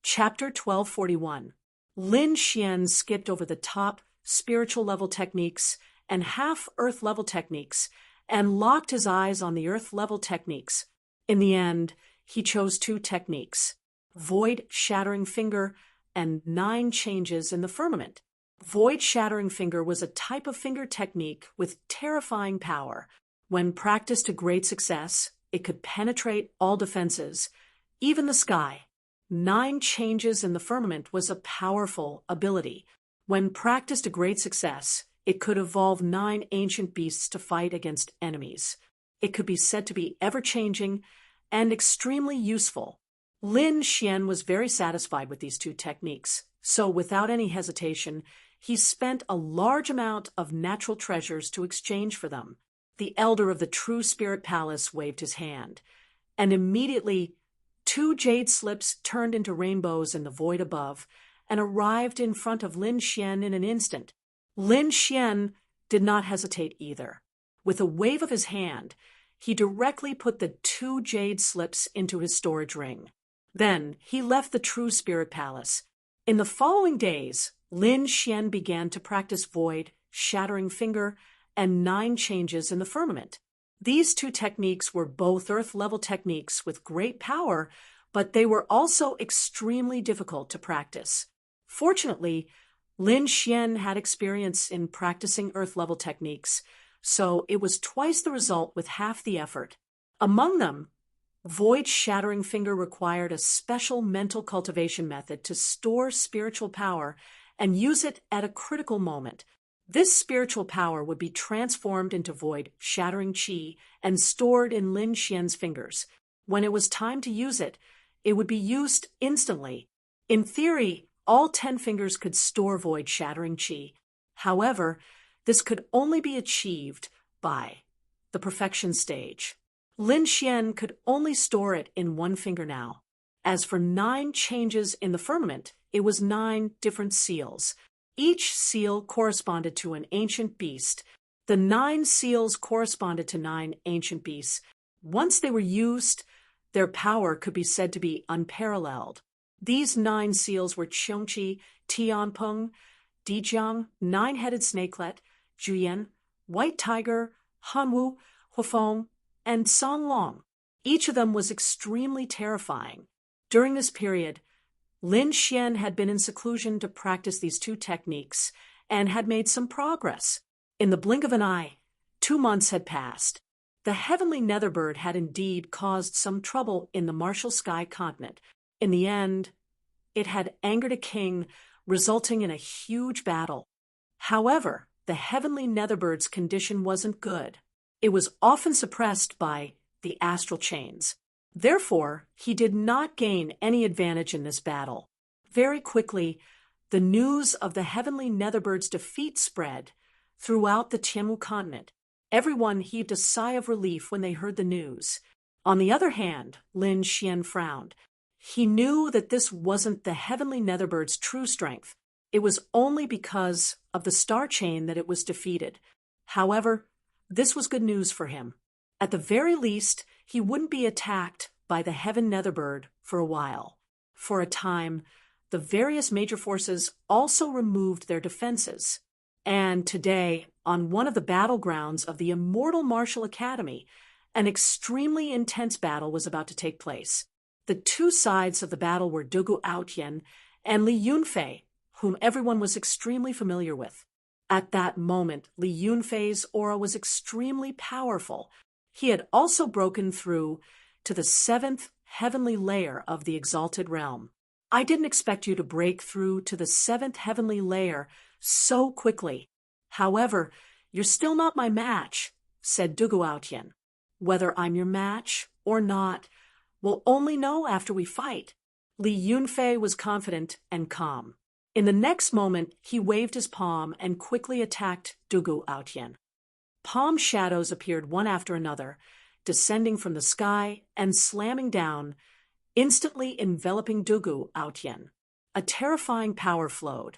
Chapter 1241. Lin Xian skipped over the top spiritual level techniques and half earth level techniques and locked his eyes on the earth level techniques. In the end, he chose two techniques: Void Shattering Finger and 9 Changes in the Firmament. Void Shattering Finger was a type of finger technique with terrifying power. When practiced to great success, it could penetrate all defenses, even the sky. 9 Changes in the Firmament was a powerful ability. When practiced to great success, it could evolve 9 ancient beasts to fight against enemies. It could be said to be ever-changing and extremely useful. Lin Xian was very satisfied with these two techniques, so without any hesitation, he spent a large amount of natural treasures to exchange for them. The elder of the True Spirit Palace waved his hand, and immediately 2 jade slips turned into rainbows in the void above and arrived in front of Lin Xian in an instant. Lin Xian did not hesitate either. With a wave of his hand, he directly put the 2 jade slips into his storage ring. Then he left the True Spirit Palace. In the following days, Lin Xian began to practice Void, Shattering Finger, and 9 Changes in the Firmament. These two techniques were both earth-level techniques with great power, but they were also extremely difficult to practice. Fortunately, Lin Xian had experience in practicing earth-level techniques, so it was twice the result with half the effort. Among them, Void Shattering Finger required a special mental cultivation method to store spiritual power and use it at a critical moment. This spiritual power would be transformed into Void Shattering Qi and stored in Lin Xian's fingers. When it was time to use it, it would be used instantly. In theory, all 10 fingers could store Void Shattering Qi. However, this could only be achieved by the perfection stage. Lin Xian could only store it in 1 finger now. As for 9 changes in the firmament, it was 9 different seals. Each seal corresponded to an ancient beast. The 9 seals corresponded to 9 ancient beasts. Once they were used, their power could be said to be unparalleled. These 9 seals were Qiongqi, Tianpeng, Dijiang, 9-headed snakelet, Juyan, White Tiger, Hanwu, Hufeng, and Songlong. Each of them was extremely terrifying. During this period, Lin Xian had been in seclusion to practice these two techniques and had made some progress. In the blink of an eye, 2 months had passed. The heavenly netherbird had indeed caused some trouble in the martial sky continent. In the end, it had angered a king, resulting in a huge battle. However, the heavenly netherbird's condition wasn't good. It was often suppressed by the astral chains. Therefore, he did not gain any advantage in this battle. Very quickly, the news of the heavenly netherbird's defeat spread throughout the Tianmu continent. Everyone heaved a sigh of relief when they heard the news. On the other hand, Lin Xian frowned. He knew that this wasn't the heavenly netherbird's true strength. It was only because of the star chain that it was defeated. However, this was good news for him. At the very least, he wouldn't be attacked by the heaven netherbird for a while. For a time, the various major forces also removed their defenses. And today, on one of the battlegrounds of the immortal Martial Academy, an extremely intense battle was about to take place. The 2 sides of the battle were Dugu Aotian and Li Yunfei, whom everyone was extremely familiar with. At that moment, Li Yunfei's aura was extremely powerful. He had also broken through to the 7th heavenly layer of the exalted realm. I didn't expect you to break through to the 7th heavenly layer so quickly. However, you're still not my match, said Dugu Aotian. Whether I'm your match or not, we'll only know after we fight. Li Yunfei was confident and calm. In the next moment, he waved his palm and quickly attacked Dugu Aotian. Palm shadows appeared one after another, descending from the sky and slamming down, instantly enveloping Dugu Aotian. A terrifying power flowed,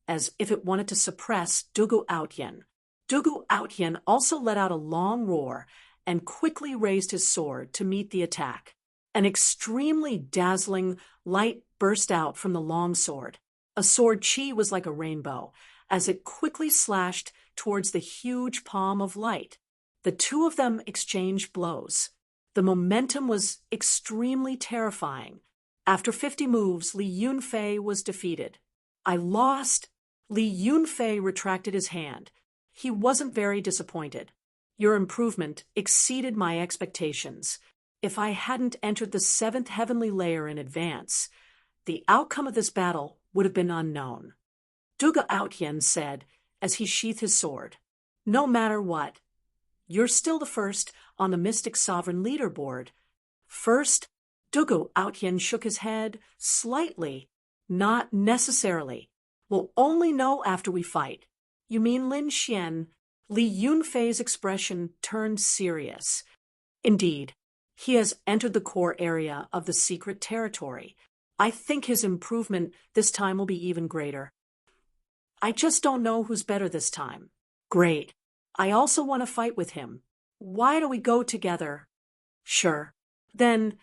as if it wanted to suppress Dugu Aotian. Dugu Aotian also let out a long roar and quickly raised his sword to meet the attack. An extremely dazzling light burst out from the long sword. A sword chi was like a rainbow, as it quickly slashed towards the huge palm of light. The two of them exchanged blows. The momentum was extremely terrifying. After 50 moves, Li Yunfei was defeated. I lost. Li Yunfei retracted his hand. He wasn't very disappointed. Your improvement exceeded my expectations. If I hadn't entered the 7th heavenly layer in advance, the outcome of this battle would have been unknown. Duga Outyen said as he sheathed his sword. No matter what, you're still the first on the Mystic Sovereign leaderboard. First, Duga Outyen shook his head slightly. Not necessarily. We'll only know after we fight. You mean Lin Xian? Li Yunfei's expression turned serious. Indeed, he has entered the core area of the secret territory. I think his improvement this time will be even greater. I just don't know who's better this time. Great. I also want to fight with him. Why don't we go together? Sure. Then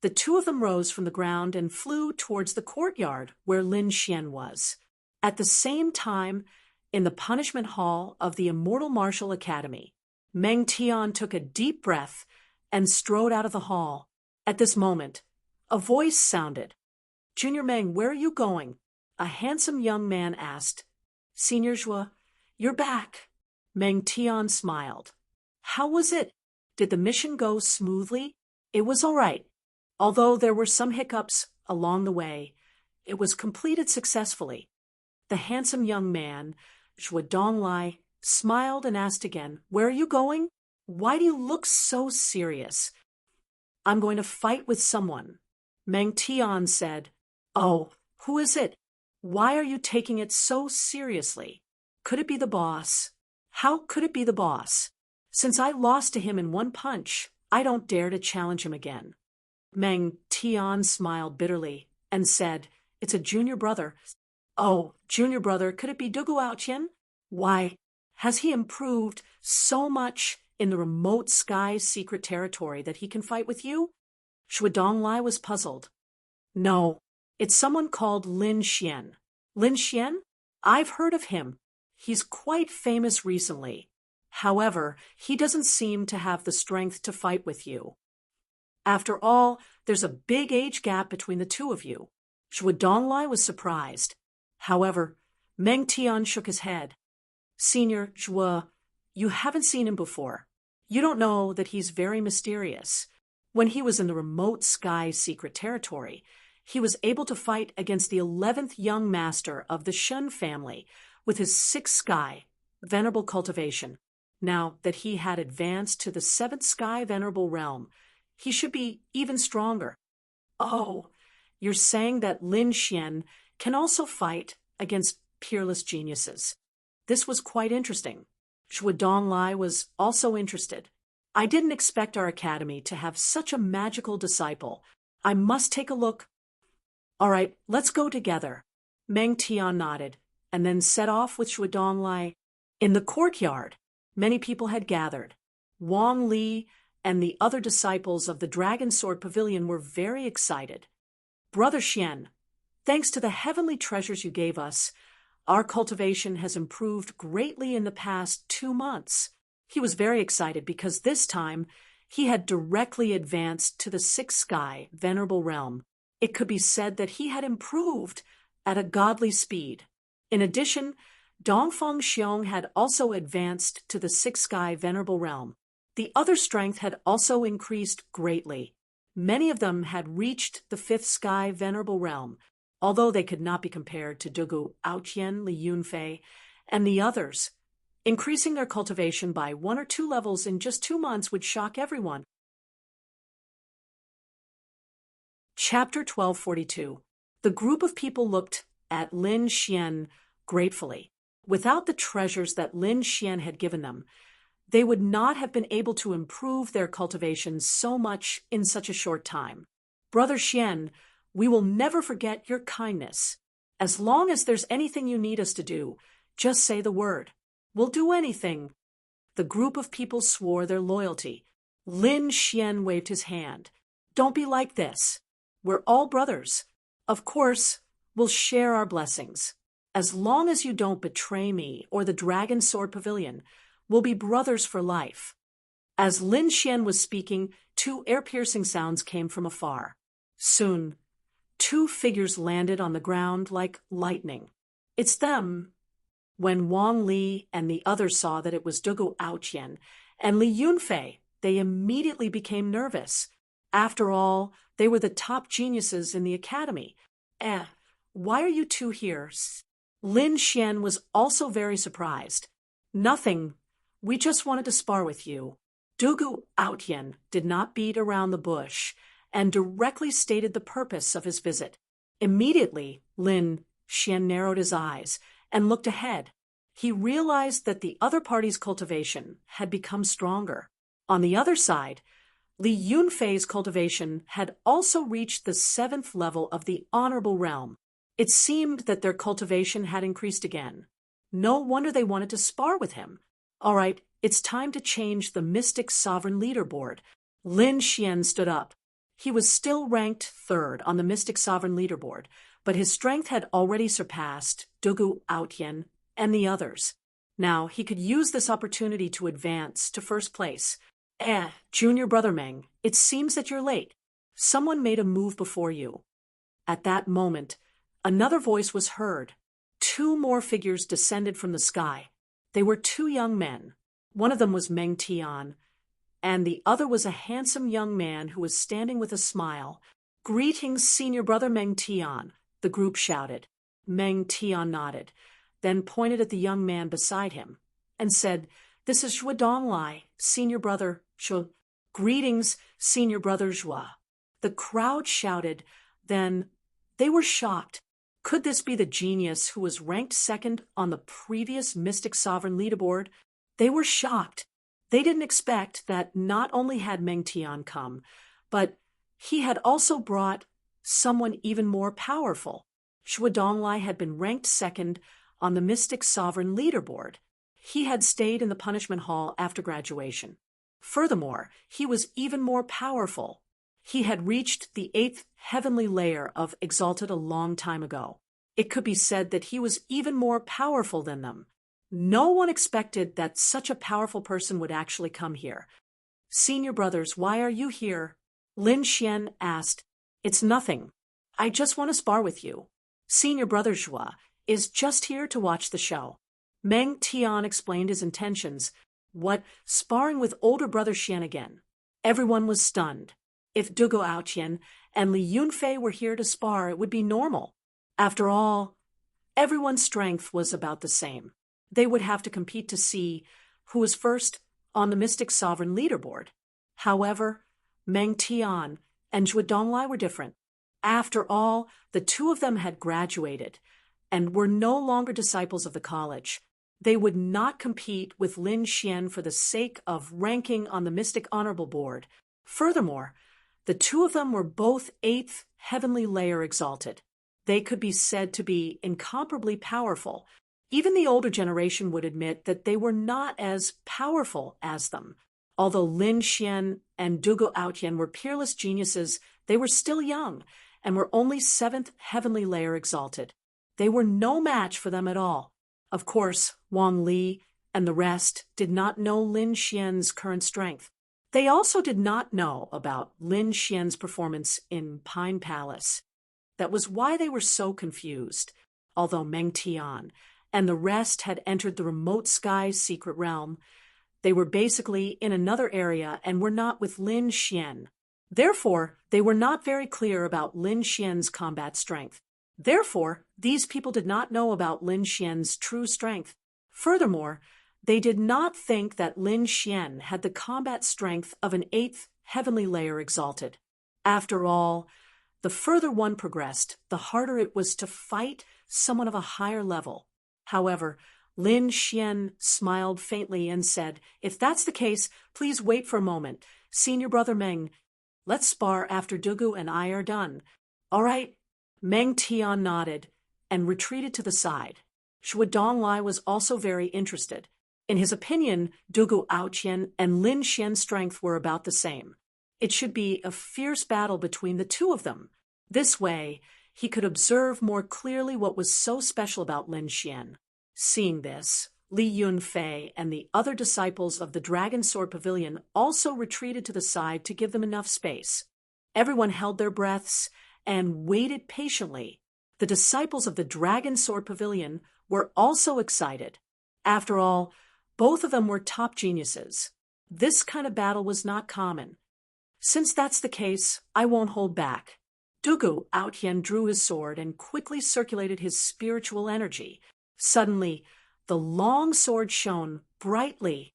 the two of them rose from the ground and flew towards the courtyard where Lin Xian was. At the same time, in the punishment hall of the Immortal Martial Academy, Meng Tian took a deep breath and strode out of the hall. At this moment, a voice sounded. Junior Meng, where are you going? A handsome young man asked. Senior Zhuo, you're back. Meng Tian smiled. How was it? Did the mission go smoothly? It was all right. Although there were some hiccups along the way, it was completed successfully. The handsome young man, Zhuo Donglai, smiled and asked again, Where are you going? Why do you look so serious? I'm going to fight with someone. Meng Tian said, Oh, who is it? Why are you taking it so seriously? Could it be the boss? How could it be the boss? Since I lost to him in one punch, I don't dare to challenge him again. Meng Tian smiled bitterly and said, It's a junior brother. Oh, junior brother, could it be Dugu Aoqian? Why, has he improved so much in the remote sky secret territory that he can fight with you? Zhuo Donglai was puzzled. No, it's someone called Lin Xian. Lin Xian? I've heard of him. He's quite famous recently. However, he doesn't seem to have the strength to fight with you. After all, there's a big age gap between the two of you. Zhuo Donglai was surprised. However, Meng Tian shook his head. Senior Zhuo, you haven't seen him before. You don't know that he's very mysterious. When he was in the remote sky secret territory, he was able to fight against the 11th young master of the Shun family with his 6th sky, venerable cultivation. Now that he had advanced to the 7th sky venerable realm, he should be even stronger. Oh, you're saying that Lin Xian can also fight against peerless geniuses. This was quite interesting. Zhuo Donglai was also interested. I didn't expect our academy to have such a magical disciple. I must take a look. All right, let's go together. Meng Tian nodded, and then set off with Zhuo Donglai. In the courtyard, many people had gathered. Wang Li and the other disciples of the Dragon Sword Pavilion were very excited. Brother Xian, thanks to the heavenly treasures you gave us, our cultivation has improved greatly in the past 2 months. He was very excited because this time he had directly advanced to the 6th sky, venerable realm. It could be said that he had improved at a godly speed. In addition, Dongfeng Xiong had also advanced to the 6th sky, venerable realm. The other strength had also increased greatly. Many of them had reached the 5th sky, venerable realm, although they could not be compared to Dugu Aoqian, Li Yunfei, and the others. Increasing their cultivation by 1 or 2 levels in just 2 months would shock everyone. Chapter 1242. The group of people looked at Lin Xian gratefully. Without the treasures that Lin Xian had given them, they would not have been able to improve their cultivation so much in such a short time. Brother Xian, we will never forget your kindness. As long as there's anything you need us to do, just say the word. We'll do anything. The group of people swore their loyalty. Lin Xian waved his hand. Don't be like this. We're all brothers. Of course, we'll share our blessings. As long as you don't betray me or the Dragon Sword Pavilion, we'll be brothers for life. As Lin Xian was speaking, two ear-piercing sounds came from afar. Soon, two figures landed on the ground like lightning. It's them. When Wang Li and the others saw that it was Dugu Aoqian and Li Yunfei, they immediately became nervous. After all, they were the top geniuses in the academy. Why are you two here? Lin Xian was also very surprised. Nothing. We just wanted to spar with you. Dugu Aoqian did not beat around the bush and directly stated the purpose of his visit. Immediately, Lin Xian narrowed his eyes and looked ahead. He realized that the other party's cultivation had become stronger. On the other side, Li Yunfei's cultivation had also reached the 7th level of the Honorable Realm. It seemed that their cultivation had increased again. No wonder they wanted to spar with him. All right, it's time to change the Mystic Sovereign Leaderboard. Lin Xian stood up. He was still ranked 3rd on the Mystic Sovereign Leaderboard, but his strength had already surpassed Dugu Aoqian and the others. Now he could use this opportunity to advance to 1st place. Junior Brother Meng, it seems that you're late. Someone made a move before you. At that moment, another voice was heard. 2 more figures descended from the sky. They were 2 young men. One of them was Meng Tian, and the other was a handsome young man who was standing with a smile. Greetings, Senior Brother Meng Tian, the group shouted. Meng Tian nodded, then pointed at the young man beside him, and said, "This is Zhuo Donglai, Senior Brother Zhuo." Greetings, Senior Brother Zhuo. The crowd shouted. Then they were shocked. Could this be the genius who was ranked 2nd on the previous Mystic Sovereign Leaderboard? They were shocked. They didn't expect that not only had Meng Tian come, but he had also brought someone even more powerful. Zhuo Donglai had been ranked 2nd on the Mystic Sovereign Leaderboard. He had stayed in the punishment hall after graduation. Furthermore, he was even more powerful. He had reached the 8th heavenly layer of Exalted a long time ago. It could be said that he was even more powerful than them. No one expected that such a powerful person would actually come here. "Senior brothers, why are you here?" Lin Xian asked. "It's nothing. I just want to spar with you. Senior Brother Zhuo is just here to watch the show." Meng Tian explained his intentions. What, sparring with older Brother Xian again? Everyone was stunned. If Dugu Aoqian and Li Yunfei were here to spar, it would be normal. After all, everyone's strength was about the same. They would have to compete to see who was 1st on the Mystic Sovereign Leaderboard. However, Meng Tian and Zhuo Donglai were different. After all, the 2 of them had graduated and were no longer disciples of the college. They would not compete with Lin Xian for the sake of ranking on the Mystic Honorable Board. Furthermore, the 2 of them were both 8th heavenly layer exalted. They could be said to be incomparably powerful. Even the older generation would admit that they were not as powerful as them. Although Lin Xian and Dugu Aoqian were peerless geniuses, they were still young and were only 7th heavenly layer exalted. They were no match for them at all. Of course, Wang Li and the rest did not know Lin Xian's current strength. They also did not know about Lin Xian's performance in Pine Palace. That was why they were so confused. Although Meng Tian and the rest had entered the remote sky secret realm, they were basically in another area and were not with Lin Xian. Therefore, they were not very clear about Lin Xian's combat strength. Therefore, these people did not know about Lin Xian's true strength. Furthermore, they did not think that Lin Xian had the combat strength of an 8th heavenly layer exalted. After all, the further one progressed, the harder it was to fight someone of a higher level. However, Lin Xian smiled faintly and said, "If that's the case, please wait for a moment. Senior Brother Meng, let's spar after Dugu and I are done." "All right." Meng Tian nodded and retreated to the side. Zhuo Donglai was also very interested. In his opinion, Dugu Aoqian and Lin Xian's strength were about the same. It should be a fierce battle between the two of them. This way, he could observe more clearly what was so special about Lin Xian. Seeing this, Li Yunfei and the other disciples of the Dragon Sword Pavilion also retreated to the side to give them enough space. Everyone held their breaths and waited patiently. The disciples of the Dragon Sword Pavilion were also excited. After all, both of them were top geniuses. This kind of battle was not common. Since that's the case, I won't hold back. Dugu Aotian drew his sword and quickly circulated his spiritual energy. Suddenly, the long sword shone brightly.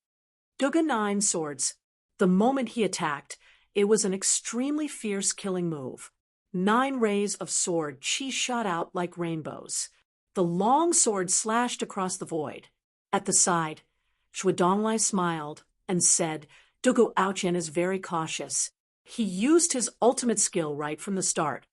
Dugu 9 swords. The moment he attacked, it was an extremely fierce killing move. 9 rays of sword chi shot out like rainbows. The long sword slashed across the void. At the side, Shuadonglai smiled and said, Dugu Aotian is very cautious. He used his ultimate skill right from the start.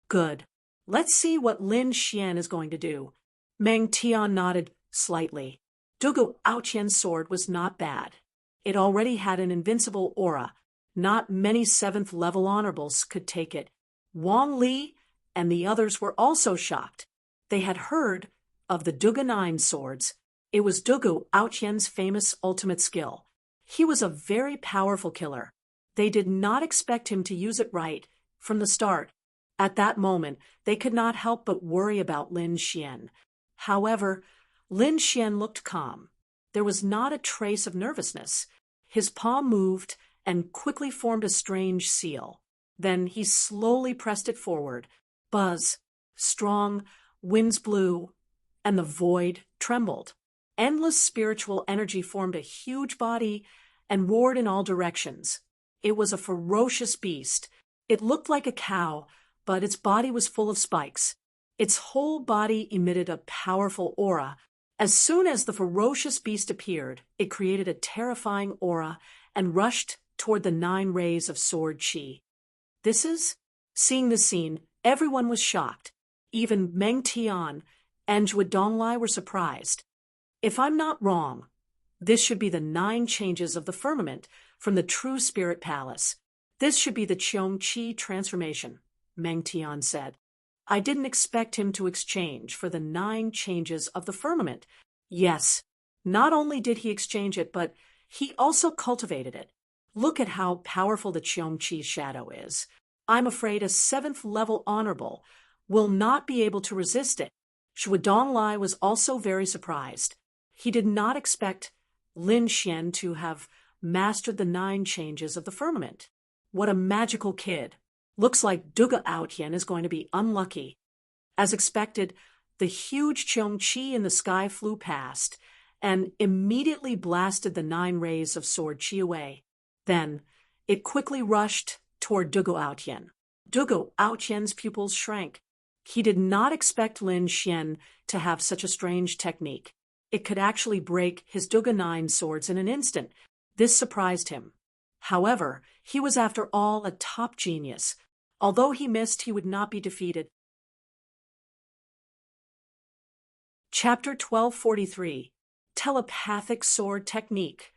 Good. Let's see what Lin Xian is going to do. Meng Tian nodded slightly. Dugu Aotian's sword was not bad. It already had an invincible aura. Not many 7th level honorables could take it. Wang Li and the others were also shocked. They had heard of the Dugu 9 swords. It was Dugu Aotian's famous ultimate skill. He was a very powerful killer. They did not expect him to use it right from the start. At that moment, they could not help but worry about Lin Xian. However, Lin Xian looked calm. There was not a trace of nervousness. His palm moved and quickly formed a strange seal. Then he slowly pressed it forward. Buzz, strong, winds blew, and the void trembled. Endless spiritual energy formed a huge body and roared in all directions. It was a ferocious beast. It looked like a cow, but its body was full of spikes. Its whole body emitted a powerful aura. As soon as the ferocious beast appeared, it created a terrifying aura and rushed toward the 9 rays of sword chi. Seeing this scene, everyone was shocked. Even Meng Tian and Zhuodonglai were surprised. If I'm not wrong, this should be the 9 changes of the firmament from the True Spirit Palace. This should be the Qiong Qi transformation, Meng Tian said. I didn't expect him to exchange for the 9 changes of the firmament. Yes, not only did he exchange it, but he also cultivated it. Look at how powerful the Qiong Qi shadow is. I'm afraid a 7th level honorable will not be able to resist it. Shuadonglai was also very surprised. He did not expect Lin Xian to have mastered the 9 changes of the firmament. What a magical kid. Looks like Dugu Aotian is going to be unlucky. As expected, the huge Qiong Qi in the sky flew past and immediately blasted the 9 rays of sword chi away. Then, it quickly rushed toward Dugu Aotian. Dugu Aotian's pupils shrank. He did not expect Lin Xian to have such a strange technique. It could actually break his Dugu 9 swords in an instant. This surprised him. However, he was after all a top genius. Although he missed, he would not be defeated. Chapter 1243. Telepathic Sword Technique.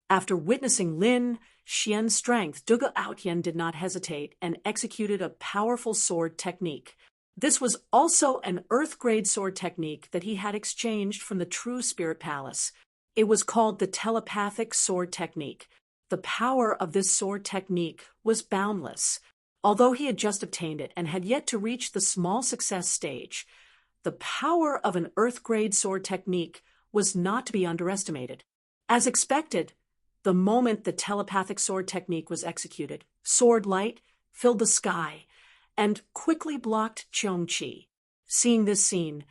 After witnessing Lin Xian's strength, Dugu Aotian did not hesitate and executed a powerful sword technique. This was also an earth-grade sword technique that he had exchanged from the True Spirit Palace. It was called the Telepathic Sword Technique. The power of this sword technique was boundless. Although he had just obtained it and had yet to reach the small success stage, the power of an earth-grade sword technique was not to be underestimated. As expected, the moment the telepathic sword technique was executed, sword light filled the sky and quickly blocked Qiong Qi. Seeing this scene,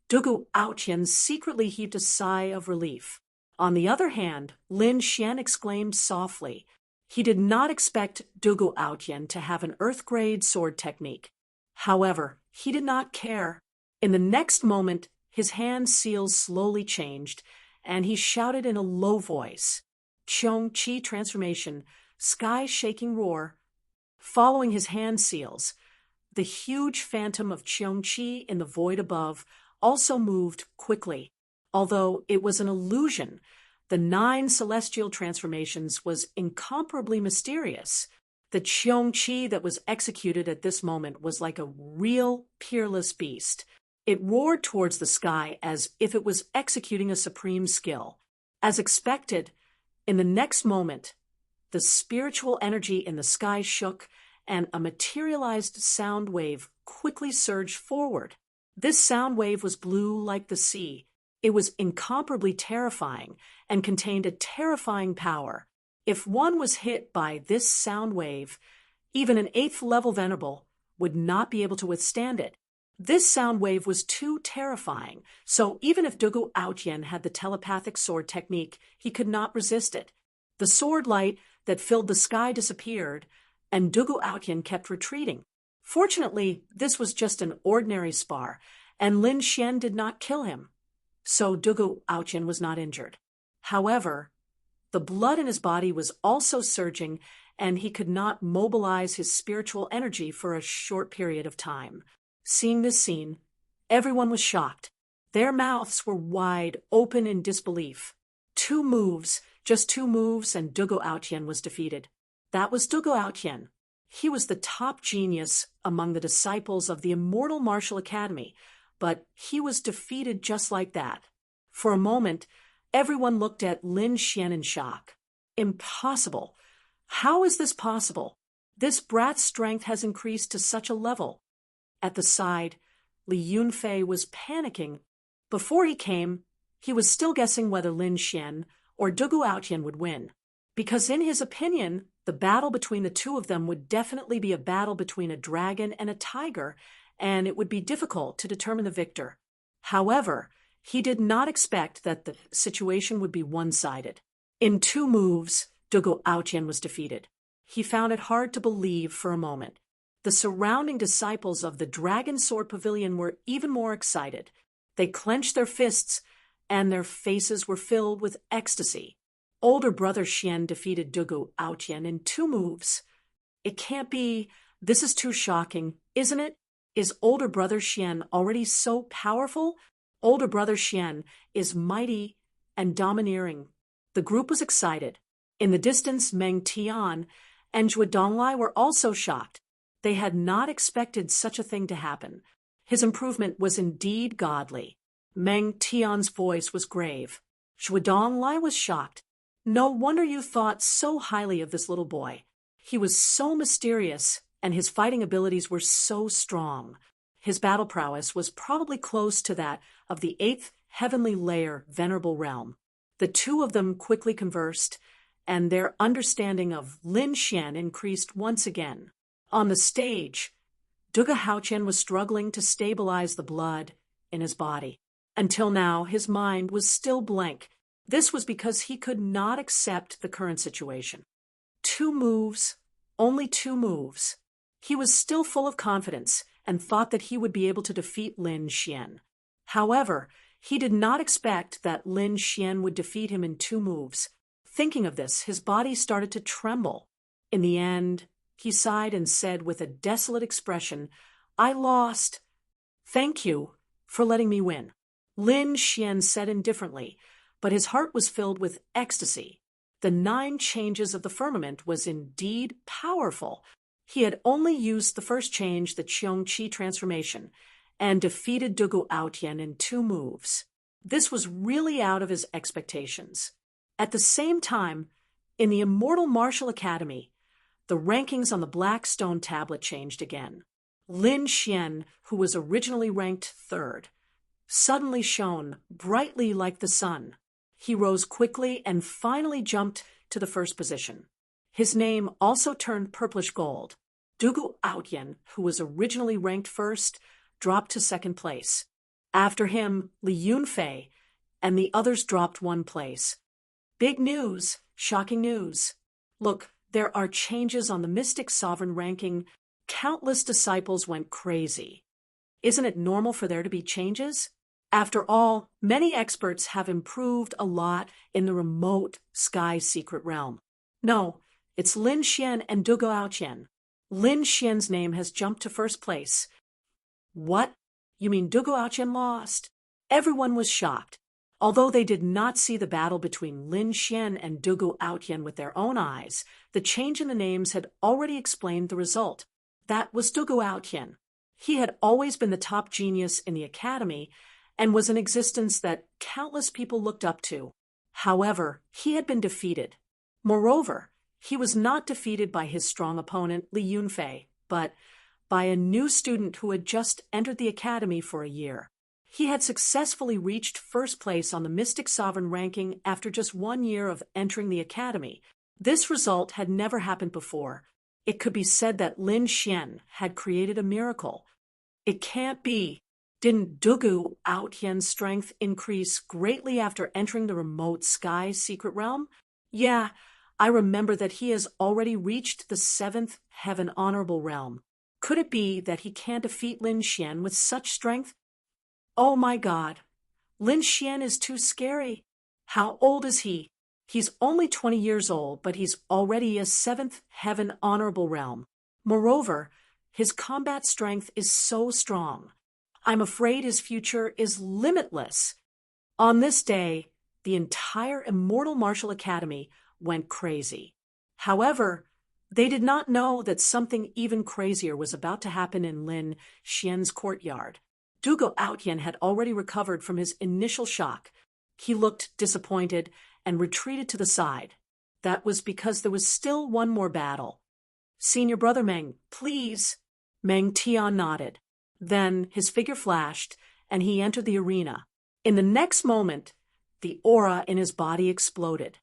Dugu Aotian secretly heaved a sigh of relief. On the other hand, Lin Xian exclaimed softly. He did not expect Dugu Aotian to have an earth-grade sword technique. However, he did not care. In the next moment, his hand seals slowly changed, and he shouted in a low voice, Qiong Qi transformation, sky-shaking roar. Following his hand seals, the huge phantom of Qiong Qi in the void above also moved quickly. Although it was an illusion, the 9 celestial transformations was incomparably mysterious. The Qiongqi that was executed at this moment was like a real peerless beast. It roared towards the sky as if it was executing a supreme skill. As expected, in the next moment, the spiritual energy in the sky shook and a materialized sound wave quickly surged forward. This sound wave was blue like the sea. It was incomparably terrifying and contained a terrifying power. If one was hit by this sound wave, even an 8th level venerable would not be able to withstand it. This sound wave was too terrifying, so even if Dugu Aotian had the telepathic sword technique, he could not resist it. The sword light that filled the sky disappeared, and Dugu Aotian kept retreating. Fortunately, this was just an ordinary spar, and Lin Xian did not kill him, so Dugu Aotian was not injured. However, the blood in his body was also surging, and he could not mobilize his spiritual energy for a short period of time. Seeing this scene, everyone was shocked. Their mouths were wide open in disbelief. 2 moves, just 2 moves, and Dugu Aotian was defeated. That was Dugu Aotian. He was the top genius among the disciples of the Immortal Martial Academy, but he was defeated just like that. For a moment, everyone looked at Lin Xian in shock. Impossible. How is this possible? This brat's strength has increased to such a level. At the side, Li Yunfei was panicking. Before he came, he was still guessing whether Lin Xian or Dugu Aotian would win, because in his opinion, the battle between the two of them would definitely be a battle between a dragon and a tiger, and it would be difficult to determine the victor. However, he did not expect that the situation would be one-sided. In 2 moves, Dugu Aotian was defeated. He found it hard to believe for a moment. The surrounding disciples of the Dragon Sword Pavilion were even more excited. They clenched their fists, and their faces were filled with ecstasy. Older brother Xian defeated Dugu Aotian in 2 moves. It can't be. This is too shocking, isn't it? Is older brother Xian already so powerful? Older brother Xian is mighty and domineering. The group was excited. In the distance, Meng Tian and Zhuo Donglai were also shocked. They had not expected such a thing to happen. His improvement was indeed godly. Meng Tian's voice was grave. Zhuo Donglai was shocked. No wonder you thought so highly of this little boy. He was so mysterious, and his fighting abilities were so strong. His battle prowess was probably close to that of the 8th heavenly layer Venerable Realm. The two of them quickly conversed, and their understanding of Lin Xian increased once again. On the stage, Dugu Aotian was struggling to stabilize the blood in his body. Until now, his mind was still blank. This was because he could not accept the current situation. 2 moves, only 2 moves. He was still full of confidence and thought that he would be able to defeat Lin Xian. However, he did not expect that Lin Xian would defeat him in 2 moves. Thinking of this, his body started to tremble. In the end, he sighed and said with a desolate expression, "I lost. Thank you for letting me win." Lin Xian said indifferently, but his heart was filled with ecstasy. The 9 changes of the firmament was indeed powerful. He had only used the first change, the Qiongqi transformation, and defeated Dugu Aotian in 2 moves. This was really out of his expectations. At the same time, in the Immortal Martial Academy, the rankings on the black stone tablet changed again. Lin Xian, who was originally ranked 3rd, suddenly shone brightly like the sun. He rose quickly and finally jumped to the 1st position. His name also turned purplish gold. Dugu Aotian, who was originally ranked 1st, dropped to 2nd place. After him, Li Yunfei and the others dropped 1 place. Big news, shocking news. Look, there are changes on the Mystic Sovereign ranking. Countless disciples went crazy. Isn't it normal for there to be changes? After all, many experts have improved a lot in the remote sky secret realm. No, it's Lin Xian and Dugu Aotian. Lin Xian's name has jumped to 1st place. What? You mean Dugu Aotian lost? Everyone was shocked. Although they did not see the battle between Lin Xian and Dugu Outyan with their own eyes, the change in the names had already explained the result. That was Dugu Outyan. He had always been the top genius in the academy and was an existence that countless people looked up to. However, he had been defeated. Moreover, he was not defeated by his strong opponent Li Yunfei, but by a new student who had just entered the academy for a year. He had successfully reached first place on the Mystic Sovereign ranking after just 1 year of entering the academy. This result had never happened before. It could be said that Lin Xian had created a miracle. It can't be. Didn't Dugu Outyan's strength increase greatly after entering the remote sky secret realm? Yeah, I remember that he has already reached the 7th heaven honorable realm. Could it be that he can't defeat Lin Xian with such strength? Oh my God, Lin Xian is too scary. How old is he? He's only 20 years old, but he's already a 7th heaven honorable realm. Moreover, his combat strength is so strong. I'm afraid his future is limitless. On this day, the entire Immortal Martial Academy went crazy. However, they did not know that something even crazier was about to happen in Lin Xian's courtyard. Dugu Outyan had already recovered from his initial shock. He looked disappointed and retreated to the side. That was because there was still one more battle. Senior Brother Meng, please. Meng Tian nodded. Then his figure flashed, and he entered the arena. In the next moment, the aura in his body exploded.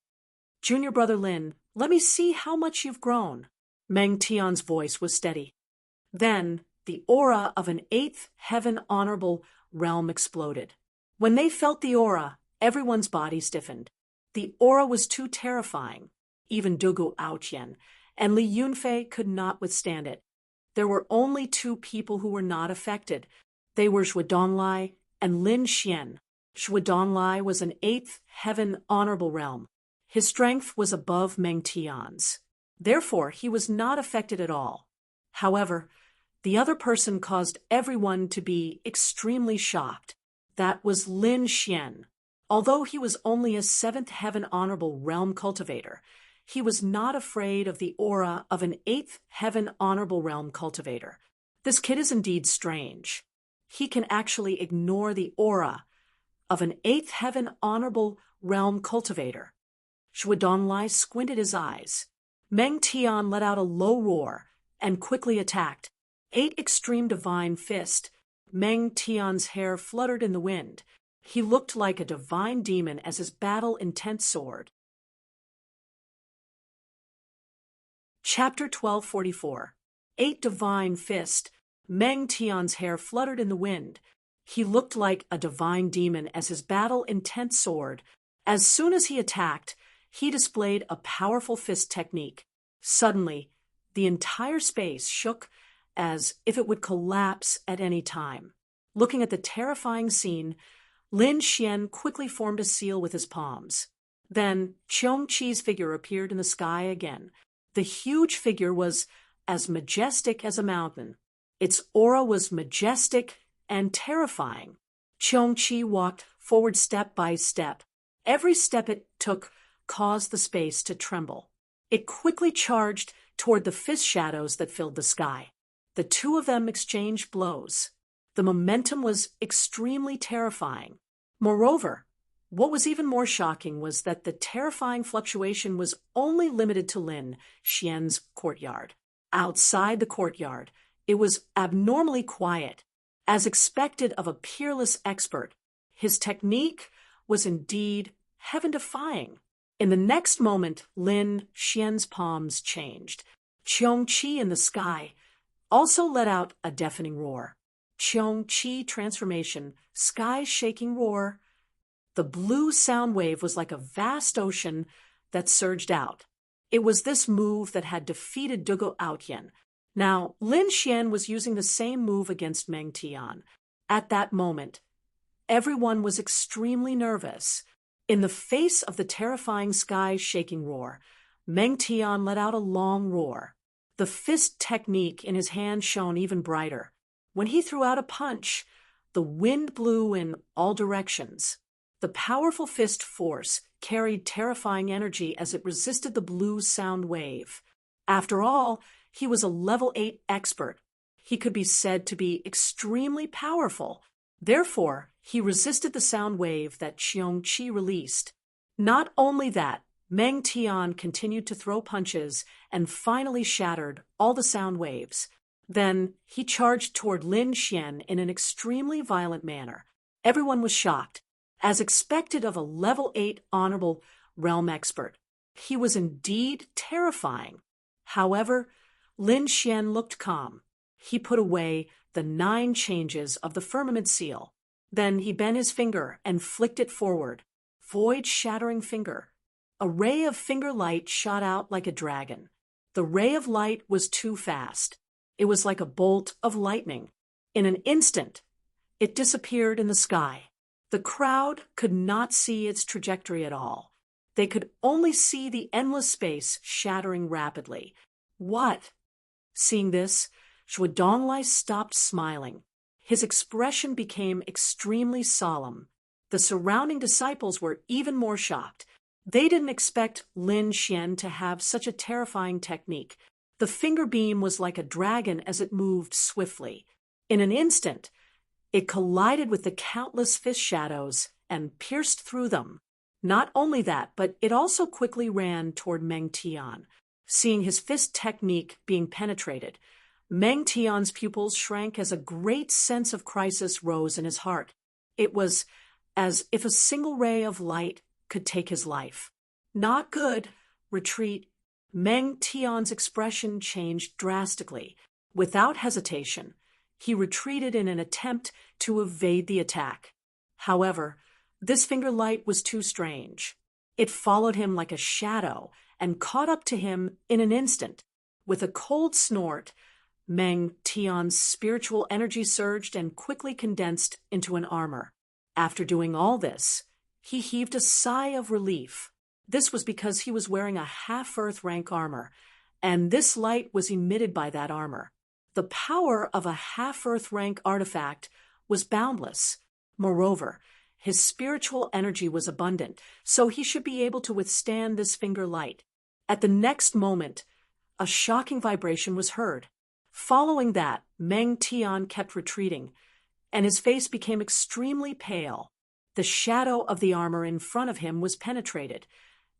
Junior Brother Lin, let me see how much you've grown. Meng Tian's voice was steady. Then, the aura of an 8th heaven honorable realm exploded. When they felt the aura, everyone's body stiffened. The aura was too terrifying. Even Dugu Outyan and Li Yunfei could not withstand it. There were only 2 people who were not affected. They were Zhuo Donglai and Lin Xian. Zhuo Donglai was an 8th heaven honorable realm. His strength was above Meng Tian's. Therefore, he was not affected at all. However, the other person caused everyone to be extremely shocked. That was Lin Xian. Although he was only a 7th heaven honorable realm cultivator, he was not afraid of the aura of an 8th heaven honorable realm cultivator. This kid is indeed strange. He can actually ignore the aura of an 8th heaven honorable realm cultivator. Zhuo Donglai squinted his eyes. Meng Tian let out a low roar and quickly attacked. 8 extreme divine fist. Meng Tian's hair fluttered in the wind. He looked like a divine demon as his battle-intent soared. Chapter 1244. 8 divine fist. Meng Tian's hair fluttered in the wind. He looked like a divine demon as his battle-intent soared. As soon as he attacked, he displayed a powerful fist technique. Suddenly, the entire space shook as if it would collapse at any time. Looking at the terrifying scene, Lin Xian quickly formed a seal with his palms. Then Qiongqi's figure appeared in the sky again. The huge figure was as majestic as a mountain. Its aura was majestic and terrifying. Qiongqi walked forward step by step. Every step it took caused the space to tremble. It quickly charged toward the fist shadows that filled the sky. The 2 of them exchanged blows. The momentum was extremely terrifying. Moreover, what was even more shocking was that the terrifying fluctuation was only limited to Lin Xian's courtyard. Outside the courtyard, it was abnormally quiet. As expected of a peerless expert, his technique was indeed heaven-defying. In the next moment, Lin Xian's palms changed. Qiongqi in the sky also let out a deafening roar. Qiongqi transformation, sky-shaking roar. The blue sound wave was like a vast ocean that surged out. It was this move that had defeated Dugu Outyan. Now, Lin Xian was using the same move against Meng Tian. At that moment, everyone was extremely nervous. In the face of the terrifying sky-shaking roar, Meng Tian let out a long roar. The fist technique in his hand shone even brighter. When he threw out a punch, the wind blew in all directions. The powerful fist force carried terrifying energy as it resisted the blue sound wave. After all, he was a level 8 expert. He could be said to be extremely powerful. Therefore, he resisted the sound wave that Qiongqi released. Not only that, Meng Tian continued to throw punches and finally shattered all the sound waves. Then he charged toward Lin Xian in an extremely violent manner. Everyone was shocked. As expected of a level 8 honorable realm expert, he was indeed terrifying. However, Lin Xian looked calm. He put away the 9 changes of the firmament seal. Then he bent his finger and flicked it forward. Void-shattering finger. A ray of finger light shot out like a dragon. The ray of light was too fast. It was like a bolt of lightning. In an instant, it disappeared in the sky. The crowd could not see its trajectory at all. They could only see the endless space shattering rapidly. What? Seeing this, Zhuo Donglai stopped smiling. His expression became extremely solemn. The surrounding disciples were even more shocked. They didn't expect Lin Xian to have such a terrifying technique. The finger beam was like a dragon as it moved swiftly. In an instant, it collided with the countless fist shadows and pierced through them. Not only that, but it also quickly ran toward Meng Tian. Seeing his fist technique being penetrated, Meng Tian's pupils shrank as a great sense of crisis rose in his heart. It was as if a single ray of light could take his life. Not good. Retreat. Meng Tian's expression changed drastically. Without hesitation, he retreated in an attempt to evade the attack. However, this finger light was too strange. It followed him like a shadow and caught up to him in an instant. With a cold snort, Meng Tian's spiritual energy surged and quickly condensed into an armor. After doing all this, he heaved a sigh of relief. This was because he was wearing a half-earth rank armor, and this light was emitted by that armor. The power of a half-earth rank artifact was boundless. Moreover, his spiritual energy was abundant, so he should be able to withstand this finger light. At the next moment, a shocking vibration was heard. Following that, Meng Tian kept retreating, and his face became extremely pale. The shadow of the armor in front of him was penetrated,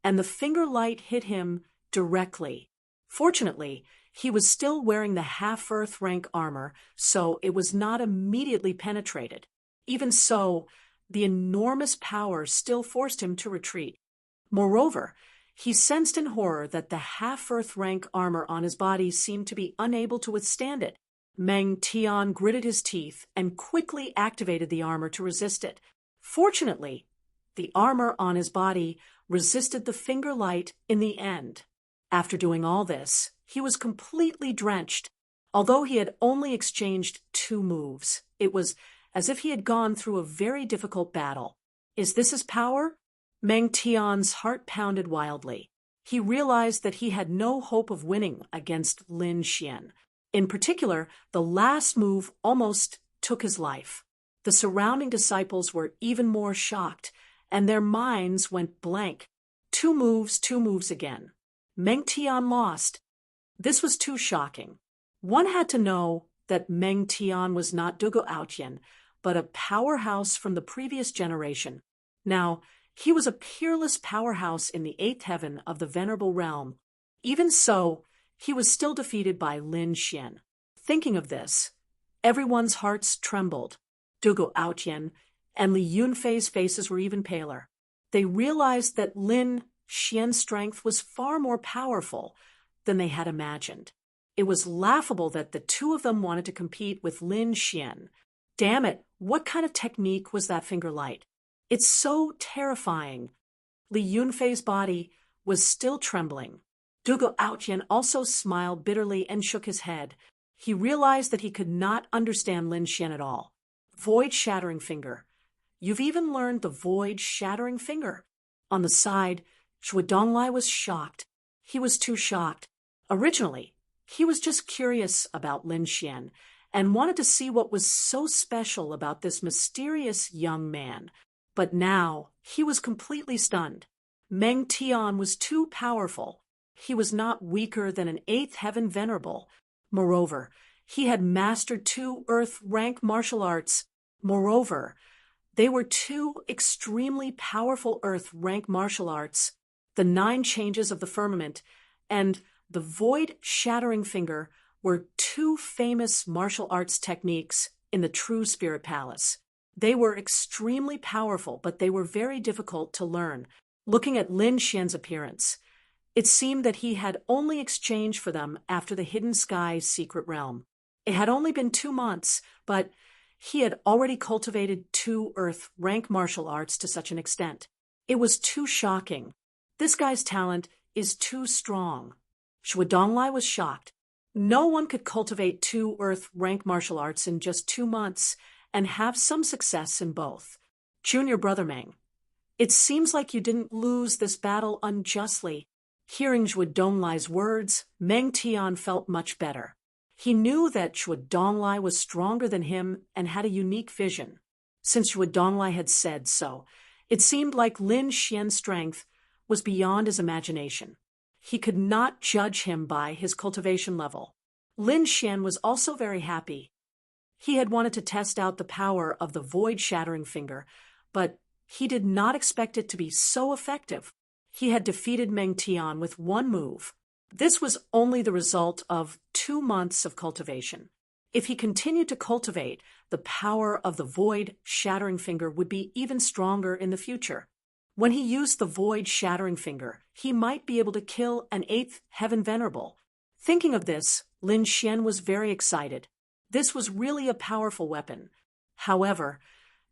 and the finger light hit him directly. Fortunately, he was still wearing the half-earth rank armor, so it was not immediately penetrated. Even so, the enormous power still forced him to retreat. Moreover, he sensed in horror that the half-earth rank armor on his body seemed to be unable to withstand it. Meng Tian gritted his teeth and quickly activated the armor to resist it. Fortunately, the armor on his body resisted the finger light in the end. After doing all this, he was completely drenched. Although he had only exchanged 2 moves, it was as if he had gone through a very difficult battle. Is this his power? Meng Tian's heart pounded wildly. He realized that he had no hope of winning against Lin Xian. In particular, the last move almost took his life. The surrounding disciples were even more shocked, and their minds went blank. 2 moves again. Meng Tian lost. This was too shocking. One had to know that Meng Tian was not Dugu Aotian, but a powerhouse from the previous generation. Now, he was a peerless powerhouse in the 8th heaven of the Venerable Realm. Even so, he was still defeated by Lin Xian. Thinking of this, everyone's hearts trembled. Dugu Aotian and Li Yunfei's faces were even paler. They realized that Lin Xian's strength was far more powerful than they had imagined. It was laughable that the 2 of them wanted to compete with Lin Xian. Damn it, what kind of technique was that finger light? It's so terrifying. Li Yunfei's body was still trembling. Dugu Aotian also smiled bitterly and shook his head. He realized that he could not understand Lin Xian at all. Void-shattering finger. You've even learned the void-shattering finger. On the side, Zhuo Donglai was shocked. He was too shocked. Originally, he was just curious about Lin Xian and wanted to see what was so special about this mysterious young man. But now, he was completely stunned. Meng Tian was too powerful. He was not weaker than an 8th heaven venerable. Moreover, he had mastered 2 earth-rank martial arts. Moreover, they were 2 extremely powerful earth-rank martial arts, the 9 changes of the firmament and the void-shattering finger were 2 famous martial arts techniques in the True Spirit Palace. They were extremely powerful, but they were very difficult to learn. Looking at Lin Xian's appearance, it seemed that he had only exchanged for them after the Hidden Sky's secret realm. It had only been 2 months, but he had already cultivated 2 earth-rank martial arts to such an extent. It was too shocking. This guy's talent is too strong. Shui Donglai was shocked. No one could cultivate 2 earth-rank martial arts in just 2 months and have some success in both. Junior brother Meng, it seems like you didn't lose this battle unjustly. Hearing Shui Donglai's words, Meng Tian felt much better. He knew that Shui Donglai was stronger than him and had a unique vision. Since Shui Donglai had said so, it seemed like Lin Xian's strength was beyond his imagination. He could not judge him by his cultivation level. Lin Xian was also very happy. He had wanted to test out the power of the void-shattering finger, but he did not expect it to be so effective. He had defeated Meng Tian with 1 move. This was only the result of 2 months of cultivation. If he continued to cultivate, the power of the void-shattering finger would be even stronger in the future. When he used the void-shattering finger, he might be able to kill an 8th heaven venerable. Thinking of this, Lin Xian was very excited. This was really a powerful weapon. However,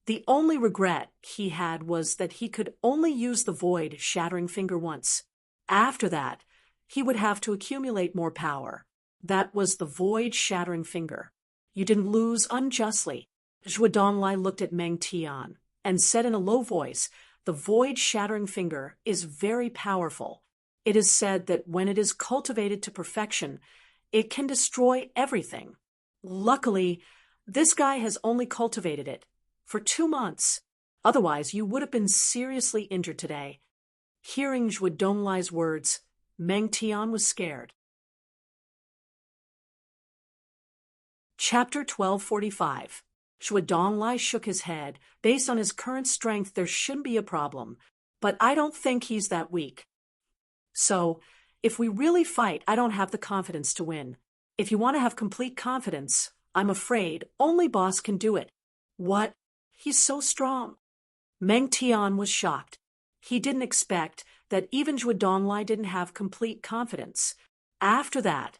the only regret he had was that he could only use the void-shattering finger once. After that, he would have to accumulate more power. That was the void-shattering finger. You didn't lose unjustly. Shui Donglai looked at Meng Tian and said in a low voice, "The void-shattering finger is very powerful. It is said that when it is cultivated to perfection, it can destroy everything. Luckily, this guy has only cultivated it for 2 months. Otherwise, you would have been seriously injured today." Hearing Shui Donglai's words, Meng Tian was scared. Chapter 1245. Shui Donglai shook his head. Based on his current strength, there shouldn't be a problem, but I don't think he's that weak. So, if we really fight, I don't have the confidence to win. If you want to have complete confidence, I'm afraid only boss can do it. What? He's so strong. Meng Tian was shocked. He didn't expect that even Shui Donglai didn't have complete confidence. After that,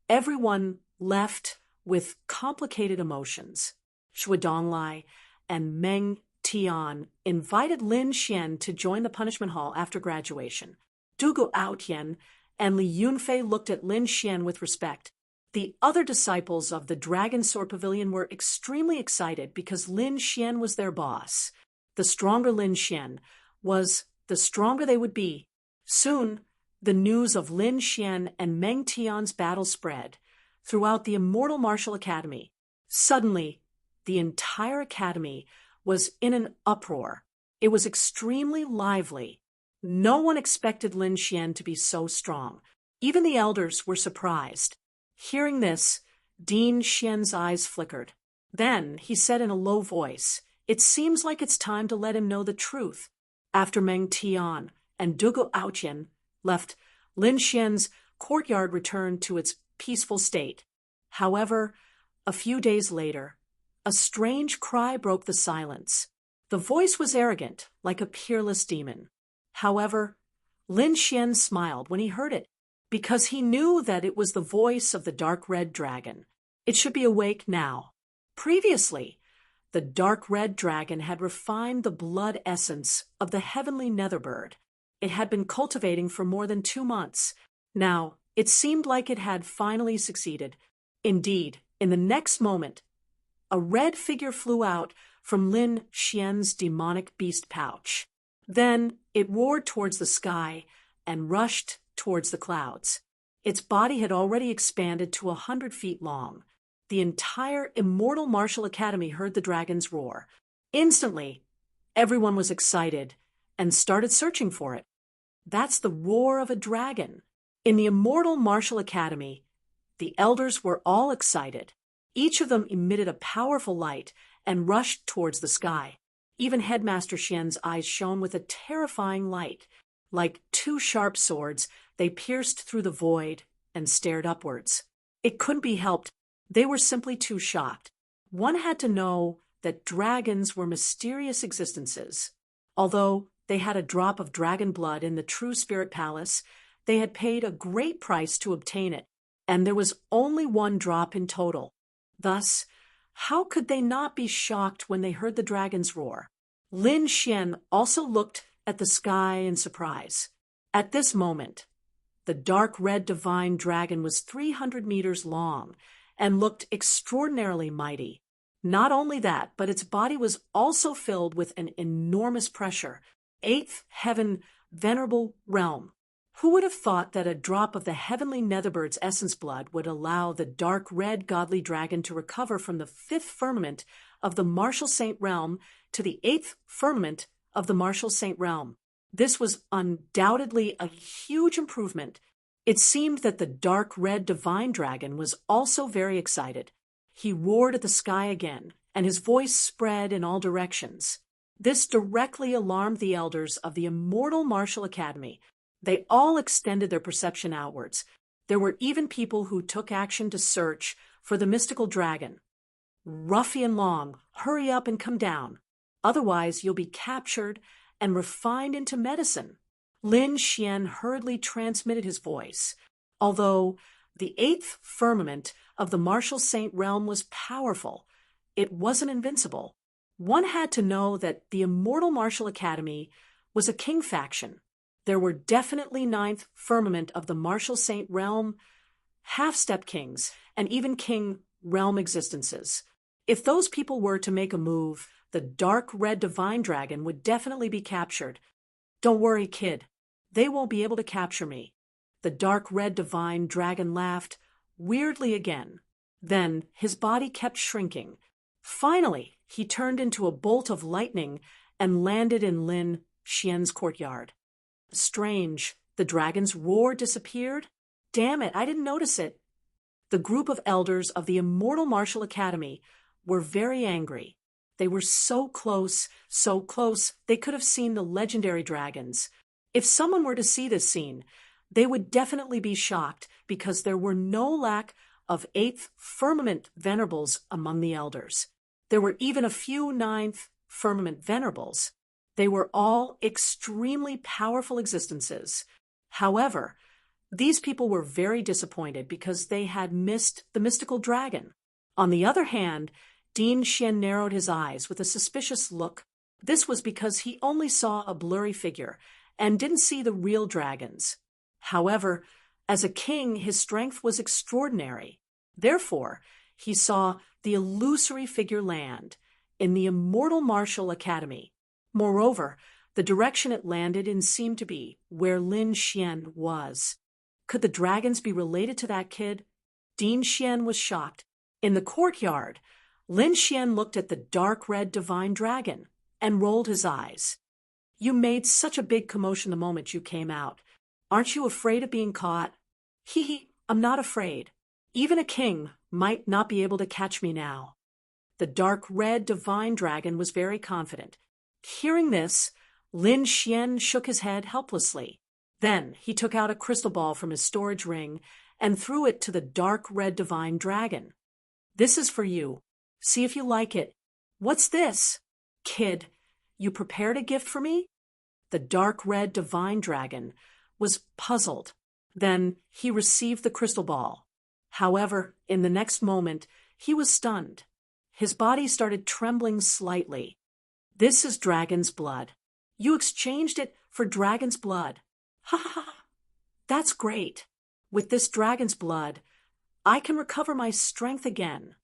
everyone left with complicated emotions. Shui Donglai and Meng Tian invited Lin Xian to join the punishment hall after graduation. Dugu Aotian and Li Yunfei looked at Lin Xian with respect. The other disciples of the Dragon Sword Pavilion were extremely excited because Lin Xian was their boss. The stronger Lin Xian was, the stronger they would be. Soon, the news of Lin Xian and Meng Tian's battle spread throughout the Immortal Martial Academy. Suddenly, the entire academy was in an uproar. It was extremely lively. No one expected Lin Xian to be so strong. Even the elders were surprised. Hearing this, Dean Xian's eyes flickered. Then he said in a low voice, "It seems like it's time to let him know the truth." After Meng Tian and Dugu Aotian left, Lin Xian's courtyard returned to its peaceful state. However, a few days later, a strange cry broke the silence. The voice was arrogant, like a peerless demon. However, Lin Xian smiled when he heard it, because he knew that it was the voice of the dark red dragon. It should be awake now. Previously, the dark red dragon had refined the blood essence of the heavenly netherbird. It had been cultivating for more than 2 months. Now, it seemed like it had finally succeeded. Indeed, in the next moment, a red figure flew out from Lin Xian's demonic beast pouch. Then it roared towards the sky and rushed towards the clouds. Its body had already expanded to 100 feet long. The entire Immortal Martial Academy heard the dragon's roar. Instantly, Everyone was excited and started searching for it. That's the roar of a dragon. In the immortal martial academy, the elders were all excited. Each of them emitted a powerful light and rushed towards the sky. Even Headmaster Xian's eyes shone with a terrifying light. Like two sharp swords, they pierced through the void and stared upwards. It couldn't be helped. They were simply too shocked. One had to know that dragons were mysterious existences. Although they had a drop of dragon blood in the true spirit palace, they had paid a great price to obtain it, and there was only one drop in total. Thus, how could they not be shocked when they heard the dragon's roar? Lin Xian also looked at the sky in surprise. At this moment, the dark red divine dragon was 300 meters long and looked extraordinarily mighty. Not only that, but its body was also filled with an enormous pressure. Eighth heaven, venerable realm. Who would have thought that a drop of the heavenly netherbird's essence blood would allow the dark red godly dragon to recover from the fifth firmament of the martial saint realm to the eighth firmament of the martial saint realm? This was undoubtedly a huge improvement. It seemed that the dark red divine dragon was also very excited. He roared at the sky again, and his voice spread in all directions. This directly alarmed the elders of the immortal martial academy. They all extended their perception outwards. There were even people who took action to search for the mystical dragon. Ruffian Long, hurry up and come down. Otherwise, you'll be captured and refined into medicine. Lin Xian hurriedly transmitted his voice. Although the eighth firmament of the martial saint realm was powerful, it wasn't invincible. One had to know that the immortal martial academy was a king faction. There were definitely ninth firmament of the martial saint realm, half-step kings, and even king realm existences. If those people were to make a move, the dark red divine dragon would definitely be captured. Don't worry, kid. They won't be able to capture me. The dark red divine dragon laughed weirdly again. Then his body kept shrinking. Finally, he turned into a bolt of lightning and landed in Lin Xian's courtyard. Strange, the dragon's roar disappeared? Damn it, I didn't notice it. The group of elders of the immortal martial academy were very angry. They were so close, they could have seen the legendary dragons. If someone were to see this scene, they would definitely be shocked because there were no lack of eighth firmament venerables among the elders. There were even a few ninth firmament venerables. They were all extremely powerful existences. However, these people were very disappointed because they had missed the mystical dragon. On the other hand, Dean Xian narrowed his eyes with a suspicious look. This was because he only saw a blurry figure and didn't see the real dragons. However, as a king, his strength was extraordinary. Therefore, he saw the illusory figure land in the immortal martial academy. Moreover, the direction it landed in seemed to be where Lin Xian was. Could the dragons be related to that kid? Dean Xian was shocked. In the courtyard, Lin Xian looked at the dark red divine dragon and rolled his eyes. You made such a big commotion the moment you came out. Aren't you afraid of being caught? Hee, I'm not afraid. Even a king might not be able to catch me now. The dark red divine dragon was very confident. Hearing this, Lin Xian shook his head helplessly. Then he took out a crystal ball from his storage ring and threw it to the dark red divine dragon. This is for you. See if you like it. What's this? Kid, you prepared a gift for me? The dark red divine dragon was puzzled. Then he received the crystal ball. However, in the next moment, he was stunned. His body started trembling slightly. This is dragon's blood. You exchanged it for dragon's blood. Ha ha ha. That's great. With this dragon's blood, I can recover my strength again.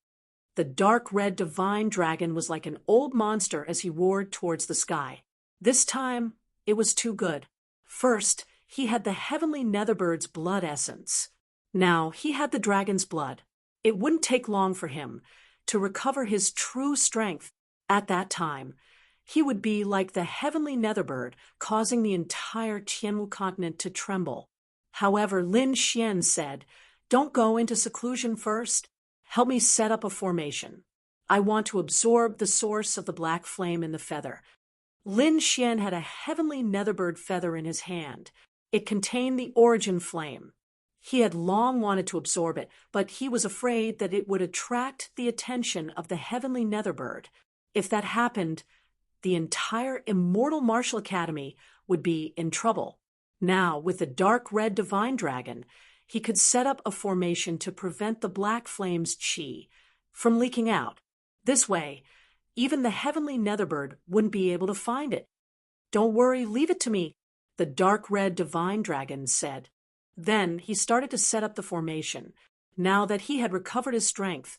The dark red divine dragon was like an old monster as he roared towards the sky. This time, it was too good. First, he had the heavenly netherbird's blood essence. Now he had the dragon's blood. It wouldn't take long for him to recover his true strength. At that time, He would be like the heavenly netherbird, causing the entire Tianwu continent to tremble. However, Lin Xian said, "Don't go into seclusion first. Help me set up a formation. I want to absorb the source of the black flame in the feather." Lin Xian had a heavenly netherbird feather in his hand. It contained the origin flame. He had long wanted to absorb it, but he was afraid that it would attract the attention of the heavenly netherbird. If that happened, the entire immortal martial academy would be in trouble. Now, with the dark red divine dragon, he could set up a formation to prevent the black flame's qi from leaking out. This way, even the heavenly netherbird wouldn't be able to find it. "Don't worry, leave it to me," the dark red divine dragon said. Then he started to set up the formation. Now that he had recovered his strength,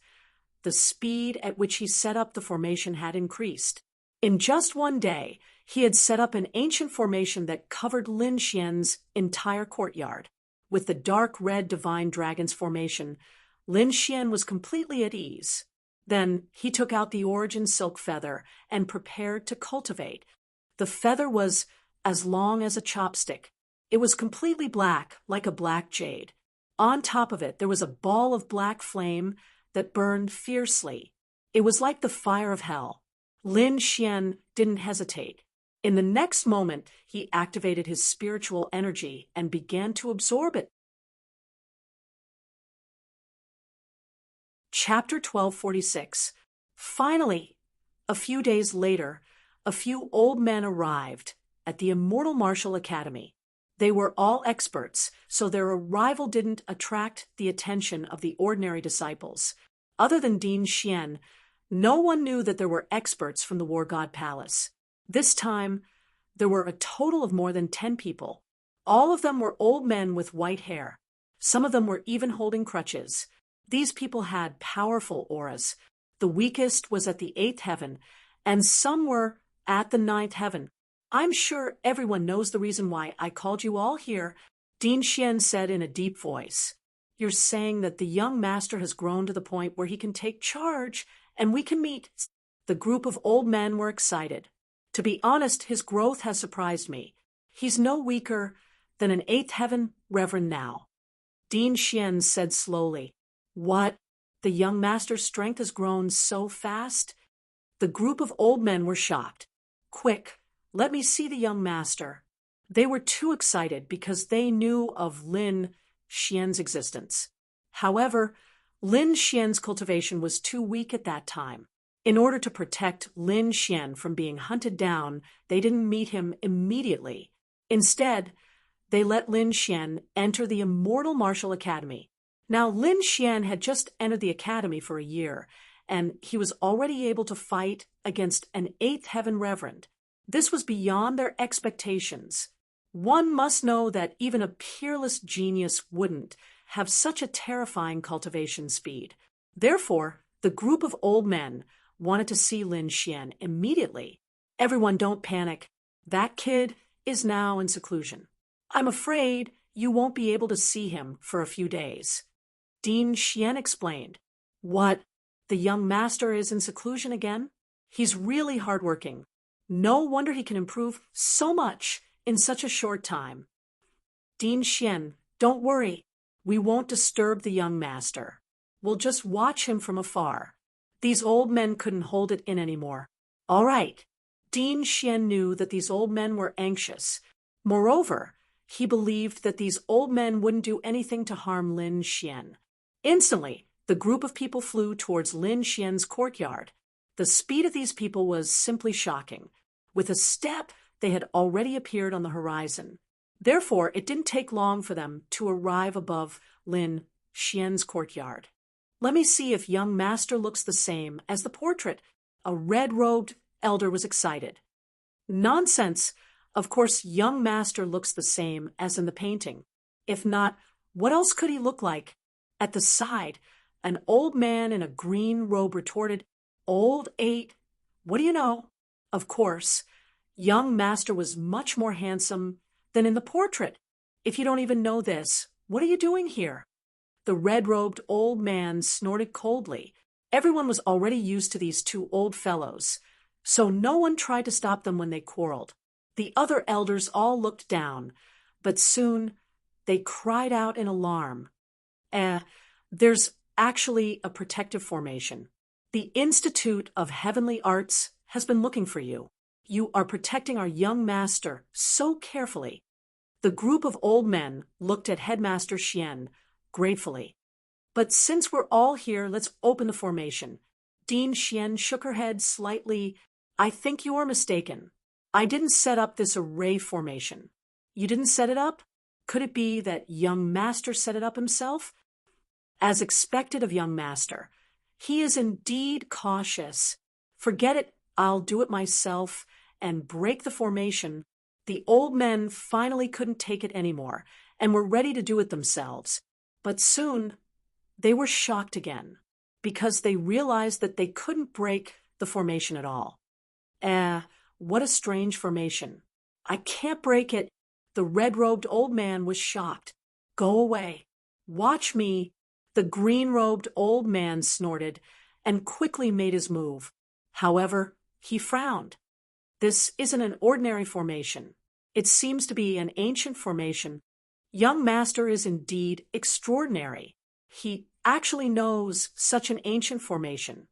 the speed at which he set up the formation had increased. In just one day, he had set up an ancient formation that covered Lin Xian's entire courtyard. With the dark red divine dragon's formation, Lin Xian was completely at ease. Then he took out the origin silk feather and prepared to cultivate. The feather was as long as a chopstick. It was completely black, like a black jade. On top of it, there was a ball of black flame that burned fiercely. It was like the fire of hell. Lin Xian didn't hesitate. In the next moment, he activated his spiritual energy and began to absorb it. Chapter 1246. Finally, a few days later, a few old men arrived at the Immortal Martial Academy. They were all experts, so their arrival didn't attract the attention of the ordinary disciples. Other than Dean Xian, no one knew that there were experts from the War God Palace. This time, there were a total of more than 10 people. All of them were old men with white hair. Some of them were even holding crutches. These people had powerful auras. The weakest was at the 8th heaven, and some were at the 9th heaven. "I'm sure everyone knows the reason why I called you all here," Dean Xian said in a deep voice. "You're saying that the young master has grown to the point where he can take charge, and we can meet." The group of old men were excited. "To be honest, his growth has surprised me. He's no weaker than an 8th heaven reverend now." Dean Xian said slowly, "What? The young master's strength has grown so fast?" The group of old men were shocked. "Quick, let me see the young master." They were too excited because they knew of Lin Xian's existence. However, Lin Xian's cultivation was too weak at that time. In order to protect Lin Xian from being hunted down, they didn't meet him immediately. Instead, they let Lin Xian enter the Immortal Martial Academy. Now, Lin Xian had just entered the academy for a year, and he was already able to fight against an 8th heaven reverend. This was beyond their expectations. One must know that even a peerless genius wouldn't have such a terrifying cultivation speed. Therefore, the group of old men wanted to see Lin Xian immediately. "Everyone, don't panic. That kid is now in seclusion. I'm afraid you won't be able to see him for a few days." Dean Xian explained. "What? The young master is in seclusion again? He's really hardworking. No wonder he can improve so much in such a short time." Dean Xian, "Don't worry. We won't disturb the young master. We'll just watch him from afar." These old men couldn't hold it in anymore. "All right." Dean Xian knew that these old men were anxious. Moreover, he believed that these old men wouldn't do anything to harm Lin Xian. Instantly, the group of people flew towards Lin Xian's courtyard. The speed of these people was simply shocking. With a step, they had already appeared on the horizon. Therefore, it didn't take long for them to arrive above Lin Xian's courtyard. "Let me see if young master looks the same as the portrait." A red-robed elder was excited. "Nonsense! Of course, young master looks the same as in the painting. If not, what else could he look like?" At the side, an old man in a green robe retorted, "Old 8. What do you know?" Of course, young master was much more handsome than in the portrait. "If you don't even know this, what are you doing here?" The red-robed old man snorted coldly. Everyone was already used to these two old fellows. so no one tried to stop them when they quarreled. The other elders all looked down, but soon they cried out in alarm. There's actually a protective formation. The Institute of Heavenly Arts has been looking for you. You are protecting our young master so carefully. The group of old men looked at Headmaster Xian gratefully. But since we're all here, let's open the formation. Dean Xian shook her head slightly. I think you are mistaken. I didn't set up this array formation. You didn't set it up? Could it be that young master set it up himself? As expected of young master, he is indeed cautious. Forget it, I'll do it myself and break the formation. The old men finally couldn't take it anymore and were ready to do it themselves. But soon, they were shocked again because they realized that they couldn't break the formation at all. What a strange formation. I can't break it. The red-robed old man was shocked. Go away. Watch me. The green-robed old man snorted and quickly made his move. However, he frowned. This isn't an ordinary formation. It seems to be an ancient formation. Young master is indeed extraordinary. He actually knows such an ancient formation.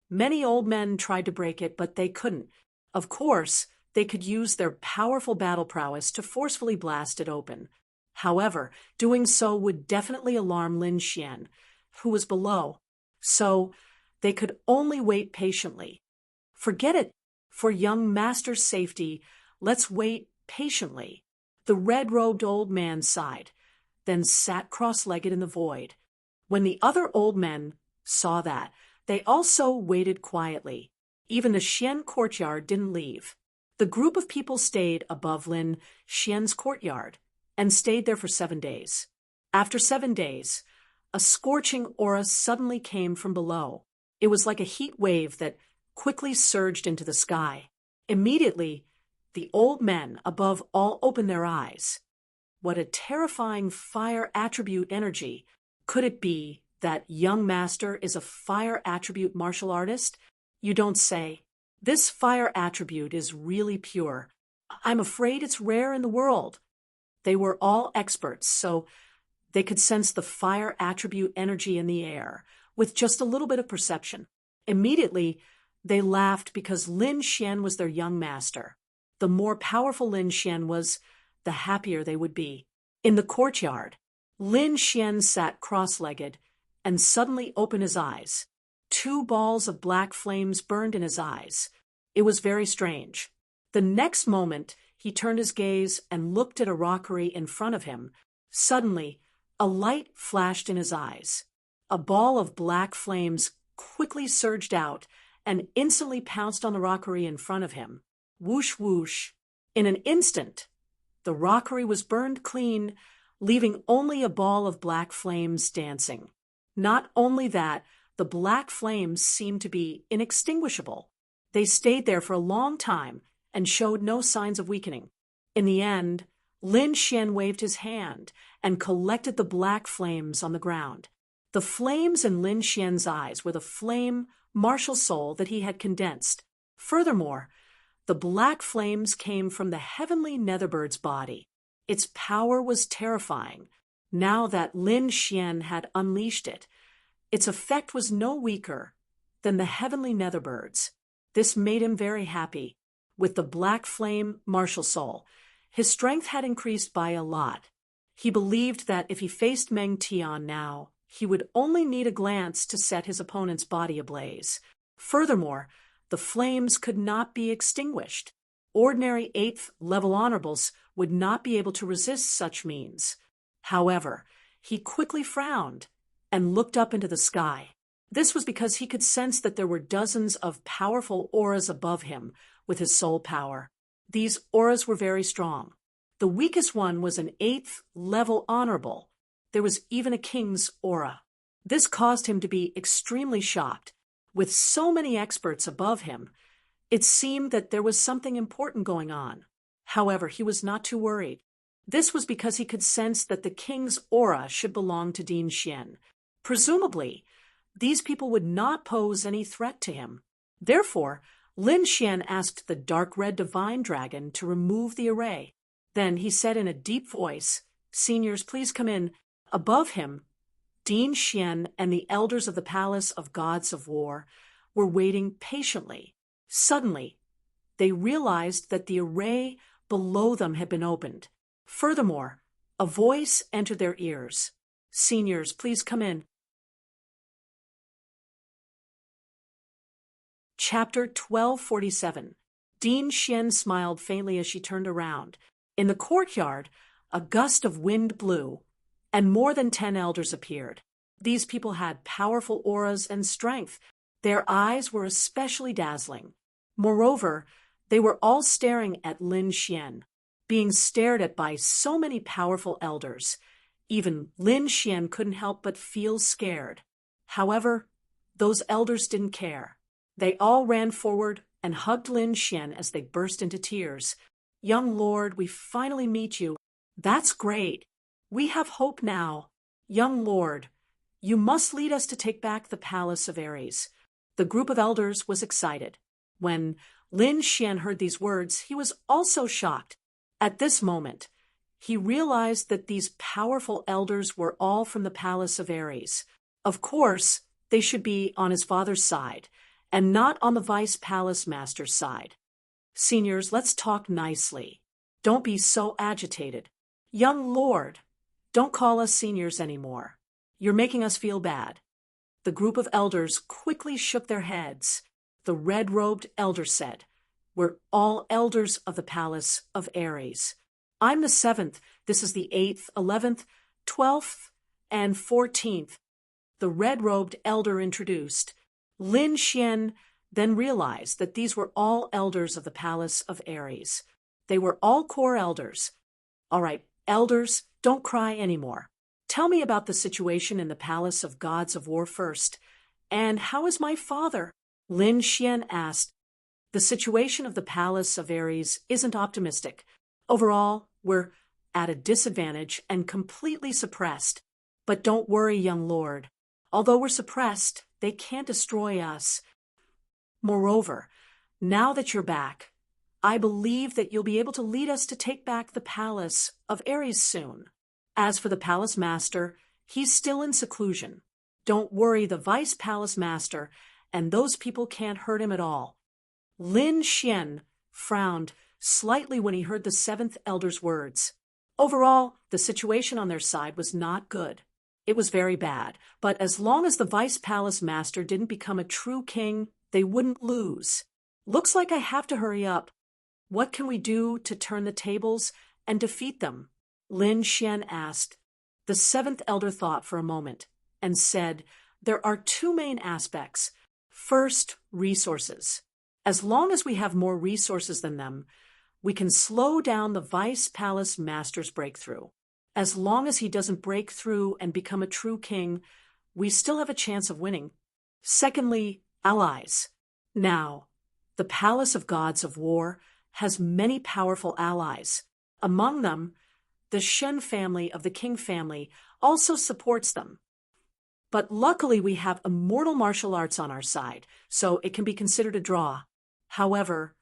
Many old men tried to break it, but they couldn't. Of course, they could use their powerful battle prowess to forcefully blast it open. However, doing so would definitely alarm Lin Xian, who was below, so they could only wait patiently. Forget it. For young master's safety, let's wait patiently. The red-robed old man sighed, then sat cross-legged in the void. When the other old men saw that, they also waited quietly. Even the Xian courtyard didn't leave. The group of people stayed above Lin Xian's courtyard and stayed there for 7 days. After 7 days, a scorching aura suddenly came from below. It was like a heat wave that quickly surged into the sky. Immediately, the old men above all opened their eyes. What a terrifying fire attribute energy. Could it be that young master is a fire attribute martial artist? You don't say. This fire attribute is really pure. I'm afraid it's rare in the world. They were all experts, so they could sense the fire attribute energy in the air with just a little bit of perception. Immediately, they laughed because Lin Xian was their young master. The more powerful Lin Xian was, the happier they would be. In the courtyard, Lin Xian sat cross-legged and suddenly opened his eyes. 2 balls of black flames burned in his eyes. It was very strange. The next moment, he turned his gaze and looked at a rockery in front of him. Suddenly, a light flashed in his eyes. A ball of black flames quickly surged out and instantly pounced on the rockery in front of him. Whoosh, whoosh. In an instant, the rockery was burned clean, leaving only a ball of black flames dancing. Not only that, the black flames seemed to be inextinguishable. They stayed there for a long time and showed no signs of weakening. In the end, Lin Xian waved his hand and collected the black flames on the ground. The flames in Lin Xian's eyes were the flame martial soul that he had condensed. Furthermore, the black flames came from the heavenly netherbird's body. Its power was terrifying. Now that Lin Xian had unleashed it, its effect was no weaker than the heavenly netherbirds. This made him very happy. With the black flame martial soul, his strength had increased by a lot. He believed that if he faced Meng Tian now, he would only need a glance to set his opponent's body ablaze. Furthermore, the flames could not be extinguished. Ordinary 8th level honorables would not be able to resist such means. However, he quickly frowned and looked up into the sky. This was because he could sense that there were dozens of powerful auras above him with his soul power. These auras were very strong. The weakest one was an 8th level honorable. There was even a king's aura. This caused him to be extremely shocked. With so many experts above him, it seemed that there was something important going on. However, he was not too worried. This was because he could sense that the king's aura should belong to Dean Xian. Presumably, these people would not pose any threat to him. Therefore, Lin Xian asked the dark red divine dragon to remove the array. Then he said in a deep voice, "Seniors, please come in." Above him, Dean Xian and the elders of the Palace of Gods of War were waiting patiently. Suddenly, they realized that the array below them had been opened. Furthermore, a voice entered their ears. "Seniors, please come in." Chapter 1247. Dean Xian smiled faintly as she turned around. In the courtyard, a gust of wind blew, and more than 10 elders appeared. These people had powerful auras and strength. Their eyes were especially dazzling. Moreover, they were all staring at Lin Xian, being stared at by so many powerful elders. Even Lin Xian couldn't help but feel scared. However, those elders didn't care. They all ran forward and hugged Lin Xian as they burst into tears. "Young Lord, we finally meet you. That's great. We have hope now. Young Lord, you must lead us to take back the Palace of Ares." The group of elders was excited. When Lin Xian heard these words, he was also shocked. At this moment, he realized that these powerful elders were all from the Palace of Ares. Of course, they should be on his father's side, and not on the Vice Palace Master's side. "Seniors, let's talk nicely. Don't be so agitated. Young Lord, don't call us seniors anymore. You're making us feel bad." The group of elders quickly shook their heads. The red-robed elder said, "We're all elders of the Palace of Ares. I'm the 7th. This is the 8th, 11th, 12th, and 14th. The red-robed elder introduced. Lin Xian then realized that these were all elders of the Palace of Ares. They were all core elders. "All right, elders, don't cry anymore. Tell me about the situation in the Palace of Gods of War first. And how is my father?" Lin Xian asked. "The situation of the Palace of Ares isn't optimistic. Overall, we're at a disadvantage and completely suppressed. But don't worry, young lord. Although we're suppressed, they can't destroy us. Moreover, now that you're back, I believe that you'll be able to lead us to take back the Palace of Ares soon. As for the Palace Master, he's still in seclusion. Don't worry, the Vice Palace Master and those people can't hurt him at all." Lin Xian frowned slightly when he heard the 7th elder's words. Overall, the situation on their side was not good. It was very bad, but as long as the Vice Palace Master didn't become a true king, they wouldn't lose. "Looks like I have to hurry up. What can we do to turn the tables and defeat them?" Lin Xian asked. The 7th elder thought for a moment and said, "There are 2 main aspects. First, resources. As long as we have more resources than them, we can slow down the Vice Palace Master's breakthrough. As long as he doesn't break through and become a true king, we still have a chance of winning. Secondly, allies. Now, the Palace of Gods of War has many powerful allies. Among them, the Shen family of the King family also supports them. But luckily we have immortal martial arts on our side, so it can be considered a draw. However,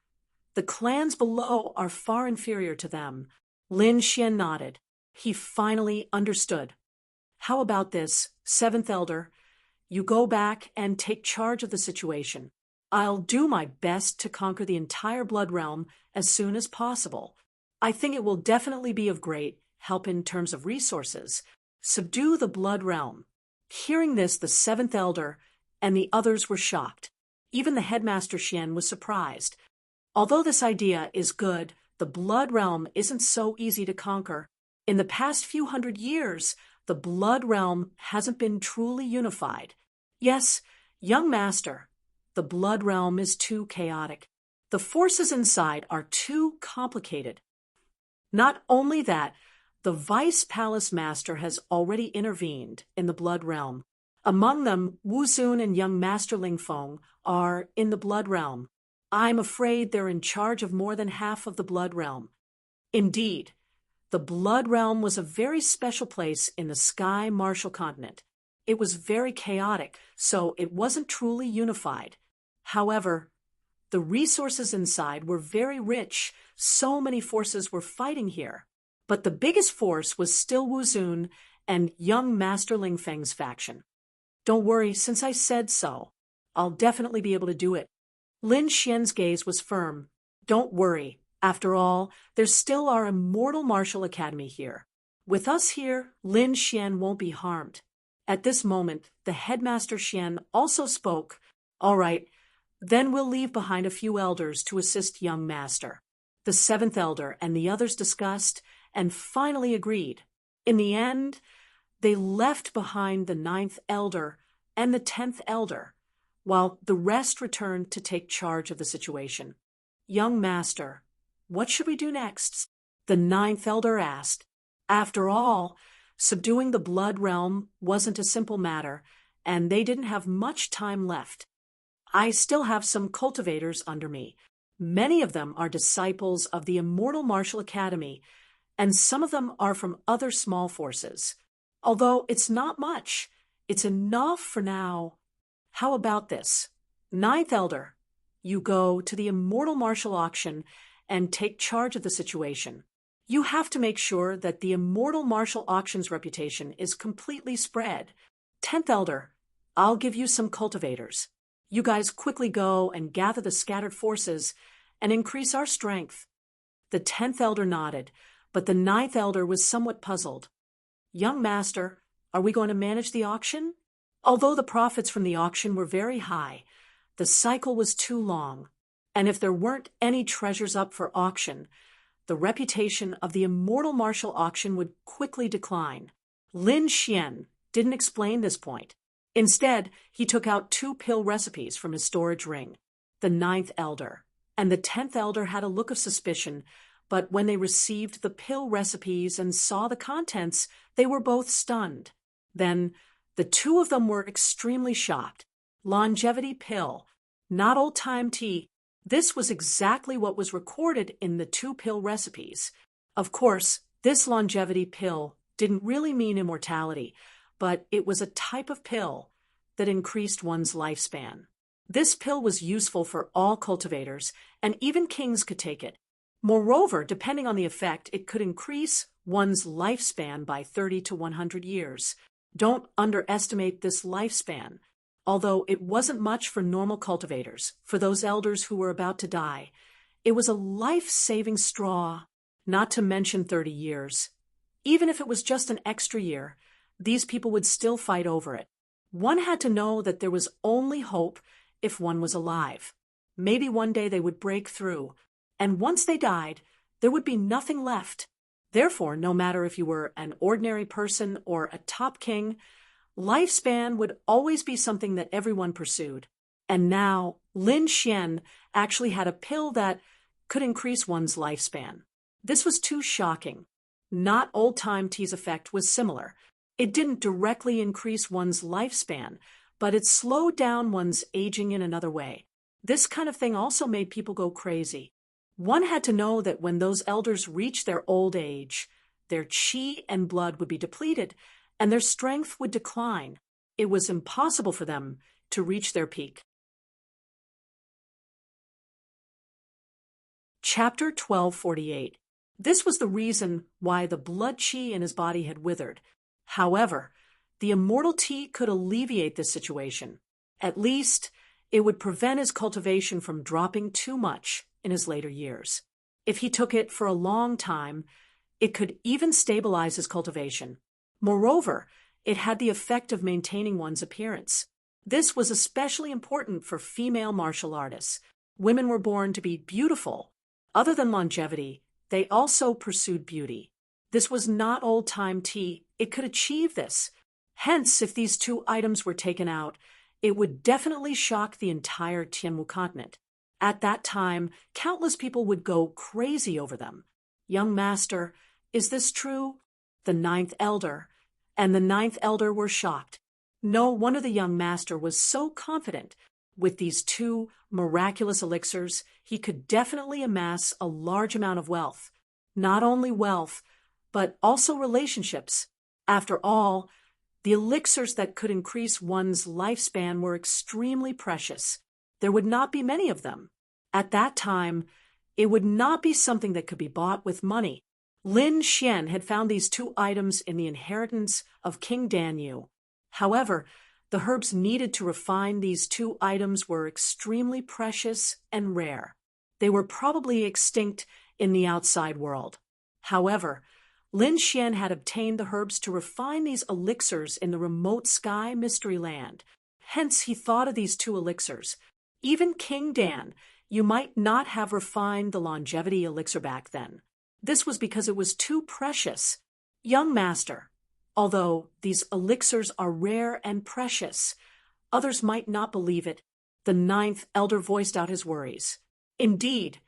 the clans below are far inferior to them." Lin Xian nodded. He finally understood. "How about this, 7th elder? You go back and take charge of the situation. I'll do my best to conquer the entire Blood Realm as soon as possible. I think it will definitely be of great help in terms of resources. Subdue the Blood Realm." Hearing this, the 7th elder and the others were shocked. Even the headmaster Xian was surprised. Although this idea is good, the Blood Realm isn't so easy to conquer. In the past few hundred years, the Blood Realm hasn't been truly unified. Yes, young master, the Blood Realm is too chaotic. The forces inside are too complicated. Not only that, the Vice Palace Master has already intervened in the Blood Realm. Among them, Wu Zun and young Master Ling Feng are in the Blood Realm. I'm afraid they're in charge of more than half of the Blood Realm. Indeed, the Blood Realm was a very special place in the Sky Martial Continent. It was very chaotic, so it wasn't truly unified. However, The resources inside were very rich. So many forces were fighting here. But the biggest force was still Wu Zun and young Master Ling Feng's faction. Don't worry, since I said so, I'll definitely be able to do it. Lin Xian's gaze was firm. Don't worry. After all, there's still our immortal martial academy here. With us here, Lin Xian won't be harmed. At this moment, the headmaster Xian also spoke. All right, then we'll leave behind a few elders to assist young master. The 7th elder and the others discussed and finally agreed. In the end, they left behind the 9th elder and the 10th elder, while the rest returned to take charge of the situation. Young master, what should we do next? The 9th elder asked. After all, subduing the blood realm wasn't a simple matter, and they didn't have much time left. I still have some cultivators under me. Many of them are disciples of the Immortal Martial Academy, and some of them are from other small forces. Although it's not much, it's enough for now. How about this? 9th Elder, you go to the Immortal Martial Auction and take charge of the situation. You have to make sure that the Immortal Martial Auction's reputation is completely spread. 10th Elder, I'll give you some cultivators. You guys quickly go and gather the scattered forces and increase our strength. The 10th Elder nodded, but the 9th Elder was somewhat puzzled. Young Master, are we going to manage the auction? Although the profits from the auction were very high, the cycle was too long, and if there weren't any treasures up for auction, the reputation of the Immortal Martial Auction would quickly decline. Lin Xian didn't explain this point. Instead, he took out 2 pill recipes from his storage ring. The 9th Elder and the 10th Elder had a look of suspicion, but when they received the pill recipes and saw the contents, they were both stunned. Then, the 2 of them were extremely shocked. Longevity pill, not old-time tea. This was exactly what was recorded in the 2 pill recipes. Of course, this longevity pill didn't really mean immortality, but it was a type of pill that increased one's lifespan. This pill was useful for all cultivators, and even kings could take it. Moreover, depending on the effect, it could increase one's lifespan by 30 to 100 years. Don't underestimate this lifespan. Although it wasn't much for normal cultivators, for those elders who were about to die, it was a life-saving straw, not to mention 30 years. Even if it was just an extra year, these people would still fight over it. One had to know that there was only hope if one was alive. Maybe one day they would break through, and once they died, there would be nothing left. Therefore, no matter if you were an ordinary person or a top king, lifespan would always be something that everyone pursued. And now, Lin Xian actually had a pill that could increase one's lifespan. This was too shocking. Not old-time tea's effect was similar. It didn't directly increase one's lifespan, but it slowed down one's aging in another way. This kind of thing also made people go crazy. One had to know that when those elders reached their old age, their qi and blood would be depleted, and their strength would decline. It was impossible for them to reach their peak. Chapter 1248. This was the reason why the blood qi in his body had withered. However, the immortal tea could alleviate this situation. At least, it would prevent his cultivation from dropping too much in his later years. If he took it for a long time, it could even stabilize his cultivation. Moreover, it had the effect of maintaining one's appearance. This was especially important for female martial artists. Women were born to be beautiful. Other than longevity, they also pursued beauty. This was not old-time tea. It could achieve this. Hence, if these 2 items were taken out, it would definitely shock the entire Tianwu continent. At that time, countless people would go crazy over them. Young Master, is this true? The 9th Elder and the 9th Elder were shocked. No wonder the young master was so confident. With these 2 miraculous elixirs, he could definitely amass a large amount of wealth. Not only wealth, but also relationships. After all, the elixirs that could increase one's lifespan were extremely precious. There would not be many of them. At that time, it would not be something that could be bought with money. Lin Xian had found these two items in the inheritance of King Danyu. However, the herbs needed to refine these two items were extremely precious and rare. They were probably extinct in the outside world. However, Lin Xian had obtained the herbs to refine these elixirs in the remote sky mystery land. Hence, he thought of these two elixirs. Even King Dan, you might not have refined the longevity elixir back then. This was because it was too precious. Young master, although these elixirs are rare and precious, others might not believe it. The ninth elder voiced out his worries. Indeed,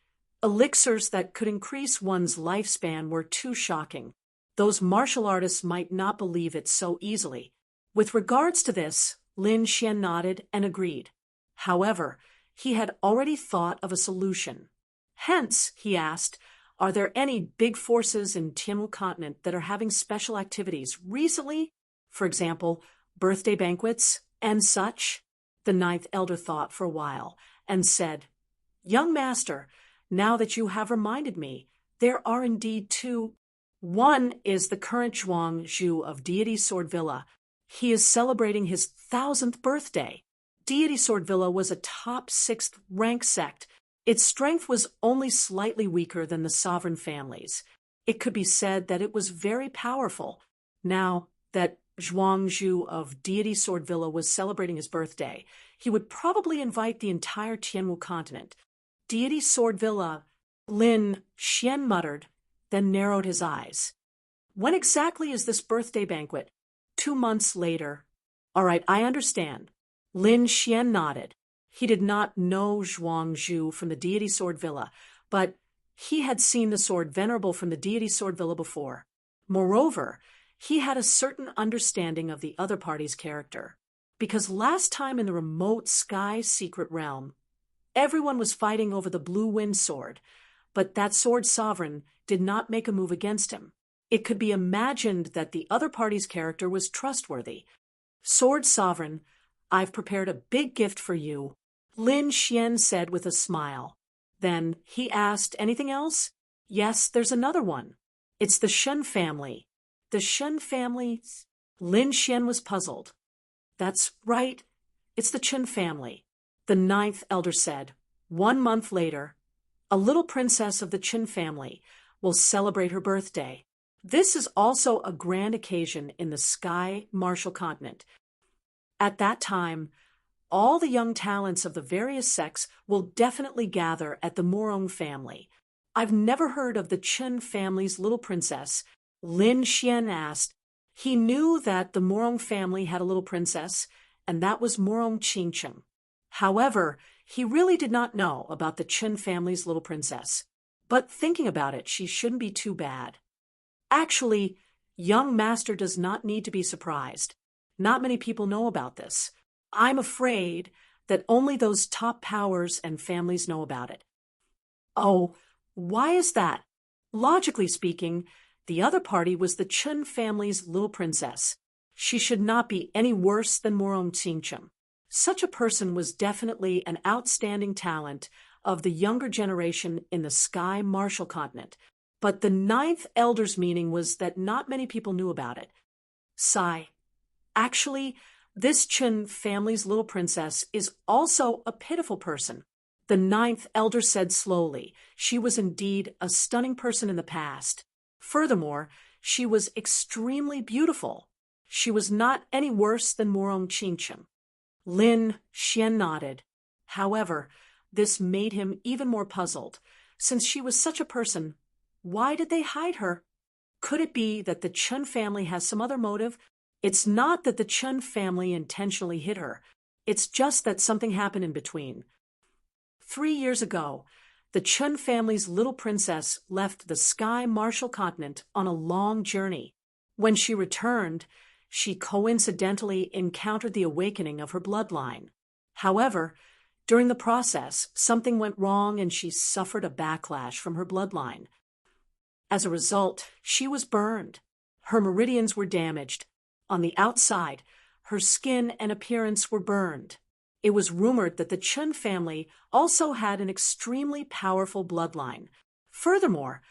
elixirs that could increase one's lifespan were too shocking. Those martial artists might not believe it so easily. With regards to this, Lin Xian nodded and agreed. However, he had already thought of a solution. Hence, he asked, are there any big forces in Tianwu continent that are having special activities recently? For example, birthday banquets and such? The ninth elder thought for a while and said, Young master, now that you have reminded me, there are indeed two. One is the current Zhuang Zhu of Deity Sword Villa. He is celebrating his 1000th birthday. Deity Sword Villa was a top 6th rank sect. Its strength was only slightly weaker than the sovereign families. It could be said that it was very powerful. Now that Zhuang Zhu of Deity Sword Villa was celebrating his birthday, he would probably invite the entire Tianwu continent. Deity Sword Villa, Lin Xian muttered, then narrowed his eyes. When exactly is this birthday banquet? 2 months later. All right, I understand. Lin Xian nodded. He did not know Zhuang Zhu from the Deity Sword Villa, but he had seen the sword venerable from the Deity Sword Villa before. Moreover, he had a certain understanding of the other party's character, because last time in the remote sky secret realm, everyone was fighting over the blue wind sword, but that sword sovereign did not make a move against him. It could be imagined that the other party's character was trustworthy. Sword sovereign, I've prepared a big gift for you, Lin Xian said with a smile. Then he asked, anything else? Yes, there's another one. It's the Shen family. The Shen family? Lin Xian was puzzled. That's right. It's the Chen family. The ninth elder said. 1 month later, a little princess of the Chen family will celebrate her birthday. This is also a grand occasion in the Sky Martial Continent. At that time, all the young talents of the various sects will definitely gather at the Morong family. I've never heard of the Chen family's little princess, Lin Xian asked. He knew that the Morong family had a little princess, and that was Morong Qingcheng. However, he really did not know about the Chen family's little princess. But thinking about it, she shouldn't be too bad. Actually, young master does not need to be surprised. Not many people know about this. I'm afraid that only those top powers and families know about it. Oh, why is that? Logically speaking, the other party was the Chen family's little princess. She should not be any worse than Morong Qingcheng. Such a person was definitely an outstanding talent of the younger generation in the Sky Martial Continent. But the ninth elder's meaning was that not many people knew about it. Sigh. Actually, this Chen family's little princess is also a pitiful person. The ninth elder said slowly. She was indeed a stunning person in the past. Furthermore, she was extremely beautiful. She was not any worse than Morong Qingcheng. Lin Xian nodded. However, this made him even more puzzled. Since she was such a person, why did they hide her? Could it be that the Chen family has some other motive? It's not that the Chen family intentionally hid her. It's just that something happened in between. 3 years ago, the Chen family's little princess left the Sky Martial Continent on a long journey. When she returned, she coincidentally encountered the awakening of her bloodline. However, during the process, something went wrong and she suffered a backlash from her bloodline. As a result, she was burned. Her meridians were damaged. On the outside, her skin and appearance were burned. It was rumored that the Chen family also had an extremely powerful bloodline. Furthermore,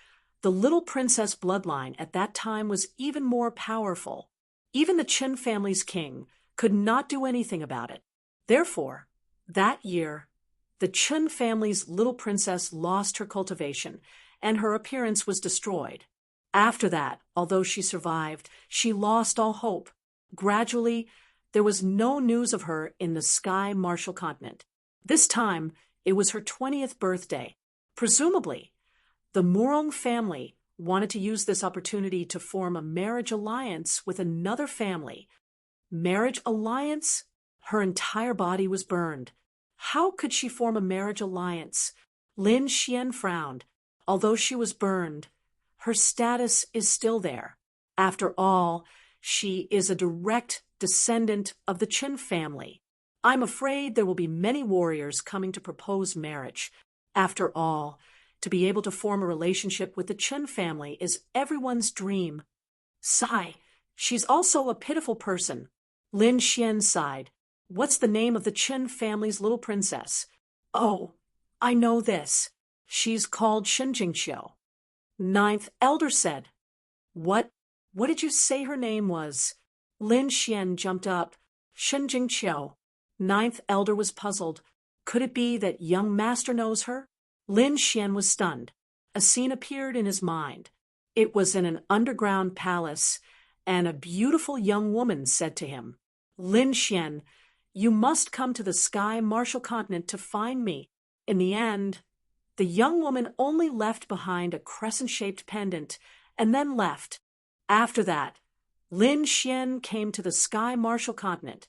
the little princess bloodline at that time was even more powerful. Even the Chen family's king could not do anything about it. Therefore, that year, the Chen family's little princess lost her cultivation, and her appearance was destroyed. After that, although she survived, she lost all hope. Gradually, there was no news of her in the Sky Martial Continent. This time, it was her 20th birthday. Presumably, the Murong family wanted to use this opportunity to form a marriage alliance with another family. Marriage alliance? Her entire body was burned. How could she form a marriage alliance? Lin Xian frowned. Although she was burned, her status is still there. After all, she is a direct descendant of the Qin family. I'm afraid there will be many warriors coming to propose marriage. After all, to be able to form a relationship with the Qin family is everyone's dream. Sigh, she's also a pitiful person. Lin Xian sighed. What's the name of the Qin family's little princess? Oh, I know this. She's called Shenjingqiu. Ninth elder said. What did you say her name was? Lin Xian jumped up. Shenjingqiu. Ninth elder was puzzled. Could it be that young master knows her? Lin Xian was stunned. A scene appeared in his mind. It was in an underground palace, and a beautiful young woman said to him, Lin Xian, you must come to the Sky Martial Continent to find me. In the end, the young woman only left behind a crescent-shaped pendant and then left. After that, Lin Xian came to the Sky Martial Continent,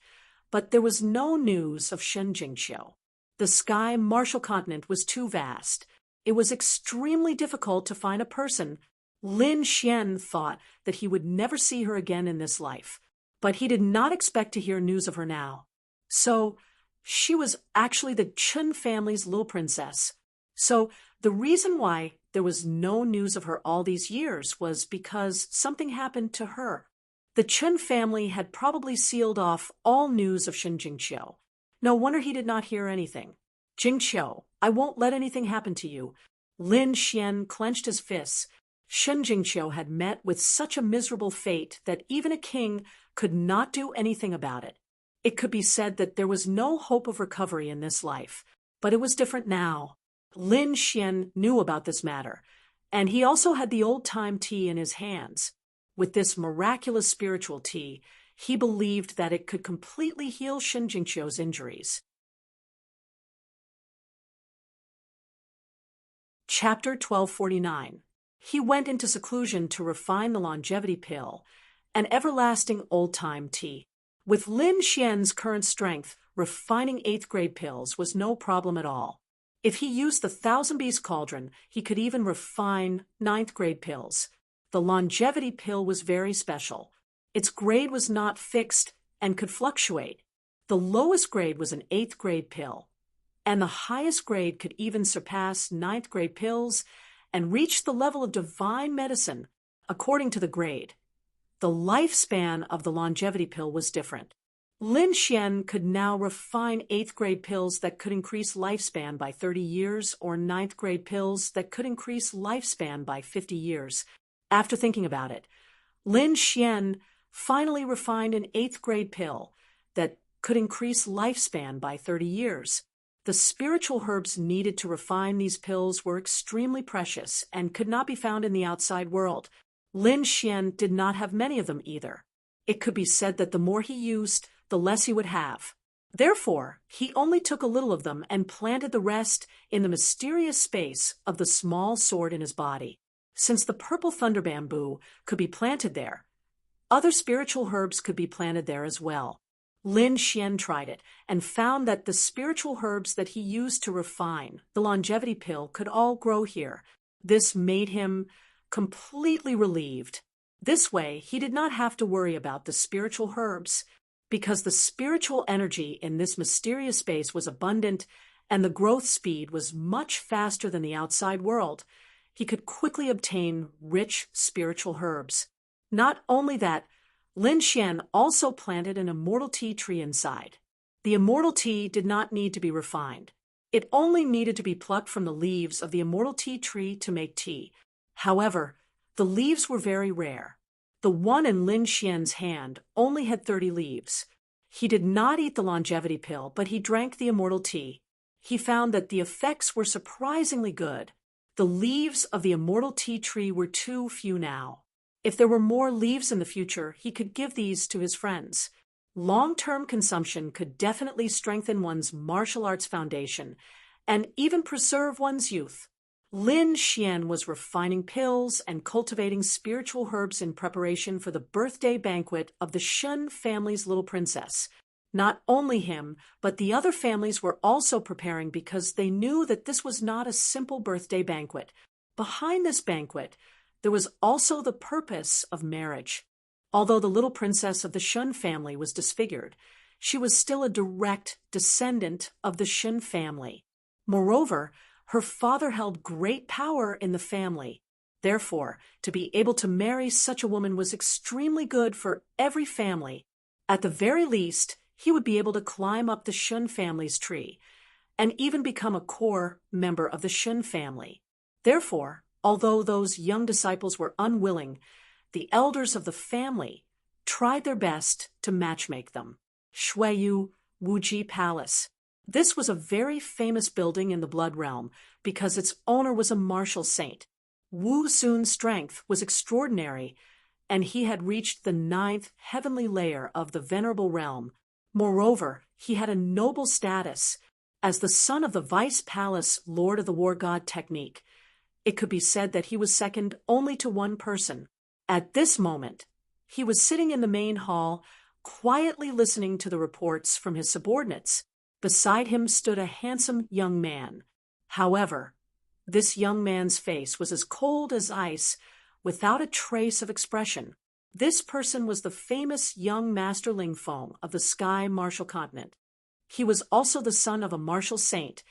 but there was no news of Shenjingqiu. The Sky Martial Continent was too vast. It was extremely difficult to find a person. Lin Xian thought that he would never see her again in this life, but he did not expect to hear news of her now. So, she was actually the Chen family's little princess. So, the reason why there was no news of her all these years was because something happened to her. The Chen family had probably sealed off all news of Shenjingqiu. No wonder he did not hear anything. Jingqiu, I won't let anything happen to you. Lin Xian clenched his fists. Shenjingqiu had met with such a miserable fate that even a king could not do anything about it. It could be said that there was no hope of recovery in this life, but it was different now. Lin Xian knew about this matter, and he also had the old-time tea in his hands. With this miraculous spiritual tea, he believed that it could completely heal Shenjingqiu's injuries. Chapter 1249. He went into seclusion to refine the longevity pill, an everlasting old-time tea. With Lin Xian's current strength, refining 8th grade pills was no problem at all. If he used the Thousand Beast Cauldron, he could even refine 9th grade pills. The longevity pill was very special. Its grade was not fixed and could fluctuate. The lowest grade was an 8th grade pill, and the highest grade could even surpass 9th grade pills and reach the level of divine medicine according to the grade. The lifespan of the longevity pill was different. Lin Xian could now refine 8th grade pills that could increase lifespan by 30 years or 9th grade pills that could increase lifespan by 50 years. After thinking about it, Lin Xian finally refined an 8th grade pill that could increase lifespan by 30 years. The spiritual herbs needed to refine these pills were extremely precious and could not be found in the outside world. Lin Xian did not have many of them either. It could be said that the more he used, the less he would have. Therefore, he only took a little of them and planted the rest in the mysterious space of the small sword in his body. Since the purple thunder bamboo could be planted there, other spiritual herbs could be planted there as well. Lin Xian tried it and found that the spiritual herbs that he used to refine the longevity pill could all grow here. This made him completely relieved. This way, he did not have to worry about the spiritual herbs, because the spiritual energy in this mysterious space was abundant and the growth speed was much faster than the outside world. He could quickly obtain rich spiritual herbs. Not only that, Lin Xian also planted an immortal tea tree inside. The immortal tea did not need to be refined. It only needed to be plucked from the leaves of the immortal tea tree to make tea. However, the leaves were very rare. The one in Lin Xian's hand only had 30 leaves. He did not eat the longevity pill, but he drank the immortal tea. He found that the effects were surprisingly good. The leaves of the immortal tea tree were too few now. If there were more leaves in the future, he could give these to his friends. Long-term consumption could definitely strengthen one's martial arts foundation and even preserve one's youth. Lin Xian was refining pills and cultivating spiritual herbs in preparation for the birthday banquet of the Shun family's little princess. Not only him, but the other families were also preparing because they knew that this was not a simple birthday banquet. Behind this banquet, there was also the purpose of marriage. Although the little princess of the Shun family was disfigured, she was still a direct descendant of the Shun family. Moreover, her father held great power in the family. Therefore, to be able to marry such a woman was extremely good for every family. At the very least, he would be able to climb up the Shun family's tree and even become a core member of the Shun family. Therefore, although those young disciples were unwilling, the elders of the family tried their best to matchmake them. Shuiyu Wuji Palace. This was a very famous building in the Blood Realm because its owner was a martial saint. Wu Xun's strength was extraordinary, and he had reached the 9th heavenly layer of the Venerable Realm. Moreover, he had a noble status. As the son of the Vice Palace Lord of the War God Technique, it could be said that he was second only to one person. At this moment, he was sitting in the main hall, quietly listening to the reports from his subordinates. Beside him stood a handsome young man. However, this young man's face was as cold as ice, without a trace of expression. This person was the famous young Master Ling Feng of the Sky Martial Continent. He was also the son of a martial saint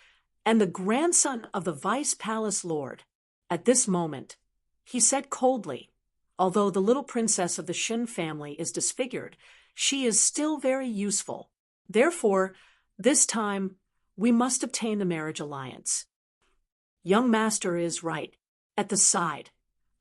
and the grandson of the Vice Palace Lord. At this moment, he said coldly, "Although the little princess of the Shun family is disfigured, she is still very useful. Therefore, this time, we must obtain the marriage alliance." Young Master is right. At the side,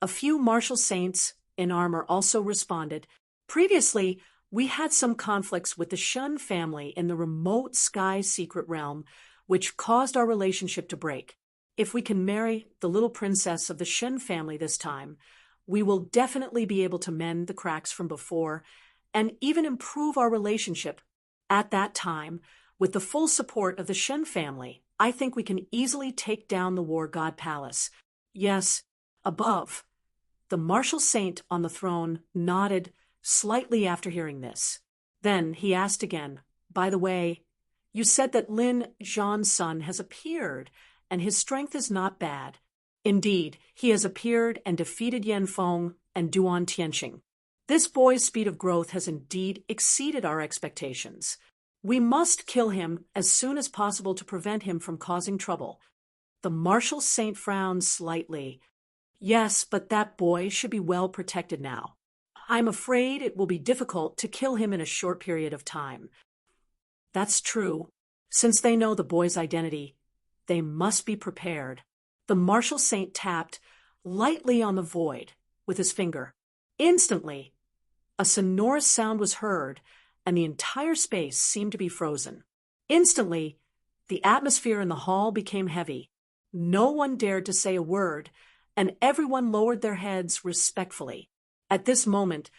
a few martial saints in armor also responded. Previously, we had some conflicts with the Shun family in the remote sky secret realm, which caused our relationship to break. If we can marry the little princess of the Shun family this time, we will definitely be able to mend the cracks from before and even improve our relationship. At that time, with the full support of the Shun family, I think we can easily take down the War God Palace. Yes, above. The martial saint on the throne nodded slightly after hearing this. Then he asked again, "By the way, you said that Lin Zhan's son has appeared, and his strength is not bad." "Indeed, he has appeared and defeated Yan Feng and Duan Tianxing. This boy's speed of growth has indeed exceeded our expectations. We must kill him as soon as possible to prevent him from causing trouble." The martial saint frowned slightly. "Yes, but that boy should be well protected now. I'm afraid it will be difficult to kill him in a short period of time." "That's true. Since they know the boy's identity, they must be prepared." The martial saint tapped lightly on the void with his finger. Instantly, a sonorous sound was heard, and the entire space seemed to be frozen. Instantly, the atmosphere in the hall became heavy. No one dared to say a word, and everyone lowered their heads respectfully. At this moment,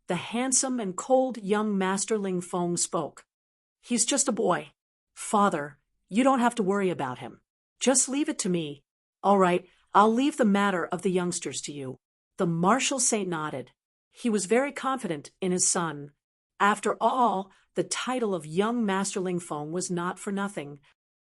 the handsome and cold young Master Ling Feng spoke. "He's just a boy. Father, you don't have to worry about him. Just leave it to me." "All right, I'll leave the matter of the youngsters to you." The martial saint nodded. He was very confident in his son. After all, the title of young Master Ling Feng was not for nothing.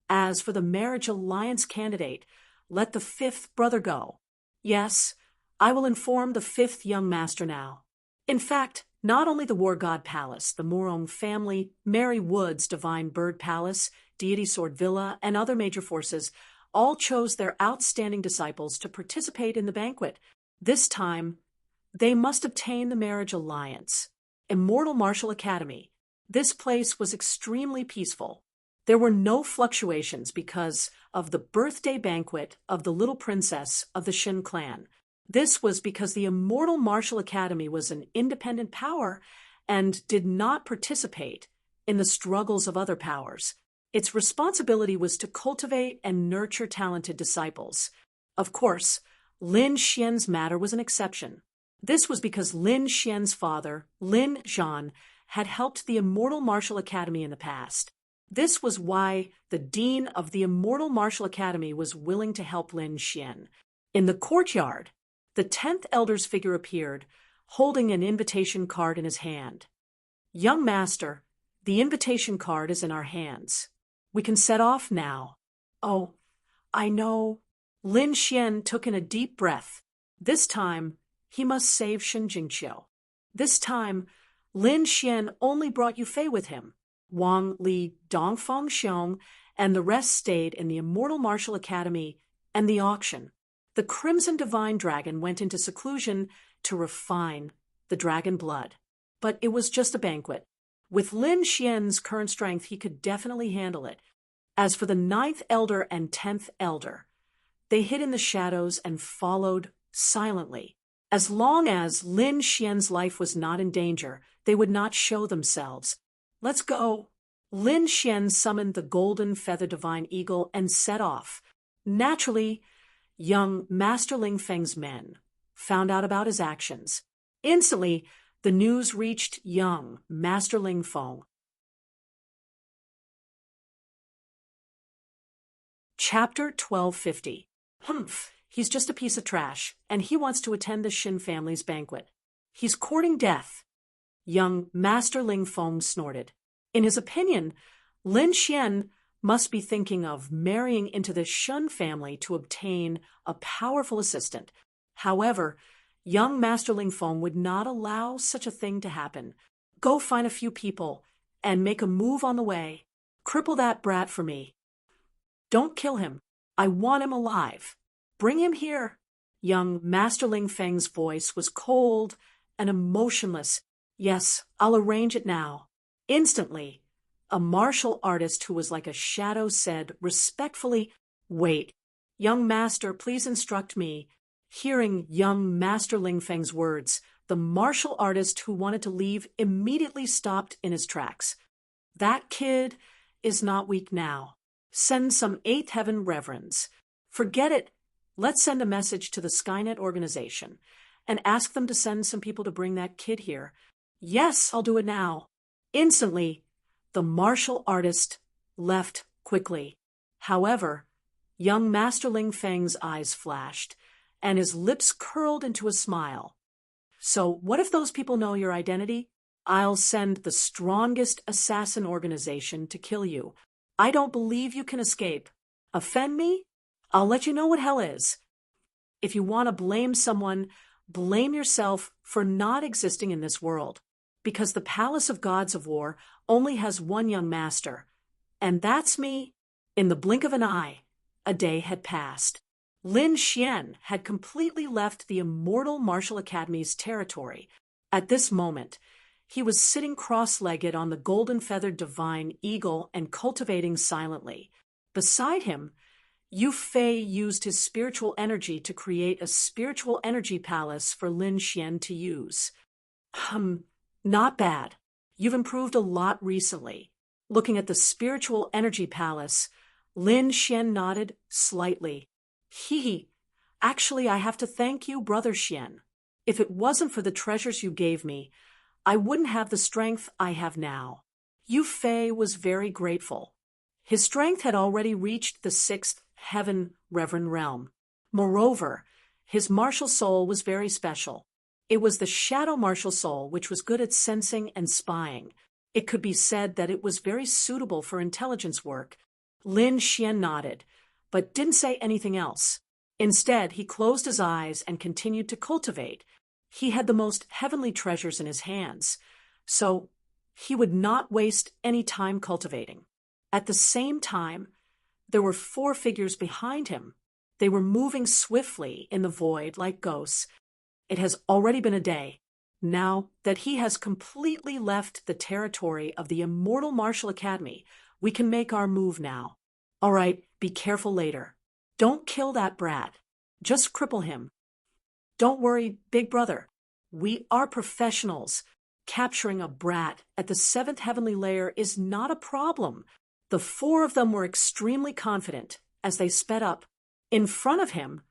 As for the marriage alliance candidate, let the 5th brother go. Yes, I will inform the 5th young master now. In fact, not only the War God Palace, the Murong family, Mary Wood's Divine Bird Palace, Deity Sword Villa, and other major forces all chose their outstanding disciples to participate in the banquet. This time, they must obtain the marriage alliance. Immortal Martial Academy. This place was extremely peaceful. There were no fluctuations because of the birthday banquet of the little princess of the Shin clan. This was because the Immortal Martial Academy was an independent power and did not participate in the struggles of other powers. Its responsibility was to cultivate and nurture talented disciples. Of course, Lin Xian's matter was an exception. This was because Lin Xian's father, Lin Zhan, had helped the Immortal Martial Academy in the past. This was why the dean of the Immortal Martial Academy was willing to help Lin Xian. In the courtyard, the 10th elder's figure appeared, holding an invitation card in his hand. "Young master, the invitation card is in our hands. We can set off now." "Oh, I know." Lin Xian took in a deep breath. This time, he must save Shen Jingqiu. This time, Lin Xian only brought Yufei with him. Wang Li, Dongfeng Xiong, and the rest stayed in the Immortal Martial Academy and the auction. The Crimson Divine Dragon went into seclusion to refine the dragon blood. But it was just a banquet. With Lin Xian's current strength, he could definitely handle it. As for the 9th elder and 10th elder, they hid in the shadows and followed silently. As long as Lin Xian's life was not in danger, they would not show themselves. "Let's go." Lin Xian summoned the golden feather divine eagle and set off. Naturally, young Master Ling Feng's men found out about his actions. Instantly, the news reached young Master Ling Feng. Chapter 1250. Humph, he's just a piece of trash, and he wants to attend the Shin family's banquet. He's courting death. Young Master Ling Feng snorted. In his opinion, Lin Xian must be thinking of marrying into the Shun family to obtain a powerful assistant. However, young Master Ling Feng would not allow such a thing to happen. "Go find a few people and make a move on the way. Cripple that brat for me. Don't kill him. I want him alive. Bring him here." Young Master Ling Feng's voice was cold and emotionless. "Yes, I'll arrange it now." Instantly, a martial artist who was like a shadow said respectfully, "Wait, young master, please instruct me." Hearing young Master Ling Feng's words, the martial artist who wanted to leave immediately stopped in his tracks. "That kid is not weak now. Send some 8th heaven reverends. Forget it. Let's send a message to the Skynet organization and ask them to send some people to bring that kid here." "Yes, I'll do it now." Instantly, the martial artist left quickly. However, young Master Ling Feng's eyes flashed, and his lips curled into a smile. "So what if those people know your identity? I'll send the strongest assassin organization to kill you. I don't believe you can escape. Offend me? I'll let you know what hell is. If you want to blame someone, blame yourself for not existing in this world. Because the Palace of Gods of War only has one young master, and that's me." In the blink of an eye, a day had passed. Lin Xian had completely left the Immortal Martial Academy's territory. At this moment, he was sitting cross-legged on the golden-feathered divine eagle and cultivating silently. Beside him, Yu Fei used his spiritual energy to create a spiritual energy palace for Lin Xian to use. Not bad. You've improved a lot recently." Looking at the spiritual energy palace, Lin Xian nodded slightly. Actually, I have to thank you, Brother Xian. If it wasn't for the treasures you gave me, I wouldn't have the strength I have now." Yu Fei was very grateful. His strength had already reached the 6th heaven reverend realm. Moreover, his martial soul was very special. It was the shadow martial soul, which was good at sensing and spying. It could be said that it was very suitable for intelligence work. Lin Xian nodded, but didn't say anything else. Instead, he closed his eyes and continued to cultivate. He had the most heavenly treasures in his hands, so he would not waste any time cultivating. At the same time, there were 4 figures behind him. They were moving swiftly in the void like ghosts. It has already been a day. Now that he has completely left the territory of the immortal Martial Academy, we can make our move now. All right, be careful later. Don't kill that brat. Just cripple him. Don't worry, big brother. We are professionals. Capturing a brat at the seventh heavenly layer is not a problem. The four of them were extremely confident as they sped up. In front of him,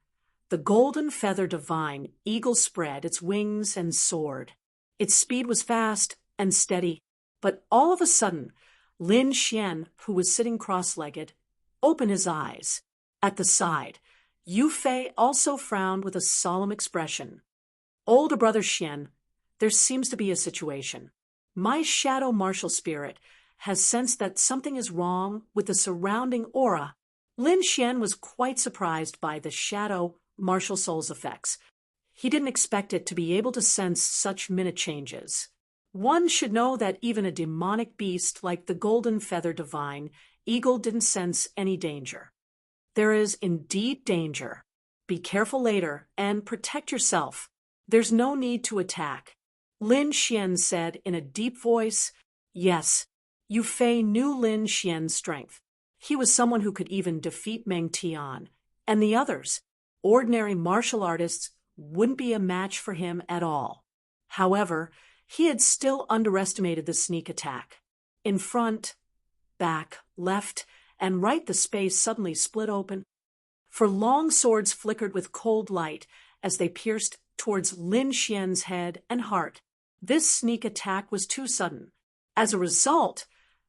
the golden feather divine eagle spread its wings and soared. Its speed was fast and steady, but all of a sudden, Lin Xian, who was sitting cross-legged, opened his eyes. At the side, Yu Fei also frowned with a solemn expression. Older brother Xian, there seems to be a situation. My shadow martial spirit has sensed that something is wrong with the surrounding aura. Lin Xian was quite surprised by the shadow martial soul's effects. He didn't expect it to be able to sense such minute changes. One should know that even a demonic beast like the golden feather divine eagle didn't sense any danger. There is indeed danger. Be careful later and protect yourself. There's no need to attack. Lin Xian said in a deep voice. Yes, Yu Fei knew Lin Xian's strength. He was someone who could even defeat Meng Tian. And the others, ordinary martial artists, wouldn't be a match for him at all. However, he had still underestimated the sneak attack. In front, back, left, and right, the space suddenly split open. For long swords flickered with cold light as they pierced towards Lin Xian's head and heart. This sneak attack was too sudden. As a result,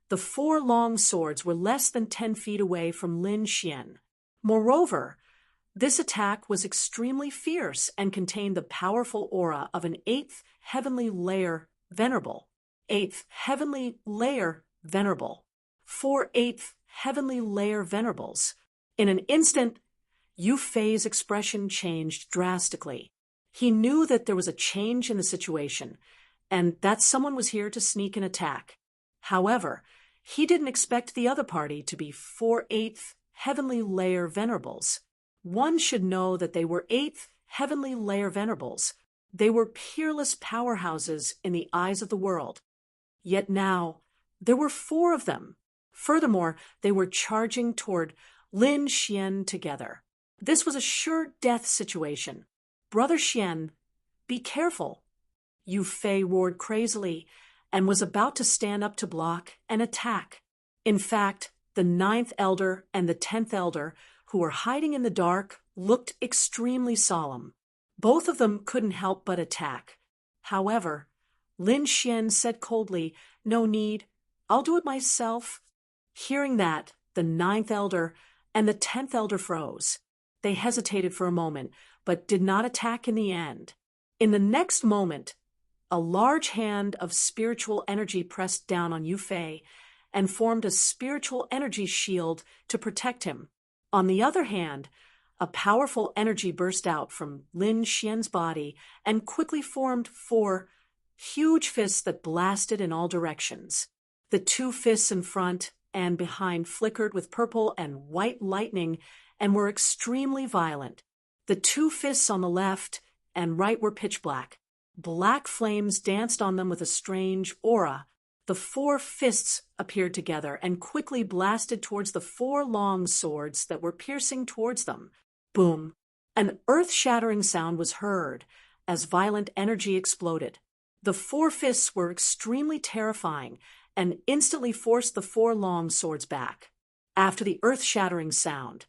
the four long swords were less than 10 feet away from Lin Xian. Moreover, this attack was extremely fierce and contained the powerful aura of an eighth heavenly layer venerable. Eighth heavenly layer venerable. 4 eighth heavenly layer venerables. In an instant, Yu Fei's expression changed drastically. He knew that there was a change in the situation, and that someone was here to sneak an attack. However, he didn't expect the other party to be 4 eighth heavenly layer venerables. One should know that they were 8th heavenly layer venerables. They were peerless powerhouses in the eyes of the world. Yet now, there were 4 of them. Furthermore, they were charging toward Lin Xian together. This was a sure death situation. Brother Xian, be careful. Yu Fei roared crazily and was about to stand up to block and attack. In fact, the 9th elder and the 10th elder, who were hiding in the dark, looked extremely solemn. Both of them couldn't help but attack. However, Lin Xian said coldly, "No need. I'll do it myself." Hearing that, the 9th elder and the 10th elder froze. They hesitated for a moment, but did not attack in the end. In the next moment, a large hand of spiritual energy pressed down on Yu Fei and formed a spiritual energy shield to protect him. On the other hand, a powerful energy burst out from Lin Xian's body and quickly formed 4 huge fists that blasted in all directions. The 2 fists in front and behind flickered with purple and white lightning and were extremely violent. The 2 fists on the left and right were pitch black. Black flames danced on them with a strange aura. The 4 fists appeared together and quickly blasted towards the 4 long swords that were piercing towards them. Boom! An earth-shattering sound was heard as violent energy exploded. The 4 fists were extremely terrifying and instantly forced the 4 long swords back. After the earth-shattering sound,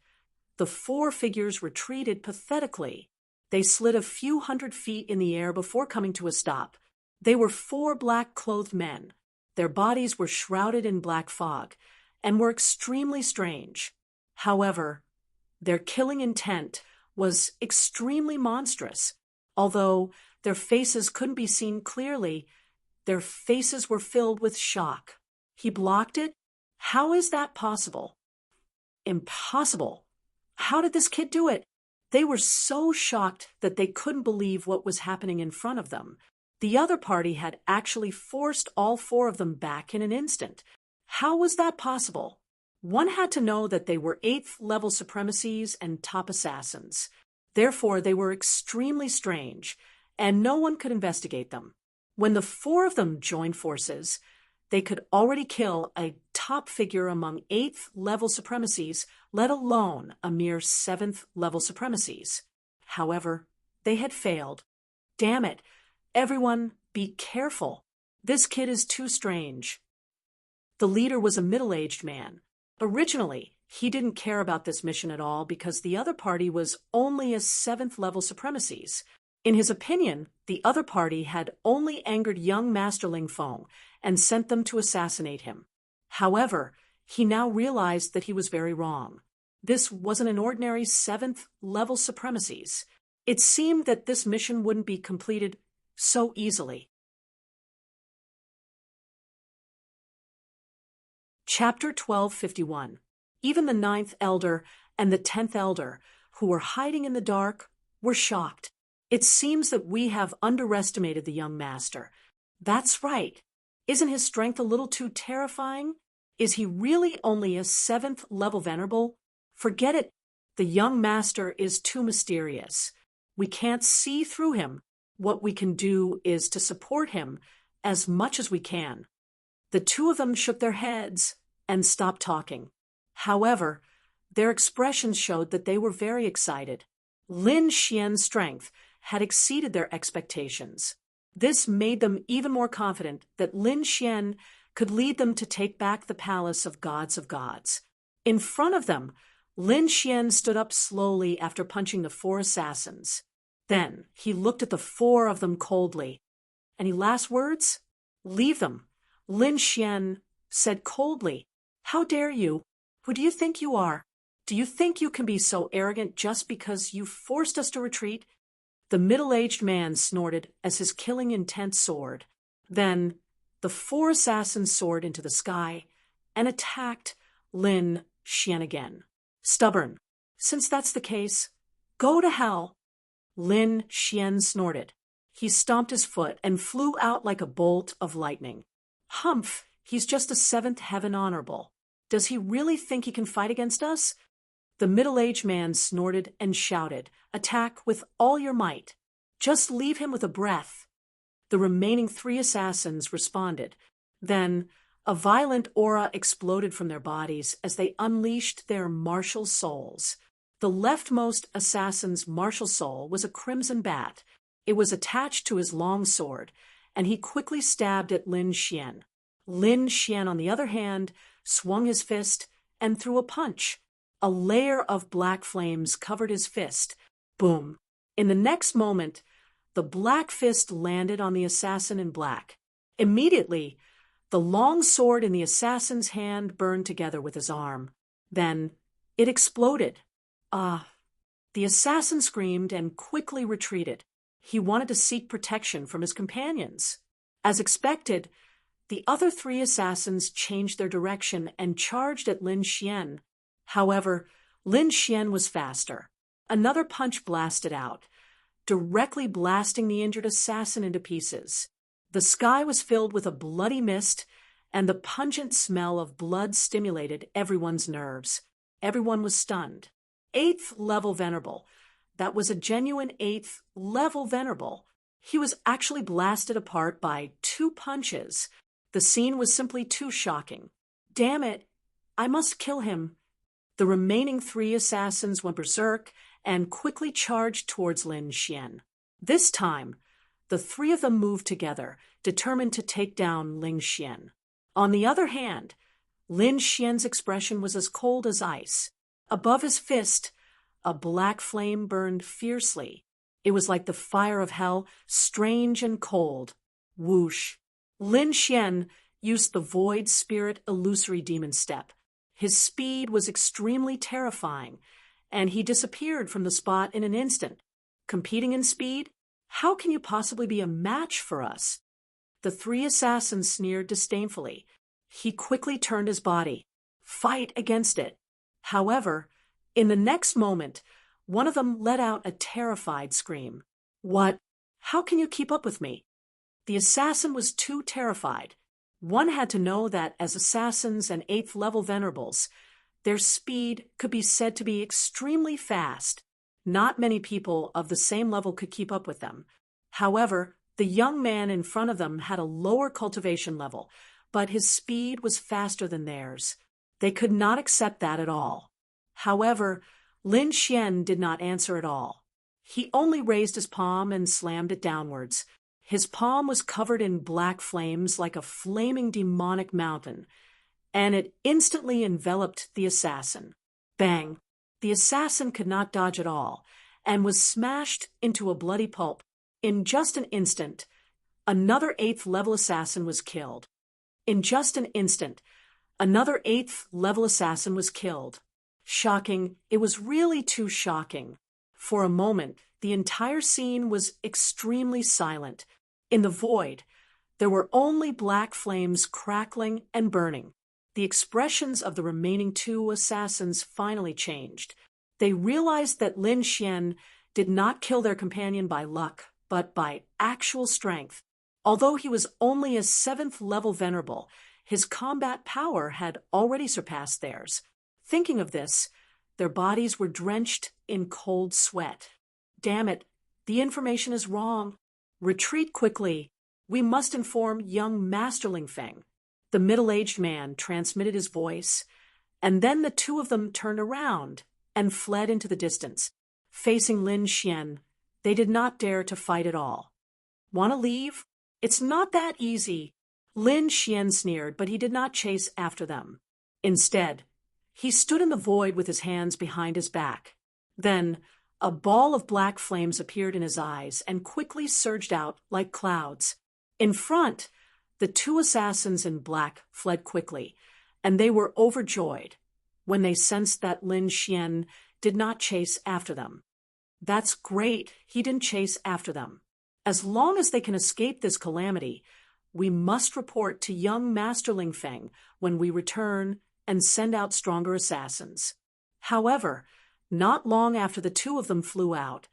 the 4 figures retreated pathetically. They slid a few hundred feet in the air before coming to a stop. They were 4 black-clothed men. Their bodies were shrouded in black fog and were extremely strange. However, their killing intent was extremely monstrous. Although their faces couldn't be seen clearly, their faces were filled with shock. He blocked it? How is that possible? Impossible. How did this kid do it? They were so shocked that they couldn't believe what was happening in front of them. The other party had actually forced all 4 of them back in an instant. How was that possible? One had to know that they were 8th-level supremacies and top assassins. Therefore, they were extremely strange, and no one could investigate them. When the four of them joined forces, they could already kill a top figure among 8th level supremacies, let alone a mere 7th level supremacies. However, they had failed. Damn it. Everyone, be careful. This kid is too strange. The leader was a middle-aged man. Originally, he didn't care about this mission at all because the other party was only a 7th level supremacies. In his opinion, the other party had only angered young Master Ling Feng and sent them to assassinate him. However, he now realized that he was very wrong. This wasn't an ordinary 7th level supremacies. It seemed that this mission wouldn't be completed so easily. Chapter 1251. Even the 9th Elder and the 10th Elder, who were hiding in the dark, were shocked. It seems that we have underestimated the young master. That's right. Isn't his strength a little too terrifying? Is he really only a 7th level venerable? Forget it. The young master is too mysterious. We can't see through him. What we can do is to support him as much as we can. The two of them shook their heads and stopped talking. However, their expressions showed that they were very excited. Lin Xian's strength had exceeded their expectations. This made them even more confident that Lin Xian could lead them to take back the palace of gods. In front of them, Lin Xian stood up slowly after punching the 4 assassins. Then he looked at the 4 of them coldly. Any last words? Leave them. Lin Xian said coldly, "How dare you? Who do you think you are? Do you think you can be so arrogant just because you forced us to retreat?" The middle-aged man snorted as his killing intent soared. Then the 4 assassins soared into the sky and attacked Lin Xian again. "Stubborn. Since that's the case, go to hell." Lin Xian snorted. He stomped his foot and flew out like a bolt of lightning. "Humph, he's just a 7th heaven honorable. Does he really think he can fight against us?" The middle-aged man snorted and shouted, "Attack with all your might. Just leave him with a breath." The remaining 3 assassins responded. Then a violent aura exploded from their bodies as they unleashed their martial souls. The leftmost assassin's martial soul was a crimson bat. It was attached to his long sword, and he quickly stabbed at Lin Xian. Lin Xian, on the other hand, swung his fist and threw a punch. A layer of black flames covered his fist. Boom. In the next moment, the black fist landed on the assassin in black. Immediately, the long sword in the assassin's hand burned together with his arm. Then it exploded. The assassin screamed and quickly retreated. He wanted to seek protection from his companions. As expected, the other 3 assassins changed their direction and charged at Lin Xian. However, Lin Xian was faster. Another punch blasted out, directly blasting the injured assassin into pieces. The sky was filled with a bloody mist, and the pungent smell of blood stimulated everyone's nerves. Everyone was stunned. 8th level venerable. That was a genuine 8th level venerable. He was actually blasted apart by 2 punches. The scene was simply too shocking. Damn it, I must kill him. The remaining 3 assassins went berserk and quickly charged towards Lin Xian. This time, the 3 of them moved together, determined to take down Lin Xian. On the other hand, Lin Xian's expression was as cold as ice. Above his fist, a black flame burned fiercely. It was like the fire of hell, strange and cold. Whoosh. Lin Xian used the Void Spirit Illusory Demon Step. His speed was extremely terrifying, and he disappeared from the spot in an instant. Competing in speed? How can you possibly be a match for us? The 3 assassins sneered disdainfully. He quickly turned his body. Fight against it. However, in the next moment, one of them let out a terrified scream. "What? How can you keep up with me?" The assassin was too terrified. One had to know that as assassins and 8th level venerables, their speed could be said to be extremely fast. Not many people of the same level could keep up with them. However, The young man in front of them had a lower cultivation level, but his speed was faster than theirs. They could not accept that at all. However, Lin Xian did not answer at all. He only raised his palm and slammed it downwards. His palm was covered in black flames like a flaming demonic mountain, and it instantly enveloped the assassin. Bang! The assassin could not dodge at all, and was smashed into a bloody pulp. In just an instant, another 8th-level assassin was killed. In just an instant, another 8th-level assassin was killed. Shocking, it was really too shocking. For a moment, the entire scene was extremely silent. In the void, there were only black flames crackling and burning. The expressions of the remaining 2 assassins finally changed. They realized that Lin Xian did not kill their companion by luck, but by actual strength. Although he was only a 7th-level venerable, his combat power had already surpassed theirs. Thinking of this, their bodies were drenched in cold sweat. Damn it, the information is wrong. Retreat quickly. We must inform young Master Ling Feng. The middle-aged man transmitted his voice, and then the 2 of them turned around and fled into the distance. Facing Lin Xian, they did not dare to fight at all. Want to leave? It's not that easy. Lin Xian sneered, but he did not chase after them. Instead, he stood in the void with his hands behind his back. Then, a ball of black flames appeared in his eyes and quickly surged out like clouds. In front, the 2 assassins in black fled quickly, and they were overjoyed when they sensed that Lin Xian did not chase after them. That's great, he didn't chase after them. As long as they can escape this calamity, we must report to young Master Ling Feng when we return and send out stronger assassins. However, not long after the 2 of them flew out,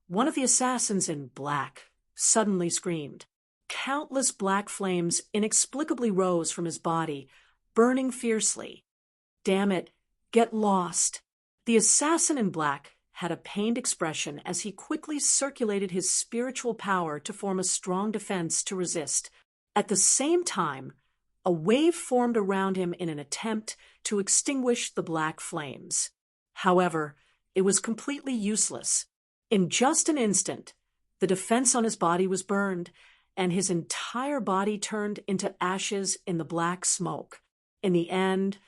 one of the assassins in black suddenly screamed. Countless black flames inexplicably rose from his body, burning fiercely. Damn it, get lost. The assassin in black had a pained expression as he quickly circulated his spiritual power to form a strong defense to resist. At the same time, a wave formed around him in an attempt to extinguish the black flames. However, it was completely useless. In just an instant, the defense on his body was burned, and his entire body turned into ashes in the black smoke. In the end,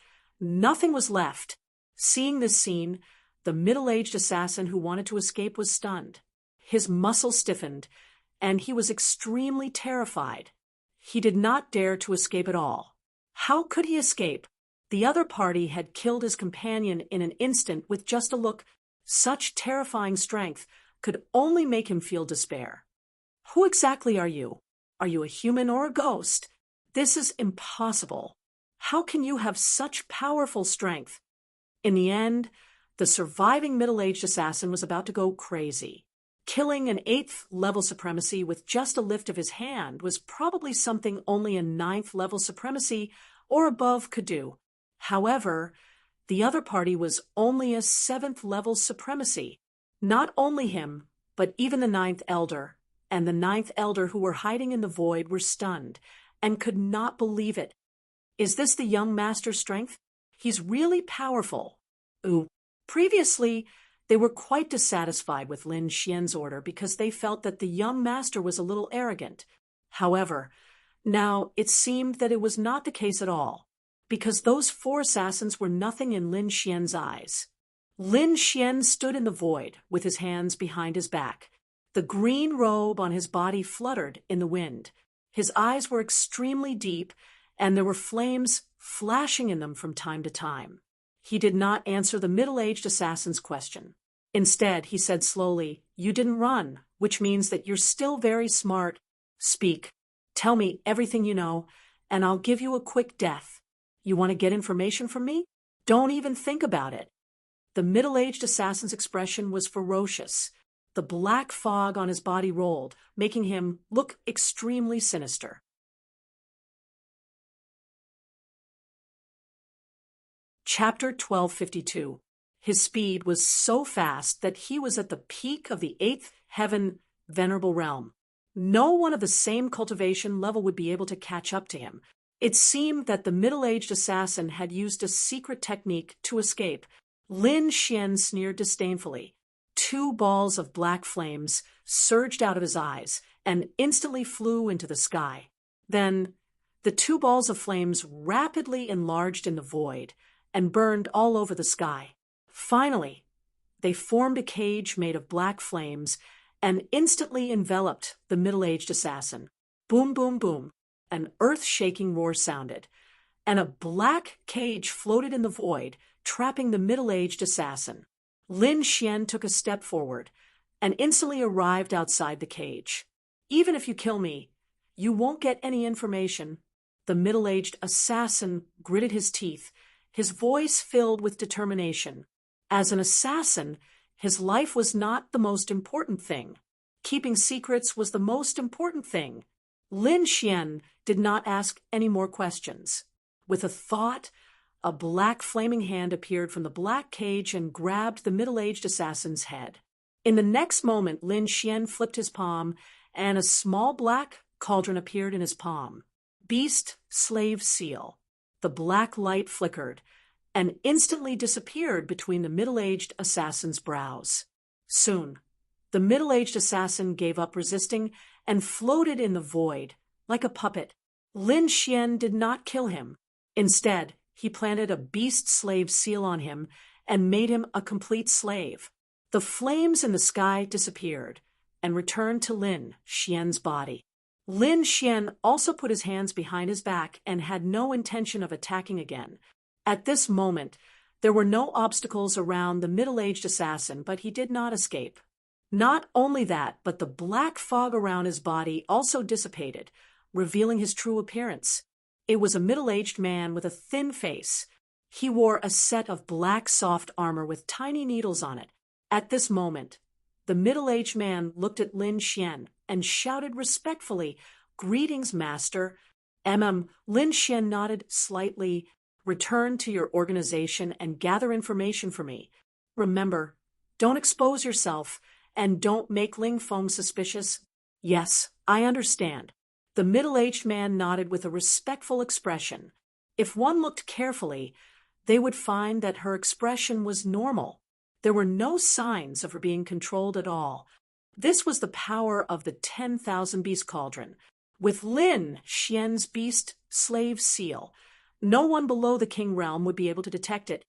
nothing was left. Seeing this scene, the middle-aged assassin who wanted to escape was stunned. His muscles stiffened, and he was extremely terrified. He did not dare to escape at all. How could he escape? The other party had killed his companion in an instant with just a look. Such terrifying strength could only make him feel despair. Who exactly are you? Are you a human or a ghost? This is impossible. How can you have such powerful strength? In the end, the surviving middle-aged assassin was about to go crazy. Killing an 8th-level supremacy with just a lift of his hand was probably something only a 9th-level supremacy or above could do. However, the other party was only a 7th-level supremacy. Not only him, but even the 9th elder and the 9th elder who were hiding in the void were stunned and could not believe it. Is this the young master's strength? He's really powerful. Ooh. Previously, they were quite dissatisfied with Lin Xian's order because they felt that the young master was a little arrogant. However, now it seemed that it was not the case at all, because those 4 assassins were nothing in Lin Xian's eyes. Lin Xian stood in the void with his hands behind his back. The green robe on his body fluttered in the wind. His eyes were extremely deep, and there were flames flashing in them from time to time. He did not answer the middle-aged assassin's question. Instead, he said slowly, "You didn't run, which means that you're still very smart. Speak. Tell me everything you know, and I'll give you a quick death. You want to get information from me? Don't even think about it." The middle-aged assassin's expression was ferocious. The black fog on his body rolled, making him look extremely sinister. Chapter 1252. His speed was so fast that he was at the peak of the 8th heaven venerable realm. No one of the same cultivation level would be able to catch up to him. It seemed that the middle-aged assassin had used a secret technique to escape. Lin Xian sneered disdainfully. 2 balls of black flames surged out of his eyes and instantly flew into the sky. Then, the 2 balls of flames rapidly enlarged in the void and burned all over the sky. Finally, they formed a cage made of black flames and instantly enveloped the middle-aged assassin. Boom, boom, boom. An earth-shaking roar sounded, and a black cage floated in the void, trapping the middle-aged assassin. Lin Xian took a step forward and instantly arrived outside the cage. Even if you kill me, you won't get any information. The middle-aged assassin gritted his teeth, his voice filled with determination. As an assassin, his life was not the most important thing. Keeping secrets was the most important thing. Lin Xian did not ask any more questions. With a thought, a black flaming hand appeared from the black cage and grabbed the middle-aged assassin's head. In the next moment, Lin Xian flipped his palm, and a small black cauldron appeared in his palm. Beast Slave Seal. The black light flickered and instantly disappeared between the middle-aged assassin's brows. Soon, the middle-aged assassin gave up resisting and floated in the void like a puppet. Lin Xian did not kill him. Instead, he planted a beast slave seal on him and made him a complete slave. The flames in the sky disappeared and returned to Lin Xian's body. Lin Xian also put his hands behind his back and had no intention of attacking again. At this moment, there were no obstacles around the middle-aged assassin, but he did not escape. Not only that, but the black fog around his body also dissipated, revealing his true appearance. It was a middle-aged man with a thin face. He wore a set of black soft armor with tiny needles on it. At this moment, the middle-aged man looked at Lin Xian and shouted respectfully, "Greetings, master." Lin Xian nodded slightly. "Return to your organization and gather information for me. Remember, don't expose yourself and don't make Ling Feng suspicious." "Yes, I understand." The middle-aged man nodded with a respectful expression. If one looked carefully, they would find that her expression was normal. There were no signs of her being controlled at all. This was the power of the 10,000 Beast Cauldron. With Lin Xian's Beast Slave Seal, no one below the King Realm would be able to detect it.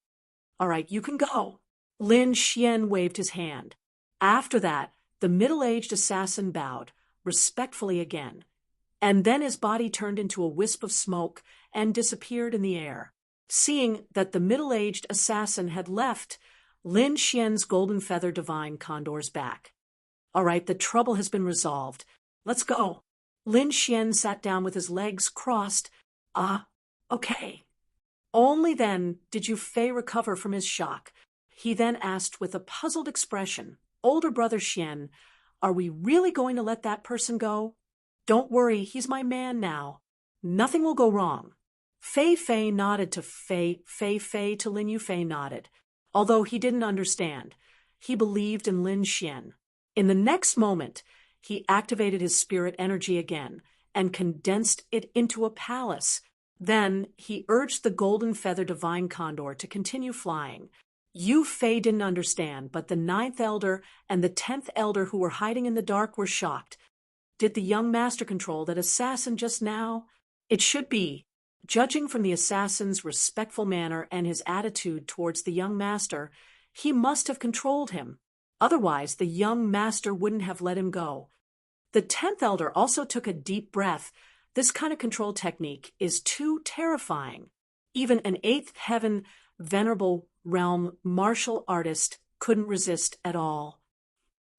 "All right, you can go." Lin Xian waved his hand. After that, the middle-aged assassin bowed, respectfully again, and then his body turned into a wisp of smoke and disappeared in the air. Seeing that the middle-aged assassin had left, Lin Xian's golden feather divine condors back. "All right, the trouble has been resolved. Let's go." Lin Xian sat down with his legs crossed. Okay." Only then did Yu Fei recover from his shock. He then asked with a puzzled expression, "Older brother Xian, are we really going to let that person go?" "Don't worry, he's my man now. Nothing will go wrong." Fei Fei nodded to Fei to Lin Yu Fei nodded. Although he didn't understand, he believed in Lin Xian. In the next moment, he activated his spirit energy again and condensed it into a palace. Then he urged the golden feather divine condor to continue flying. Yu Fei didn't understand, but the 9th elder and the 10th elder who were hiding in the dark were shocked. Did the young master control that assassin just now? It should be. Judging from the assassin's respectful manner and his attitude towards the young master, he must have controlled him. Otherwise, the young master wouldn't have let him go. The 10th elder also took a deep breath. This kind of control technique is too terrifying. Even an 8th heaven venerable realm martial artist couldn't resist at all.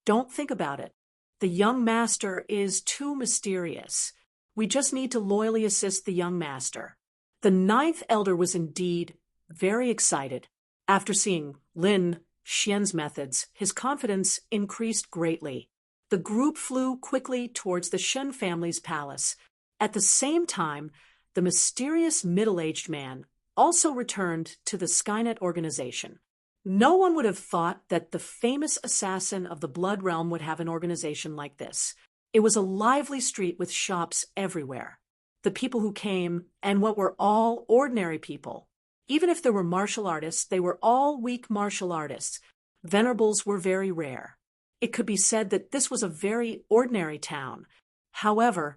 Don't think about it. The young master is too mysterious. We just need to loyally assist the young master. The 9th elder was indeed very excited. After seeing Lin Xian's methods, his confidence increased greatly. The group flew quickly towards the Shen family's palace. At the same time, the mysterious middle-aged man also returned to the Skynet organization. No one would have thought that the famous assassin of the Blood Realm would have an organization like this. It was a lively street with shops everywhere. The people who came and went were all ordinary people. Even if there were martial artists, they were all weak martial artists. Venerables were very rare. It could be said that this was a very ordinary town. However,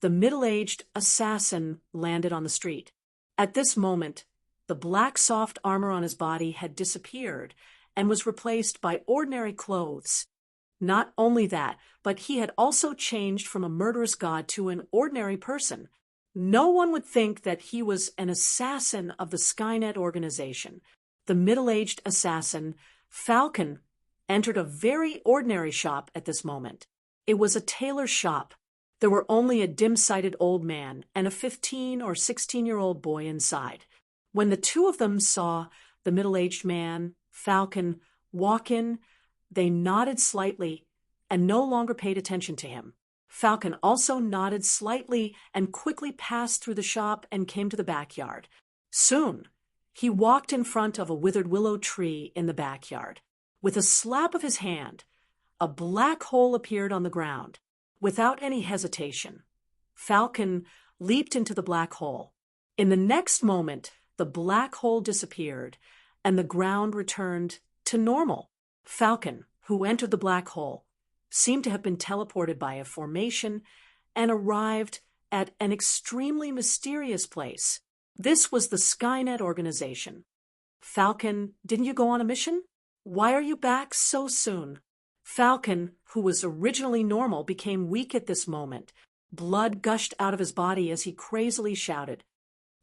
the middle-aged assassin landed on the street. At this moment, the black soft armor on his body had disappeared and was replaced by ordinary clothes. Not only that, but he had also changed from a murderous god to an ordinary person. No one would think that he was an assassin of the Skynet organization. The middle-aged assassin, Falcon, entered a very ordinary shop at this moment. It was a tailor shop. There were only a dim-sighted old man and a 15 or 16-year-old boy inside. When the two of them saw the middle-aged man, Falcon, walk in, they nodded slightly and no longer paid attention to him. Falcon also nodded slightly and quickly passed through the shop and came to the backyard. Soon, he walked in front of a withered willow tree in the backyard. With a slap of his hand, a black hole appeared on the ground. Without any hesitation, Falcon leaped into the black hole. In the next moment, the black hole disappeared and the ground returned to normal. Falcon, who entered the black hole, seemed to have been teleported by a formation and arrived at an extremely mysterious place. This was the Skynet organization. Falcon, didn't you go on a mission? Why are you back so soon? Falcon, who was originally normal, became weak at this moment. Blood gushed out of his body as he crazily shouted,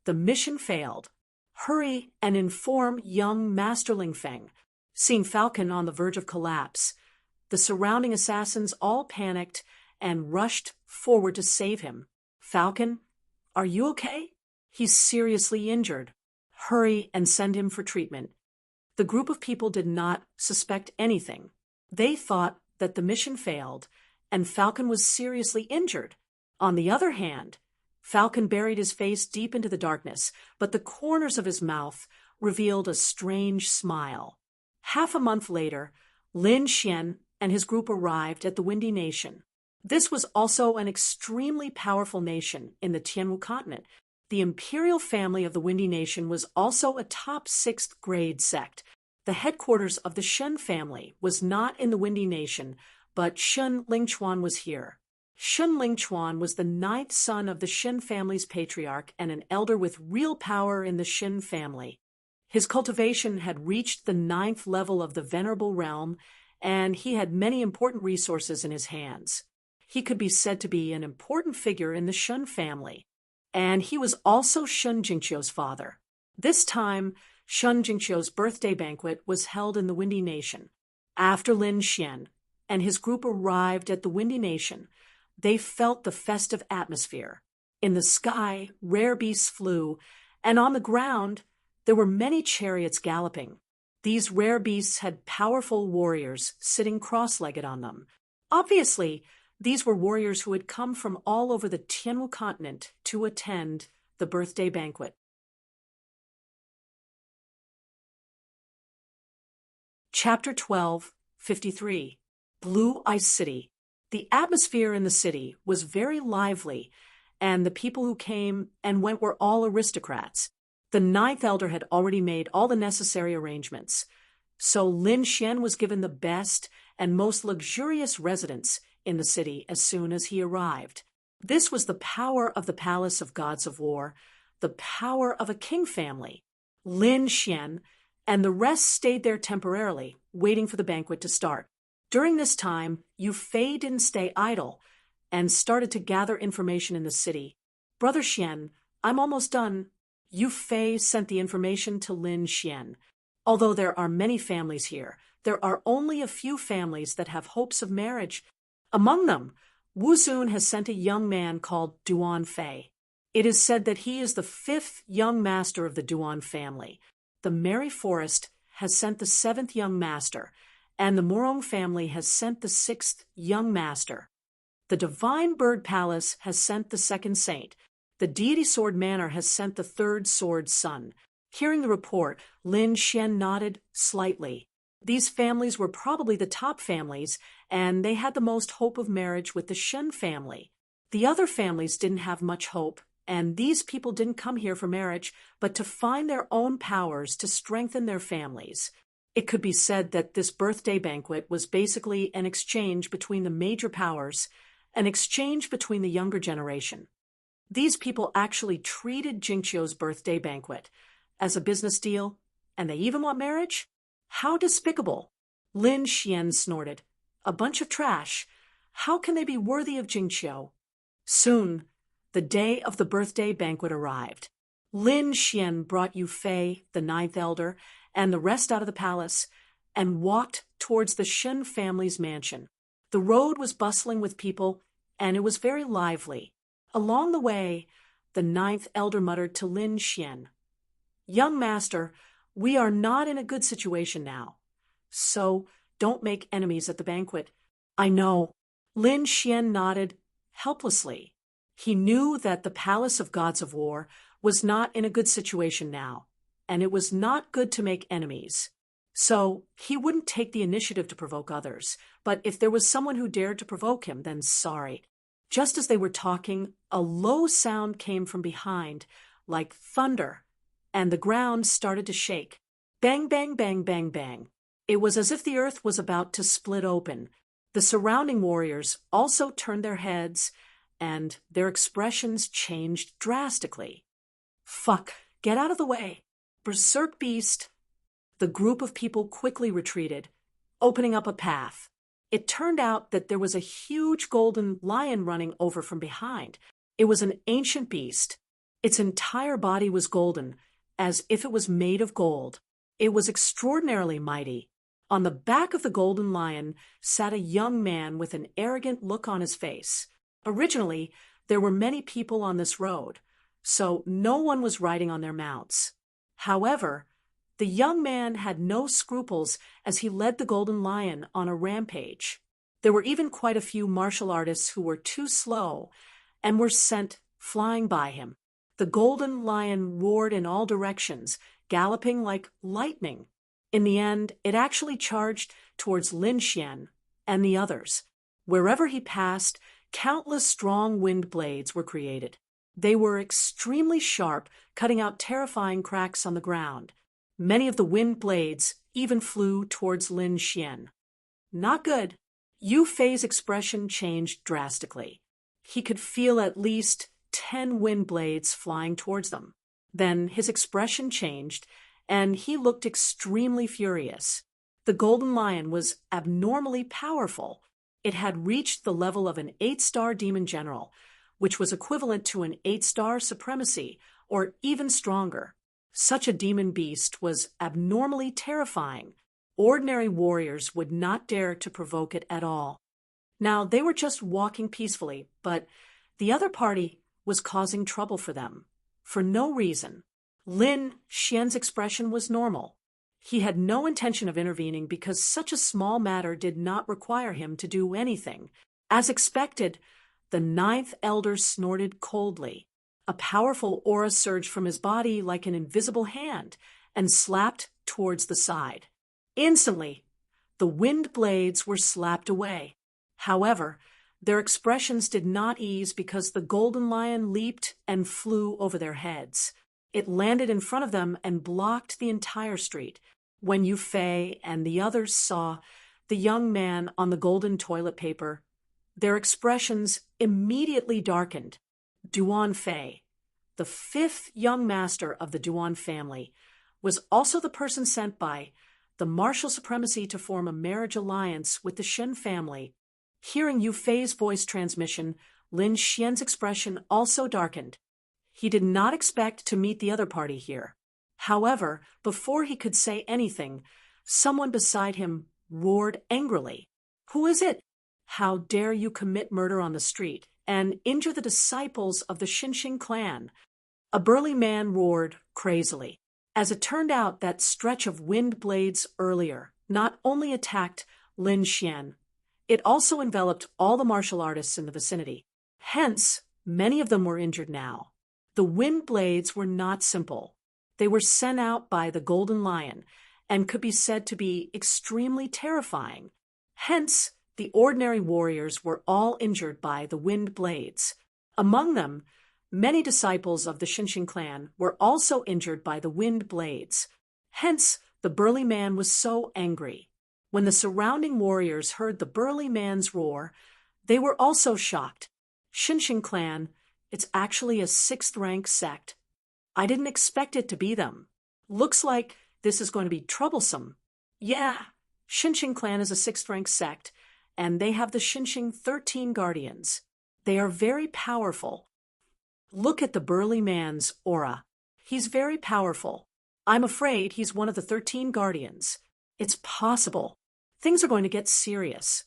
"The mission failed. Hurry and inform young Master Ling Feng." Seeing Falcon on the verge of collapse, the surrounding assassins all panicked and rushed forward to save him. "Falcon, are you okay? He's seriously injured. Hurry and send him for treatment." The group of people did not suspect anything. They thought that the mission failed and Falcon was seriously injured. On the other hand, Falcon buried his face deep into the darkness, but the corners of his mouth revealed a strange smile. Half a month later, Lin Xian and his group arrived at the Windy Nation. This was also an extremely powerful nation in the Tianwu continent. The imperial family of the Windy Nation was also a top 6th grade sect. The headquarters of the Shen family was not in the Windy Nation, but Shun Lingchuan was here. Shun Lingchuan was the 9th son of the Shen family's patriarch and an elder with real power in the Shen family. His cultivation had reached the 9th level of the Venerable Realm, and he had many important resources in his hands. He could be said to be an important figure in the Shun family, and he was also Shun Jingqiu's father. This time, Shun Jingqiu's birthday banquet was held in the Windy Nation. After Lin Xian and his group arrived at the Windy Nation, they felt the festive atmosphere. In the sky, rare beasts flew, and on the ground, there were many chariots galloping. These rare beasts had powerful warriors sitting cross-legged on them. Obviously, these were warriors who had come from all over the Tianwu continent to attend the birthday banquet. Chapter 12, 53. Blue Ice City. The atmosphere in the city was very lively, and the people who came and went were all aristocrats. The 9th elder had already made all the necessary arrangements, so Lin Xian was given the best and most luxurious residence in the city as soon as he arrived. This was the power of the Palace of Gods of War, the power of a king family. Lin Xian and the rest stayed there temporarily, waiting for the banquet to start. During this time, Yu Fei didn't stay idle and started to gather information in the city. "Brother Xian, I'm almost done." Yu Fei sent the information to Lin Xian. "Although there are many families here, there are only a few families that have hopes of marriage. Among them, Wu Zun has sent a young man called Duan Fei. It is said that he is the 5th young master of the Duan family. The Merry Forest has sent the 7th young master, and the Morong family has sent the 6th young master. The Divine Bird Palace has sent the 2nd saint. The Deity Sword Manor has sent the 3rd sword son." Hearing the report, Lin Xian nodded slightly. These families were probably the top families, and they had the most hope of marriage with the Shen family. The other families didn't have much hope, and these people didn't come here for marriage, but to find their own powers to strengthen their families. It could be said that this birthday banquet was basically an exchange between the major powers, an exchange between the younger generation. These people actually treated Jingqiu's birthday banquet as a business deal, and they even want marriage? How despicable! Lin Xian snorted. A bunch of trash. How can they be worthy of Jingqiu? Soon, the day of the birthday banquet arrived. Lin Xian brought Yu Fei, the ninth elder, and the rest out of the palace, and walked towards the Shen family's mansion. The road was bustling with people, and it was very lively. Along the way, the ninth elder muttered to Lin Xian, "Young master, we are not in a good situation now. So don't make enemies at the banquet." "I know." Lin Xian nodded helplessly. He knew that the Palace of Gods of War was not in a good situation now, and it was not good to make enemies. So he wouldn't take the initiative to provoke others, but if there was someone who dared to provoke him, then sorry. Just as they were talking, a low sound came from behind, like thunder, and the ground started to shake. Bang, bang, bang, bang, bang. It was as if the earth was about to split open. The surrounding warriors also turned their heads, and their expressions changed drastically. "Fuck, get out of the way. Berserk beast." The group of people quickly retreated, opening up a path. It turned out that there was a huge golden lion running over from behind. It was an ancient beast. Its entire body was golden, as if it was made of gold. It was extraordinarily mighty. On the back of the golden lion sat a young man with an arrogant look on his face. Originally, there were many people on this road, so no one was riding on their mounts. However, the young man had no scruples as he led the golden lion on a rampage. There were even quite a few martial artists who were too slow and were sent flying by him. The golden lion roared in all directions, galloping like lightning. In the end, it actually charged towards Lin Xian and the others. Wherever he passed, countless strong wind blades were created. They were extremely sharp, cutting out terrifying cracks on the ground. Many of the wind blades even flew towards Lin Xian. Not good. Yu Fei's expression changed drastically. He could feel at least 10 wind blades flying towards them. Then his expression changed, and he looked extremely furious. The golden lion was abnormally powerful. It had reached the level of an 8-star demon general, which was equivalent to an 8-star supremacy, or even stronger. Such a demon beast was abnormally terrifying. Ordinary warriors would not dare to provoke it at all. Now, they were just walking peacefully, but the other party was causing trouble for them, for no reason. Lin Xian's expression was normal. He had no intention of intervening because such a small matter did not require him to do anything. As expected, the ninth elder snorted coldly. A powerful aura surged from his body like an invisible hand and slapped towards the side. Instantly, the wind blades were slapped away. However, their expressions did not ease because the golden lion leaped and flew over their heads. It landed in front of them and blocked the entire street. When Yu Fei and the others saw the young man on the golden toilet paper, their expressions immediately darkened. Duan Fei, the 5th young master of the Duan family, was also the person sent by the martial supremacy to form a marriage alliance with the Shen family. Hearing Yu Fei's voice transmission, Lin Xian's expression also darkened. He did not expect to meet the other party here. However, before he could say anything, someone beside him roared angrily. "Who is it? How dare you commit murder on the street and injure the disciples of the Xinxing clan?" A burly man roared crazily. As it turned out, that stretch of wind blades earlier not only attacked Lin Xian, it also enveloped all the martial artists in the vicinity. Hence, many of them were injured now. The wind blades were not simple. They were sent out by the golden lion and could be said to be extremely terrifying. Hence, The ordinary warriors were all injured by the wind blades. Among them, many disciples of the Shinshin clan were also injured by the wind blades. Hence, the burly man was so angry. When the surrounding warriors heard the burly man's roar, they were also shocked. Shinshin clan, it's actually a 6th-rank sect. I didn't expect it to be them. Looks like this is going to be troublesome. Yeah, Shinshin clan is a 6th-rank sect, and they have the Shinshin 13 guardians. They are very powerful. Look at the burly man's aura. He's very powerful. I'm afraid he's one of the 13 guardians. It's possible. Things are going to get serious.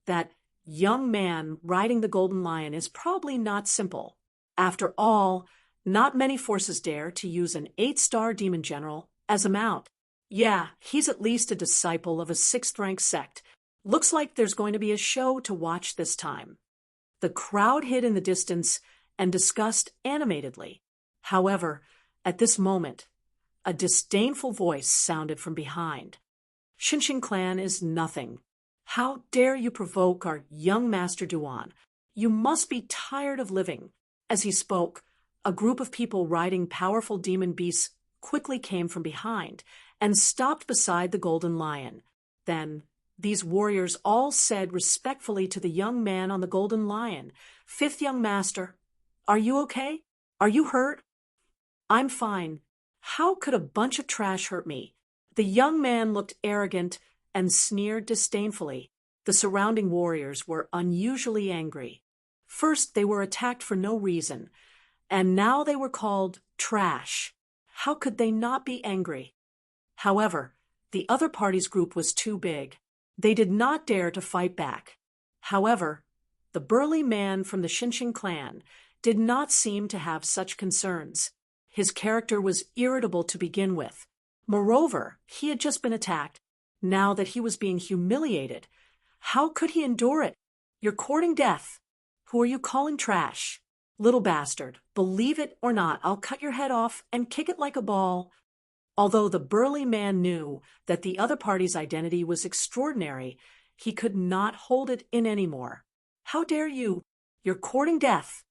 That young man riding the golden lion is probably not simple. After all, not many forces dare to use an 8-star demon general as a mount. Yeah, he's at least a disciple of a 6th-rank sect. Looks like there's going to be a show to watch this time. The crowd hid in the distance and discussed animatedly. However, at this moment, a disdainful voice sounded from behind. Shinshin clan is nothing. How dare you provoke our young master Duan? You must be tired of living. As he spoke, a group of people riding powerful demon beasts quickly came from behind and stopped beside the golden lion. Then, these warriors all said respectfully to the young man on the golden lion, "Fifth young master, are you okay? Are you hurt?" "I'm fine. How could a bunch of trash hurt me?" The young man looked arrogant and sneered disdainfully. The surrounding warriors were unusually angry. First, they were attacked for no reason, and now they were called trash. How could they not be angry? However, the other party's group was too big. They did not dare to fight back. However, the burly man from the Shinshin clan did not seem to have such concerns. His character was irritable to begin with. Moreover, he had just been attacked. Now that he was being humiliated, how could he endure it? "You're courting death. Who are you calling trash? Little bastard, believe it or not, I'll cut your head off and kick it like a ball." Although the burly man knew that the other party's identity was extraordinary, he could not hold it in anymore. "How dare you? You're courting death."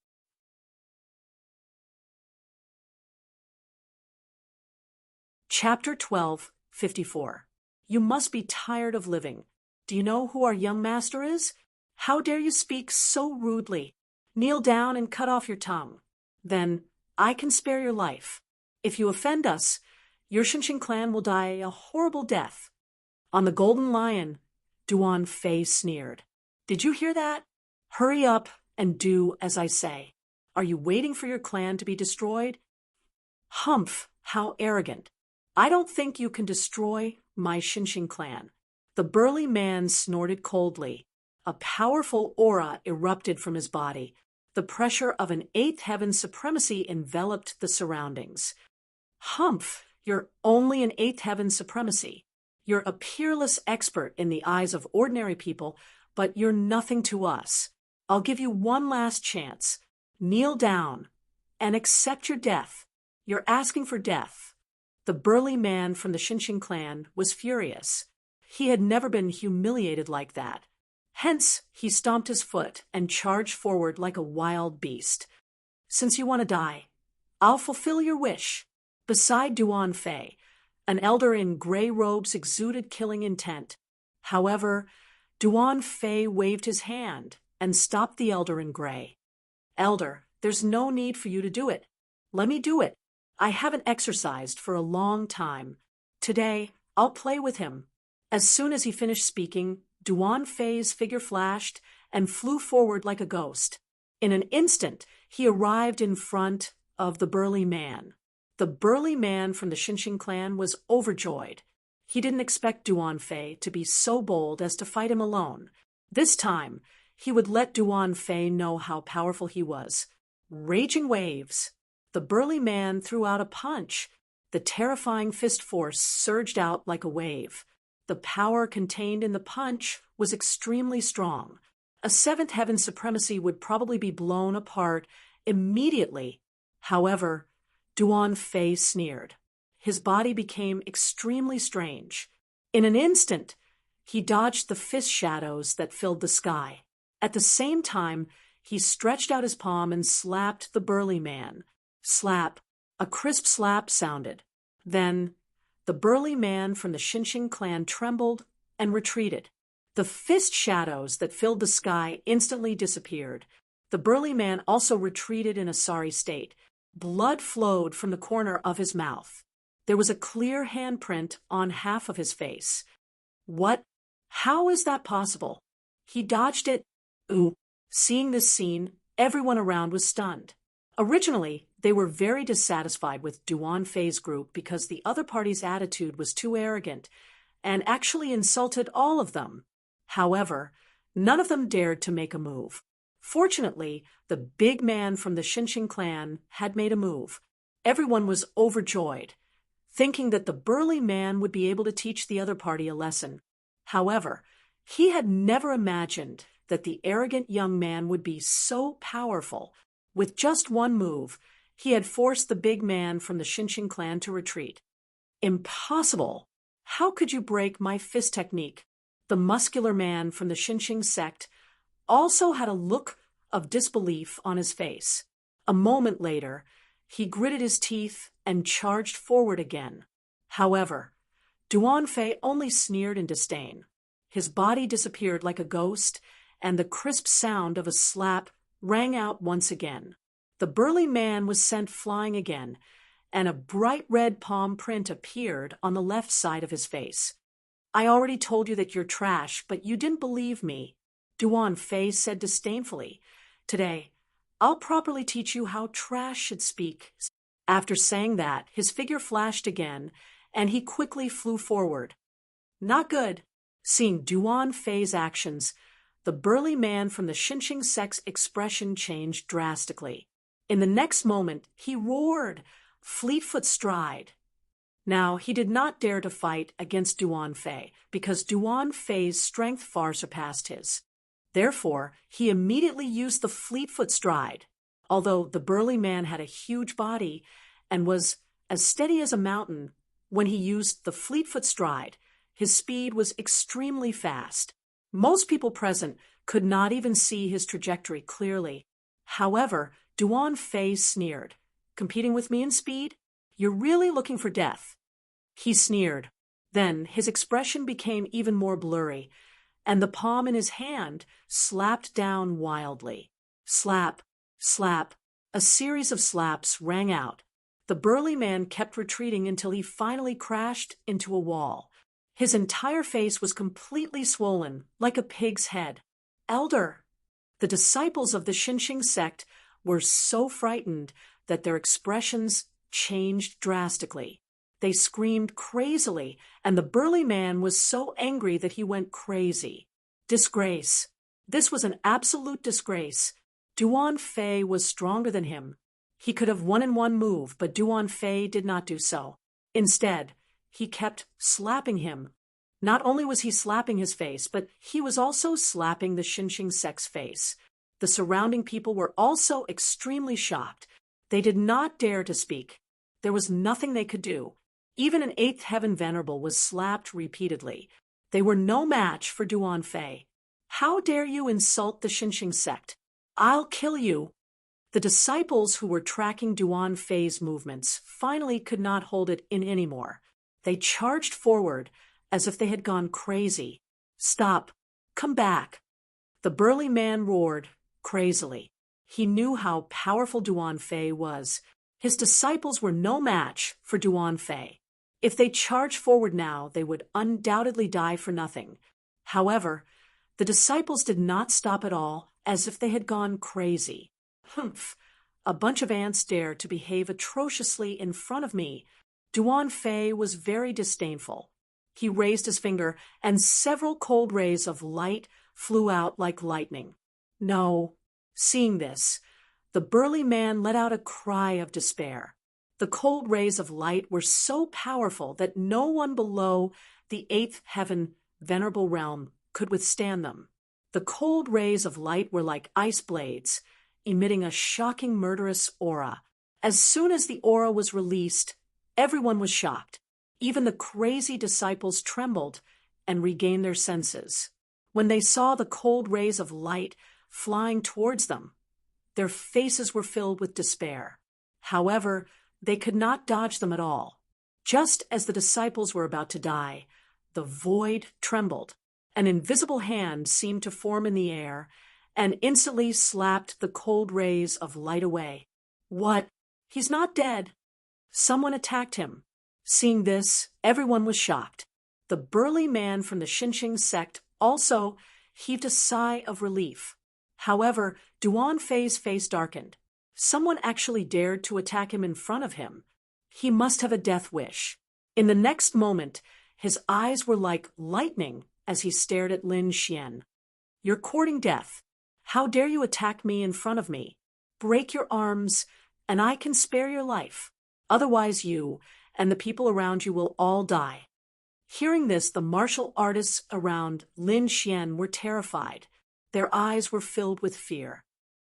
Chapter 12, 54. You must be tired of living. Do you know who our young master is? How dare you speak so rudely? Kneel down and cut off your tongue. Then I can spare your life. If you offend us, your Shinshin clan will die a horrible death. On the golden lion, Duan Fei sneered. "Did you hear that? Hurry up and do as I say. Are you waiting for your clan to be destroyed?" "Humph, how arrogant. I don't think you can destroy my Shinshin clan." The burly man snorted coldly. A powerful aura erupted from his body. The pressure of an 8th heaven supremacy enveloped the surroundings. "Humph, you're only an 8th heaven supremacy. You're a peerless expert in the eyes of ordinary people, but you're nothing to us. I'll give you one last chance. Kneel down and accept your death. You're asking for death." The burly man from the Shinshin clan was furious. He had never been humiliated like that. Hence, he stomped his foot and charged forward like a wild beast. "Since you want to die, I'll fulfill your wish." Beside Duan Fei, an elder in gray robes exuded killing intent. However, Duan Fei waved his hand and stopped the elder in gray. "Elder, there's no need for you to do it. Let me do it. I haven't exercised for a long time. Today, I'll play with him." As soon as he finished speaking, Duan Fei's figure flashed and flew forward like a ghost. In an instant, he arrived in front of the burly man. The burly man from the Shinshin clan was overjoyed. He didn't expect Duan Fei to be so bold as to fight him alone. This time, he would let Duan Fei know how powerful he was. Raging waves. The burly man threw out a punch. The terrifying fist force surged out like a wave. The power contained in the punch was extremely strong. A 7th heaven supremacy would probably be blown apart immediately. However, Duan Fei sneered. His body became extremely strange. In an instant, He dodged the fist shadows that filled the sky. At the same time, he stretched out his palm and slapped the burly man. Slap. A crisp slap sounded. Then, the burly man from the Shinshing clan trembled and retreated. The fist shadows that filled the sky instantly disappeared. The burly man also retreated in a sorry state. Blood flowed from the corner of his mouth. There was a clear handprint on half of his face. What? How is that possible? He dodged it. Ooh. Seeing this scene, everyone around was stunned. Originally, they were very dissatisfied with Duan Fei's group because the other party's attitude was too arrogant and actually insulted all of them. However, none of them dared to make a move. Fortunately, the big man from the Shinshing clan had made a move. Everyone was overjoyed, thinking that the burly man would be able to teach the other party a lesson. However, he had never imagined that the arrogant young man would be so powerful. With just one move, he had forced the big man from the Shinshing clan to retreat. Impossible! How could you break my fist technique? The muscular man from the Shinshing sect also had a look of disbelief on his face. A moment later, he gritted his teeth and charged forward again. However, Duan Fei only sneered in disdain. His body disappeared like a ghost, and the crisp sound of a slap rang out once again. The burly man was sent flying again, and a bright red palm print appeared on the left side of his face. I already told you that you're trash, but you didn't believe me, Duan Fei said disdainfully. Today, I'll properly teach you how trash should speak. After saying that, his figure flashed again, and he quickly flew forward. Not good. Seeing Duan Fei's actions, the burly man from the Shinshing sect's expression changed drastically. In the next moment, he roared, Fleetfoot stride. Now, he did not dare to fight against Duan Fei, because Duan Fei's strength far surpassed his. Therefore, he immediately used the Fleetfoot stride. Although the burly man had a huge body and was as steady as a mountain, when he used the Fleetfoot stride, his speed was extremely fast. Most people present could not even see his trajectory clearly. However, Duan Fei sneered. Competing with me in speed? You're really looking for death. He sneered. Then his expression became even more blurry, and the palm in his hand slapped down wildly. Slap, slap. A series of slaps rang out. The burly man kept retreating until he finally crashed into a wall. His entire face was completely swollen, like a pig's head. Elder! The disciples of the Shinshing sect were so frightened that their expressions changed drastically. They screamed crazily, and the burly man was so angry that he went crazy. Disgrace. This was an absolute disgrace. Duan Fei was stronger than him. He could have won in one move, but Duan Fei did not do so. Instead, he kept slapping him. Not only was he slapping his face, but he was also slapping the Shinshing sect's face. The surrounding people were also extremely shocked. They did not dare to speak. There was nothing they could do. Even an eighth heaven venerable was slapped repeatedly. They were no match for Duan Fei. How dare you insult the Shinshing sect? I'll kill you. The disciples who were tracking Duan Fei's movements finally could not hold it in anymore. They charged forward as if they had gone crazy. Stop. Come back. The burly man roared crazily. He knew how powerful Duan Fei was. His disciples were no match for Duan Fei. If they charged forward now, they would undoubtedly die for nothing. However, the disciples did not stop at all, as if they had gone crazy. Humph! A bunch of ants dared to behave atrociously in front of me. Duan Fei was very disdainful. He raised his finger, and several cold rays of light flew out like lightning. No. Seeing this, the burly man let out a cry of despair. The cold rays of light were so powerful that no one below the eighth heaven venerable realm could withstand them. The cold rays of light were like ice blades, emitting a shocking murderous aura. As soon as the aura was released, everyone was shocked. Even the crazy disciples trembled and regain their senses. When they saw the cold rays of light flying towards them, their faces were filled with despair. However, they could not dodge them at all. Just as the disciples were about to die, the void trembled. An invisible hand seemed to form in the air and instantly slapped the cold rays of light away. What? He's not dead. Someone attacked him. Seeing this, everyone was shocked. The burly man from the Xinqing sect also heaved a sigh of relief. However, Duan Fei's face darkened. Someone actually dared to attack him in front of him. He must have a death wish. In the next moment, his eyes were like lightning as he stared at Lin Xian. You're courting death. How dare you attack me in front of me? Break your arms, and I can spare your life. Otherwise you and the people around you will all die. Hearing this, the martial artists around Lin Xian were terrified. Their eyes were filled with fear.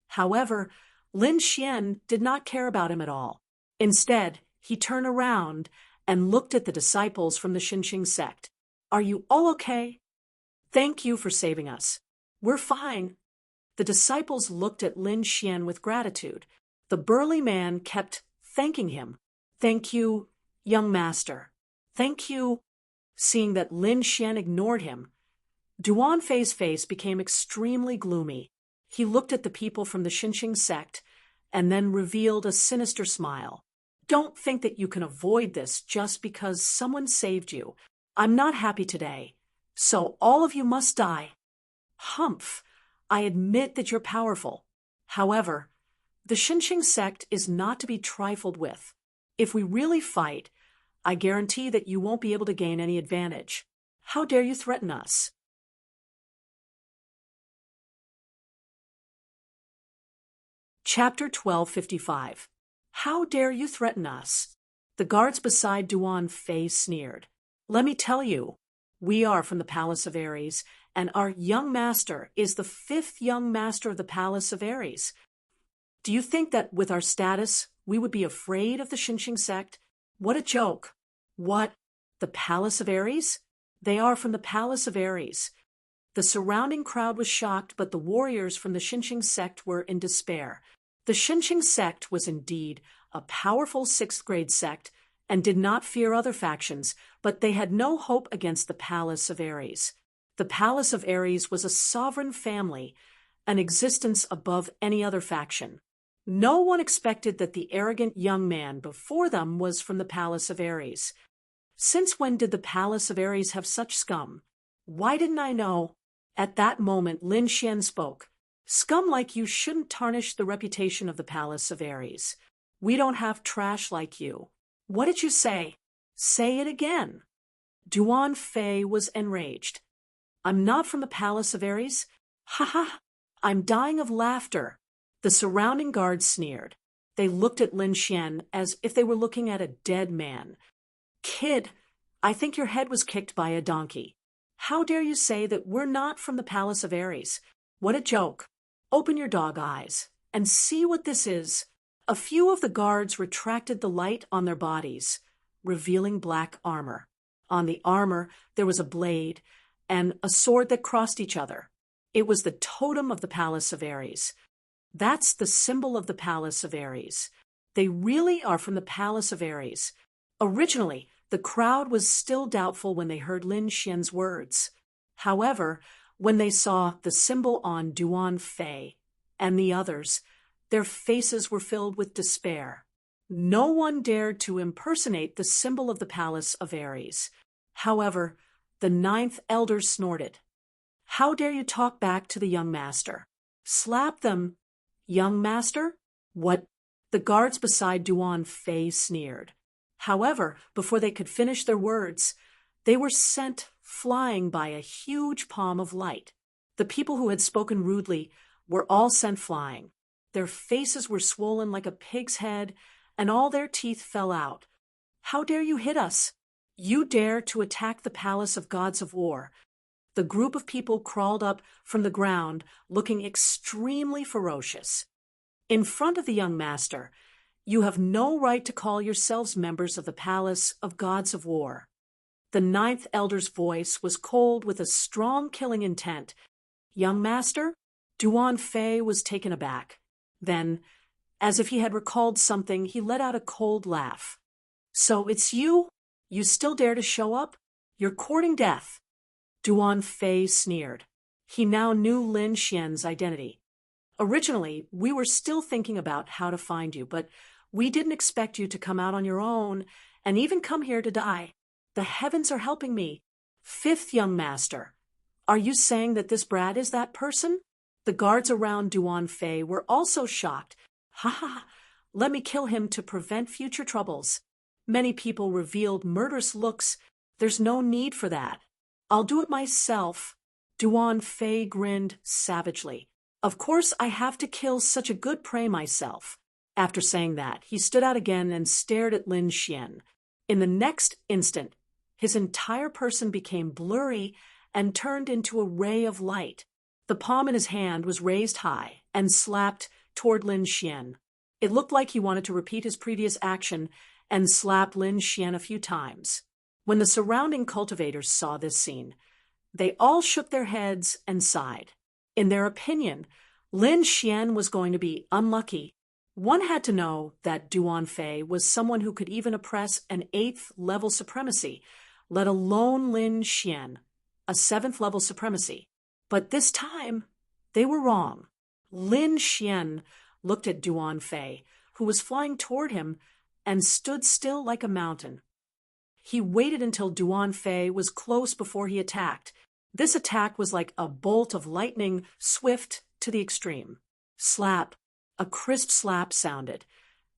However, Lin Xian did not care about him at all. Instead, he turned around and looked at the disciples from the Xinqing sect. Are you all okay? Thank you for saving us. We're fine. The disciples looked at Lin Xian with gratitude. The burly man kept thanking him. Thank you, young master. Thank you. Seeing that Lin Xian ignored him, Duan Fei's face became extremely gloomy. He looked at the people from the Xinqing sect and then revealed a sinister smile. Don't think that you can avoid this just because someone saved you. I'm not happy today, so all of you must die. Humph, I admit that you're powerful. However, the Xinqing sect is not to be trifled with. If we really fight, I guarantee that you won't be able to gain any advantage. How dare you threaten us? Chapter 1255. How dare you threaten us? The guards beside Duan Fei sneered. Let me tell you, we are from the Palace of Ares, and our young master is the 5th young master of the Palace of Ares. Do you think that with our status, we would be afraid of the Xinqing sect? What a joke. What? The Palace of Ares? They are from the Palace of Ares. The surrounding crowd was shocked, but the warriors from the Xinqing sect were in despair. The Xinqing sect was indeed a powerful 6th grade sect and did not fear other factions, but they had no hope against the Palace of Ares. The Palace of Ares was a sovereign family, an existence above any other faction. No one expected that the arrogant young man before them was from the Palace of Ares. Since when did the Palace of Ares have such scum? Why didn't I know? At that moment, Lin Xian spoke. Scum like you shouldn't tarnish the reputation of the Palace of Ares. We don't have trash like you. What did you say? Say it again. Duan Fei was enraged. I'm not from the Palace of Ares? Ha ha! I'm dying of laughter. The surrounding guards sneered. They looked at Lin Xian as if they were looking at a dead man. Kid, I think your head was kicked by a donkey. How dare you say that we're not from the Palace of Ares? What a joke. Open your dog eyes and see what this is. A few of the guards retracted the light on their bodies, revealing black armor. On the armor, there was a blade and a sword that crossed each other. It was the totem of the Palace of Ares. That's the symbol of the Palace of Ares. They really are from the Palace of Ares. Originally, the crowd was still doubtful when they heard Lin Xian's words. However, when they saw the symbol on Duan Fei and the others, their faces were filled with despair. No one dared to impersonate the symbol of the Palace of Ares. However, the 9th elder snorted. How dare you talk back to the young master? Slap them. Young master? What? The guards beside Duan Fei sneered. However, before they could finish their words, they were sent flying by a huge palm of light. The people who had spoken rudely were all sent flying. Their faces were swollen like a pig's head, and all their teeth fell out. How dare you hit us? You dare to attack the palace of gods of war. The group of people crawled up from the ground, looking extremely ferocious. In front of the young master, you have no right to call yourselves members of the palace of gods of war. The ninth elder's voice was cold with a strong killing intent. "Young master?" Duan Fei was taken aback. Then, as if he had recalled something, he let out a cold laugh. "So it's you? You still dare to show up? You're courting death." Duan Fei sneered. He now knew Lin Xian's identity. "Originally, we were still thinking about how to find you, but we didn't expect you to come out on your own and even come here to die. The heavens are helping me. Fifth young master, are you saying that this brat is that person?" The guards around Duan Fei were also shocked. "Ha ha, let me kill him to prevent future troubles." Many people revealed murderous looks. "There's no need for that. I'll do it myself." Duan Fei grinned savagely. "Of course I have to kill such a good prey myself." After saying that, he stood out again and stared at Lin Xian. In the next instant, his entire person became blurry and turned into a ray of light. The palm in his hand was raised high and slapped toward Lin Xian. It looked like he wanted to repeat his previous action and slap Lin Xian a few times. When the surrounding cultivators saw this scene, they all shook their heads and sighed. In their opinion, Lin Xian was going to be unlucky. One had to know that Duan Fei was someone who could even oppress an 8th-level supremacy, let alone Lin Xian, a 7th-level supremacy. But this time, they were wrong. Lin Xian looked at Duan Fei, who was flying toward him, and stood still like a mountain. He waited until Duan Fei was close before he attacked. This attack was like a bolt of lightning, swift to the extreme. Slap. A crisp slap sounded,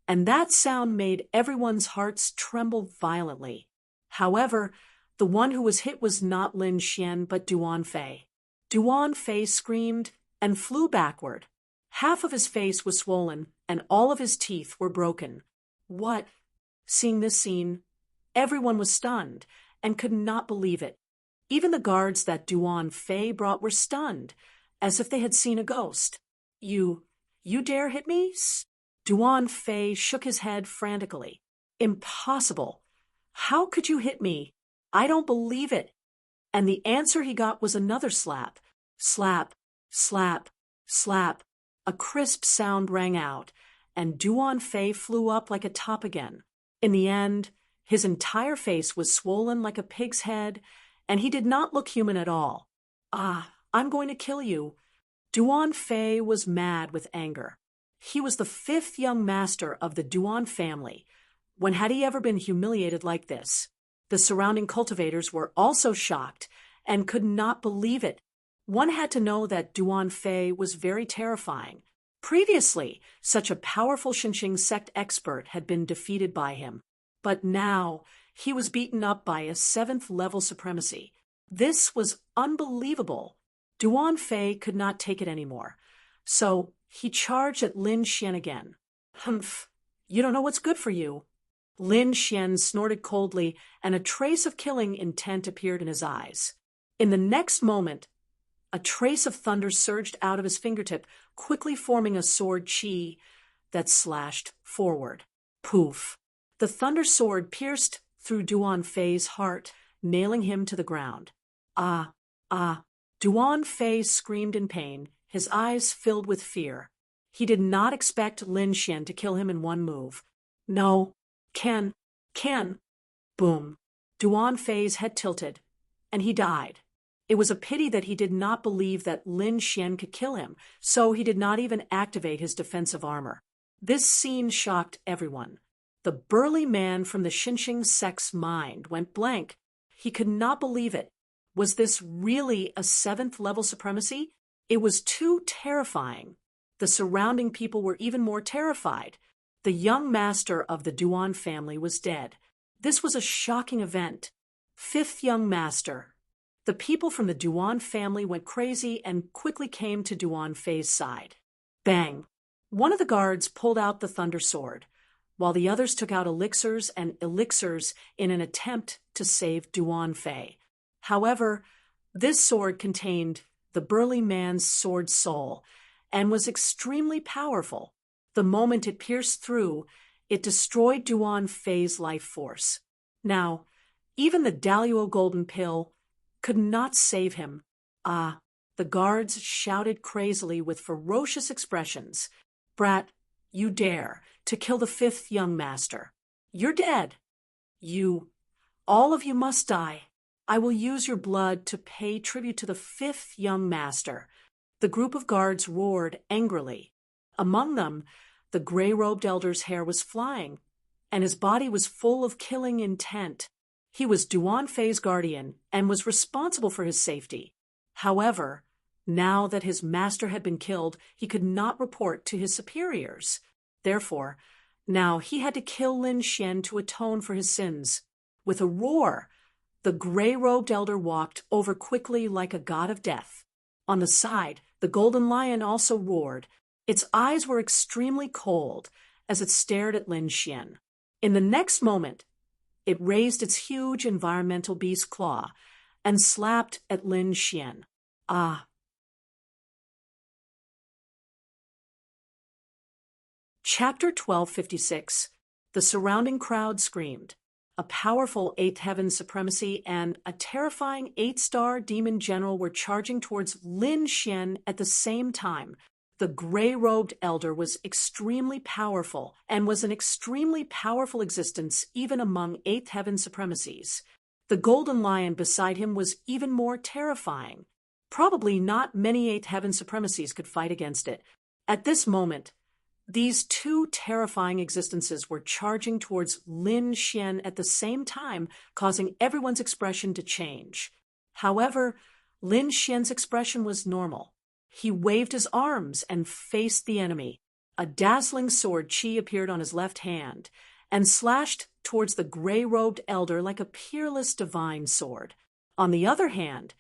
and that sound made everyone's hearts tremble violently. However, the one who was hit was not Lin Xian but Duan Fei. Duan Fei screamed and flew backward. Half of his face was swollen, and all of his teeth were broken. What? Seeing this scene, everyone was stunned and could not believe it. Even the guards that Duan Fei brought were stunned, as if they had seen a ghost. You dare hit me?" Duan Fei shook his head frantically. "Impossible. How could you hit me? I don't believe it." And the answer he got was another slap. Slap, slap, slap. A crisp sound rang out, and Duan Fei flew up like a top again. In the end, his entire face was swollen like a pig's head, and he did not look human at all. "Ah, I'm going to kill you." Duan Fei was mad with anger. He was the 5th young master of the Duan family. When had he ever been humiliated like this? The surrounding cultivators were also shocked and could not believe it. One had to know that Duan Fei was very terrifying. Previously, such a powerful Xinqing sect expert had been defeated by him. But now, he was beaten up by a 7th-level supremacy. This was unbelievable. Duan Fei could not take it anymore, so he charged at Lin Xian again. "Humph, you don't know what's good for you." Lin Xian snorted coldly, and a trace of killing intent appeared in his eyes. In the next moment, a trace of thunder surged out of his fingertip, quickly forming a sword qi that slashed forward. Poof! The thunder sword pierced through Duan Fei's heart, nailing him to the ground. "Ah, ah!" Duan Fei screamed in pain, his eyes filled with fear. He did not expect Lin Xian to kill him in one move. "No, can. Boom. Duan Fei's head tilted, and he died. It was a pity that he did not believe that Lin Xian could kill him, so he did not even activate his defensive armor. This scene shocked everyone. The burly man from the Xinqing sect's mind went blank. He could not believe it. Was this really a 7th-level supremacy? It was too terrifying. The surrounding people were even more terrified. The young master of the Duan family was dead. This was a shocking event. 5th young master. The people from the Duan family went crazy and quickly came to Duan Fei's side. Bang! One of the guards pulled out the thunder sword, while the others took out elixirs and elixirs in an attempt to save Duan Fei. However, this sword contained the burly man's sword soul and was extremely powerful. The moment it pierced through, it destroyed Duan Fei's life force. Now, Even the Daluo golden pill could not save him. Ah, the guards shouted crazily with ferocious expressions. Brat, you dare to kill the fifth young master. You're dead. All of you must die. I will use your blood to pay tribute to the fifth young master. The group of guards roared angrily. Among them, the gray-robed elder's hair was flying, and his body was full of killing intent. He was Duan Fei's guardian and was responsible for his safety. However, now that his master had been killed, he could not report to his superiors. Therefore, now he had to kill Lin Xian to atone for his sins. With a roar, the gray-robed elder walked over quickly like a god of death. On the side, the golden lion also roared. Its eyes were extremely cold as it stared at Lin Xian. In the next moment, it raised its huge environmental beast claw and slapped at Lin Xian. Ah! Chapter 1256. The surrounding crowd screamed. A powerful eighth heaven supremacy and a terrifying 8-star demon general were charging towards Lin Xian at the same time. The gray-robed elder was extremely powerful and was an extremely powerful existence even among eighth heaven supremacies. The golden lion beside him was even more terrifying. Probably not many eighth heaven supremacies could fight against it. At this moment, these two terrifying existences were charging towards Lin Xian at the same time, causing everyone's expression to change. However, Lin Xian's expression was normal. He waved his arms and faced the enemy. A dazzling sword qi appeared on his left hand and slashed towards the gray-robed elder like a peerless divine sword. On the other hand,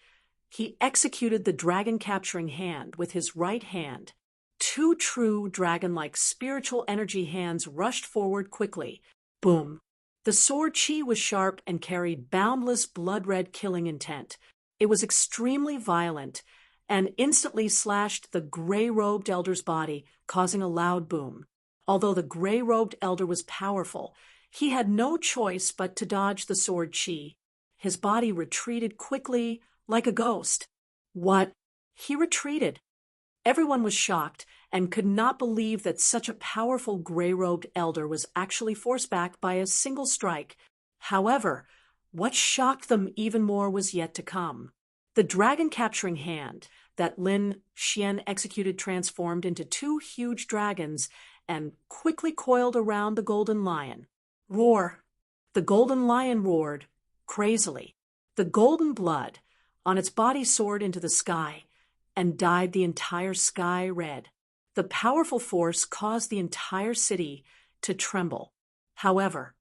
he executed the dragon-capturing hand with his right hand. Two true dragon-like spiritual energy hands rushed forward quickly. Boom! The sword qi was sharp and carried boundless blood-red killing intent. It was extremely violent and instantly slashed the gray-robed elder's body, causing a loud boom. Although the gray-robed elder was powerful, he had no choice but to dodge the sword qi. His body retreated quickly, like a ghost. What? He retreated. Everyone was shocked and could not believe that such a powerful gray-robed elder was actually forced back by a single strike. However, what shocked them even more was yet to come. The dragon-capturing hand that Lin Xian executed transformed into two huge dragons and quickly coiled around the golden lion. Roar! The golden lion roared, crazily. The golden blood on its body soared into the sky and dyed the entire sky red. The powerful force caused the entire city to tremble. However,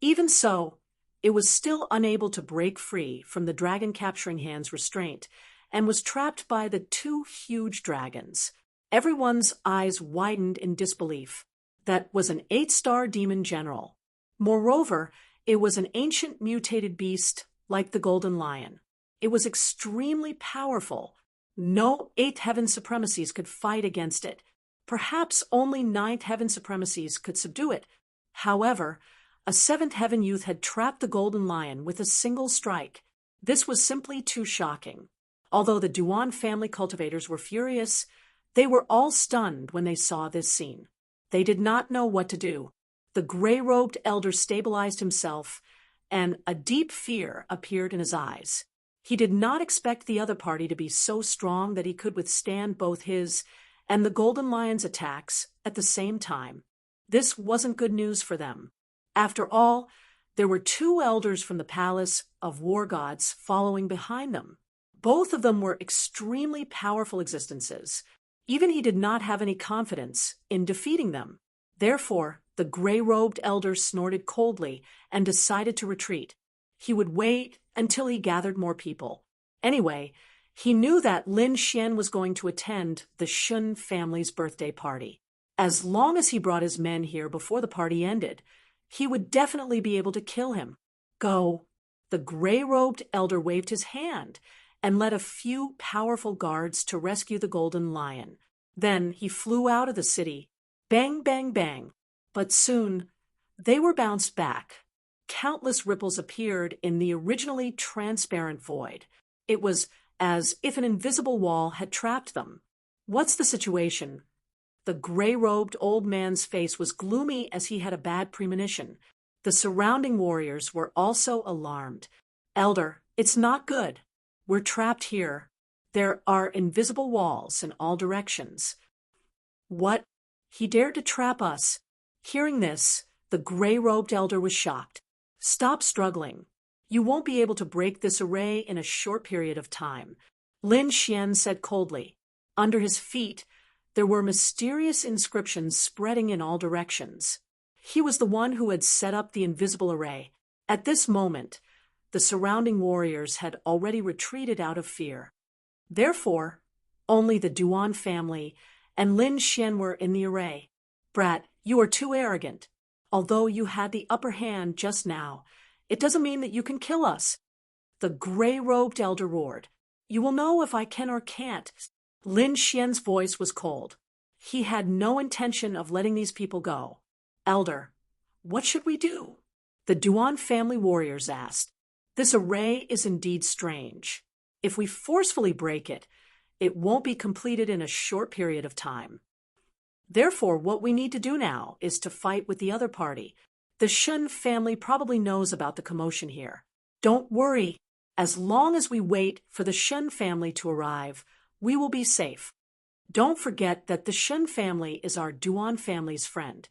even so, it was still unable to break free from the dragon-capturing hand's restraint and was trapped by the two huge dragons. Everyone's eyes widened in disbelief. That was an 8-star demon general. Moreover, it was an ancient mutated beast like the golden lion. It was extremely powerful. No 8th heaven supremacies could fight against it. Perhaps only 9th heaven supremacies could subdue it. However, a 7th heaven youth had trapped the golden lion with a single strike. This was simply too shocking. Although the Duan family cultivators were furious, they were all stunned when they saw this scene. They did not know what to do. The gray-robed elder stabilized himself, and a deep fear appeared in his eyes. He did not expect the other party to be so strong that he could withstand both his and the golden lion's attacks at the same time. This wasn't good news for them. After all, there were two elders from the palace of war gods following behind them. Both of them were extremely powerful existences. Even he did not have any confidence in defeating them. Therefore, the gray-robed elder snorted coldly and decided to retreat. He would wait until he gathered more people. Anyway, he knew that Lin Xian was going to attend the Shun family's birthday party. As long as he brought his men here before the party ended, he would definitely be able to kill him. Go! The gray-robed elder waved his hand and led a few powerful guards to rescue the golden lion. Then he flew out of the city. Bang, bang, bang. But soon, they were bounced back. countless ripples appeared in the originally transparent void. It was as if an invisible wall had trapped them. "What's the situation?" The gray-robed old man's face was gloomy as he had a bad premonition. The surrounding warriors were also alarmed. "Elder, it's not good. We're trapped here. There are invisible walls in all directions." "What? He dared to trap us?" Hearing this, the gray-robed elder was shocked. "Stop struggling. You won't be able to break this array in a short period of time," Lin Xian said coldly. Under his feet, there were mysterious inscriptions spreading in all directions. He was the one who had set up the invisible array. At this moment, the surrounding warriors had already retreated out of fear. Therefore, only the Duan family and Lin Xian were in the array. "Brat, you are too arrogant. Although you had the upper hand just now, it doesn't mean that you can kill us," the gray-robed elder roared. "You will know if I can or can't." Lin Xian's voice was cold. He had no intention of letting these people go. "Elder, what should we do?" the Duan family warriors asked. "This array is indeed strange. If we forcefully break it, it won't be completed in a short period of time. Therefore, what we need to do now is to fight with the other party. The Shen family probably knows about the commotion here. Don't worry. As long as we wait for the Shen family to arrive, we will be safe. Don't forget that the Shen family is our Duan family's friend.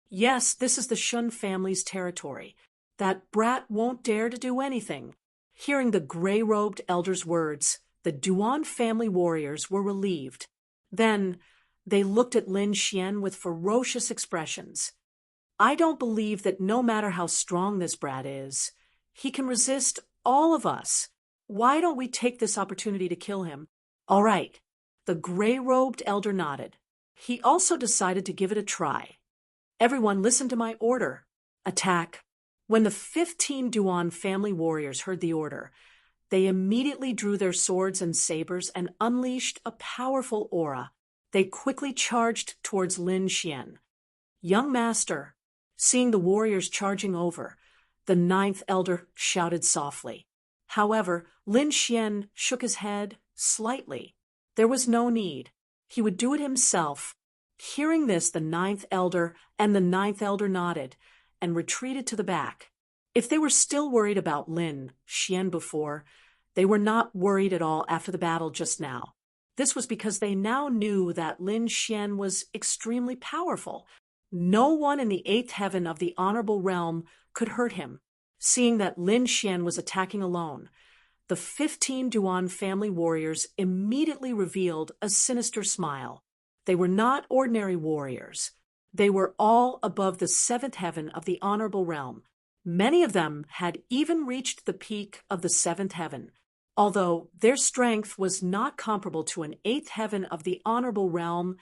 Yes, this is the Shen family's territory. That brat won't dare to do anything." Hearing the gray-robed elder's words, the Duan family warriors were relieved. Then they looked at Lin Xian with ferocious expressions. "I don't believe that no matter how strong this brat is, he can resist all of us. Why don't we take this opportunity to kill him?" "All right." The gray-robed elder nodded. He also decided to give it a try. "Everyone listen to my order. Attack." When the 15 Duan family warriors heard the order, they immediately drew their swords and sabers and unleashed a powerful aura. They quickly charged towards Lin Xian. "Young master," seeing the warriors charging over, the 9th elder shouted softly. However, Lin Xian shook his head slightly. There was no need. He would do it himself. Hearing this, the 9th elder and the 9th elder nodded and retreated to the back. If they were still worried about Lin Xian before, they were not worried at all after the battle just now. This was because they now knew that Lin Xian was extremely powerful. No one in the 8th heaven of the honorable realm could hurt him. Seeing that Lin Xian was attacking alone, the 15 Duan family warriors immediately revealed a sinister smile. They were not ordinary warriors. They were all above the 7th heaven of the honorable realm. Many of them had even reached the peak of the 7th heaven. Although their strength was not comparable to an 8th heaven of the honorable realm,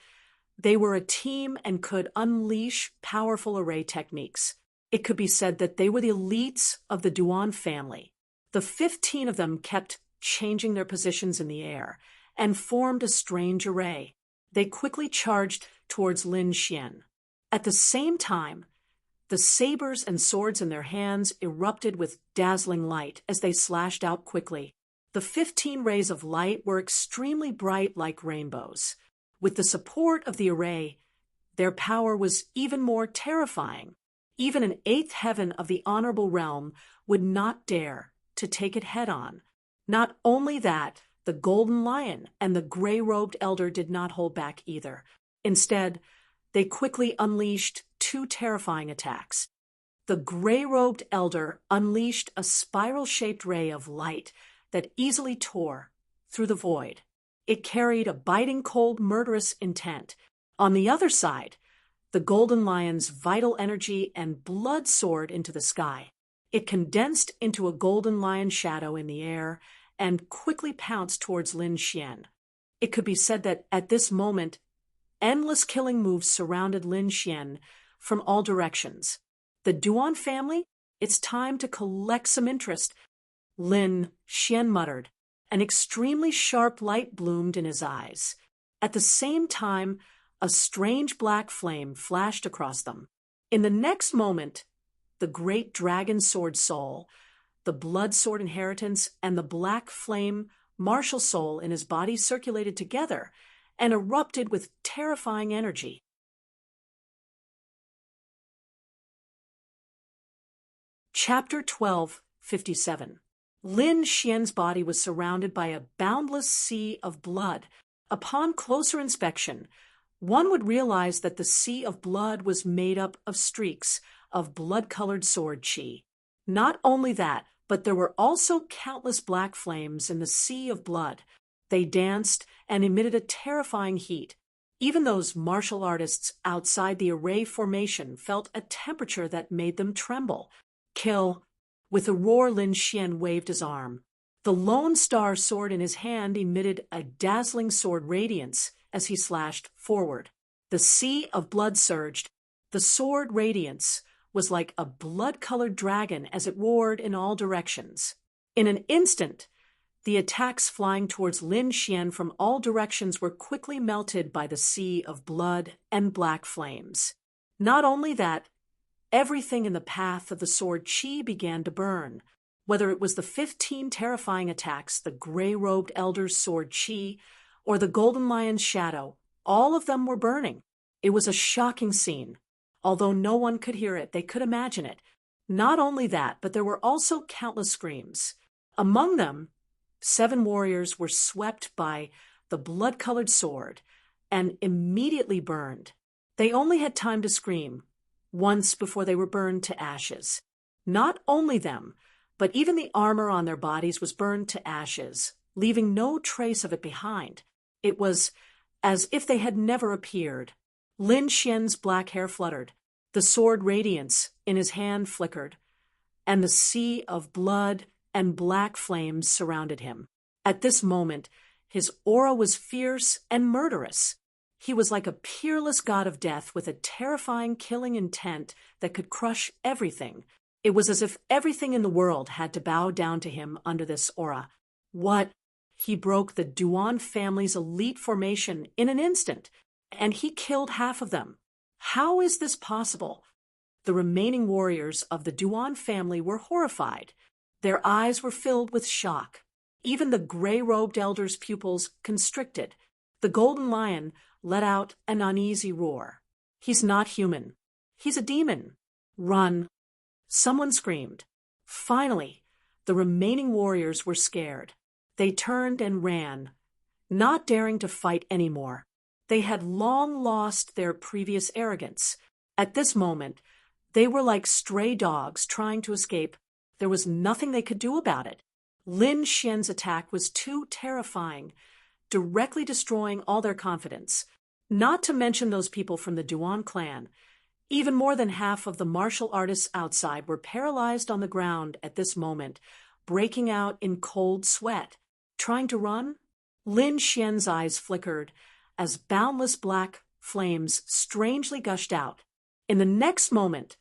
they were a team and could unleash powerful array techniques. It could be said that they were the elites of the Duan family. The 15 of them kept changing their positions in the air and formed a strange array. They quickly charged towards Lin Xian. At the same time, the sabers and swords in their hands erupted with dazzling light as they slashed out quickly. The 15 rays of light were extremely bright like rainbows. With the support of the array, their power was even more terrifying. Even an 8th heaven of the honorable realm would not dare to take it head-on. Not only that, the golden lion and the gray-robed elder did not hold back either. Instead, they quickly unleashed 2 terrifying attacks. The gray-robed elder unleashed a spiral-shaped ray of light that easily tore through the void. It carried a biting cold, murderous intent. On the other side, the golden lion's vital energy and blood soared into the sky. It condensed into a golden lion shadow in the air and quickly pounced towards Lin Xian. It could be said that at this moment, endless killing moves surrounded Lin Xian from all directions. The Duan family? It's time to collect some interest. Lin Xian muttered. An extremely sharp light bloomed in his eyes. At the same time, a strange black flame flashed across them. In the next moment, the great dragon sword soul, the blood sword inheritance, and the black flame martial soul in his body circulated together and erupted with terrifying energy. Chapter 12:57. Lin Xian's body was surrounded by a boundless sea of blood. Upon closer inspection, one would realize that the sea of blood was made up of streaks of blood-colored sword qi. Not only that, but there were also countless black flames in the sea of blood. They danced and emitted a terrifying heat. Even those martial artists outside the array formation felt a temperature that made them tremble. Kill. With a roar, Lin Xian waved his arm. The Lone Star sword in his hand emitted a dazzling sword radiance as he slashed forward. The sea of blood surged. The sword radiance was like a blood-colored dragon as it roared in all directions. In an instant, the attacks flying towards Lin Xian from all directions were quickly melted by the sea of blood and black flames. Not only that, everything in the path of the sword qi began to burn. Whether it was the 15 terrifying attacks, the gray-robed elder's sword qi, or the golden lion's shadow, all of them were burning. It was a shocking scene. Although no one could hear it, they could imagine it. Not only that, but there were also countless screams. Among them, 7 warriors were swept by the blood-colored sword and immediately burned. They only had time to scream once before they were burned to ashes. Not only them, but even the armor on their bodies was burned to ashes, leaving no trace of it behind. It was as if they had never appeared. Lin Xian's black hair fluttered, the sword radiance in his hand flickered, and the sea of blood and black flames surrounded him. At this moment, his aura was fierce and murderous. He was like a peerless god of death with a terrifying killing intent that could crush everything. It was as if everything in the world had to bow down to him under this aura. What? He broke the Duan family's elite formation in an instant, and he killed half of them. How is this possible? The remaining warriors of the Duan family were horrified. Their eyes were filled with shock. Even the gray-robed elder's pupils constricted. The golden lion let out an uneasy roar. He's not human. He's a demon. Run. Someone screamed. Finally, the remaining warriors were scared. They turned and ran, not daring to fight anymore. They had long lost their previous arrogance. At this moment, they were like stray dogs trying to escape. There was nothing they could do about it. Lin Xian's attack was too terrifying, directly destroying all their confidence. Not to mention those people from the Duan clan. Even more than half of the martial artists outside were paralyzed on the ground at this moment, breaking out in cold sweat. Trying to run? Lin Xian's eyes flickered as boundless black flames strangely gushed out. In the next moment,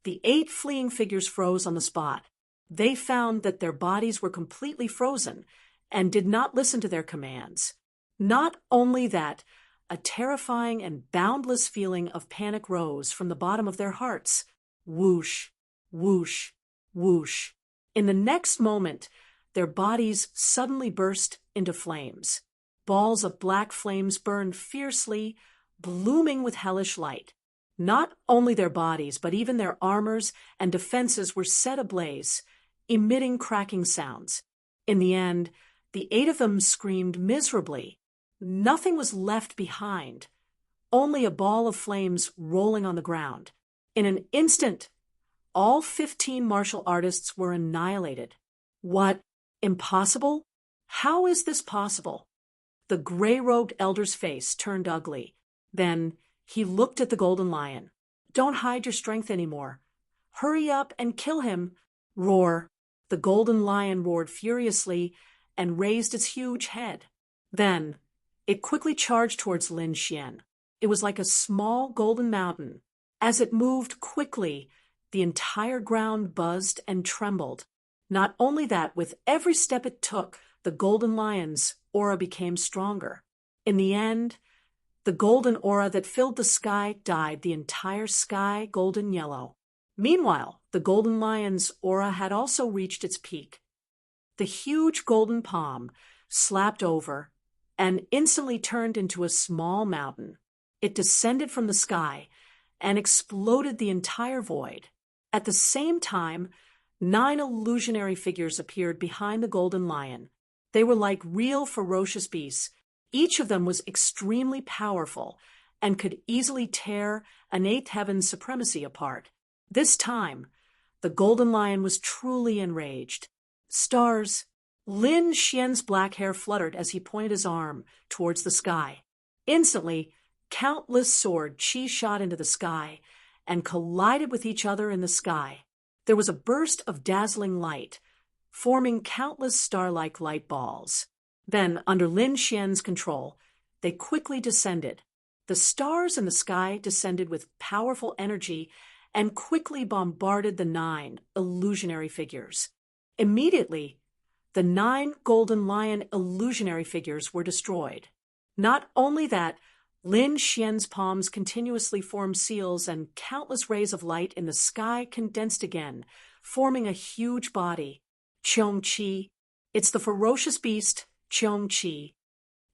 the 8 fleeing figures froze on the spot. They found that their bodies were completely frozen and did not listen to their commands. Not only that, a terrifying and boundless feeling of panic rose from the bottom of their hearts. Whoosh, whoosh, whoosh. In the next moment, their bodies suddenly burst into flames. Balls of black flames burned fiercely, blooming with hellish light. Not only their bodies, but even their armors and defenses were set ablaze, emitting cracking sounds. In the end, the 8 of them screamed miserably. Nothing was left behind, only a ball of flames rolling on the ground. In an instant, all 15 martial artists were annihilated. What? Impossible? How is this possible? The gray-robed elder's face turned ugly. Then he looked at the golden lion. Don't hide your strength anymore. Hurry up and kill him. Roar. The golden lion roared furiously and raised its huge head. Then it quickly charged towards Lin Xian. It was like a small golden mountain. As it moved quickly, the entire ground buzzed and trembled. Not only that, with every step it took, the golden lion's aura became stronger. In the end, the golden aura that filled the sky dyed the entire sky golden yellow. Meanwhile, the golden lion's aura had also reached its peak. The huge golden palm slapped over and instantly turned into a small mountain. It descended from the sky and exploded the entire void. At the same time, 9 illusionary figures appeared behind the golden lion. They were like real ferocious beasts. Each of them was extremely powerful and could easily tear an eighth heaven's supremacy apart. This time, the golden lion was truly enraged. Stars! Lin Xian's black hair fluttered as he pointed his arm towards the sky. Instantly, countless sword chi shot into the sky and collided with each other in the sky. There was a burst of dazzling light, forming countless star-like light balls. Then, under Lin Xian's control, they quickly descended. The stars in the sky descended with powerful energy and quickly bombarded the 9 illusionary figures. Immediately, the 9 golden lion illusionary figures were destroyed. Not only that, Lin Xian's palms continuously formed seals and countless rays of light in the sky condensed again, forming a huge body. Qiongqi. It's the ferocious beast, Qiongqi.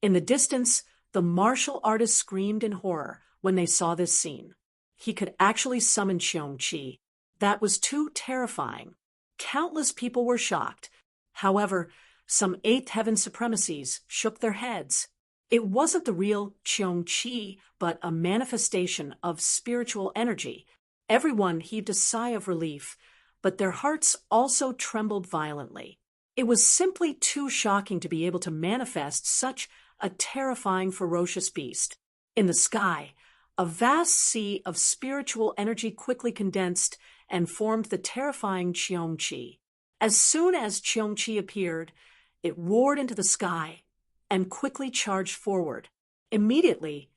In the distance, the martial artist screamed in horror when they saw this scene. He could actually summon Qiongqi. That was too terrifying. Countless people were shocked. However, some 8th heaven supremacies shook their heads. It wasn't the real Qiongqi, but a manifestation of spiritual energy. Everyone heaved a sigh of relief, but their hearts also trembled violently. It was simply too shocking to be able to manifest such a terrifying, ferocious beast. In the sky, a vast sea of spiritual energy quickly condensed and formed the terrifying Qiongqi. As soon as Qiongqi appeared, it roared into the sky and quickly charged forward. Immediately,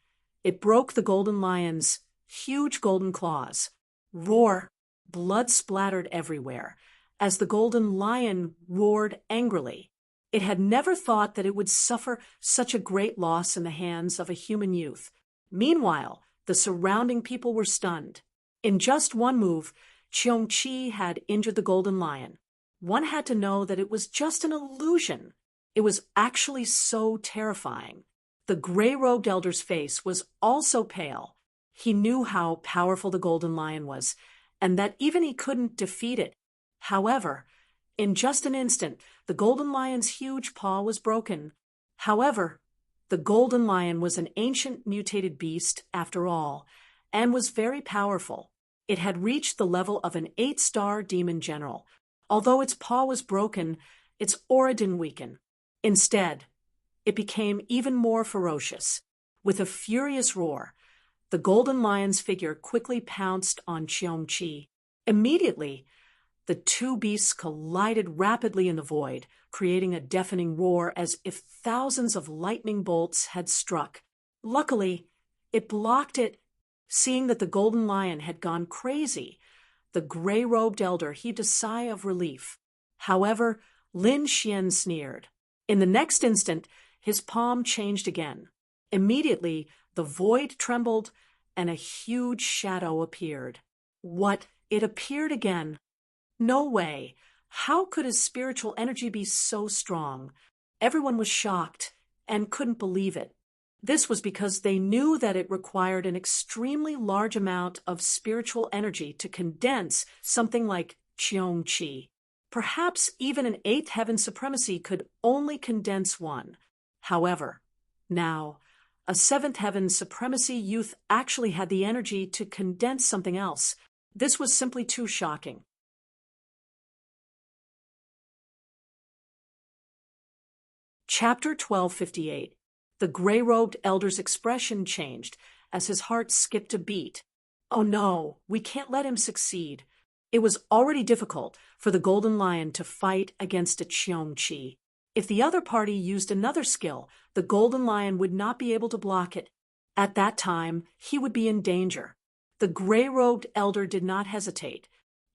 it broke the golden lion's huge golden claws. Roar! Blood splattered everywhere as the golden lion roared angrily. It had never thought that it would suffer such a great loss in the hands of a human youth. Meanwhile, the surrounding people were stunned. In just one move, Qiongqi had injured the golden lion. One had to know that it was just an illusion. It was actually so terrifying. The gray-robed elder's face was also pale. He knew how powerful the golden lion was, and that even he couldn't defeat it. However, in just an instant, the golden lion's huge paw was broken. However, the golden lion was an ancient mutated beast after all, and was very powerful. It had reached the level of an 8-star demon general. Although its paw was broken, its aura didn't weaken. Instead, it became even more ferocious. With a furious roar, the golden lion's figure quickly pounced on Qiongqi. Immediately, the two beasts collided rapidly in the void, creating a deafening roar as if thousands of lightning bolts had struck. Luckily, it blocked it. Seeing that the golden lion had gone crazy, the gray-robed elder heaved a sigh of relief. However, Lin Xian sneered. In the next instant, his palm changed again. Immediately, the void trembled, and a huge shadow appeared. What? It appeared again. No way. How could his spiritual energy be so strong? Everyone was shocked and couldn't believe it. This was because they knew that it required an extremely large amount of spiritual energy to condense something like Qiongqi. Perhaps even an 8th heaven supremacy could only condense one. However, now, a 7th heaven supremacy youth actually had the energy to condense something else. This was simply too shocking. Chapter 1258. The gray-robed elder's expression changed as his heart skipped a beat. Oh no, we can't let him succeed. It was already difficult for the golden lion to fight against a Qiongqi. If the other party used another skill, the golden lion would not be able to block it. At that time, he would be in danger. The gray-robed elder did not hesitate.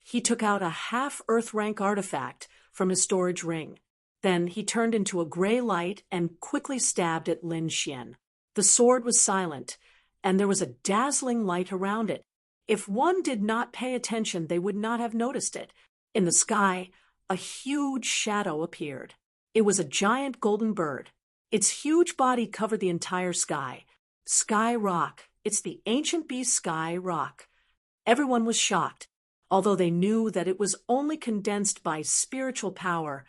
He took out a half-Earth rank artifact from his storage ring. Then he turned into a gray light and quickly stabbed at Lin Xian. The sword was silent, and there was a dazzling light around it. If one did not pay attention, they would not have noticed it. In the sky, a huge shadow appeared. It was a giant golden bird. Its huge body covered the entire sky. Sky Rock. It's the ancient beast Sky Rock. Everyone was shocked. Although they knew that it was only condensed by spiritual power,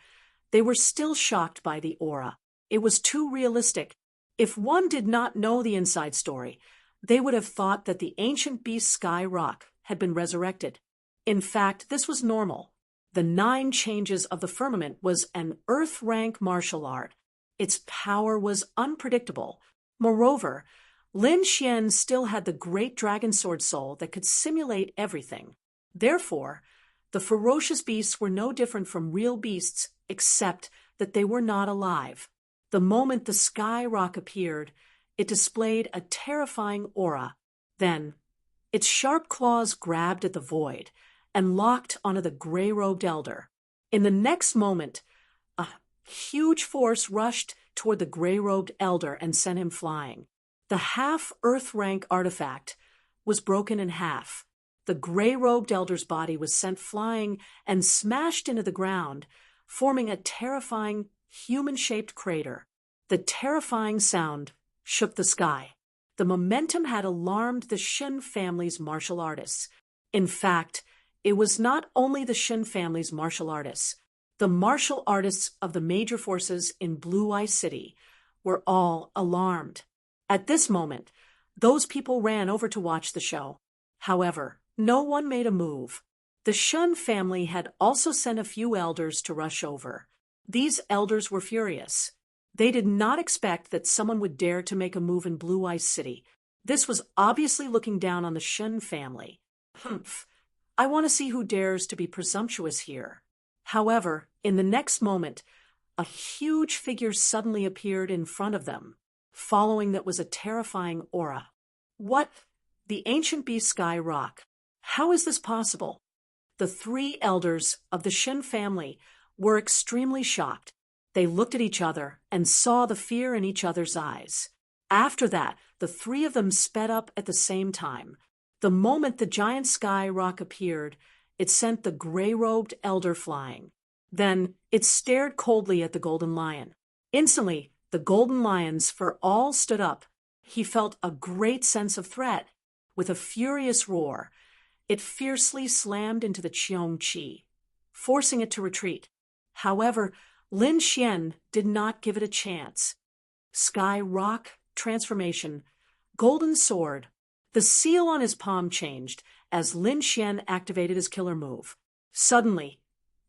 they were still shocked by the aura. It was too realistic. If one did not know the inside story, they would have thought that the ancient beast Sky Rock had been resurrected. In fact, this was normal. The 9 changes of the firmament was an Earth-rank martial art. Its power was unpredictable. Moreover, Lin Xian still had the great dragon sword soul that could simulate everything. Therefore, the ferocious beasts were no different from real beasts, except that they were not alive. The moment the Sky Rock appeared, it displayed a terrifying aura. Then, its sharp claws grabbed at the void and locked onto the gray-robed elder. In the next moment, a huge force rushed toward the gray-robed elder and sent him flying. The half-Earth-rank artifact was broken in half. The gray-robed elder's body was sent flying and smashed into the ground, forming a terrifying, human-shaped crater. The terrifying sound shook the sky. The momentum had alarmed the Shin family's martial artists. In fact, it was not only the Shin family's martial artists. The martial artists of the major forces in Blue Ice City were all alarmed. At this moment, those people ran over to watch the show. However, no one made a move. The Shun family had also sent a few elders to rush over. These elders were furious. They did not expect that someone would dare to make a move in Blue Ice City. This was obviously looking down on the Shun family. Humph. I want to see who dares to be presumptuous here. However, in the next moment, a huge figure suddenly appeared in front of them. Following that was a terrifying aura. What? The ancient beast Sky Rock. How is this possible? The 3 elders of the Shin family were extremely shocked. They looked at each other and saw the fear in each other's eyes. After that, the 3 of them sped up at the same time. The moment the giant Sky Rock appeared, it sent the gray-robed elder flying. Then it stared coldly at the golden lion. Instantly, the golden lions for all stood up. He felt a great sense of threat. With a furious roar, it fiercely slammed into the Qiong Qi, forcing it to retreat. However, Lin Xian did not give it a chance. Sky Rock transformation, golden sword. The seal on his palm changed as Lin Xian activated his killer move. Suddenly,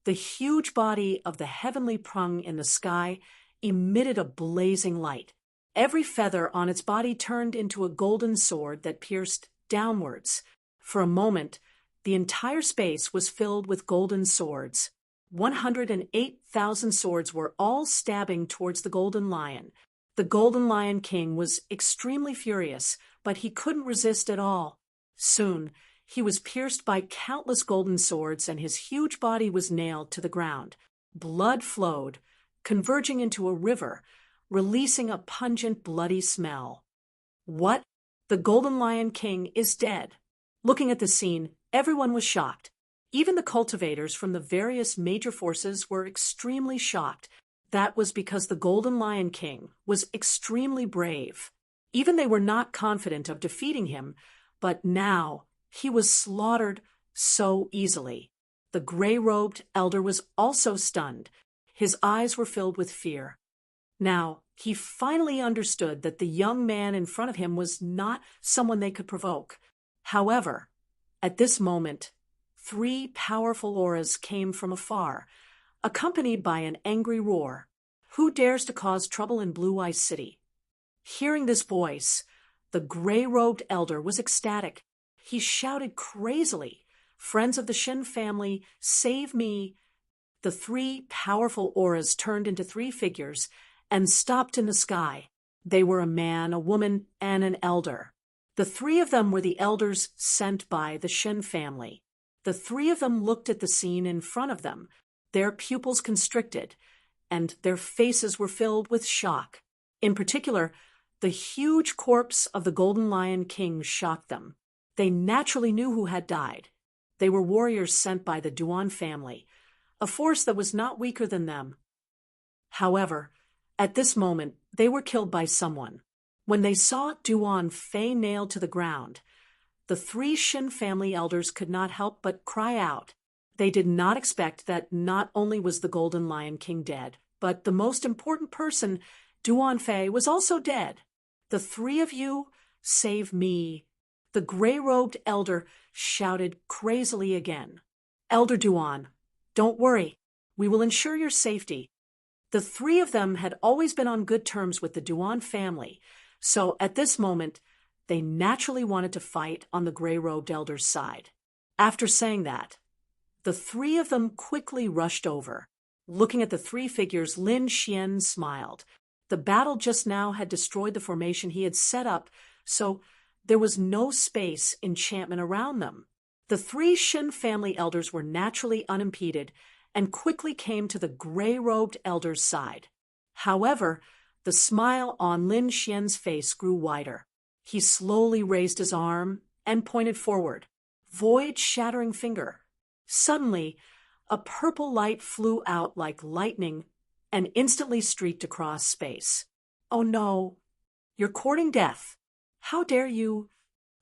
the huge body of the heavenly prong in the sky emitted a blazing light. Every feather on its body turned into a golden sword that pierced downwards. For a moment, the entire space was filled with golden swords. 108,000 swords were all stabbing towards the golden lion. The golden lion king was extremely furious, but he couldn't resist at all. Soon, he was pierced by countless golden swords and his huge body was nailed to the ground. Blood flowed, converging into a river, releasing a pungent, bloody smell. What? The Golden Lion King is dead. Looking at the scene, everyone was shocked. Even the cultivators from the various major forces were extremely shocked. That was because the Golden Lion King was extremely brave. Even they were not confident of defeating him, but now he was slaughtered so easily. The gray-robed elder was also stunned. His eyes were filled with fear. Now, he finally understood that the young man in front of him was not someone they could provoke. However, at this moment, 3 powerful auras came from afar, accompanied by an angry roar. Who dares to cause trouble in Blue Ice City? Hearing this voice, the gray-robed elder was ecstatic. He shouted crazily, "Friends of the Shin family, save me!" The 3 powerful auras turned into 3 figures and stopped in the sky. They were a man, a woman, and an elder. The 3 of them were the elders sent by the Shin family. The 3 of them looked at the scene in front of them, their pupils constricted, and their faces were filled with shock. In particular, the huge corpse of the Golden Lion King shocked them. They naturally knew who had died. They were warriors sent by the Duan family, a force that was not weaker than them. However, at this moment, they were killed by someone. When they saw Duan Fei nailed to the ground, the 3 Shin family elders could not help but cry out. They did not expect that not only was the Golden Lion King dead, but the most important person, Duan Fei, was also dead. The 3 of you save me. The gray-robed elder shouted crazily again. Elder Duan, don't worry. We will ensure your safety. The 3 of them had always been on good terms with the Duan family, so at this moment, they naturally wanted to fight on the gray-robed elder's side. After saying that, the 3 of them quickly rushed over. Looking at the 3 figures, Lin Xian smiled. The battle just now had destroyed the formation he had set up, so there was no space enchantment around them. The 3 Shin family elders were naturally unimpeded and quickly came to the gray-robed elder's side. However, the smile on Lin Xian's face grew wider. He slowly raised his arm and pointed forward. Void-shattering finger. Suddenly, a purple light flew out like lightning and instantly streaked across space. Oh no! You're courting death. How dare you?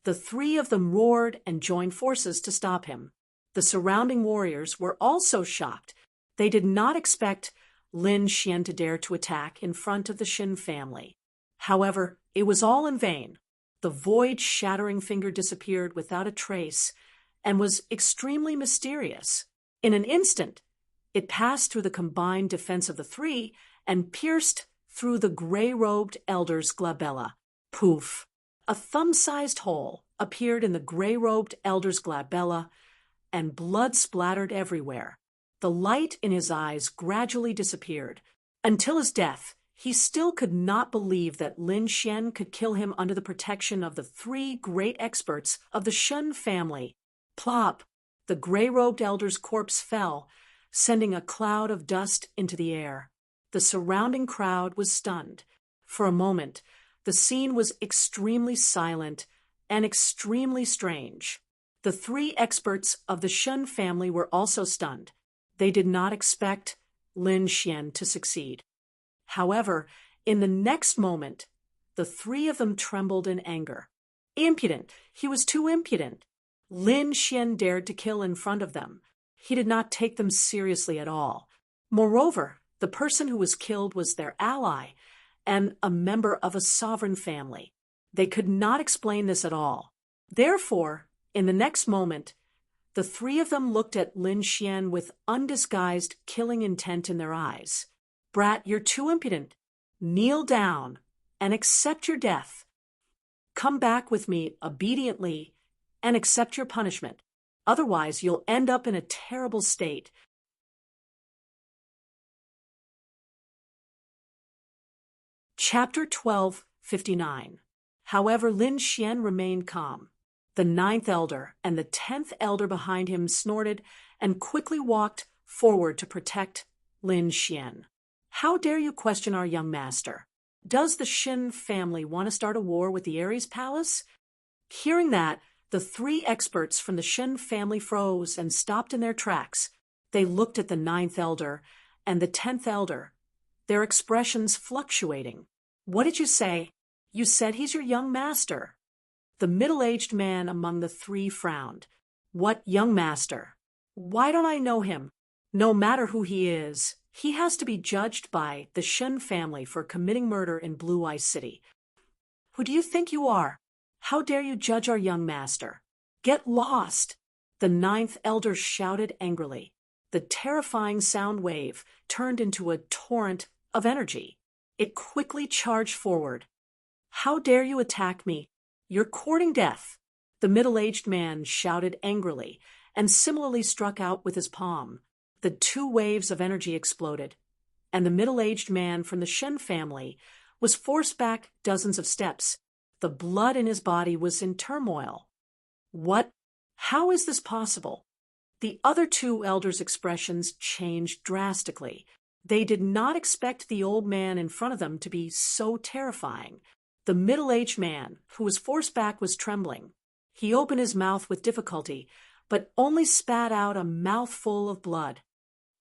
The 3 of them roared and joined forces to stop him. The surrounding warriors were also shocked. They did not expect Lin Xian to dare to attack in front of the Shin family. However, it was all in vain. The void-shattering finger disappeared without a trace and was extremely mysterious. In an instant, it passed through the combined defense of the 3 and pierced through the gray-robed elder's glabella. Poof! A thumb-sized hole appeared in the gray-robed elder's glabella, and blood splattered everywhere. The light in his eyes gradually disappeared. Until his death, he still could not believe that Lin Xian could kill him under the protection of the 3 great experts of the Shen family. Plop! The gray-robed elder's corpse fell, sending a cloud of dust into the air. The surrounding crowd was stunned. For a moment, the scene was extremely silent and extremely strange. The 3 experts of the Shen family were also stunned. They did not expect Lin Xian to succeed. However, in the next moment, the 3 of them trembled in anger. Impudent! He was too impudent. Lin Xian dared to kill in front of them. He did not take them seriously at all. Moreover, the person who was killed was their ally and a member of a sovereign family. They could not explain this at all. Therefore, in the next moment, the 3 of them looked at Lin Xian with undisguised killing intent in their eyes. Brat, you're too impudent. Kneel down and accept your death. Come back with me obediently and accept your punishment. Otherwise, you'll end up in a terrible state. Chapter 12:59. However, Lin Xian remained calm. The 9th elder and the 10th elder behind him snorted and quickly walked forward to protect Lin Xian. How dare you question our young master? Does the Shin family want to start a war with the Ares Palace? Hearing that, the 3 experts from the Shin family froze and stopped in their tracks. They looked at the 9th elder and the 10th elder, their expressions fluctuating. What did you say? You said he's your young master. The middle-aged man among the 3 frowned. What young master? Why don't I know him? No matter who he is, he has to be judged by the Shen family for committing murder in Blue Eye City. Who do you think you are? How dare you judge our young master? Get lost! The 9th elder shouted angrily. The terrifying sound wave turned into a torrent of energy. It quickly charged forward. How dare you attack me? You're courting death! The middle-aged man shouted angrily and similarly struck out with his palm. The 2 waves of energy exploded, and the middle-aged man from the Shen family was forced back dozens of steps. The blood in his body was in turmoil. What? How is this possible? The other 2 elders' expressions changed drastically. They did not expect the old man in front of them to be so terrifying. The middle-aged man, who was forced back, was trembling. He opened his mouth with difficulty, but only spat out a mouthful of blood.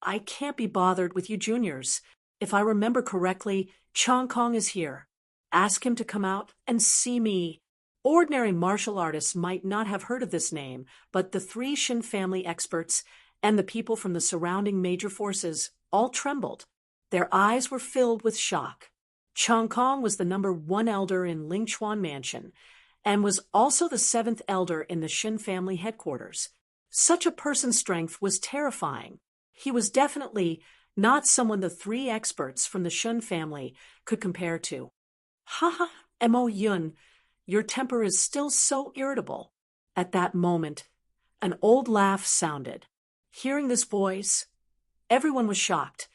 I can't be bothered with you juniors. If I remember correctly, Chong Kong is here. Ask him to come out and see me. Ordinary martial artists might not have heard of this name, but the three Shin family experts and the people from the surrounding major forces all trembled. Their eyes were filled with shock. Chong Kong was the #1 elder in Ling Chuan Mansion, and was also the 7th elder in the Shin family headquarters. Such a person's strength was terrifying. He was definitely not someone the three experts from the Shin family could compare to. Ha ha, Mo Yun, your temper is still so irritable. At that moment, an old laugh sounded. Hearing this voice, everyone was shocked,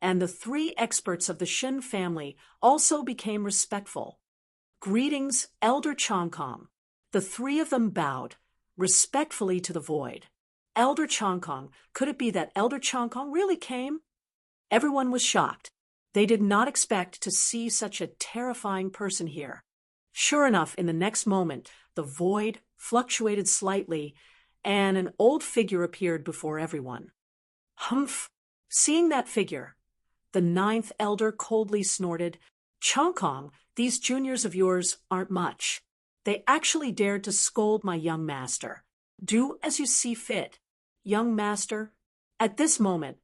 and the three experts of the Shin family also became respectful. Greetings, Elder Chong Kong. The three of them bowed respectfully to the void. Elder Chong Kong, could it be that Elder Chong Kong really came? Everyone was shocked. They did not expect to see such a terrifying person here. Sure enough, in the next moment, the void fluctuated slightly, and an old figure appeared before everyone. Humph! Seeing that figure, the 9th elder coldly snorted, Chong Kong, these juniors of yours aren't much. They actually dared to scold my young master. Do as you see fit, young master. At this moment,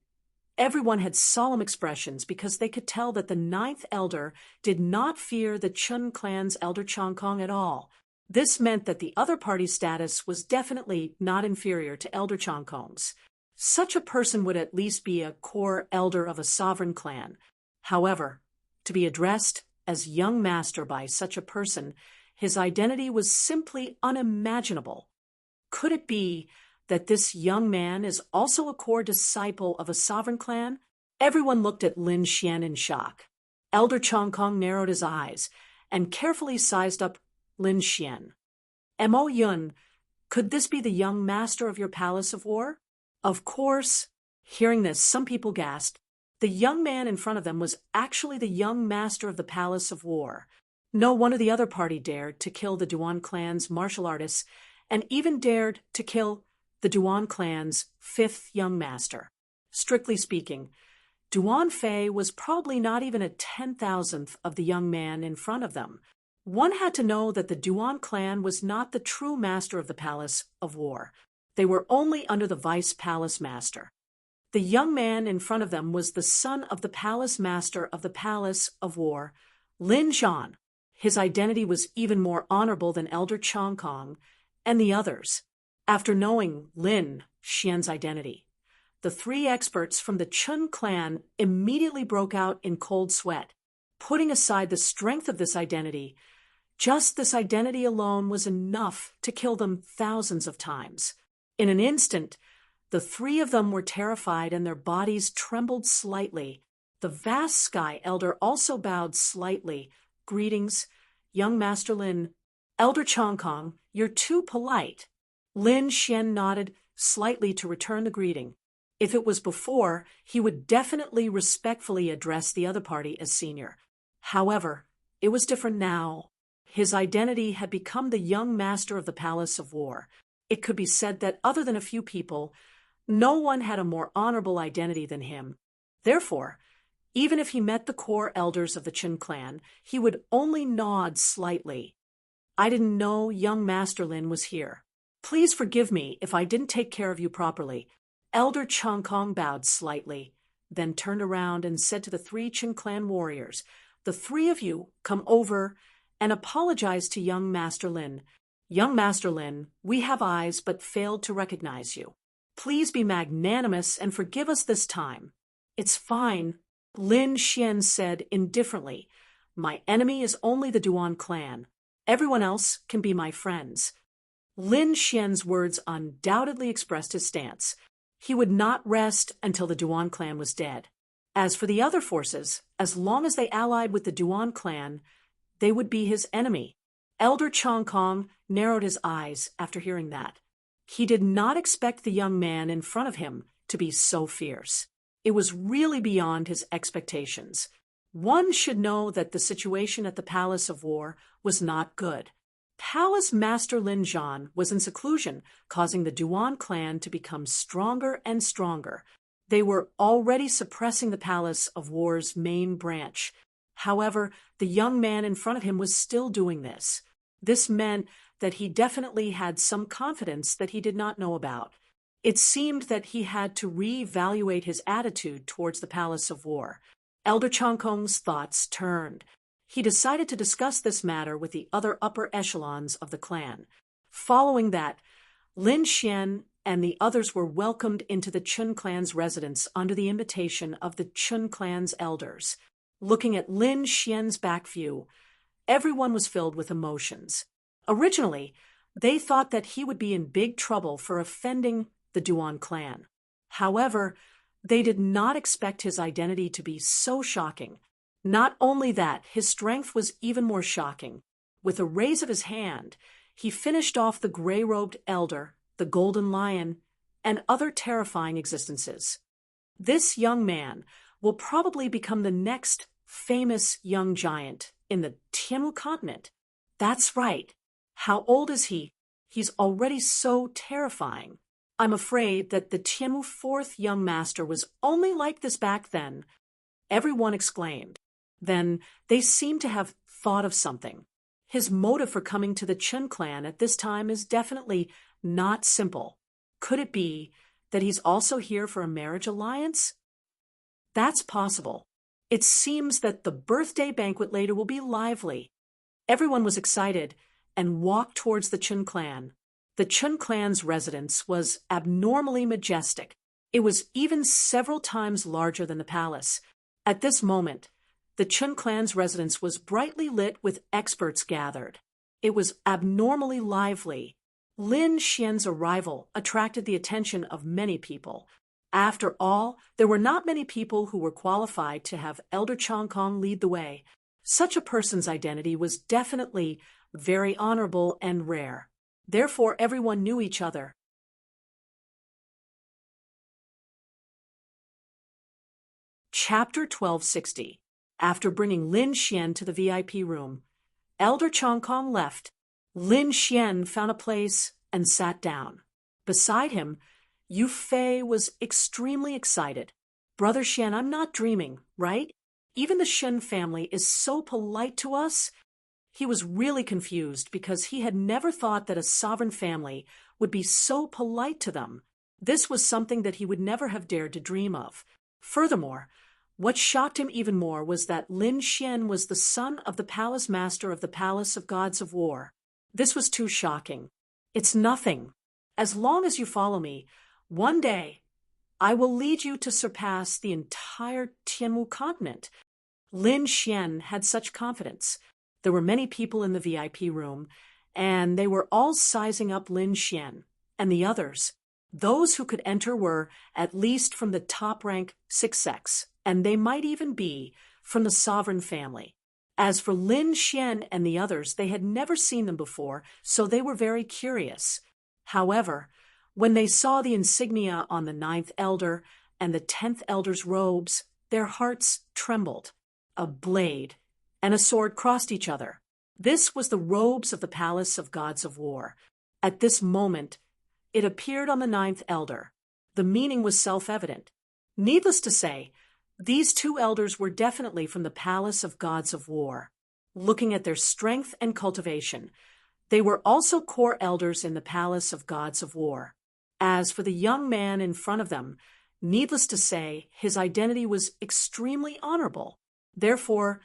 everyone had solemn expressions because they could tell that the 9th elder did not fear the Chun clan's Elder Chong Kong at all. This meant that the other party's status was definitely not inferior to Elder Chong Kong's. Such a person would at least be a core elder of a sovereign clan. However, to be addressed as young master by such a person, his identity was simply unimaginable. Could it be that this young man is also a core disciple of a sovereign clan? Everyone looked at Lin Xian in shock. Elder Chong Kong narrowed his eyes and carefully sized up Lin Xian. Mo Yun, could this be the young master of your palace of war? Of course. Hearing this, some people gasped. The young man in front of them was actually the young master of the palace of war. No one of the other party dared to kill the Duan clan's martial artists, and even dared to kill the Duan clan's 5th young master. Strictly speaking, Duan Fei was probably not even a 10,000th of the young man in front of them. One had to know that the Duan clan was not the true master of the palace of war. They were only under the vice palace master. The young man in front of them was the son of the palace master of the palace of war, Lin Zhan. His identity was even more honorable than Elder Chong Kong and the others. After knowing Lin Xian's identity, the three experts from the Chun clan immediately broke out in cold sweat. Putting aside the strength of this identity, just this identity alone was enough to kill them thousands of times. In an instant, the three of them were terrified and their bodies trembled slightly. The vast sky elder also bowed slightly. Greetings, young Master Lin. Elder Chong Kong, you're too polite. Lin Xian nodded slightly to return the greeting. If it was before, he would definitely respectfully address the other party as senior. However, it was different now. His identity had become the young master of the Palace of War. It could be said that other than a few people, no one had a more honorable identity than him. Therefore, even if he met the core elders of the Qin clan, he would only nod slightly. I didn't know young Master Lin was here. Please forgive me if I didn't take care of you properly. Elder Chong Kong bowed slightly, then turned around and said to the three Qin clan warriors, "The three of you come over and apologize to young Master Lin. Young Master Lin, we have eyes but failed to recognize you. Please be magnanimous and forgive us this time." "It's fine," Lin Xian said indifferently. "My enemy is only the Duan clan. Everyone else can be my friends." Lin Xian's words undoubtedly expressed his stance. He would not rest until the Duan clan was dead. As for the other forces, as long as they allied with the Duan clan, they would be his enemy. Elder Chong Kong narrowed his eyes after hearing that. He did not expect the young man in front of him to be so fierce. It was really beyond his expectations. One should know that the situation at the Palace of War was not good. Palace Master Lin Zhan was in seclusion, causing the Duan clan to become stronger and stronger. They were already suppressing the Palace of War's main branch. However, the young man in front of him was still doing this. This meant that he definitely had some confidence that he did not know about. It seemed that he had to re-evaluate his attitude towards the Palace of War. Elder Changkong's thoughts turned. He decided to discuss this matter with the other upper echelons of the clan. Following that, Lin Xian and the others were welcomed into the Chun clan's residence under the invitation of the Chun clan's elders. Looking at Lin Xian's back view, everyone was filled with emotions. Originally, they thought that he would be in big trouble for offending the Duan clan. However, they did not expect his identity to be so shocking. Not only that, his strength was even more shocking. With a raise of his hand, he finished off the gray-robed elder, the golden lion, and other terrifying existences. This young man will probably become the next famous young giant in the Tianmu continent. That's right. How old is he? He's already so terrifying. I'm afraid that the Tianmu fourth young master was only like this back then. Everyone exclaimed. Then they seem to have thought of something. His motive for coming to the Chun clan at this time is definitely not simple. Could it be that he's also here for a marriage alliance? That's possible. It seems that the birthday banquet later will be lively. Everyone was excited and walked towards the Chun clan. The Chun clan's residence was abnormally majestic. It was even several times larger than the palace. At this moment, the Chun clan's residence was brightly lit with experts gathered. It was abnormally lively. Lin Xian's arrival attracted the attention of many people. After all, there were not many people who were qualified to have Elder Changkong lead the way. Such a person's identity was definitely very honorable and rare. Therefore, everyone knew each other. Chapter 1260. After bringing Lin Xian to the VIP room, Elder Changkong left. Lin Xian found a place and sat down. Beside him, Yu Fei was extremely excited. Brother Xian, I'm not dreaming, right? Even the Shen family is so polite to us. He was really confused because he had never thought that a sovereign family would be so polite to them. This was something that he would never have dared to dream of. Furthermore, what shocked him even more was that Lin Xian was the son of the palace master of the Palace of Gods of War. This was too shocking. It's nothing. As long as you follow me, one day I will lead you to surpass the entire Tianmu continent. Lin Xian had such confidence. There were many people in the VIP room, and they were all sizing up Lin Xian and the others. Those who could enter were at least from the top-rank 6X, and they might even be from the sovereign family. As for Lin Xian and the others, they had never seen them before, so they were very curious. However, when they saw the insignia on the 9th elder and the 10th elder's robes, their hearts trembled. A blade and a sword crossed each other. This was the robes of the Palace of Gods of War. At this moment, it appeared on the 9th elder. The meaning was self-evident. Needless to say, these two elders were definitely from the Palace of Gods of War. Looking at their strength and cultivation, they were also core elders in the Palace of Gods of War. As for the young man in front of them, needless to say, his identity was extremely honorable. Therefore,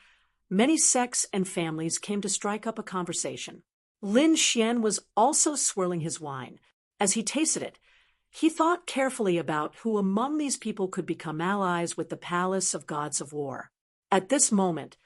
many sects and families came to strike up a conversation. Lin Xian was also swirling his wine. As he tasted it, he thought carefully about who among these people could become allies with the Palace of Gods of War. At this moment,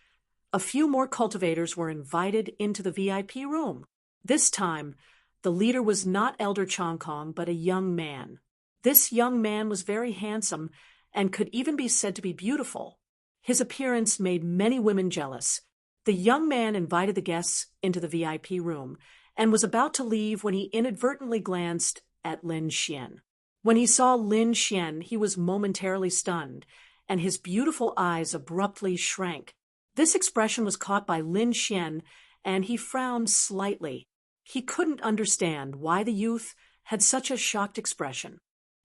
a few more cultivators were invited into the VIP room. This time, the leader was not Elder Changkong, but a young man. This young man was very handsome and could even be said to be beautiful. His appearance made many women jealous. The young man invited the guests into the VIP room and was about to leave when he inadvertently glanced at Lin Xian. When he saw Lin Xian, he was momentarily stunned, and his beautiful eyes abruptly shrank. This expression was caught by Lin Xian, and he frowned slightly. He couldn't understand why the youth had such a shocked expression.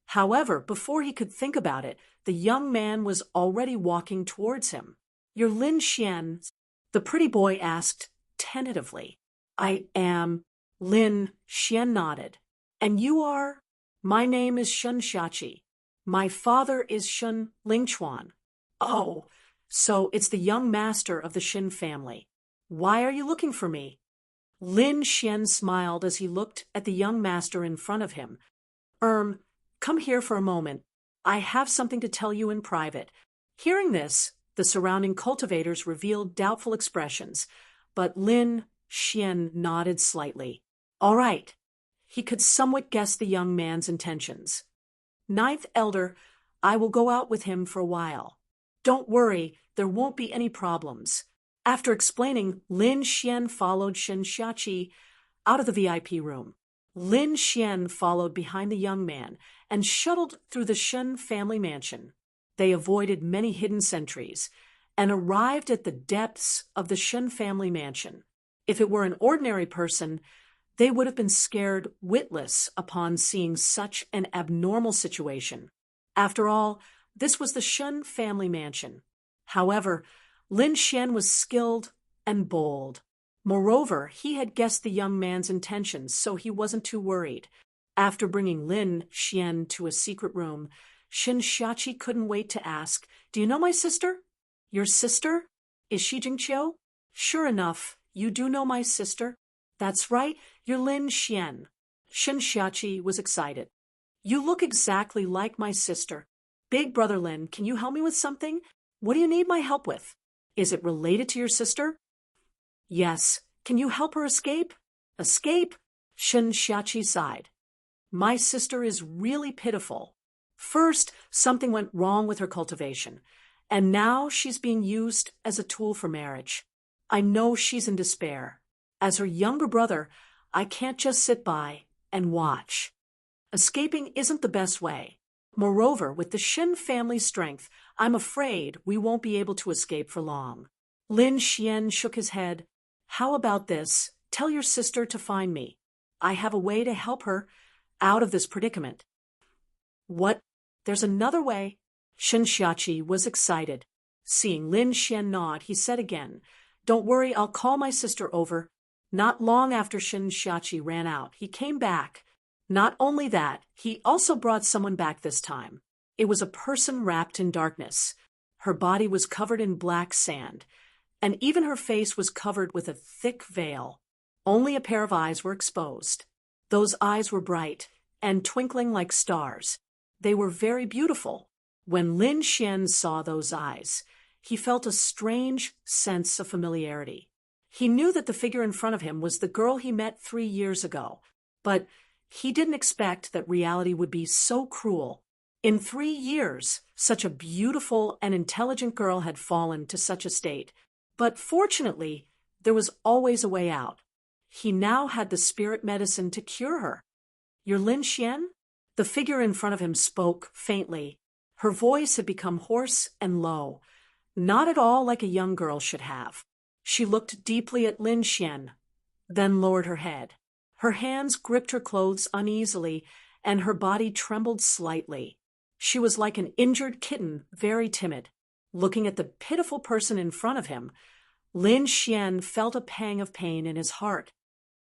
However, before he could think about it, the young man was already walking towards him. "You're Lin Xian?" the pretty boy asked tentatively. "I am." Lin Xian nodded. "And you are?" "My name is Shun Shachi. My father is Shun Lingchuan." "Oh, so it's the young master of the Shin family. Why are you looking for me?" Lin Xian smiled as he looked at the young master in front of him. Come here for a moment. I have something to tell you in private." Hearing this, the surrounding cultivators revealed doubtful expressions, but Lin Xian nodded slightly. "All right." He could somewhat guess the young man's intentions. "Ninth Elder, I will go out with him for a while. Don't worry, there won't be any problems." After explaining, Lin Xian followed Shin Xiachi out of the VIP room. Lin Xian followed behind the young man and shuttled through the Shin family mansion. They avoided many hidden sentries and arrived at the depths of the Shin family mansion. If it were an ordinary person, they would have been scared witless upon seeing such an abnormal situation. After all, this was the Shun family mansion. However, Lin Xian was skilled and bold. Moreover, he had guessed the young man's intentions, so he wasn't too worried. After bringing Lin Xian to a secret room, Shin Xiachi couldn't wait to ask, "Do you know my sister?" "Your sister? Is she Jingqiu?" "Sure enough, you do know my sister." "That's right, you're Lin Xian." Shin Xiachi was excited. "You look exactly like my sister. Big brother Lin, can you help me with something? What do you need my help with? Is it related to your sister?" "Yes. Can you help her escape?" "Escape?" Shin Xiachi sighed. "My sister is really pitiful. First, something went wrong with her cultivation, and now she's being used as a tool for marriage. I know she's in despair. As her younger brother, I can't just sit by and watch. Escaping isn't the best way. Moreover, with the Shin family's strength, I'm afraid we won't be able to escape for long." Lin Xian shook his head. "How about this? Tell your sister to find me. I have a way to help her out of this predicament." "What? There's another way?" Shin Xiachi was excited. Seeing Lin Xian nod, he said again, "Don't worry, I'll call my sister over." Not long after Shin Xiachi ran out, he came back. Not only that, he also brought someone back this time. It was a person wrapped in darkness. Her body was covered in black sand, and even her face was covered with a thick veil. Only a pair of eyes were exposed. Those eyes were bright and twinkling like stars. They were very beautiful. When Lin Xian saw those eyes, he felt a strange sense of familiarity. He knew that the figure in front of him was the girl he met 3 years ago, but he didn't expect that reality would be so cruel. In 3 years, such a beautiful and intelligent girl had fallen to such a state. But fortunately, there was always a way out. He now had the spirit medicine to cure her. "You're Lin Xian?" The figure in front of him spoke faintly. Her voice had become hoarse and low, not at all like a young girl should have. She looked deeply at Lin Xian, then lowered her head. Her hands gripped her clothes uneasily, and her body trembled slightly. She was like an injured kitten, very timid. Looking at the pitiful person in front of him, Lin Xian felt a pang of pain in his heart.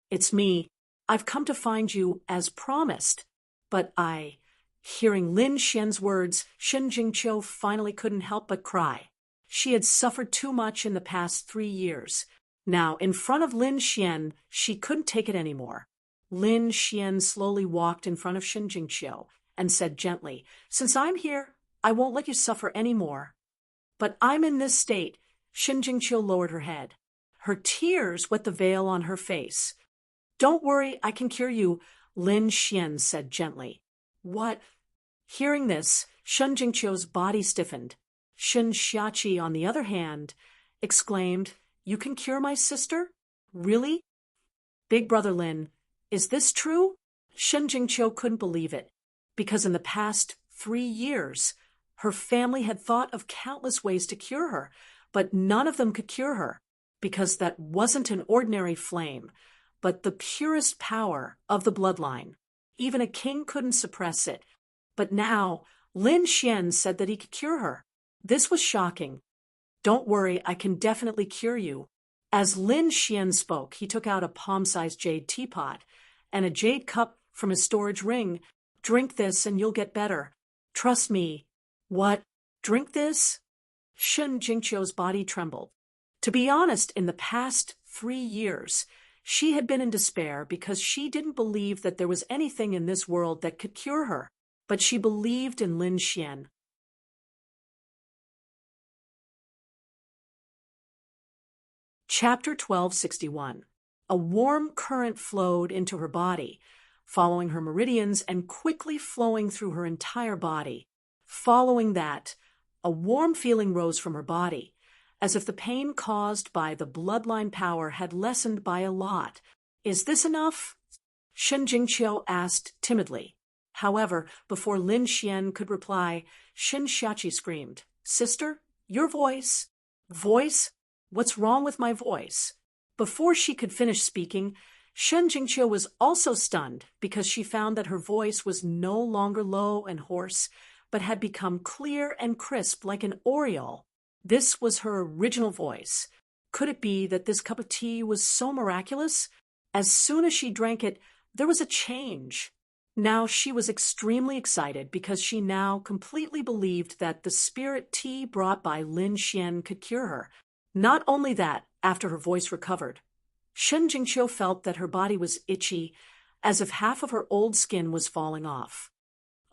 "It's me. I've come to find you as promised. But Hearing Lin Xian's words, Shin Jingqiu finally couldn't help but cry. She had suffered too much in the past 3 years. Now, in front of Lin Xian, she couldn't take it anymore. Lin Xian slowly walked in front of Shin Jingqiu and said gently, "Since I'm here, I won't let you suffer any more." "But I'm in this state." Shin Jingqiu lowered her head. Her tears wet the veil on her face. "Don't worry, I can cure you," Lin Xian said gently. "What?" Hearing this, Shin Jingqiu's body stiffened. Shin Xiachi, on the other hand, exclaimed, "You can cure my sister? Really? Big brother Lin, is this true?" Shin Jingqiu couldn't believe it, because in the past 3 years, her family had thought of countless ways to cure her, but none of them could cure her, because that wasn't an ordinary flame, but the purest power of the bloodline. Even a king couldn't suppress it. But now, Lin Xian said that he could cure her. This was shocking. "Don't worry, I can definitely cure you." As Lin Xian spoke, he took out a palm-sized jade teapot and a jade cup from his storage ring. "Drink this and you'll get better. Trust me." "What? Drink this?" Shen Jingqiu's body trembled. To be honest, in the past 3 years, she had been in despair because she didn't believe that there was anything in this world that could cure her. But she believed in Lin Xian. Chapter 1261. A warm current flowed into her body, following her meridians and quickly flowing through her entire body. Following that, a warm feeling rose from her body, as if the pain caused by the bloodline power had lessened by a lot. "Is this enough?" Shen Jingqiu asked timidly. However, before Lin Xian could reply, Shen Xiaqi screamed, "Sister, your voice." "Voice? What's wrong with my voice?" Before she could finish speaking, Shen Jingqiu was also stunned because she found that her voice was no longer low and hoarse, but had become clear and crisp like an oriole. This was her original voice. Could it be that this cup of tea was so miraculous? As soon as she drank it, there was a change. Now she was extremely excited because she now completely believed that the spirit tea brought by Lin Xian could cure her. Not only that, after her voice recovered, Shen Jingqiu felt that her body was itchy, as if half of her old skin was falling off.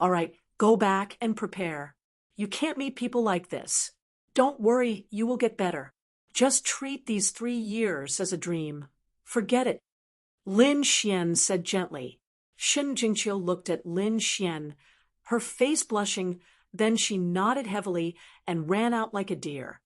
"All right, go back and prepare. You can't meet people like this. Don't worry, you will get better. Just treat these 3 years as a dream. Forget it." Lin Xian said gently. Shen Jingqiu looked at Lin Xian, her face blushing, then she nodded heavily and ran out like a deer.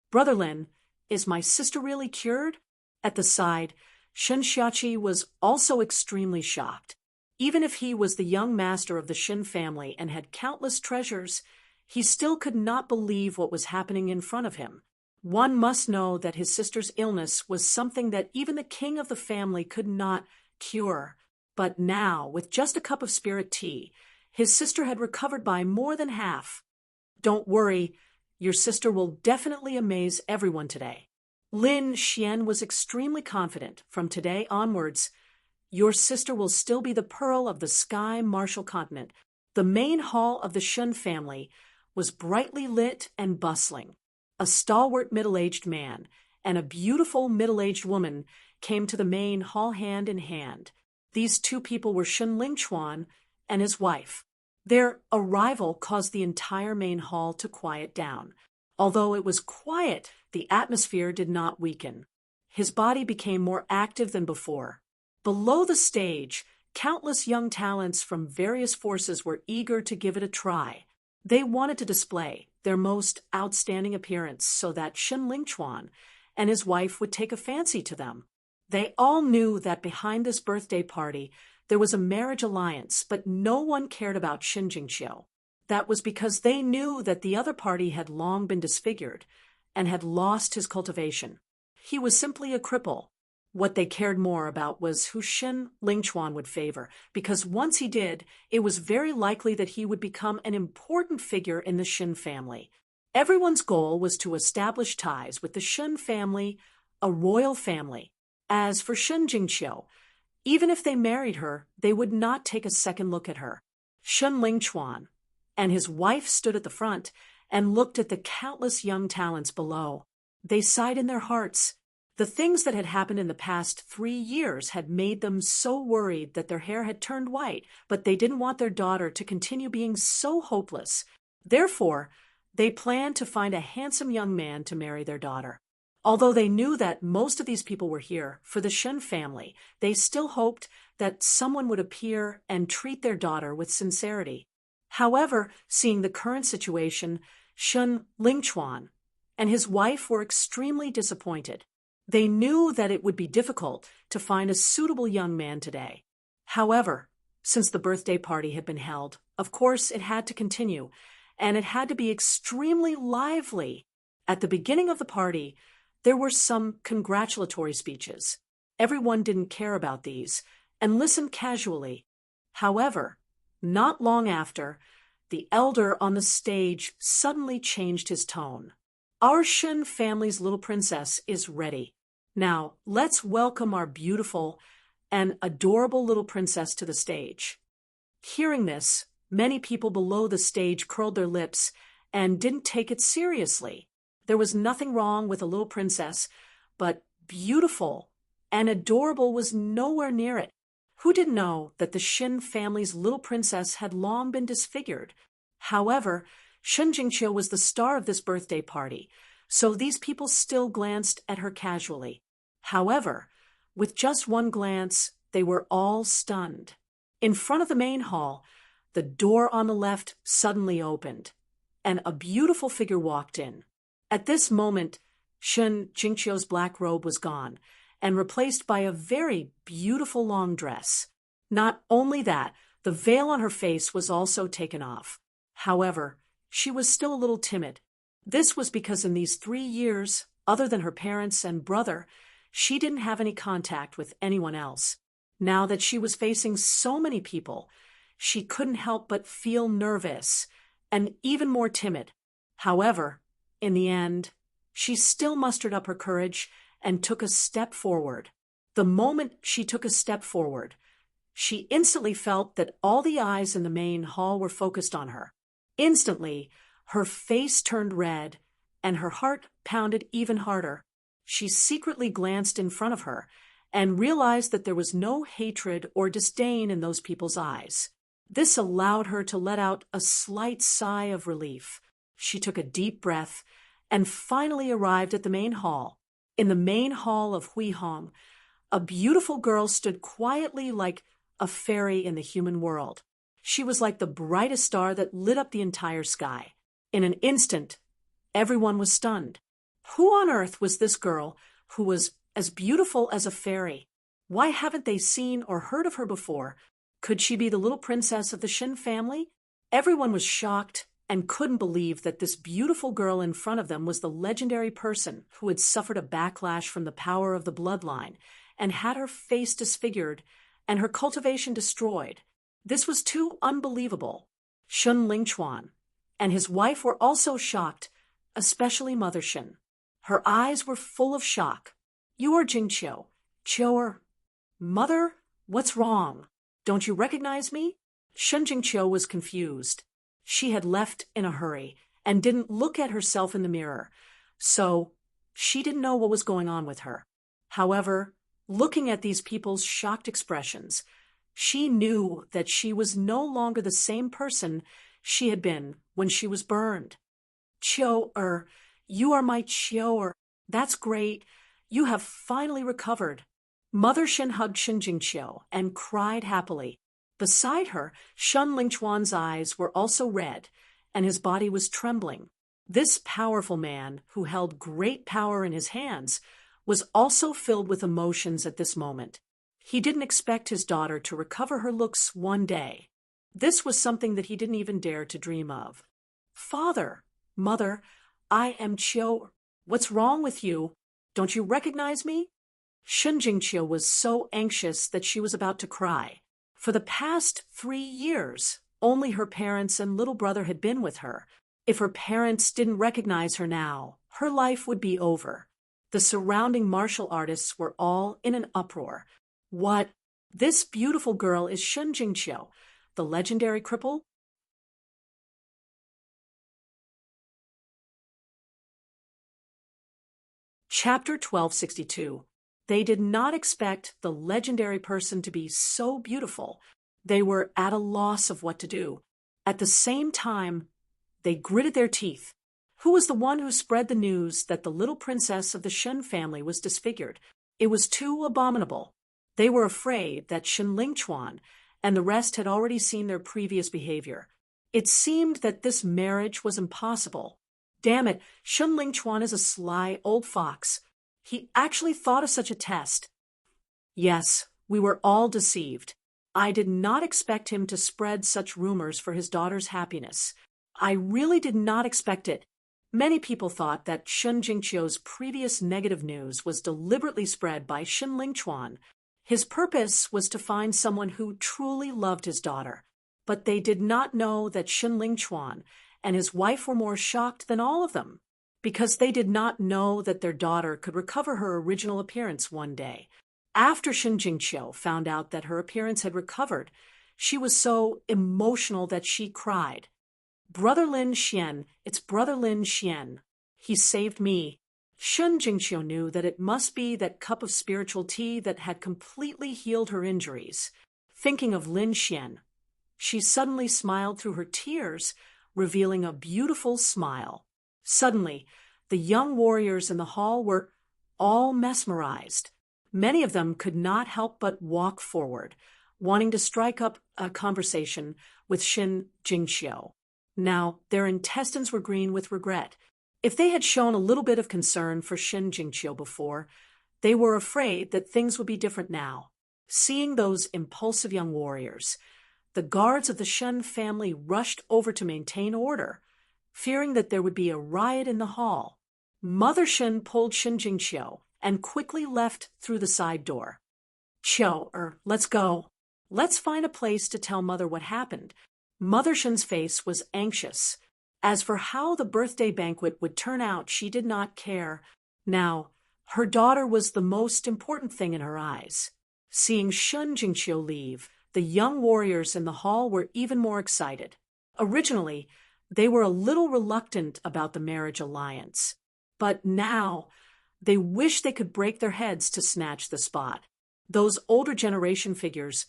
"Brother Lin, is my sister really cured?" At the side, Shen Xiaqi was also extremely shocked. Even if he was the young master of the Shen family and had countless treasures, he still could not believe what was happening in front of him. One must know that his sister's illness was something that even the king of the family could not cure. But now, with just a cup of spirit tea, his sister had recovered by more than half. "Don't worry, your sister will definitely amaze everyone today." Lin Xian was extremely confident. From today onwards, your sister will still be the pearl of the Sky Martial Continent. The main hall of the Shen family was brightly lit and bustling. A stalwart middle-aged man and a beautiful middle-aged woman came to the main hall hand in hand. These two people were Shen Lingchuan and his wife. Their arrival caused the entire main hall to quiet down. Although it was quiet, the atmosphere did not weaken. His body became more active than before. Below the stage, countless young talents from various forces were eager to give it a try. They wanted to display their most outstanding appearance so that Shen Lingchuan and his wife would take a fancy to them. They all knew that behind this birthday party there was a marriage alliance, but no one cared about Shen Jingqiu. That was because they knew that the other party had long been disfigured and had lost his cultivation. He was simply a cripple. What they cared more about was who Shen Lingchuan would favor, because once he did, it was very likely that he would become an important figure in the Shen family. Everyone's goal was to establish ties with the Shen family, a royal family. As for Shen Jingqiu, even if they married her, they would not take a second look at her. Shen Lingchuan and his wife stood at the front and looked at the countless young talents below. They sighed in their hearts. The things that had happened in the past 3 years had made them so worried that their hair had turned white, but they didn't want their daughter to continue being so hopeless. Therefore, they planned to find a handsome young man to marry their daughter. Although they knew that most of these people were here for the Shen family, they still hoped that someone would appear and treat their daughter with sincerity. However, seeing the current situation, Shen Lingchuan and his wife were extremely disappointed. They knew that it would be difficult to find a suitable young man today. However, since the birthday party had been held, of course it had to continue, and it had to be extremely lively. At the beginning of the party, there were some congratulatory speeches. everyone didn't care about these and listened casually. However, not long after, the elder on the stage suddenly changed his tone. Our Shen family's little princess is ready. Now, let's welcome our beautiful and adorable little princess to the stage. Hearing this, many people below the stage curled their lips and didn't take it seriously. There was nothing wrong with a little princess, but beautiful and adorable was nowhere near it. Who didn't know that the Shen family's little princess had long been disfigured? However, Shen Jingqiu was the star of this birthday party, so these people still glanced at her casually. However, with just one glance, they were all stunned. In front of the main hall, the door on the left suddenly opened, and a beautiful figure walked in. At this moment, Shen Jingqiu's black robe was gone, and replaced by a very beautiful long dress. Not only that, the veil on her face was also taken off. However, she was still a little timid. This was because in these 3 years, other than her parents and brother, she didn't have any contact with anyone else. Now that she was facing so many people, she couldn't help but feel nervous and even more timid. However, in the end, she still mustered up her courage and took a step forward. The moment she took a step forward, she instantly felt that all the eyes in the main hall were focused on her. Instantly, her face turned red and her heart pounded even harder. She secretly glanced in front of her and realized that there was no hatred or disdain in those people's eyes. This allowed her to let out a slight sigh of relief. She took a deep breath and finally arrived at the main hall. In the main hall of Huihong, a beautiful girl stood quietly like a fairy in the human world. She was like the brightest star that lit up the entire sky. In an instant, everyone was stunned. Who on earth was this girl who was as beautiful as a fairy? Why haven't they seen or heard of her before? Could she be the little princess of the Shen family? Everyone was shocked and couldn't believe that this beautiful girl in front of them was the legendary person who had suffered a backlash from the power of the bloodline and had her face disfigured and her cultivation destroyed. This was too unbelievable. Shun Lingchuan and his wife were also shocked, especially Mother Shen. Her eyes were full of shock. You are Jingqiu. Qiu. Mother, what's wrong? Don't you recognize me? Shun Jingqiu was confused. She had left in a hurry and didn't look at herself in the mirror, so she didn't know what was going on with her. However, looking at these people's shocked expressions, she knew that she was no longer the same person she had been when she was burned. Qiu, you are my Qiu. That's great. You have finally recovered. Mother Shen hugged Shen Jingqiu and cried happily. Beside her, Shun Lingchuan's eyes were also red, and his body was trembling. This powerful man, who held great power in his hands, was also filled with emotions at this moment. He didn't expect his daughter to recover her looks one day. This was something that he didn't even dare to dream of. Father, Mother, I am Qiu. What's wrong with you? Don't you recognize me? Shun Jingqiu was so anxious that she was about to cry. For the past 3 years, only her parents and little brother had been with her. If her parents didn't recognize her now, her life would be over. The surrounding martial artists were all in an uproar. What? This beautiful girl is Shun Jingqiu, the legendary cripple? Chapter 1262. They did not expect the legendary person to be so beautiful. They were at a loss of what to do. At the same time, they gritted their teeth. Who was the one who spread the news that the little princess of the Shen family was disfigured? It was too abominable. They were afraid that Shen Lingchuan and the rest had already seen their previous behavior. It seemed that this marriage was impossible. Damn it, Shen Lingchuan is a sly old fox. He actually thought of such a test. Yes, we were all deceived. I did not expect him to spread such rumors for his daughter's happiness. I really did not expect it. Many people thought that Shun Jingqiu's previous negative news was deliberately spread by Shen Lingchuan. His purpose was to find someone who truly loved his daughter, but they did not know that Shen Lingchuan and his wife were more shocked than all of them, because they did not know that their daughter could recover her original appearance one day. After Shen Jingqiu found out that her appearance had recovered, she was so emotional that she cried. "Brother Lin Xian, it's Brother Lin Xian. He saved me." Shen Jingqiu knew that it must be that cup of spiritual tea that had completely healed her injuries. Thinking of Lin Xian, she suddenly smiled through her tears, revealing a beautiful smile. Suddenly, the young warriors in the hall were all mesmerized. Many of them could not help but walk forward, wanting to strike up a conversation with Shen Jingqiu. Now, their intestines were green with regret. If they had shown a little bit of concern for Shen Jingqiu before, they were afraid that things would be different now. Seeing those impulsive young warriors, the guards of the Shen family rushed over to maintain order, fearing that there would be a riot in the hall. Mother Shen pulled Shen Jingqiu and quickly left through the side door. Let's go. Let's find a place to tell Mother what happened." Mother Shen's face was anxious. As for how the birthday banquet would turn out, she did not care. Now, her daughter was the most important thing in her eyes. Seeing Shen Jingqiu leave, the young warriors in the hall were even more excited. Originally, they were a little reluctant about the marriage alliance, but now they wished they could break their heads to snatch the spot. Those older generation figures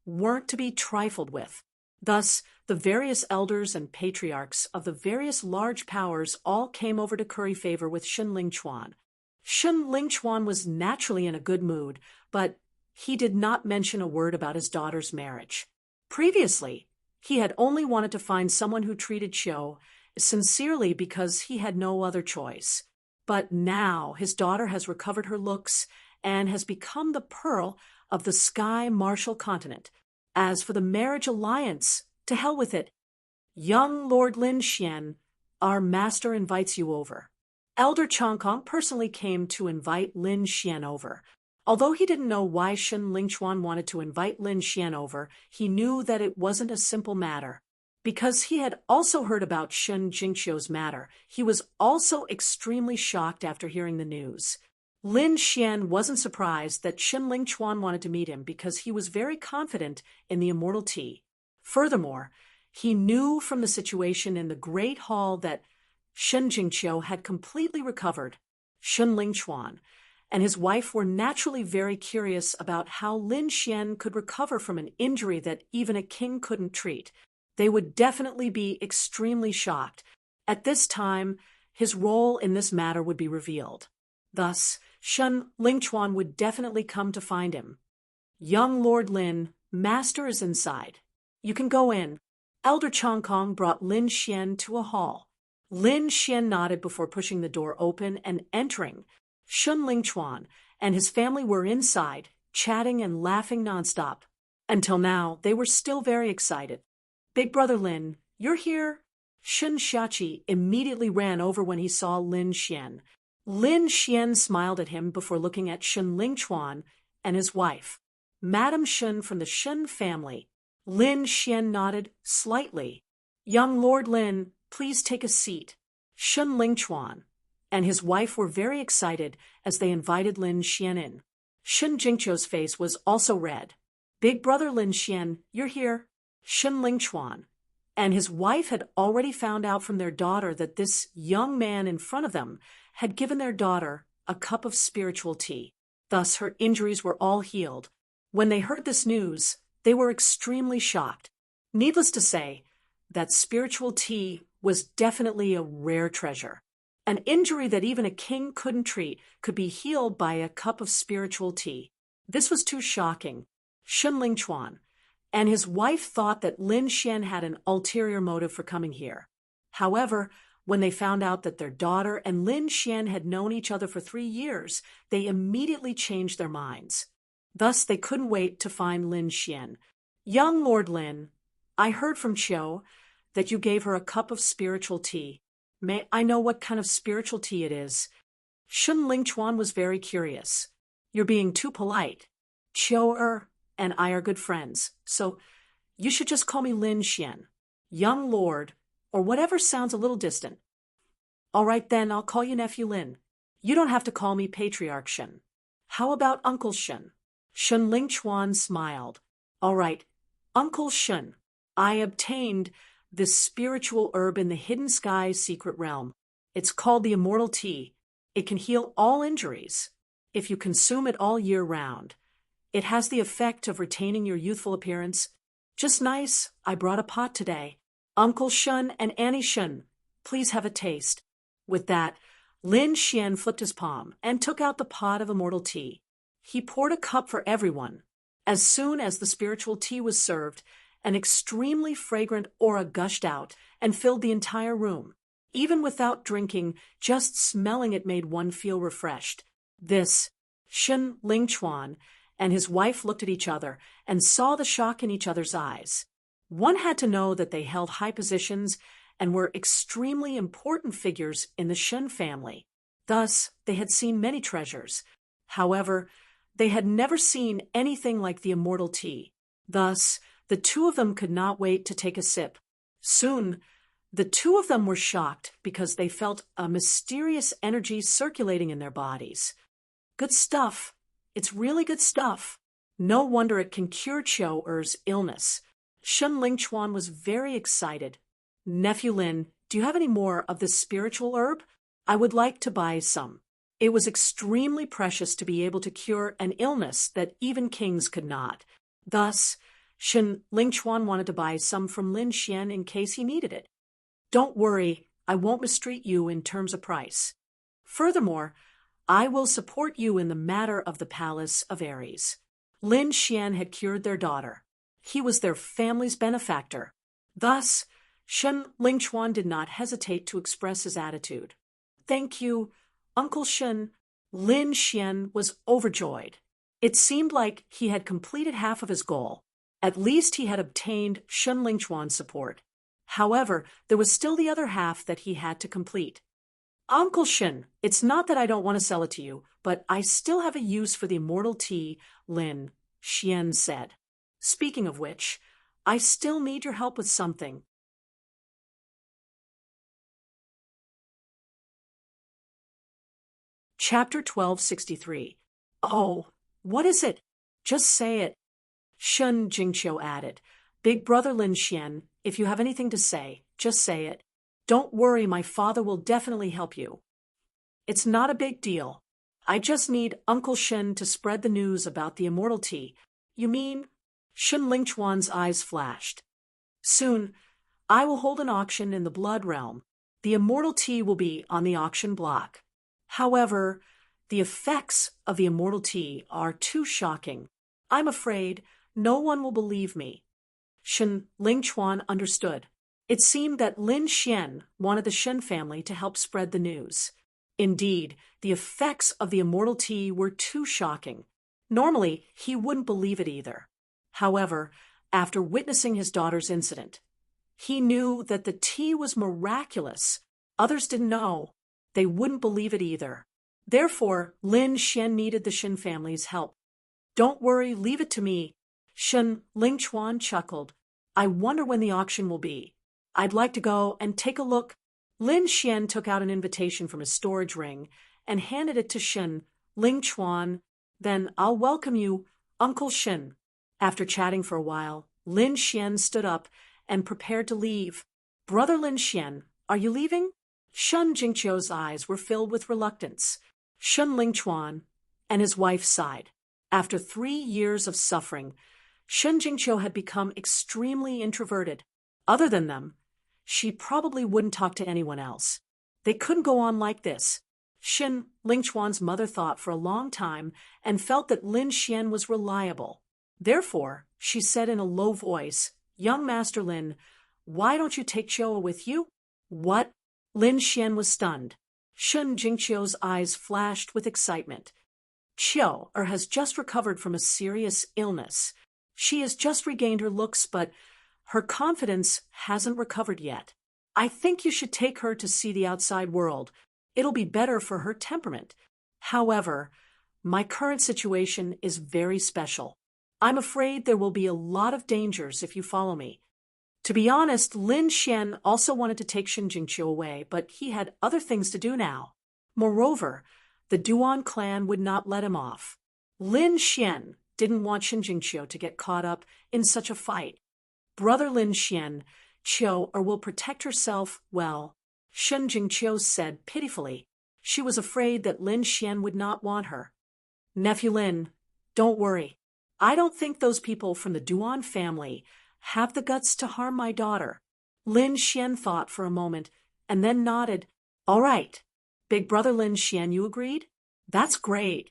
weren't to be trifled with. Thus, the various elders and patriarchs of the various large powers all came over to curry favor with Shen Lingchuan. Shen Lingchuan was naturally in a good mood, but he did not mention a word about his daughter's marriage. Previously, he had only wanted to find someone who treated Qiu sincerely because he had no other choice. But now his daughter has recovered her looks and has become the pearl of the Sky Martial Continent. As for the marriage alliance, to hell with it. Young Lord Lin Xian, our master invites you over. Elder Chongkong personally came to invite Lin Xian over. Although he didn't know why Shen Lingchuan wanted to invite Lin Xian over, he knew that it wasn't a simple matter. Because he had also heard about Shen Jingqiu's matter, he was also extremely shocked after hearing the news. Lin Xian wasn't surprised that Shen Lingchuan wanted to meet him because he was very confident in the immortal tea. Furthermore, he knew from the situation in the Great Hall that Shen Jingqiu had completely recovered. Shen Lingchuan and his wife were naturally very curious about how Lin Xian could recover from an injury that even a king couldn't treat. They would definitely be extremely shocked. At this time, his role in this matter would be revealed. Thus, Shen Lingchuan would definitely come to find him. "Young Lord Lin, Master is inside. You can go in." Elder Chongkong brought Lin Xian to a hall. Lin Xian nodded before pushing the door open and entering. Shen Lingchuan and his family were inside, chatting and laughing nonstop. Until now, they were still very excited. "Big Brother Lin, you're here?" Shen Xiaqi immediately ran over when he saw Lin Xian. Lin Xian smiled at him before looking at Shen Lingchuan and his wife, Madame Shen from the Shen family. Lin Xian nodded slightly. "Young Lord Lin, please take a seat." Shen Lingchuan and his wife were very excited as they invited Lin Xian in. Shen Jingqiu's face was also red. "Big Brother Lin Xian, you're here." Shen Lingchuan and his wife had already found out from their daughter that this young man in front of them had given their daughter a cup of spiritual tea. Thus, her injuries were all healed. When they heard this news, they were extremely shocked. Needless to say, that spiritual tea was definitely a rare treasure. An injury that even a king couldn't treat could be healed by a cup of spiritual tea. This was too shocking. Shen Lingchuan and his wife thought that Lin Xian had an ulterior motive for coming here. However, when they found out that their daughter and Lin Xian had known each other for 3 years, they immediately changed their minds. Thus, they couldn't wait to find Lin Xian. "Young Lord Lin, I heard from Qiu that you gave her a cup of spiritual tea. May I know what kind of spiritual tea it is? Shun Lingchuan was very curious. You're being too polite. Chiu and I are good friends, so you should just call me Lin Xian, young lord, or whatever sounds a little distant. All right then, I'll call you Nephew Lin. You don't have to call me Patriarch Shun. How about Uncle Shun? Shun Lingchuan smiled. All right, Uncle Shun, I obtained this spiritual herb in the Hidden Sky's secret realm. It's called the Immortal Tea. It can heal all injuries if you consume it all year round. It has the effect of retaining your youthful appearance. Just nice, I brought a pot today. Uncle Shun and Annie Shun, please have a taste. With that, Lin Xian flipped his palm and took out the pot of immortal tea. He poured a cup for everyone. As soon as the spiritual tea was served, an extremely fragrant aura gushed out and filled the entire room. Even without drinking, just smelling it made one feel refreshed. This, Shun Lingchuan and his wife looked at each other and saw the shock in each other's eyes. One had to know that they held high positions and were extremely important figures in the Shun family. Thus, they had seen many treasures. However, they had never seen anything like the immortal tea. Thus, the two of them could not wait to take a sip. Soon, the two of them were shocked because they felt a mysterious energy circulating in their bodies. Good stuff. It's really good stuff. No wonder it can cure Chiu Er's illness. Shun Lingchuan was very excited. Nephew Lin, do you have any more of this spiritual herb? I would like to buy some. It was extremely precious to be able to cure an illness that even kings could not. Thus, Shun Lingchuan wanted to buy some from Lin Xian in case he needed it. Don't worry, I won't mistreat you in terms of price. Furthermore, I will support you in the matter of the palace of Ares. Lin Xian had cured their daughter. He was their family's benefactor. Thus, Shun Lingchuan did not hesitate to express his attitude. Thank you, Uncle Shun. Lin Xian was overjoyed. It seemed like he had completed half of his goal. At least he had obtained Shun Lingchuan's support. However, there was still the other half that he had to complete. Uncle Shun, it's not that I don't want to sell it to you, but I still have a use for the immortal tea, Lin Xian said. Speaking of which, I still need your help with something. Chapter 1263. Oh, what is it? Just say it. Shun Jingqiu added. Big brother Lin Xian, if you have anything to say, just say it. Don't worry, my father will definitely help you. It's not a big deal. I just need Uncle Shun to spread the news about the immortal tea. You mean? Shun Lingchuan's eyes flashed. Soon, I will hold an auction in the Blood Realm. The immortal tea will be on the auction block. However, the effects of the immortal tea are too shocking. I'm afraid no one will believe me. Shun Lingchuan understood. It seemed that Lin Xian wanted the Shun family to help spread the news. Indeed, the effects of the immortal tea were too shocking. Normally, he wouldn't believe it either. However, after witnessing his daughter's incident, he knew that the tea was miraculous. Others didn't know. They wouldn't believe it either. Therefore, Lin Xian needed the Shun family's help. Don't worry, leave it to me. Shun Lingchuan chuckled. I wonder when the auction will be. I'd like to go and take a look. Lin Xian took out an invitation from his storage ring and handed it to Shun Lingchuan. Then I'll welcome you, Uncle Shun. After chatting for a while, Lin Xian stood up and prepared to leave. Brother Lin Xian, are you leaving? Shun Jingqiu's eyes were filled with reluctance. Shun Lingchuan and his wife sighed. After 3 years of suffering, Shun Jingqiu had become extremely introverted. Other than them, she probably wouldn't talk to anyone else. They couldn't go on like this. Shun Lingchuan's mother thought for a long time and felt that Lin Xian was reliable. Therefore, she said in a low voice, Young Master Lin, why don't you take Chiu with you? What? Lin Xian was stunned. Shun Jingqiu's eyes flashed with excitement. Chiu has just recovered from a serious illness. She has just regained her looks, but her confidence hasn't recovered yet. I think you should take her to see the outside world. It'll be better for her temperament. However, my current situation is very special. I'm afraid there will be a lot of dangers if you follow me. To be honest, Lin Xian also wanted to take Shen Jingqiu away, but he had other things to do now. Moreover, the Duan clan would not let him off. Lin Xian didn't want Shen Jingqiu to get caught up in such a fight. Brother Lin Xian, Qiu will protect herself well, Shen Jingqiu said pitifully. She was afraid that Lin Xian would not want her. Nephew Lin, don't worry. I don't think those people from the Duan family have the guts to harm my daughter. Lin Xian thought for a moment and then nodded. All right. Big brother Lin Xian, you agreed? That's great.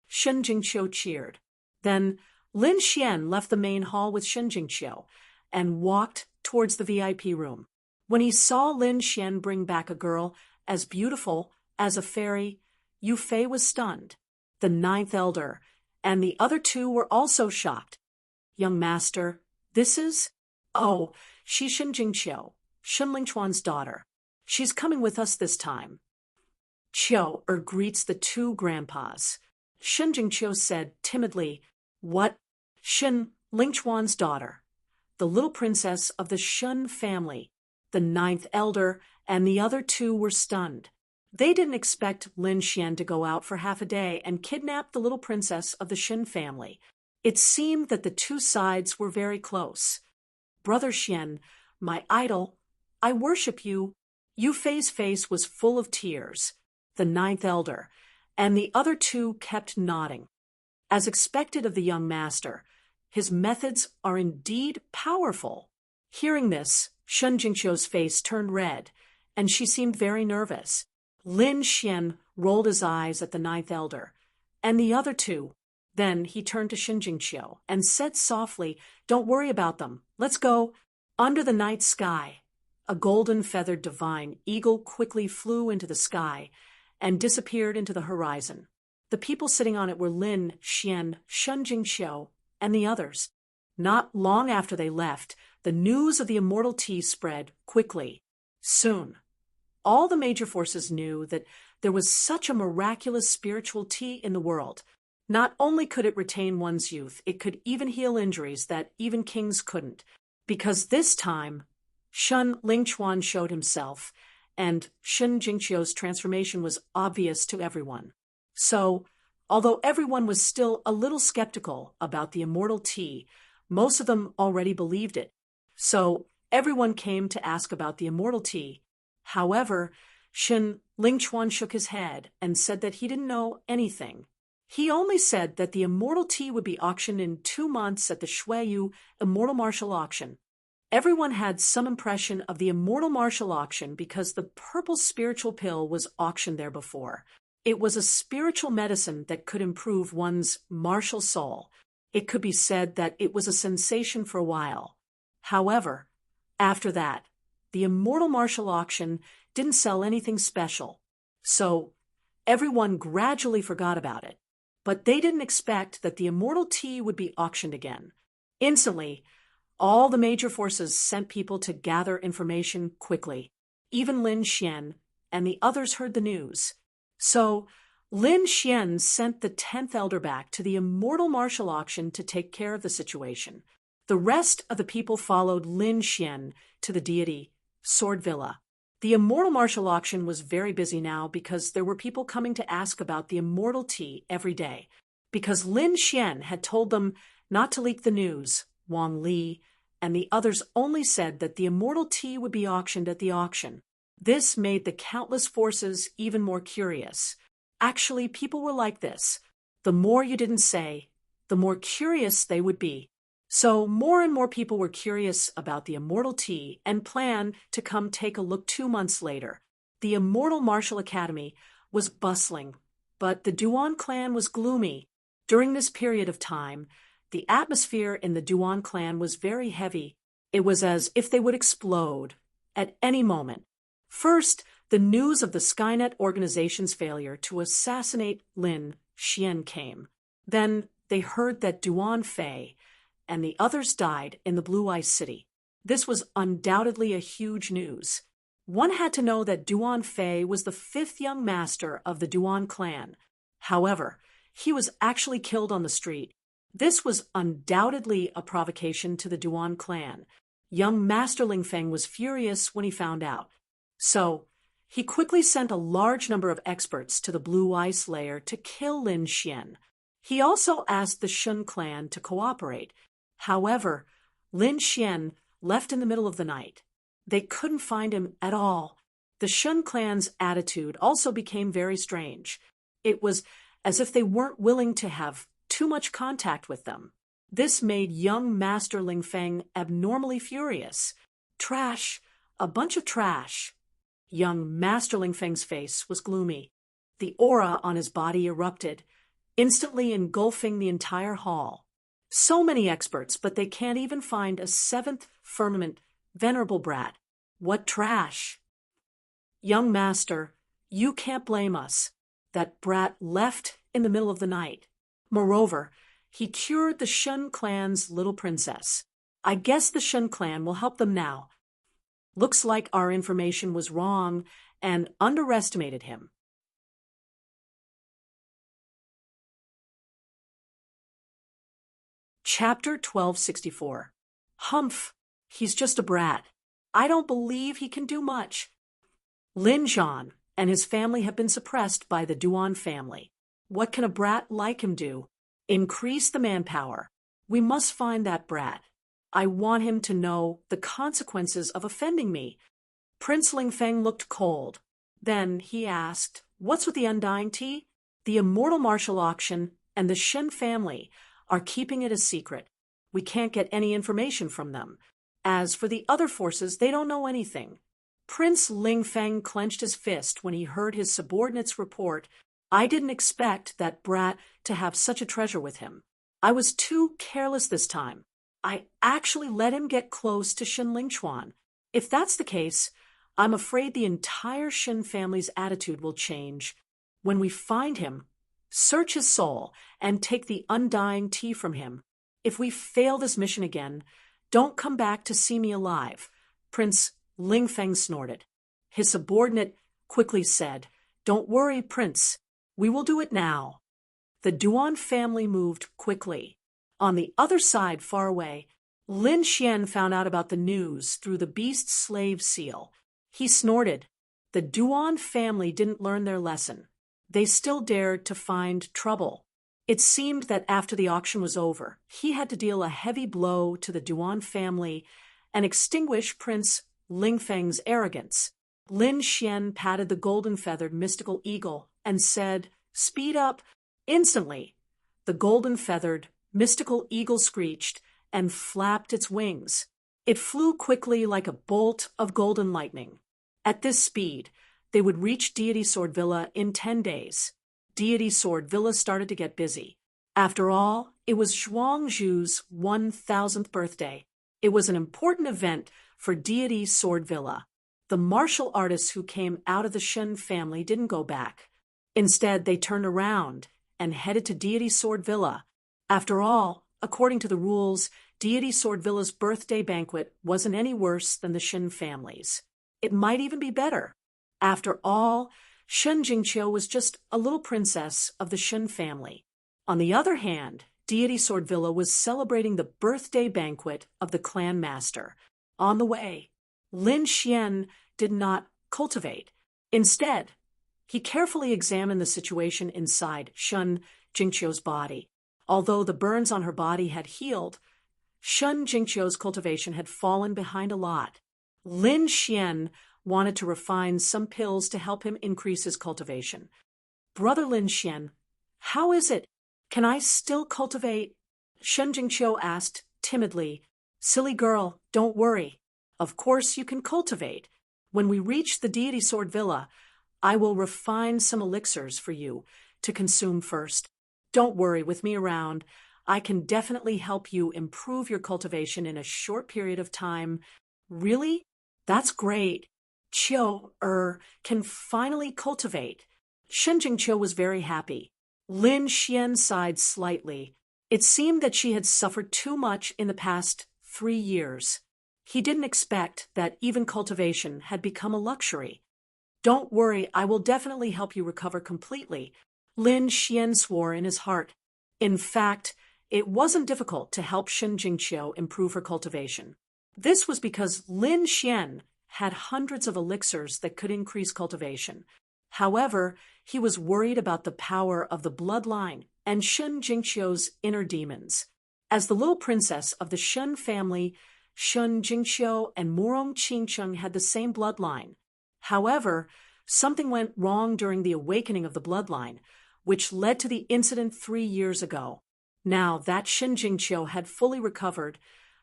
Shen Jingqiu cheered. Then Lin Xian left the main hall with Shen Jingqiu and walked towards the VIP room. When he saw Lin Xian bring back a girl as beautiful as a fairy, Yu Fei was stunned. The ninth elder and the other two were also shocked. Young master, this is? Oh, she's Shen Jingqiu, Shen Lingchuan's daughter. She's coming with us this time. Qiu greets the two grandpas. Shen Jingqiu said timidly, What? Shen Lingchuan's daughter, the little princess of the Shen family. The ninth elder and the other two were stunned. They didn't expect Lin Xian to go out for half a day and kidnap the little princess of the Shen family. It seemed that the two sides were very close. Brother Xian, my idol, I worship you. Yu Fei's face was full of tears. The ninth elder and the other two kept nodding. As expected of the young master, his methods are indeed powerful. Hearing this, Shen Jingqiu's face turned red, and she seemed very nervous. Lin Xian rolled his eyes at the ninth elder and the other two. Then he turned to Shen Jingqiu and said softly, Don't worry about them. Let's go. Under the night sky, a golden-feathered divine eagle quickly flew into the sky and disappeared into the horizon. The people sitting on it were Lin Xian, Shen Jingqiu, and the others. Not long after they left, the news of the immortal tea spread quickly. Soon, all the major forces knew that there was such a miraculous spiritual tea in the world. Not only could it retain one's youth, it could even heal injuries that even kings couldn't. Because this time, Shen Lingchuan showed himself, and Shen Jingqiu's transformation was obvious to everyone. So, although everyone was still a little skeptical about the immortal tea, most of them already believed it. So, everyone came to ask about the immortal tea. However, Shen Lingchuan shook his head and said that he didn't know anything. He only said that the immortal tea would be auctioned in 2 months at the Shuiyu Immortal Martial Auction. Everyone had some impression of the Immortal Martial Auction because the purple spiritual pill was auctioned there before. It was a spiritual medicine that could improve one's martial soul. It could be said that it was a sensation for a while. However, after that, the Immortal Martial Auction didn't sell anything special. So, everyone gradually forgot about it. But they didn't expect that the immortal tea would be auctioned again. Instantly, all the major forces sent people to gather information quickly. Even Lin Xian and the others heard the news. So, Lin Xian sent the 10th elder back to the immortal martial auction to take care of the situation. The rest of the people followed Lin Xian to the deity Sword Villa. The immortal martial auction was very busy now because there were people coming to ask about the immortal tea every day. Because Lin Xian had told them not to leak the news, Wang Li and the others only said that the immortal tea would be auctioned at the auction. This made the countless forces even more curious. Actually, people were like this. The more you didn't say, the more curious they would be. So more and more people were curious about the immortal tea and planned to come take a look 2 months later. The Immortal Martial Academy was bustling, but the Duan clan was gloomy. During this period of time, the atmosphere in the Duan clan was very heavy. It was as if they would explode at any moment. First, the news of the Skynet organization's failure to assassinate Lin Xian came. Then they heard that Duan Fei and the others died in the Blue Ice City. This was undoubtedly a huge news. One had to know that Duan Fei was the fifth young master of the Duan clan. However, he was actually killed on the street. This was undoubtedly a provocation to the Duan clan. Young Master Ling Feng was furious when he found out. So, he quickly sent a large number of experts to the Blue Ice Layer to kill Lin Xian. He also asked the Shun clan to cooperate. However, Lin Xian left in the middle of the night. They couldn't find him at all. The Shun clan's attitude also became very strange. It was as if they weren't willing to have too much contact with them. This made young Master Ling Feng abnormally furious. Trash, a bunch of trash. Young Master Ling Feng's face was gloomy. The aura on his body erupted, instantly engulfing the entire hall. So many experts, but they can't even find a seventh firmament, venerable brat. What trash! Young Master, you can't blame us. That brat left in the middle of the night. Moreover, he cured the Shun clan's little princess. I guess the Shun clan will help them now. Looks like our information was wrong and underestimated him. Chapter 1264. Humph, he's just a brat. I don't believe he can do much. Lin Zhan and his family have been suppressed by the Duan family. What can a brat like him do? Increase the manpower. We must find that brat. I want him to know the consequences of offending me. Prince Ling Feng looked cold. Then he asked, "What's with the undying tea?" The immortal martial auction and the Shen family are keeping it a secret. We can't get any information from them. As for the other forces, they don't know anything. Prince Ling Feng clenched his fist when he heard his subordinate's report. I didn't expect that brat to have such a treasure with him. I was too careless this time. I actually let him get close to Shen Lingchuan. If that's the case, I'm afraid the entire Shen family's attitude will change. When we find him, search his soul and take the undying tea from him. If we fail this mission again, don't come back to see me alive. Prince Ling Feng snorted. His subordinate quickly said, "Don't worry, Prince. We will do it now." The Duan family moved quickly. On the other side, far away, Lin Xian found out about the news through the beast slave seal. He snorted. The Duan family didn't learn their lesson. They still dared to find trouble. It seemed that after the auction was over, he had to deal a heavy blow to the Duan family and extinguish Prince Ling Feng's arrogance. Lin Xian patted the golden-feathered mystical eagle and said, "Speed up." Instantly, the golden-feathered mystical eagle screeched and flapped its wings. It flew quickly like a bolt of golden lightning. At this speed, they would reach Deity Sword Villa in 10 days. Deity Sword Villa started to get busy. After all, it was Zhuangzhu's 1000th birthday. It was an important event for Deity Sword Villa. The martial artists who came out of the Shen family didn't go back. Instead, they turned around and headed to Deity Sword Villa. After all, according to the rules, Deity Sword Villa's birthday banquet wasn't any worse than the Shen family's. It might even be better. After all, Shen Jingqiu was just a little princess of the Shen family. On the other hand, Deity Sword Villa was celebrating the birthday banquet of the clan master. On the way, Lin Xian did not cultivate. Instead, he carefully examined the situation inside Shen Jingqiu's body. Although the burns on her body had healed, Shen Jingqiu's cultivation had fallen behind a lot. Lin Xian wanted to refine some pills to help him increase his cultivation. "Brother Lin Xian, how is it? Can I still cultivate?" Shen Jingqiu asked timidly. "Silly girl, don't worry. Of course you can cultivate. When we reach the Deity Sword Villa, I will refine some elixirs for you to consume first. Don't worry, with me around, I can definitely help you improve your cultivation in a short period of time." "Really? That's great. Qiu can finally cultivate." Shen Jingqiu was very happy. Lin Xian sighed slightly. It seemed that she had suffered too much in the past 3 years. He didn't expect that even cultivation had become a luxury. Don't worry, I will definitely help you recover completely, Lin Xian swore in his heart. In fact, it wasn't difficult to help Shen Jingqiu improve her cultivation. This was because Lin Xian had hundreds of elixirs that could increase cultivation. However, he was worried about the power of the bloodline and Shen Jingqiu's inner demons. As the little princess of the Shen family, Shen Jingqiu and Morong Qingcheng had the same bloodline. However, something went wrong during the awakening of the bloodline, which led to the incident 3 years ago. Now that Shen Jingqiu had fully recovered,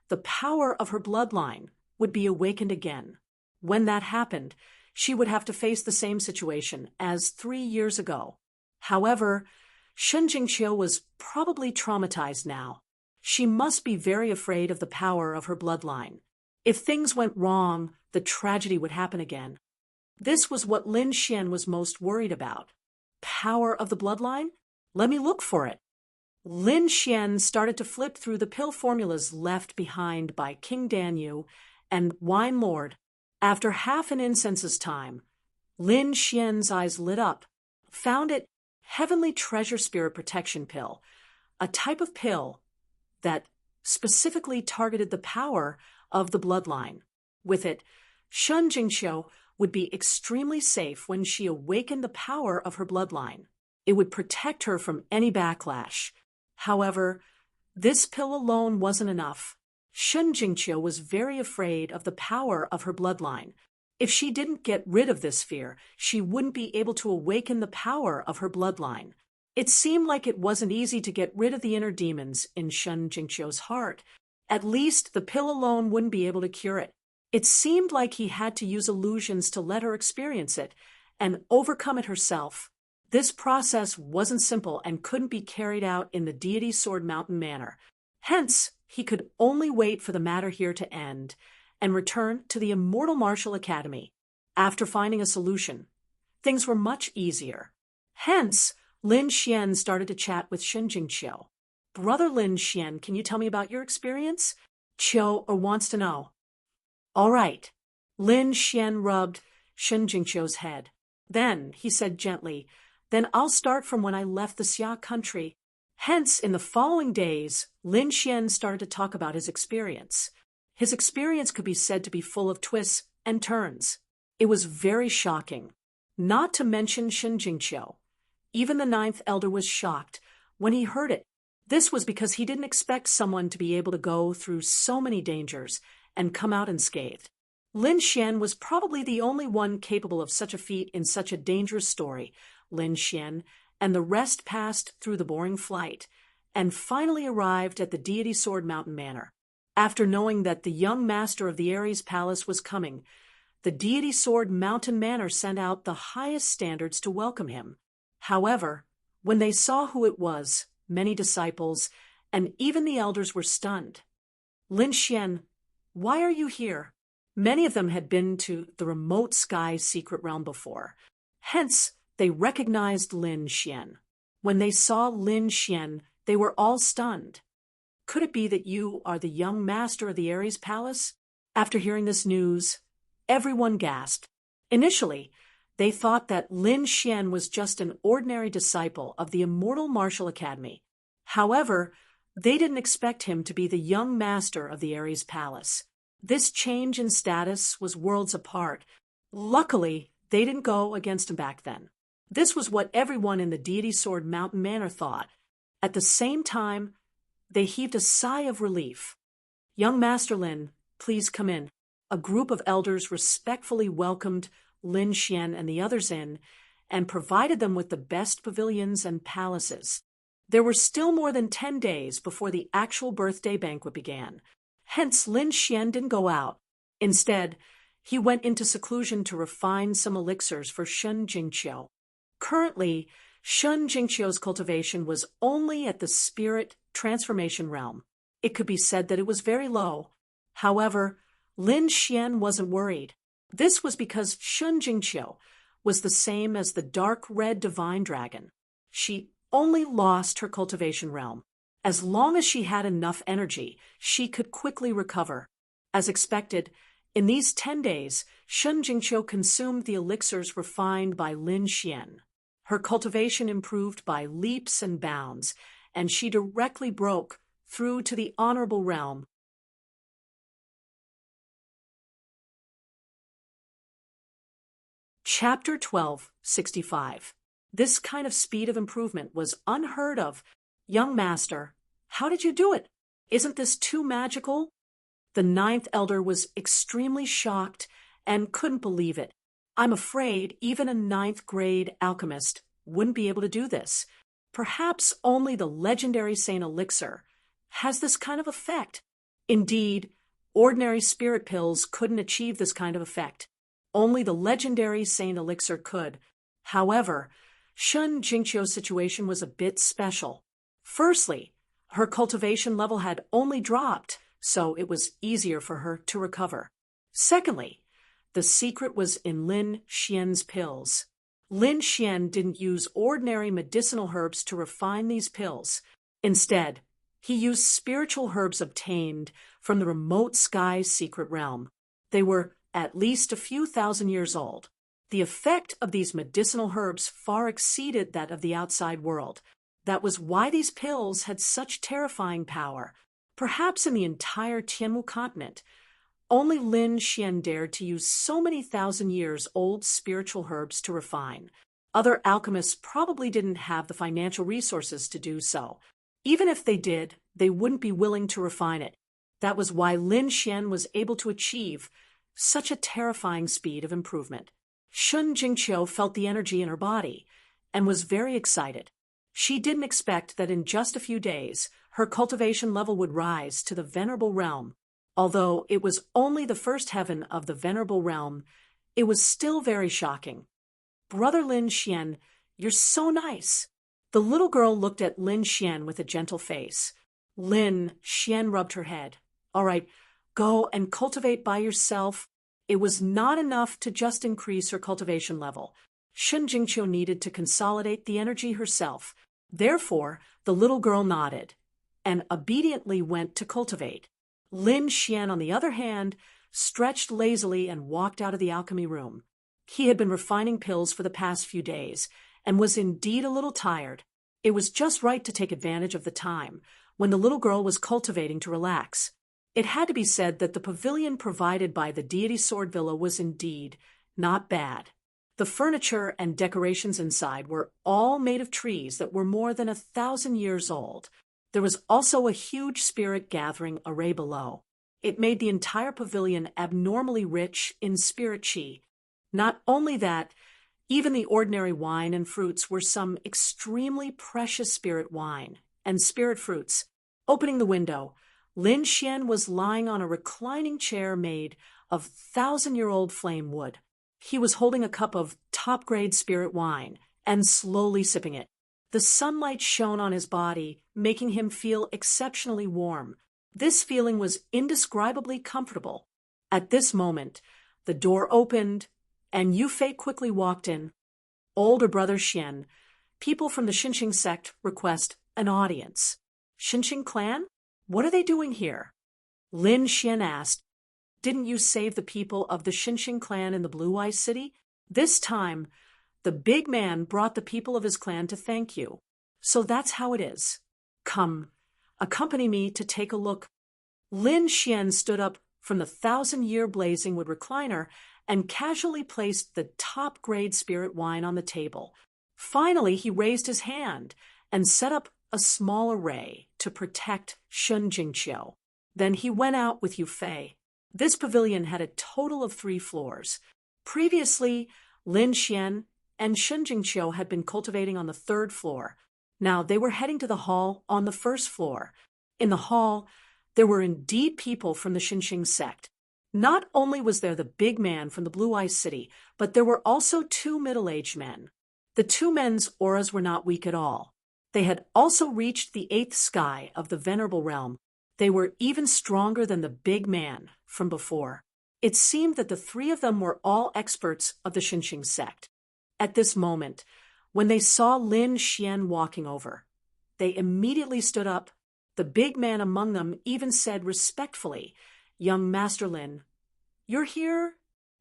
the power of her bloodline would be awakened again. When that happened, she would have to face the same situation as 3 years ago. However, Shen Jingqiu was probably traumatized now. She must be very afraid of the power of her bloodline. If things went wrong, the tragedy would happen again. This was what Lin Xian was most worried about. Power of the bloodline? Let me look for it. Lin Xian started to flip through the pill formulas left behind by King Danyu and Wine Lord. After half an incense's time, Lin Xian's eyes lit up. Found it Heavenly Treasure Spirit Protection Pill, a type of pill that specifically targeted the power of the bloodline. With it, Shen Jingqiu would be extremely safe when she awakened the power of her bloodline. It would protect her from any backlash. However, this pill alone wasn't enough. Shen Jingqiu was very afraid of the power of her bloodline. If she didn't get rid of this fear, she wouldn't be able to awaken the power of her bloodline. It seemed like it wasn't easy to get rid of the inner demons in Shen Jingqiu's heart. At least the pill alone wouldn't be able to cure it. It seemed like he had to use illusions to let her experience it and overcome it herself. This process wasn't simple and couldn't be carried out in the Deity Sword Mountain manner. Hence, he could only wait for the matter here to end and return to the Immortal Martial Academy. After finding a solution, things were much easier. Hence, Lin Xian started to chat with Shen Jingqiu. Brother Lin Xian, can you tell me about your experience? Qiu wants to know. All right. Lin Xian rubbed Shen Jingqiu's head. Then, he said gently, then I'll start from when I left the Xia country. Hence, in the following days, Lin Xian started to talk about his experience. His experience could be said to be full of twists and turns. It was very shocking. Not to mention Shen Jingqiu. Even the ninth elder was shocked when he heard it. This was because he didn't expect someone to be able to go through so many dangers and come out unscathed. Lin Xian was probably the only one capable of such a feat in such a dangerous story. Lin Xian and the rest passed through the boring flight and finally arrived at the Deity Sword Mountain Manor. After knowing that the young master of the Ares Palace was coming, the Deity Sword Mountain Manor sent out the highest standards to welcome him. However, when they saw who it was, many disciples and even the elders were stunned. Lin Xian, why are you here? Many of them had been to the remote sky secret realm before. Hence, they recognized Lin Xian. When they saw Lin Xian, they were all stunned. Could it be that you are the young master of the Ares Palace? After hearing this news, everyone gasped. Initially, they thought that Lin Xian was just an ordinary disciple of the Immortal Martial Academy. However, they didn't expect him to be the young master of the Ares Palace. This change in status was worlds apart. Luckily, they didn't go against him back then. This was what everyone in the Deity Sword Mountain Manor thought. At the same time, they heaved a sigh of relief. Young Master Lin, please come in. A group of elders respectfully welcomed Lin Xian and the others in and provided them with the best pavilions and palaces. There were still more than 10 days before the actual birthday banquet began. Hence, Lin Xian didn't go out. Instead, he went into seclusion to refine some elixirs for Shen Jingqiu. Currently, Shen Jingqiu's cultivation was only at the spirit transformation realm. It could be said that it was very low. However, Lin Xian wasn't worried. This was because Shen Jingqiu was the same as the dark red divine dragon. She only lost her cultivation realm. As long as she had enough energy, she could quickly recover. As expected, in these 10 days, Shun Jingqiu consumed the elixirs refined by Lin Xian. Her cultivation improved by leaps and bounds, and she directly broke through to the honorable realm. Chapter 12:65. This kind of speed of improvement was unheard of. Young master, how did you do it? Isn't this too magical? The ninth elder was extremely shocked and couldn't believe it. I'm afraid even a ninth-grade alchemist wouldn't be able to do this. Perhaps only the legendary Saint Elixir has this kind of effect. Indeed, ordinary spirit pills couldn't achieve this kind of effect. Only the legendary Saint Elixir could. However, Shun Jingqiu's situation was a bit special. Firstly, her cultivation level had only dropped, so it was easier for her to recover. Secondly, the secret was in Lin Xian's pills. Lin Xian didn't use ordinary medicinal herbs to refine these pills. Instead, he used spiritual herbs obtained from the remote sky's secret realm. They were at least a few thousand years old. The effect of these medicinal herbs far exceeded that of the outside world. That was why these pills had such terrifying power. Perhaps in the entire Tianmu continent, only Lin Xian dared to use so many thousand-years-old spiritual herbs to refine. Other alchemists probably didn't have the financial resources to do so. Even if they did, they wouldn't be willing to refine it. That was why Lin Xian was able to achieve such a terrifying speed of improvement. Shun Jingqiu felt the energy in her body and was very excited. She didn't expect that in just a few days, her cultivation level would rise to the Venerable Realm. Although it was only the first heaven of the Venerable Realm, it was still very shocking. Brother Lin Xian, you're so nice. The little girl looked at Lin Xian with a gentle face. Lin Xian rubbed her head. All right, go and cultivate by yourself. It was not enough to just increase her cultivation level. Shun Jingqiu needed to consolidate the energy herself. Therefore, the little girl nodded and obediently went to cultivate. Lin Xian, on the other hand, stretched lazily and walked out of the alchemy room. He had been refining pills for the past few days and was indeed a little tired. It was just right to take advantage of the time when the little girl was cultivating to relax. It had to be said that the pavilion provided by the deity Sword Villa was indeed not bad. The furniture and decorations inside were all made of trees that were more than 1,000 years old. There was also a huge spirit gathering array below. It made the entire pavilion abnormally rich in spirit qi. Not only that, even the ordinary wine and fruits were some extremely precious spirit wine and spirit fruits. Opening the window, Lin Xian was lying on a reclining chair made of 1,000-year-old flame wood. He was holding a cup of top-grade spirit wine and slowly sipping it. The sunlight shone on his body, making him feel exceptionally warm. This feeling was indescribably comfortable. At this moment, the door opened, and Yufei quickly walked in. Older brother Xian, people from the Xinqing sect request an audience. Xinqing clan? What are they doing here? Lin Xian asked. Didn't you save the people of the Xinqing clan in the Blue Eye City? This time, the big man brought the people of his clan to thank you. So that's how it is. Come, accompany me to take a look. Lin Xian stood up from the 1,000-year blazing wood recliner and casually placed the top-grade spirit wine on the table. Finally, he raised his hand and set up a small array to protect Shun Jingqiu. Then he went out with Yufei. This pavilion had a total of 3 floors. Previously, Lin Xian and Shun Jingqiu had been cultivating on the 3rd floor. Now they were heading to the hall on the 1st floor. In the hall, there were indeed people from the Xinqing sect. Not only was there the big man from the Blue Eye City, but there were also 2 middle-aged men. The 2 men's auras were not weak at all. They had also reached the 8th sky of the Venerable Realm. They were even stronger than the big man from before. It seemed that the 3 of them were all experts of the Xinqing sect. At this moment, when they saw Lin Xian walking over, they immediately stood up. The big man among them even said respectfully, Young Master Lin, you're here?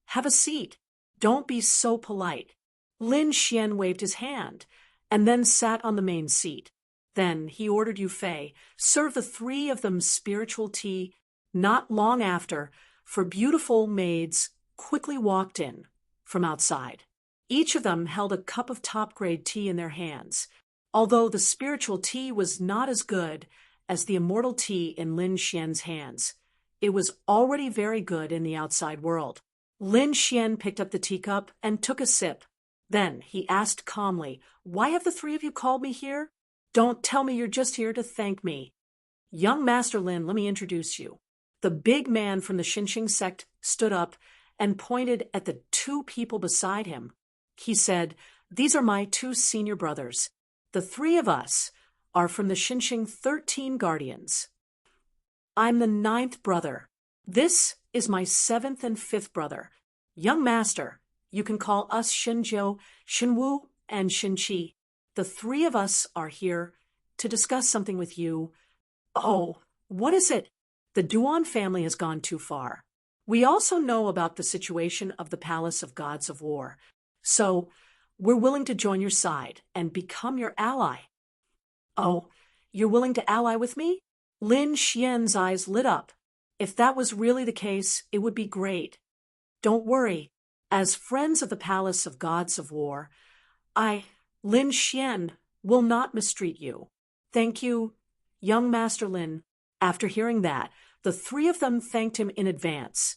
Have a seat. Don't be so polite. Lin Xian waved his hand, and then sat on the main seat. Then he ordered Yu Fei serve the three of them spiritual tea. Not long after, four beautiful maids quickly walked in from outside. Each of them held a cup of top-grade tea in their hands. Although the spiritual tea was not as good as the immortal tea in Lin Xian's hands, it was already very good in the outside world. Lin Xian picked up the teacup and took a sip. Then he asked calmly, "Why have the three of you called me here? Don't tell me you're just here to thank me." "Young Master Lin, let me introduce you." The big man from the Xinqing sect stood up and pointed at the two people beside him. He said, "These are my two senior brothers. The three of us are from the Xinqing 13 Guardians. I'm the 9th brother. This is my 7th and 5th brother. Young Master, you can call us Xinjiu, Xinwu, and Xinqi. The three of us are here to discuss something with you." "Oh, what is it?" "The Duan family has gone too far. We also know about the situation of the Palace of Gods of War. So, we're willing to join your side and become your ally." "Oh, you're willing to ally with me?" Lin Xian's eyes lit up. If that was really the case, it would be great. "Don't worry. As friends of the Palace of Gods of War, Lin Xian, will not mistreat you. Thank you, young Master Lin." After hearing that, the three of them thanked him in advance.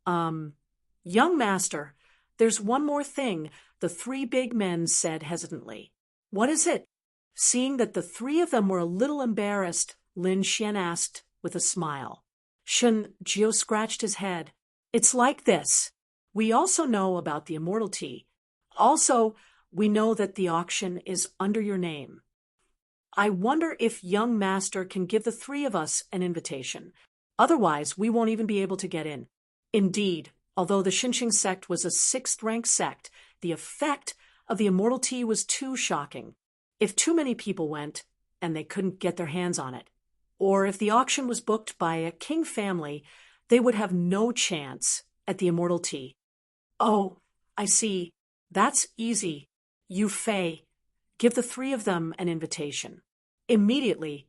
Young Master, there's one more thing," the three big men said hesitantly. "What is it?" Seeing that the three of them were a little embarrassed, Lin Xian asked with a smile. Shen Jiu scratched his head. "It's like this. We also know about the immortality. Also, we know that the auction is under your name. I wonder if young Master can give the three of us an invitation. Otherwise, we won't even be able to get in." Indeed, although the Xinqing sect was a 6th-rank sect, the effect of the immortality was too shocking. If too many people went, and they couldn't get their hands on it, or if the auction was booked by a king family, they would have no chance at the immortality. "Oh, I see. That's easy. Yu Fei, give the three of them an invitation." Immediately,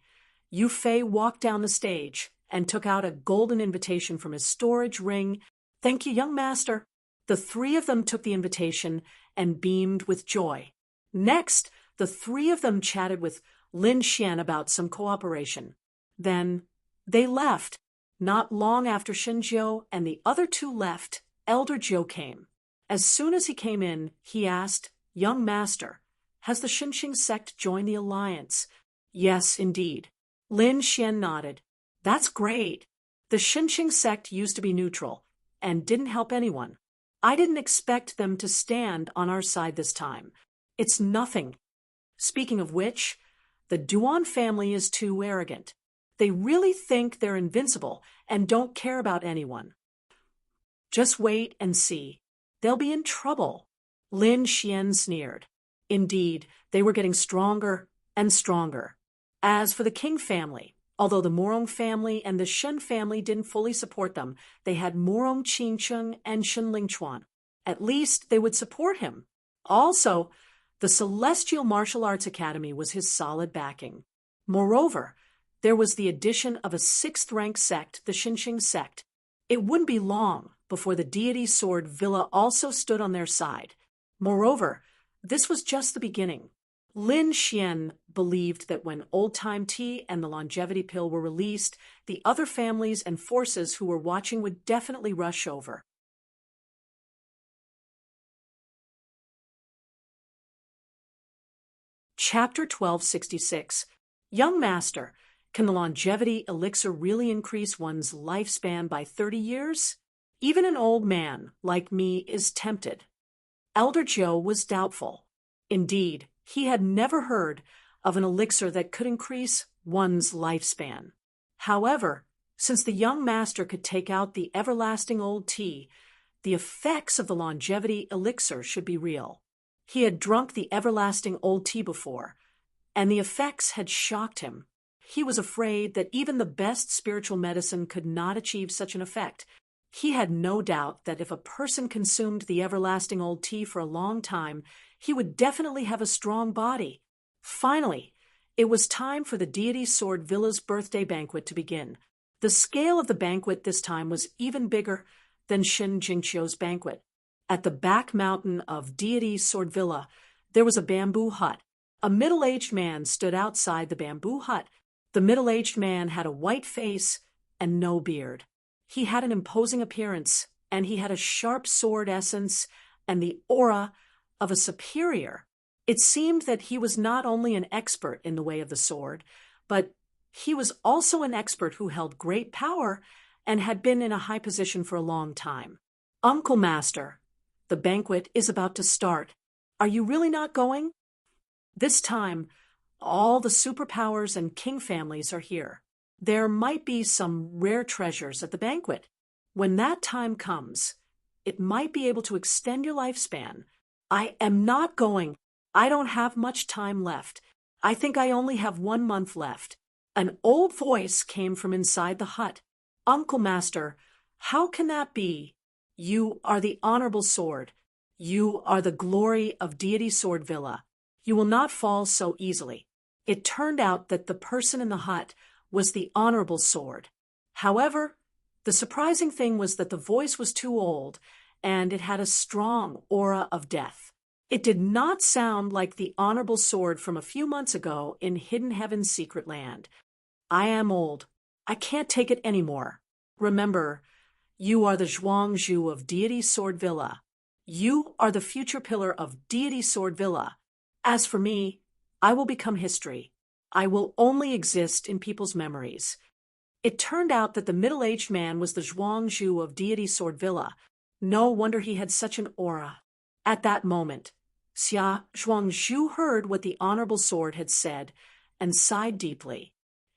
Yu Fei walked down the stage and took out a golden invitation from his storage ring. "Thank you, young master." The three of them took the invitation and beamed with joy. Next, the three of them chatted with Lin Xian about some cooperation. Then they left. Not long after Xinjiu and the other two left, Elder Jiu came. As soon as he came in, he asked, "Young Master, has the Xinqing sect joined the alliance?" "Yes, indeed." Lin Xian nodded. "That's great. The Xinqing sect used to be neutral and didn't help anyone. I didn't expect them to stand on our side this time. It's nothing. Speaking of which, the Duan family is too arrogant. They really think they're invincible and don't care about anyone. Just wait and see. They'll be in trouble." Lin Xian sneered. Indeed, they were getting stronger and stronger. As for the King family, although the Morong family and the Shen family didn't fully support them, they had Morong Qingcheng and Shen Lingchuan. At least they would support him. Also, the Celestial Martial Arts Academy was his solid backing. Moreover, there was the addition of a 6th-rank sect, the Xinqing sect. It wouldn't be long before the deity sword Villa also stood on their side. Moreover, this was just the beginning. Lin Xian believed that when old-time tea and the longevity pill were released, the other families and forces who were watching would definitely rush over. Chapter 1266. Young Master, can the longevity elixir really increase one's lifespan by 30 years? Even an old man like me is tempted. Elder Joe was doubtful. Indeed, he had never heard of an elixir that could increase one's lifespan. However, since the young master could take out the everlasting old tea, the effects of the longevity elixir should be real. He had drunk the everlasting old tea before, and the effects had shocked him. He was afraid that even the best spiritual medicine could not achieve such an effect. He had no doubt that if a person consumed the everlasting old tea for a long time, he would definitely have a strong body. Finally, it was time for the deity Sword Villa's birthday banquet to begin. The scale of the banquet this time was even bigger than Shin Jingqiu's banquet. At the back mountain of deity Sword Villa, there was a bamboo hut. A middle-aged man stood outside the bamboo hut. The middle-aged man had a white face and no beard. He had an imposing appearance, and he had a sharp sword essence and the aura of a superior. It seemed that he was not only an expert in the way of the sword, but he was also an expert who held great power and had been in a high position for a long time. "Uncle Master, the banquet is about to start. Are you really not going?" This time, all the superpowers and king families are here. There might be some rare treasures at the banquet. When that time comes, it might be able to extend your lifespan. "I am not going. I don't have much time left. I think I only have 1 month left." An old voice came from inside the hut. "Uncle Master, how can that be? You are the honorable sword. You are the glory of deity Sword Villa. You will not fall so easily." It turned out that the person in the hut was the honorable sword. However, the surprising thing was that the voice was too old, and it had a strong aura of death. It did not sound like the honorable sword from a few months ago in Hidden Heaven's secret land. "I am old. I can't take it anymore. Remember, you are the Zhuangzhu of deity Sword Villa. You are the future pillar of deity Sword Villa. As for me, I will become history. I will only exist in people's memories." It turned out that the middle-aged man was the Zhuangzhu of deity Sword Villa. No wonder he had such an aura. At that moment, Xia Zhuangzhu heard what the honorable sword had said and sighed deeply.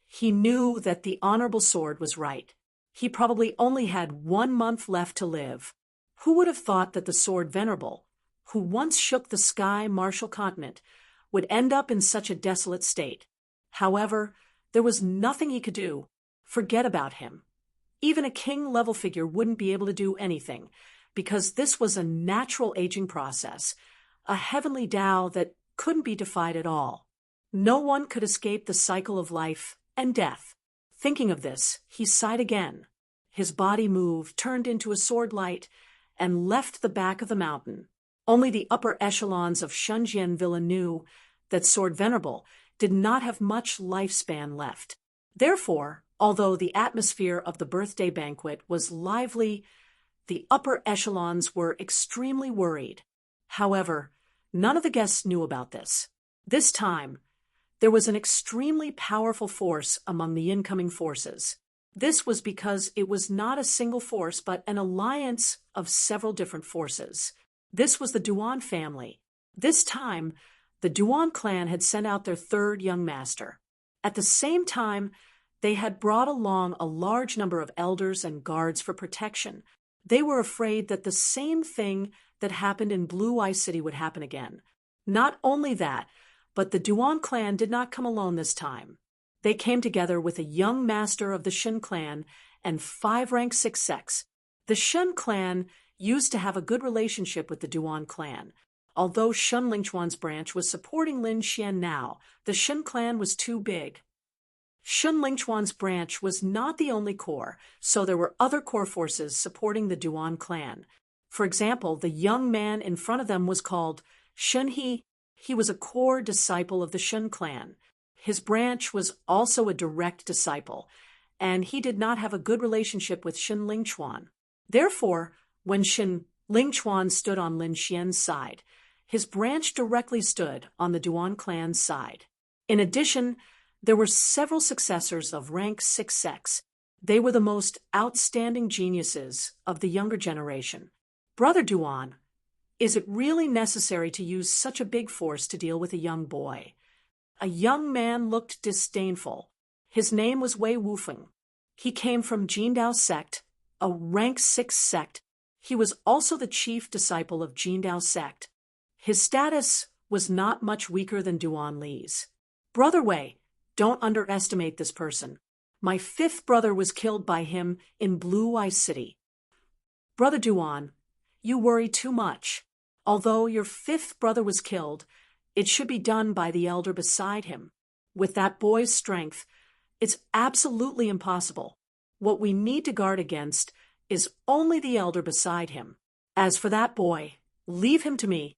He knew that the honorable sword was right. He probably only had 1 month left to live. Who would have thought that the sword Venerable, who once shook the sky martial continent, would end up in such a desolate state? However, there was nothing he could do. Forget about him. Even a king-level figure wouldn't be able to do anything, because this was a natural aging process, a heavenly Tao that couldn't be defied at all. No one could escape the cycle of life and death. Thinking of this, he sighed again. His body moved, turned into a sword light, and left the back of the mountain. Only the upper echelons of Shunjian Villa knew that Sword Venerable did not have much lifespan left. Therefore, although the atmosphere of the birthday banquet was lively, the upper echelons were extremely worried. However, none of the guests knew about this. This time, there was an extremely powerful force among the incoming forces. This was because it was not a single force, but an alliance of several different forces. This was the Duan family. This time, the Duan clan had sent out their 3rd young master. At the same time, they had brought along a large number of elders and guards for protection. They were afraid that the same thing that happened in Blue Eye City would happen again. Not only that, but the Duan clan did not come alone this time. They came together with a young master of the Shen clan and 5 rank 6 sects. The Shen clan used to have a good relationship with the Duan clan. Although Shun Lingchuan's branch was supporting Lin Xian now, the Shen clan was too big. Shun Lingchuan's branch was not the only core, so there were other core forces supporting the Duan clan. For example, the young man in front of them was called Shun He. He was a core disciple of the Shun clan. His branch was also a direct disciple, and he did not have a good relationship with Shin Lingchuan. Therefore, when Shin Lingchuan stood on Lin Xian's side, his branch directly stood on the Duan clan's side. In addition, there were several successors of rank 6 sects. They were the most outstanding geniuses of the younger generation. "Brother Duan, is it really necessary to use such a big force to deal with a young boy?" A young man looked disdainful. His name was Wei Wufeng. He came from Jindao sect, a rank 6 sect. He was also the chief disciple of Jindao sect. His status was not much weaker than Duan Li's. "Brother Wei, Don't underestimate this person. My fifth brother was killed by him in Blue Eye City. Brother Duan, you worry too much. Although your fifth brother was killed, it should be done by the elder beside him. With that boy's strength, it's absolutely impossible. What we need to guard against is only the elder beside him. As for that boy, leave him to me.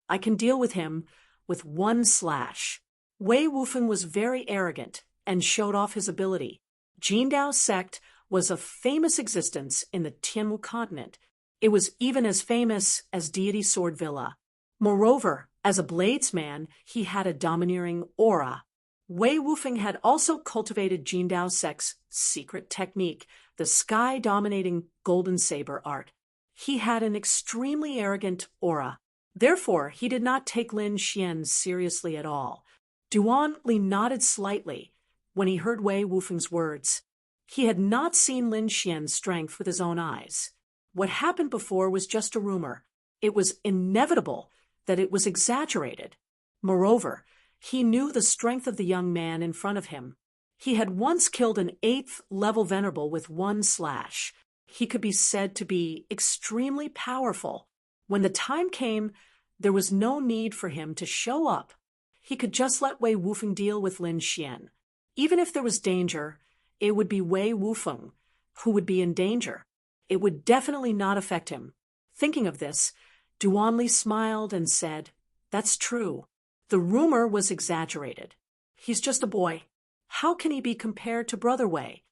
I can deal with him with one slash. Wei Wufeng was very arrogant and showed off his ability. Jindao sect was of famous existence in the Tianwu continent. It was even as famous as Deity Sword Villa. Moreover, as a bladesman, he had a domineering aura. Wei Wufeng had also cultivated Jindao sect's secret technique, the sky-dominating golden saber art. He had an extremely arrogant aura. Therefore, he did not take Lin Xian seriously at all. Duan Li nodded slightly when he heard Wei Wufeng's words. He had not seen Lin Xian's strength with his own eyes. What happened before was just a rumor. It was inevitable that it was exaggerated. Moreover, he knew the strength of the young man in front of him. He had once killed an 8th-level venerable with one slash. He could be said to be extremely powerful. When the time came, there was no need for him to show up. He could just let Wei Wufeng deal with Lin Xian. Even if there was danger, it would be Wei Wufeng who would be in danger. It would definitely not affect him. Thinking of this, Duan Li smiled and said, "That's true. The rumor was exaggerated. He's just a boy. How can he be compared to Brother Wei?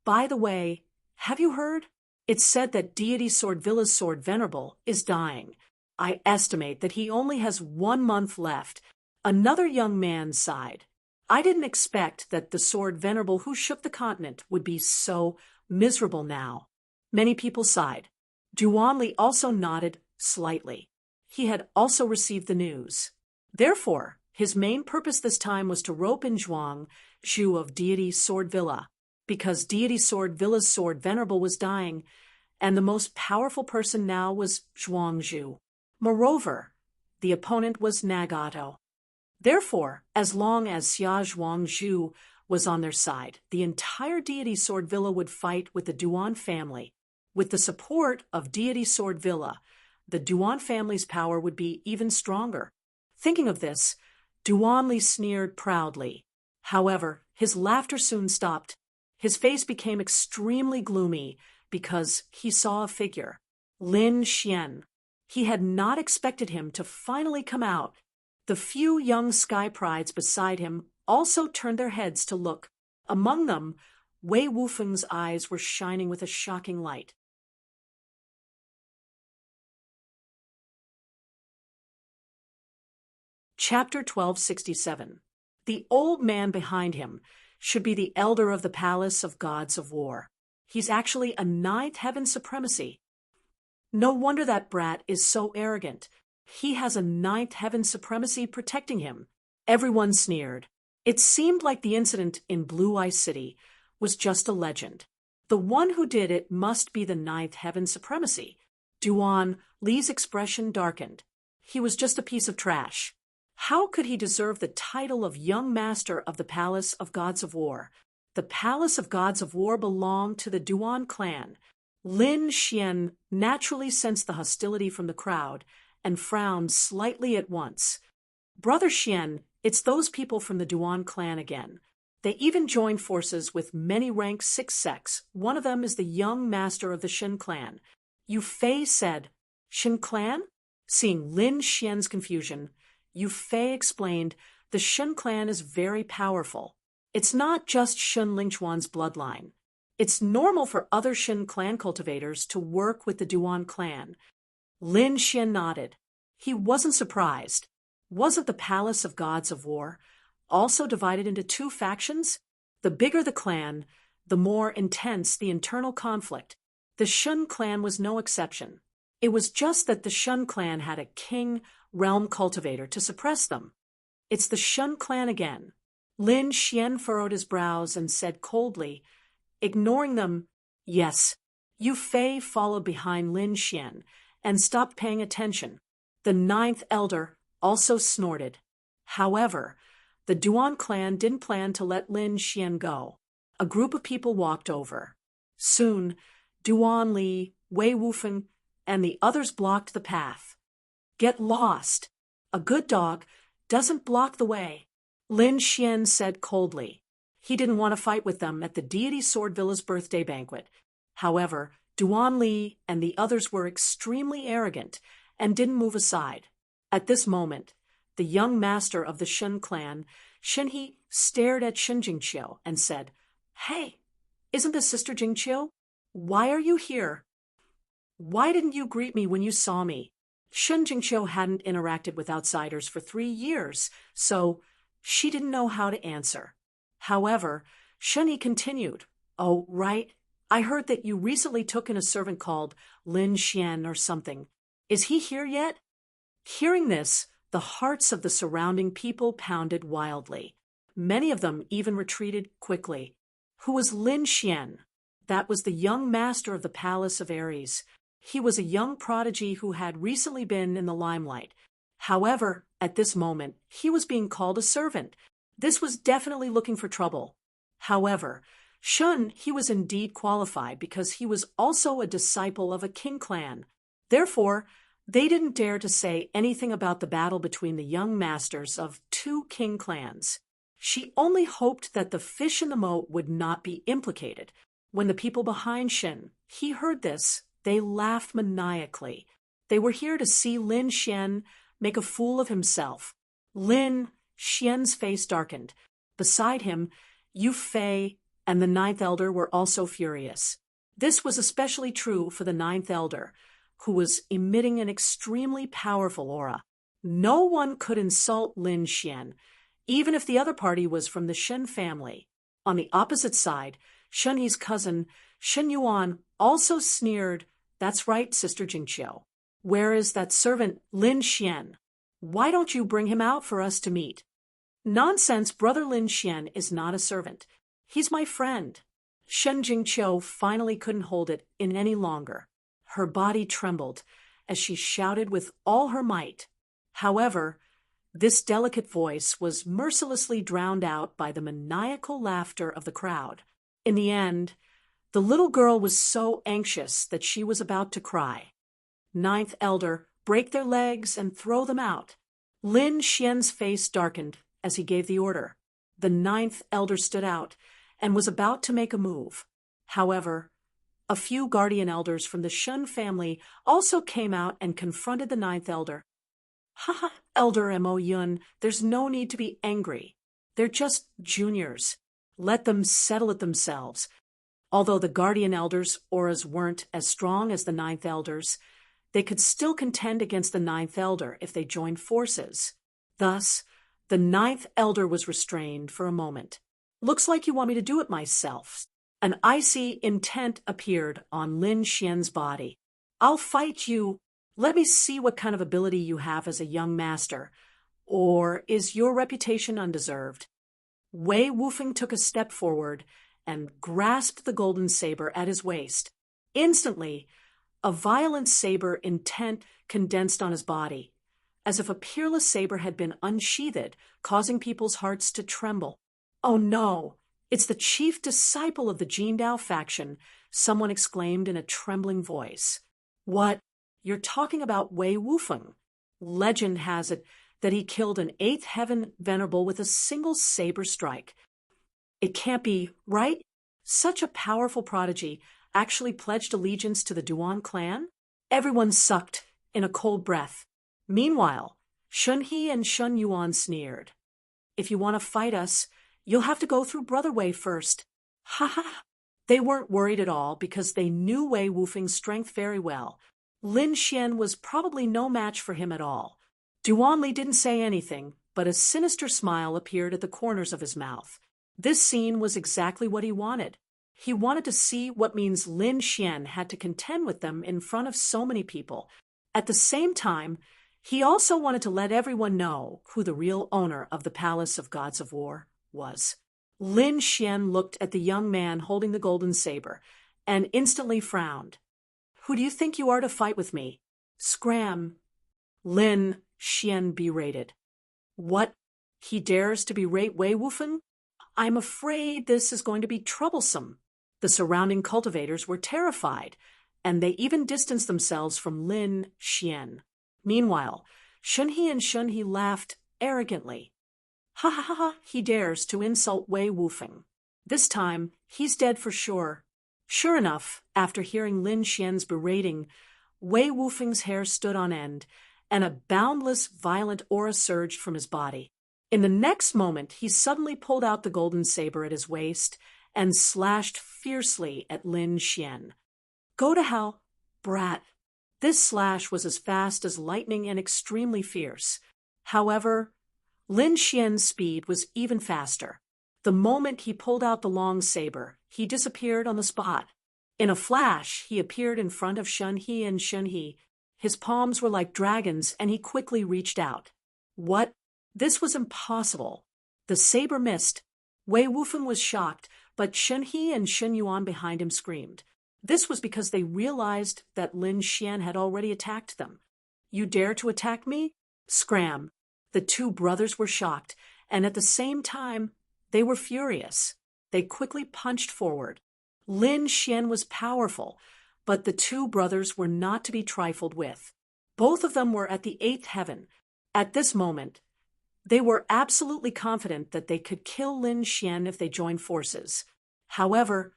By the way, have you heard? It's said that Deity Sword Villa's sword Venerable is dying. I estimate that he only has 1 month left." Another young man sighed. I didn't expect that the sword Venerable who shook the continent would be so miserable now. Many people sighed. Duan Li also nodded slightly. He had also received the news. Therefore, his main purpose this time was to rope in Zhuang Zhu of Deity Sword Villa, because Deity Sword Villa's sword Venerable was dying, and the most powerful person now was Zhuang Zhu. Moreover, the opponent was Nagato. Therefore, as long as Xia Zhuang Zhu was on their side, the entire Deity Sword Villa would fight with the Duan family. With the support of Deity Sword Villa, the Duan family's power would be even stronger. Thinking of this, Duan Li sneered proudly. However, his laughter soon stopped. His face became extremely gloomy because he saw a figure, Lin Xian. He had not expected him to finally come out. The few young sky prides beside him also turned their heads to look. Among them, Wei Wufeng's eyes were shining with a shocking light. Chapter 1267. The old man behind him should be the elder of the Palace of Gods of War. He's actually a 9th heaven supremacy. No wonder that brat is so arrogant. He has a 9th heaven supremacy protecting him. Everyone sneered. It seemed like the incident in Blue Eye City was just a legend. The one who did it must be the 9th heaven supremacy. Duan Li's expression darkened. He was just a piece of trash. How could he deserve the title of Young Master of the Palace of Gods of War? The Palace of Gods of War belonged to the Duan clan. Lin Xian naturally sensed the hostility from the crowd and frowned slightly at once. Brother Xian, it's those people from the Duan clan again. They even joined forces with many rank 6 sects. One of them is the young master of the Shen clan. Yu Fei said, "Shen clan?" Seeing Lin Xian's confusion, Yu Fei explained, the Shen clan is very powerful. It's not just Shen Lingchuan's bloodline. It's normal for other Shen clan cultivators to work with the Duan clan. Lin Xian nodded. He wasn't surprised. Wasn't the Palace of Gods of War also divided into 2 factions? The bigger the clan, the more intense the internal conflict. The Shen clan was no exception. It was just that the Shen clan had a king realm cultivator to suppress them. It's the Shen clan again. Lin Xian furrowed his brows and said coldly, ignoring them, "Yes." Yu Fei followed behind Lin Xian and stopped paying attention. The 9th elder also snorted. However, The Duan clan didn't plan to let Lin Xian go. A group of people walked over. Soon, Duan Li, Wei Wufeng, and the others blocked the path. Get lost. A good dog doesn't block the way, Lin Xian said coldly. He didn't want to fight with them at the deity Sword Villa's birthday banquet. However, Duan Li and the others were extremely arrogant and didn't move aside. At this moment, the young master of the Shen clan, Shen He, stared at Shen Jingqiu and said, "Hey, isn't this Sister Jingqiu? Why are you here? Why didn't you greet me when you saw me?" Shen Jingqiu hadn't interacted with outsiders for 3 years, so she didn't know how to answer. However, Shen He continued, "Oh, right. I heard that you recently took in a servant called Lin Xian or something. Is he here yet?" Hearing this, the hearts of the surrounding people pounded wildly. Many of them even retreated quickly. Who was Lin Xian? That was the young master of the Palace of Ares. He was a young prodigy who had recently been in the limelight. However, at this moment, he was being called a servant. This was definitely looking for trouble. However, Shun, he was indeed qualified because he was also a disciple of a king clan. Therefore, they didn't dare to say anything about the battle between the young masters of 2 king clans. She only hoped that the fish in the moat would not be implicated. When the people behind Shen, he heard this, they laughed maniacally. They were here to see Lin Xian make a fool of himself. Lin Xian's face darkened. Beside him, Yu Fei and the 9th elder were also furious. This was especially true for the 9th elder, who was emitting an extremely powerful aura. No one could insult Lin Xian, even if the other party was from the Shen family. On the opposite side, Shen He's cousin, Shen Yuan, also sneered, "That's right, Sister Jingqiu. Where is that servant, Lin Xian? Why don't you bring him out for us to meet?" "Nonsense, Brother Lin Xian is not a servant. He's my friend." Shen Jingqiu finally couldn't hold it in any longer. Her body trembled as she shouted with all her might. However, this delicate voice was mercilessly drowned out by the maniacal laughter of the crowd. In the end, the little girl was so anxious that she was about to cry. 9th elder, break their legs and throw them out. Lin Xian's face darkened as he gave the order. The 9th elder stood out and was about to make a move. However, a few guardian elders from the Shun family also came out and confronted the 9th elder. "Haha, Elder Mo Yun, there's no need to be angry. They're just juniors. Let them settle it themselves." Although the guardian elders' auras weren't as strong as the 9th elders, they could still contend against the 9th elder if they joined forces. Thus, the 9th elder was restrained for a moment. "Looks like you want me to do it myself." An icy intent appeared on Lin Xian's body. "I'll fight you. Let me see what kind of ability you have as a young master. Or is your reputation undeserved?" Wei Wufeng took a step forward and grasped the golden saber at his waist. Instantly, a violent saber intent condensed on his body, as if a peerless saber had been unsheathed, causing people's hearts to tremble. "Oh no! It's the chief disciple of the Jindao faction," someone exclaimed in a trembling voice. "What? You're talking about Wei Wufeng? Legend has it that he killed an 8th heaven venerable with a single saber strike. It can't be, right? Such a powerful prodigy actually pledged allegiance to the Duan clan?" Everyone sucked in a cold breath. Meanwhile, Shun He and Shun Yuan sneered. "If you want to fight us, you'll have to go through Brother Wei first." Ha ha! They weren't worried at all because they knew Wei Wufeng's strength very well. Lin Xian was probably no match for him at all. Duan Li didn't say anything, but a sinister smile appeared at the corners of his mouth. This scene was exactly what he wanted. He wanted to see what means Lin Xian had to contend with them in front of so many people. At the same time, he also wanted to let everyone know who the real owner of the Palace of Gods of War was. Lin Xian looked at the young man holding the golden saber and instantly frowned. "Who do you think you are to fight with me?" "Scram!" Lin Xian berated. "What? He dares to berate Wei Wufen? I'm afraid this is going to be troublesome. The surrounding cultivators were terrified, and they even distanced themselves from Lin Xian. Meanwhile, Shunhe and Shunhe laughed arrogantly. Ha ha ha ha, he dares to insult Wei Wufeng. This time, he's dead for sure. Sure enough, after hearing Lin Xian's berating, Wei Wufeng's hair stood on end, and a boundless, violent aura surged from his body. In the next moment, he suddenly pulled out the golden saber at his waist and slashed fiercely at Lin Xian. Go to hell, brat. This slash was as fast as lightning and extremely fierce. However, Lin Xian's speed was even faster. The moment he pulled out the long saber, he disappeared on the spot. In a flash, he appeared in front of Shunhe and Shunhe. His palms were like dragons, and he quickly reached out. What? This was impossible. The saber missed. Wei Wufen was shocked, but Shunhe and Shun Yuan behind him screamed. This was because they realized that Lin Xian had already attacked them. You dare to attack me? Scram. The two brothers were shocked, and at the same time, they were furious. They quickly punched forward. Lin Xian was powerful, but the two brothers were not to be trifled with. Both of them were at the eighth heaven. At this moment, they were absolutely confident that they could kill Lin Xian if they joined forces. However,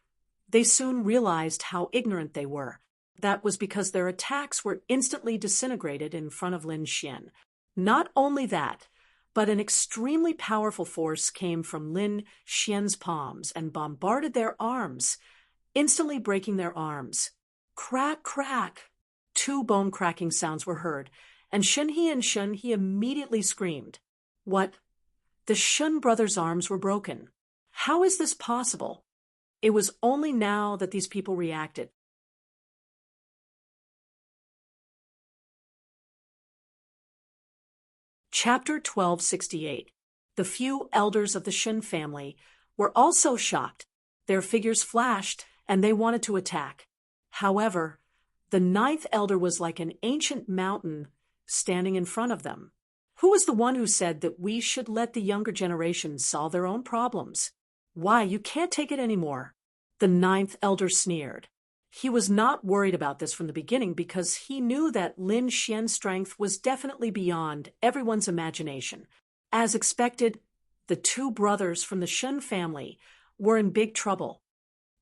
they soon realized how ignorant they were. That was because their attacks were instantly disintegrated in front of Lin Xian. Not only that, but an extremely powerful force came from Lin Xian's palms and bombarded their arms, instantly breaking their arms. Crack, crack. Two bone-cracking sounds were heard, and Shunhe and Shunhe immediately screamed. What? The Shun brothers' arms were broken. How is this possible? It was only now that these people reacted. Chapter 1268. The few elders of the Shun family were also shocked. Their figures flashed, and they wanted to attack. However, the ninth elder was like an ancient mountain standing in front of them. Who was the one who said that we should let the younger generation solve their own problems? Why, you can't take it anymore. The ninth elder sneered. He was not worried about this from the beginning because he knew that Lin Xian's strength was definitely beyond everyone's imagination. As expected, the two brothers from the Shun family were in big trouble.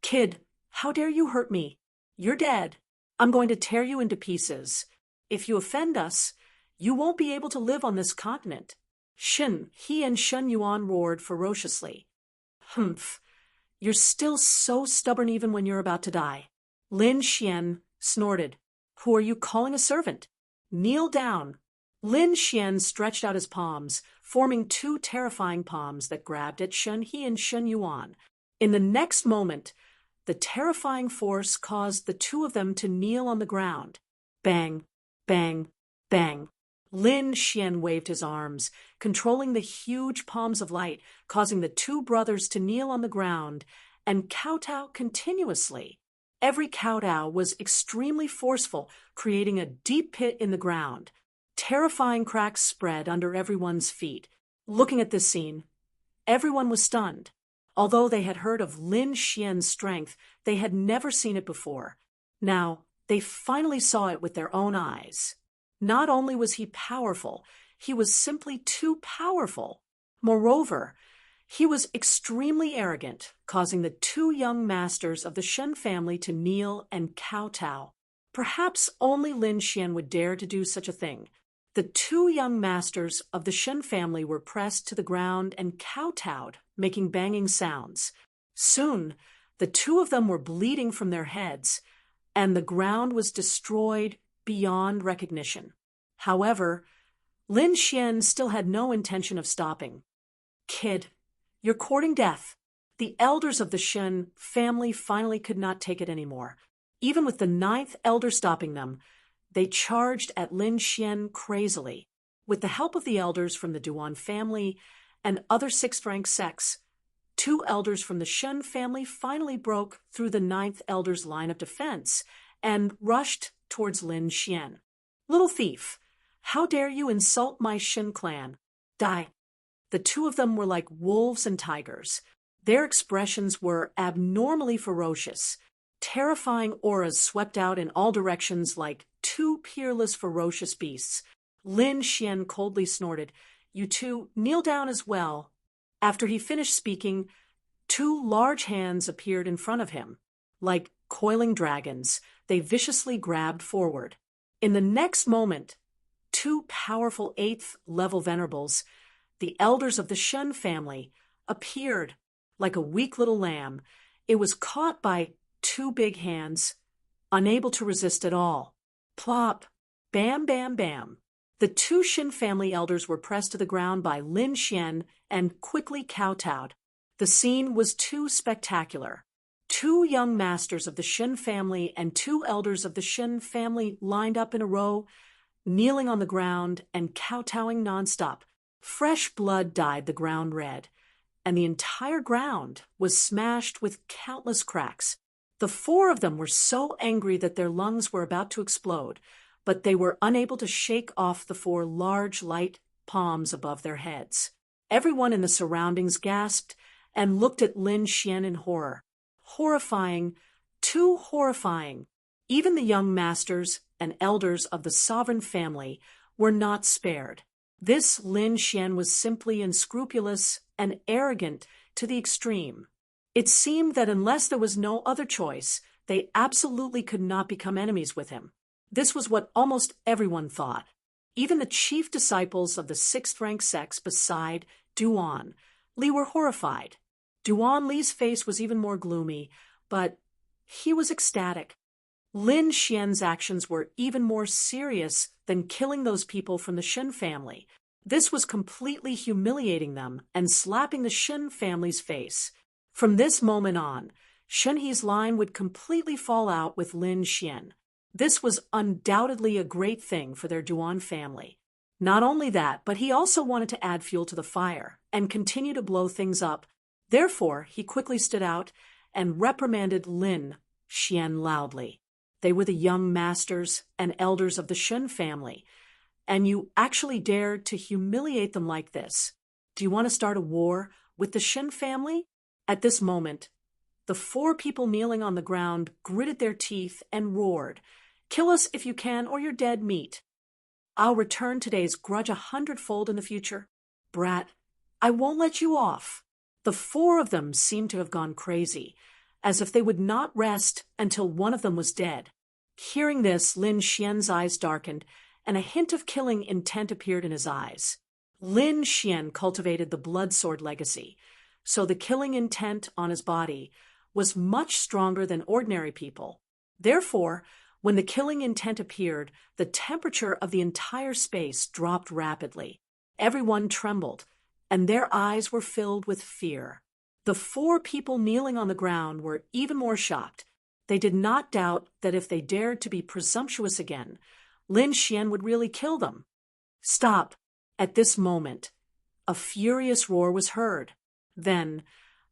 Kid, how dare you hurt me? You're dead. I'm going to tear you into pieces. If you offend us, you won't be able to live on this continent. He and Shun Yuan roared ferociously. Humph. You're still so stubborn even when you're about to die. Lin Xian snorted. Who are you calling a servant? Kneel down. Lin Xian stretched out his palms, forming two terrifying palms that grabbed at Shunhe and Shun Yuan. In the next moment, the terrifying force caused the two of them to kneel on the ground. Bang, bang, bang. Lin Xian waved his arms, controlling the huge palms of light, causing the two brothers to kneel on the ground and kowtow continuously. Every kowtow was extremely forceful, creating a deep pit in the ground. Terrifying cracks spread under everyone's feet. Looking at this scene, everyone was stunned. Although they had heard of Lin Xian's strength, they had never seen it before. Now, they finally saw it with their own eyes. Not only was he powerful, he was simply too powerful. Moreover, he was extremely arrogant, causing the two young masters of the Shun family to kneel and kowtow. Perhaps only Lin Xian would dare to do such a thing. The two young masters of the Shun family were pressed to the ground and kowtowed, making banging sounds. Soon, the two of them were bleeding from their heads, and the ground was destroyed beyond recognition. However, Lin Xian still had no intention of stopping. Kid, you're courting death. The elders of the Shun family finally could not take it anymore. Even with the ninth elder stopping them, they charged at Lin Xian crazily. With the help of the elders from the Duan family and other sixth-rank sects, two elders from the Shun family finally broke through the ninth elder's line of defense and rushed towards Lin Xian. Little thief, how dare you insult my Shun clan? Die. The two of them were like wolves and tigers. Their expressions were abnormally ferocious. Terrifying auras swept out in all directions like two peerless, ferocious beasts. Lin Xian coldly snorted, "You two, kneel down as well." After he finished speaking, two large hands appeared in front of him. Like coiling dragons, they viciously grabbed forward. In the next moment, two powerful 8th-level venerables, the elders of the Shen family, appeared like a weak little lamb. It was caught by two big hands, unable to resist at all. Plop! Bam, bam, bam. The two Shen family elders were pressed to the ground by Lin Xian and quickly kowtowed. The scene was too spectacular. Two young masters of the Shen family and two elders of the Shen family lined up in a row, kneeling on the ground and kowtowing nonstop. Fresh blood dyed the ground red, and the entire ground was smashed with countless cracks. The four of them were so angry that their lungs were about to explode, but they were unable to shake off the four large, light palms above their heads. Everyone in the surroundings gasped and looked at Lin Xian in horror. Horrifying, too horrifying. Even the young masters and elders of the sovereign family were not spared. This Lin Xian was simply unscrupulous and arrogant to the extreme. It seemed that unless there was no other choice, they absolutely could not become enemies with him. This was what almost everyone thought. Even the chief disciples of the 6th-rank sects beside Duan Li were horrified. Duan Li's face was even more gloomy, but he was ecstatic. Lin Xian's actions were even more serious than killing those people from the Shen family. This was completely humiliating them and slapping the Shen family's face. From this moment on, Shen He's line would completely fall out with Lin Xian. This was undoubtedly a great thing for their Duan family. Not only that, but he also wanted to add fuel to the fire and continue to blow things up. Therefore, he quickly stood out and reprimanded Lin Xian loudly. They were the young masters and elders of the Shen family, and you actually dared to humiliate them like this. Do you want to start a war with the Shen family? At this moment, the four people kneeling on the ground gritted their teeth and roared, "Kill us if you can, or you're dead meat. I'll return today's grudge 100-fold in the future. Brat, I won't let you off." The four of them seemed to have gone crazy, as if they would not rest until one of them was dead. Hearing this, Lin Xian's eyes darkened, and a hint of killing intent appeared in his eyes. Lin Xian cultivated the blood sword legacy, so the killing intent on his body was much stronger than ordinary people. Therefore, when the killing intent appeared, the temperature of the entire space dropped rapidly. Everyone trembled, and their eyes were filled with fear. The four people kneeling on the ground were even more shocked. They did not doubt that if they dared to be presumptuous again, Lin Xian would really kill them. Stop! At this moment, a furious roar was heard. Then,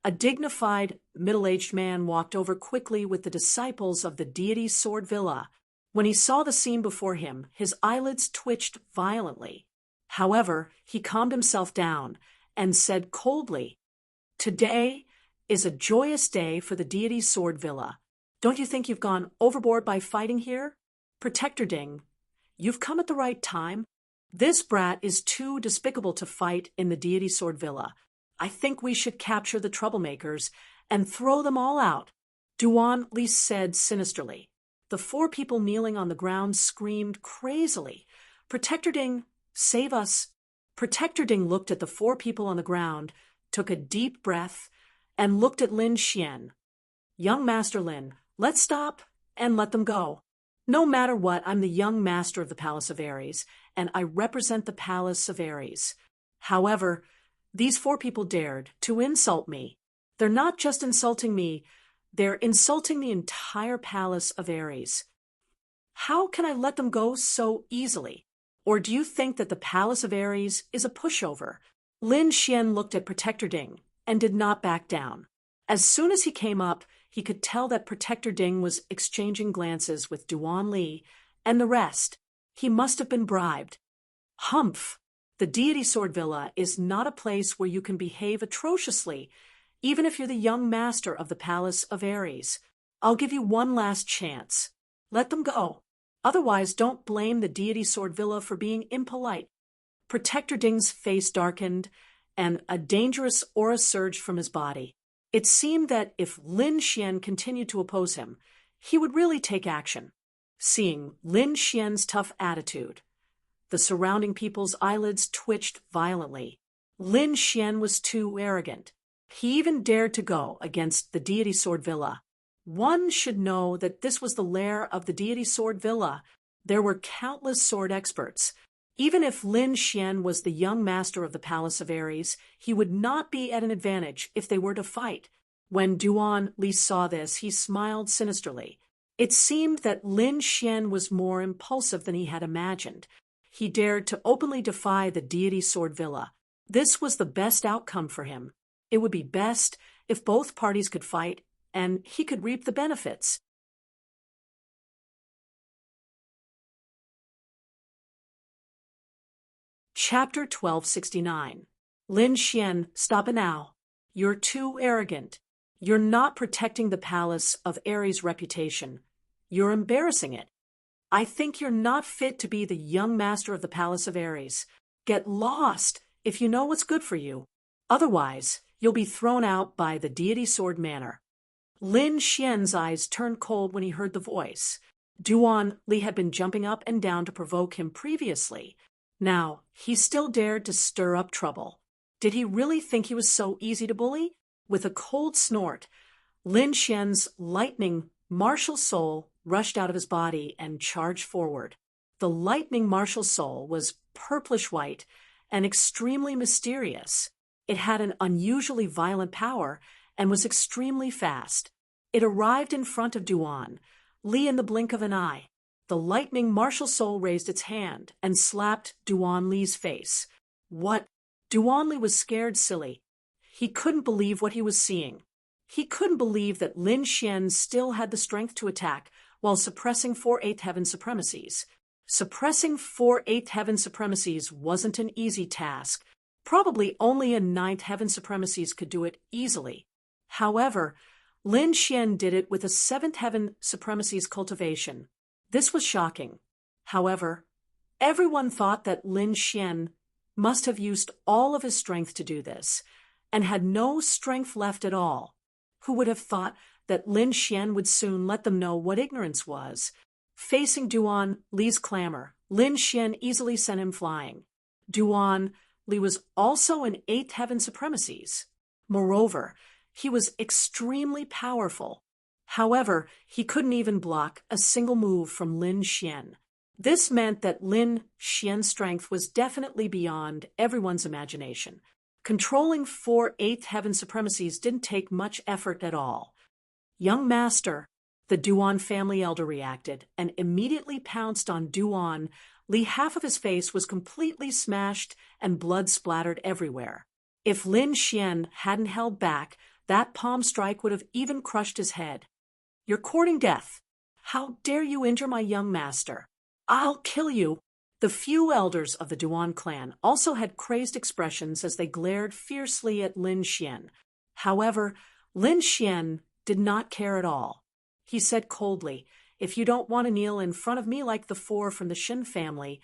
a dignified, middle-aged man walked over quickly with the disciples of the deity Sword Villa. When he saw the scene before him, his eyelids twitched violently. However, he calmed himself down and said coldly, "Today is a joyous day for the deity Sword Villa. Don't you think you've gone overboard by fighting here? Protector Ding, you've come at the right time. This brat is too despicable to fight in the deity Sword Villa. I think we should capture the troublemakers and throw them all out," Duan Li said sinisterly. The four people kneeling on the ground screamed crazily, "Protector Ding, save us." Protector Ding looked at the four people on the ground, took a deep breath, and looked at Lin Xian. "Young Master Lin, let's stop and let them go. No matter what, I'm the young master of the Palace of Ares, and I represent the Palace of Ares. However, these four people dared to insult me. They're not just insulting me, they're insulting the entire Palace of Ares. How can I let them go so easily? Or do you think that the Palace of Ares is a pushover?" Lin Xian looked at Protector Ding and did not back down. As soon as he came up, he could tell that Protector Ding was exchanging glances with Duan Li and the rest. He must have been bribed. Humph! The Deity Sword Villa is not a place where you can behave atrociously, even if you're the young master of the Palace of Ares. I'll give you one last chance. Let them go. Otherwise, don't blame the Deity Sword Villa for being impolite. Protector Ding's face darkened, and a dangerous aura surged from his body. It seemed that if Lin Xian continued to oppose him, he would really take action. Seeing Lin Xian's tough attitude, the surrounding people's eyelids twitched violently. Lin Xian was too arrogant. He even dared to go against the Deity Sword Villa. One should know that this was the lair of the Deity Sword Villa. There were countless sword experts. Even if Lin Xian was the young master of the Palace of Ares, he would not be at an advantage if they were to fight. When Duan Li saw this, he smiled sinisterly. It seemed that Lin Xian was more impulsive than he had imagined. He dared to openly defy the Deity Sword Villa. This was the best outcome for him. It would be best if both parties could fight, and he could reap the benefits. Chapter 1269. Lin Xian, stop it now. You're too arrogant. You're not protecting the Palace of Ares' reputation. You're embarrassing it. I think you're not fit to be the young master of the Palace of Ares. Get lost if you know what's good for you. Otherwise, you'll be thrown out by the Deity Sword Manor. Lin Xian's eyes turned cold when he heard the voice. Duan Li had been jumping up and down to provoke him previously. Now, he still dared to stir up trouble. Did he really think he was so easy to bully? With a cold snort, Lin Xian's lightning martial soul rushed out of his body and charged forward. The lightning martial soul was purplish-white and extremely mysterious. It had an unusually violent power and was extremely fast. It arrived in front of Duan Li in the blink of an eye. The lightning martial soul raised its hand and slapped Duan Li's face. What? Duan Li was scared silly. He couldn't believe what he was seeing. He couldn't believe that Lin Xian still had the strength to attack while suppressing 4 8th Heaven supremacies. Suppressing 4 8th Heaven supremacies wasn't an easy task. Probably only a 9th Heaven supremacies could do it easily. However, Lin Xian did it with a 7th Heaven supremacies cultivation. This was shocking. However, everyone thought that Lin Xian must have used all of his strength to do this, and had no strength left at all. Who would have thought that Lin Xian would soon let them know what ignorance was? Facing Duan Li's clamor, Lin Xian easily sent him flying. Duan Li was also in 8th Heaven supremacies. Moreover, he was extremely powerful. However, he couldn't even block a single move from Lin Xian. This meant that Lin Xian's strength was definitely beyond everyone's imagination. Controlling 4 8th Heaven supremacies didn't take much effort at all. Young master, the Duan family elder reacted and immediately pounced on Duan Li. Half of his face was completely smashed and blood splattered everywhere. If Lin Xian hadn't held back, that palm strike would have even crushed his head. You're courting death. How dare you injure my young master? I'll kill you. The few elders of the Duan clan also had crazed expressions as they glared fiercely at Lin Xian. However, Lin Xian did not care at all. He said coldly, "If you don't want to kneel in front of me like the 4 from the Shin family,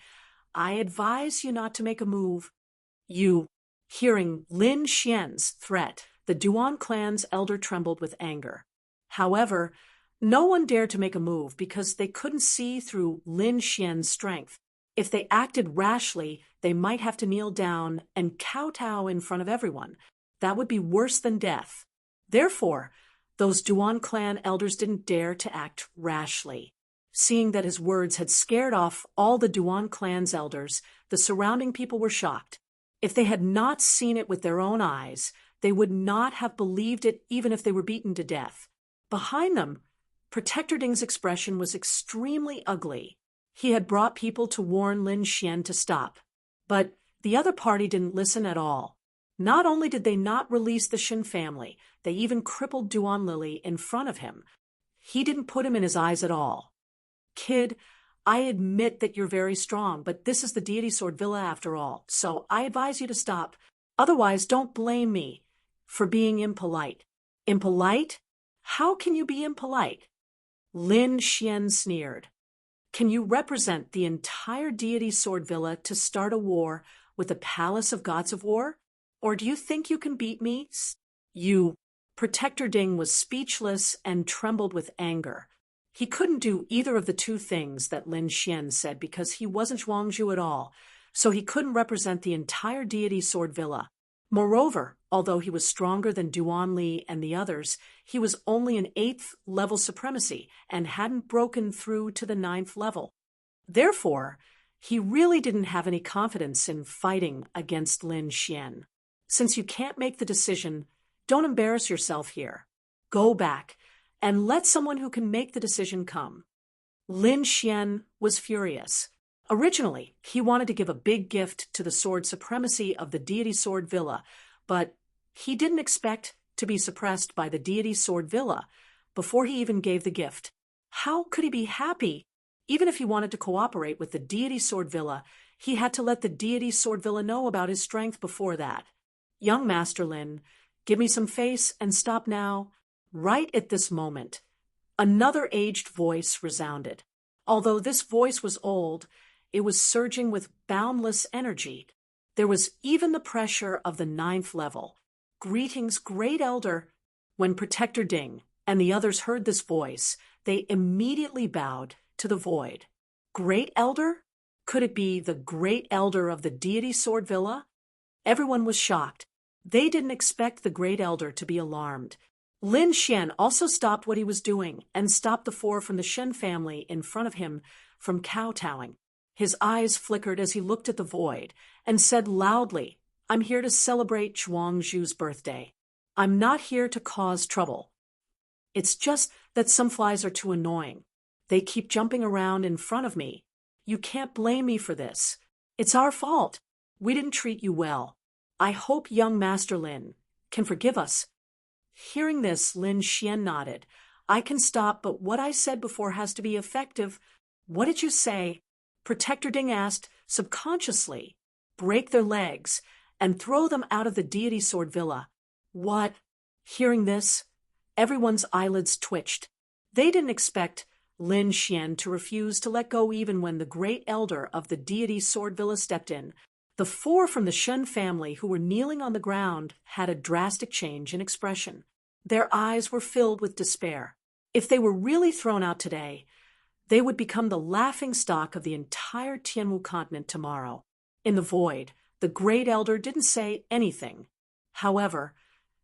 I advise you not to make a move." You. Hearing Lin Xian's threat, the Duan clan's elder trembled with anger. However, no one dared to make a move because they couldn't see through Lin Xian's strength. If they acted rashly, they might have to kneel down and kowtow in front of everyone. That would be worse than death. Therefore, those Duan clan elders didn't dare to act rashly. Seeing that his words had scared off all the Duan clan's elders, the surrounding people were shocked. If they had not seen it with their own eyes, they would not have believed it even if they were beaten to death. Behind them, Protector Ding's expression was extremely ugly. He had brought people to warn Lin Xian to stop. But the other party didn't listen at all. Not only did they not release the Shin family, they even crippled Duan Lili in front of him. He didn't put him in his eyes at all. "Kid, I admit that you're very strong, but this is the deity sword villa after all, so I advise you to stop. Otherwise, don't blame me for being impolite. Impolite? How can you be impolite? Lin Xian sneered. Can you represent the entire deity sword villa to start a war with the palace of gods of war? Or do you think you can beat me? You. Protector Ding was speechless and trembled with anger. He couldn't do either of the two things that Lin Xian said because he wasn't Zhuangzhu at all, so he couldn't represent the entire deity sword villa. Moreover, although he was stronger than Duan Li and the others, he was only an 8th level supremacy and hadn't broken through to the 9th level. Therefore, he really didn't have any confidence in fighting against Lin Xian. Since you can't make the decision, don't embarrass yourself here. Go back and let someone who can make the decision come. Lin Xian was furious. Originally, he wanted to give a big gift to the sword supremacy of the deity sword villa, but he didn't expect to be suppressed by the deity sword villa before he even gave the gift. How could he be happy? Even if he wanted to cooperate with the deity sword villa, he had to let the deity sword villa know about his strength before that. Young Master Lin, give me some face and stop now. Right at this moment, another aged voice resounded. Although this voice was old, it was surging with boundless energy. There was even the pressure of the 9th level. Greetings, Great Elder. When Protector Ding and the others heard this voice, they immediately bowed to the void. Great Elder? Could it be the Great Elder of the deity sword villa? Everyone was shocked. They didn't expect the Great Elder to be alarmed. Lin Xian also stopped what he was doing and stopped the 4 from the Shen family in front of him from kowtowing. His eyes flickered as he looked at the void and said loudly, I'm here to celebrate Zhuangzhu's birthday. I'm not here to cause trouble. It's just that some flies are too annoying. They keep jumping around in front of me. You can't blame me for this. It's our fault. We didn't treat you well. I hope young Master Lin can forgive us. Hearing this, Lin Xian nodded. I can stop, but what I said before has to be effective. What did you say? Protector Ding asked, subconsciously. Break their legs and throw them out of the deity sword villa. What? Hearing this, everyone's eyelids twitched. They didn't expect Lin Xian to refuse to let go even when the Great Elder of the deity sword villa stepped in. The 4 from the Shen family who were kneeling on the ground had a drastic change in expression. Their eyes were filled with despair. If they were really thrown out today, they would become the laughingstock of the entire Tianwu continent tomorrow. In the void, the Great Elder didn't say anything. However,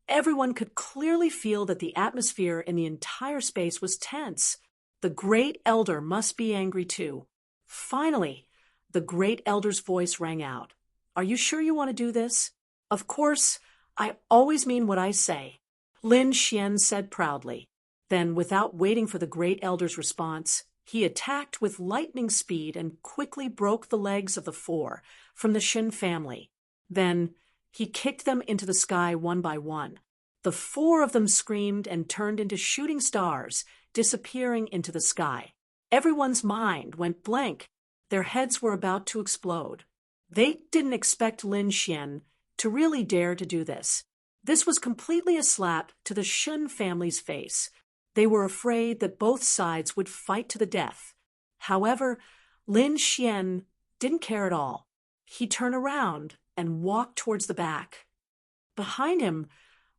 everyone could clearly feel that the atmosphere in the entire space was tense. The Great Elder must be angry too. Finally, the Great Elder's voice rang out. Are you sure you want to do this? Of course, I always mean what I say, Lin Xian said proudly. Then, without waiting for the Great Elder's response, he attacked with lightning speed and quickly broke the legs of the 4 from the Shen family. Then, he kicked them into the sky one by one. The 4 of them screamed and turned into shooting stars, disappearing into the sky. Everyone's mind went blank. Their heads were about to explode. They didn't expect Lin Xian to really dare to do this. This was completely a slap to the Shen family's face. They were afraid that both sides would fight to the death. However, Lin Xian didn't care at all. He turned around and walked towards the back. Behind him,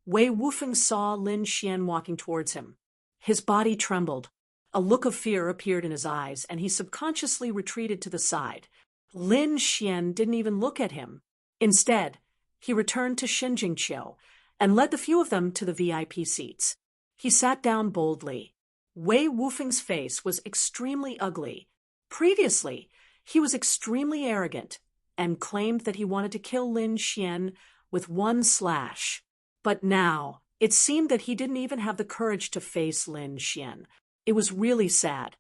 Wei Wufeng saw Lin Xian walking towards him. His body trembled. A look of fear appeared in his eyes, and he subconsciously retreated to the side. Lin Xian didn't even look at him. Instead, he returned to Shenjingqiu and led the few of them to the VIP seats. He sat down boldly. Wei Wufeng's face was extremely ugly. Previously, he was extremely arrogant and claimed that he wanted to kill Lin Xian with one slash. But now, it seemed that he didn't even have the courage to face Lin Xian. It was really sad.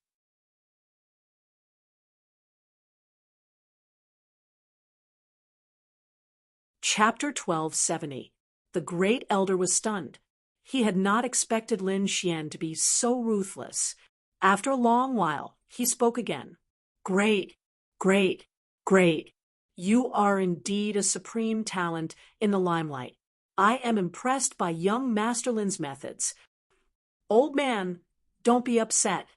Chapter 1270. The Great Elder was stunned. He had not expected Lin Xian to be so ruthless. After a long while, he spoke again. Great, great, great. You are indeed a supreme talent in the limelight. I am impressed by young Master Lin's methods. Old man, don't be upset.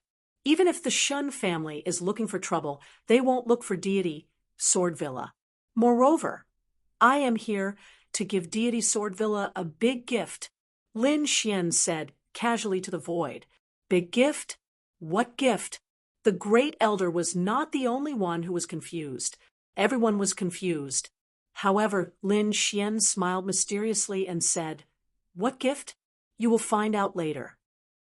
Even if the Shun family is looking for trouble, they won't look for deity Swordvilla. Moreover, I am here to give deity Swordvilla a big gift. Lin Xian said casually to the void. Big gift? What gift? The great elder was not the only one who was confused. Everyone was confused. However, Lin Xian smiled mysteriously and said, What gift? You will find out later.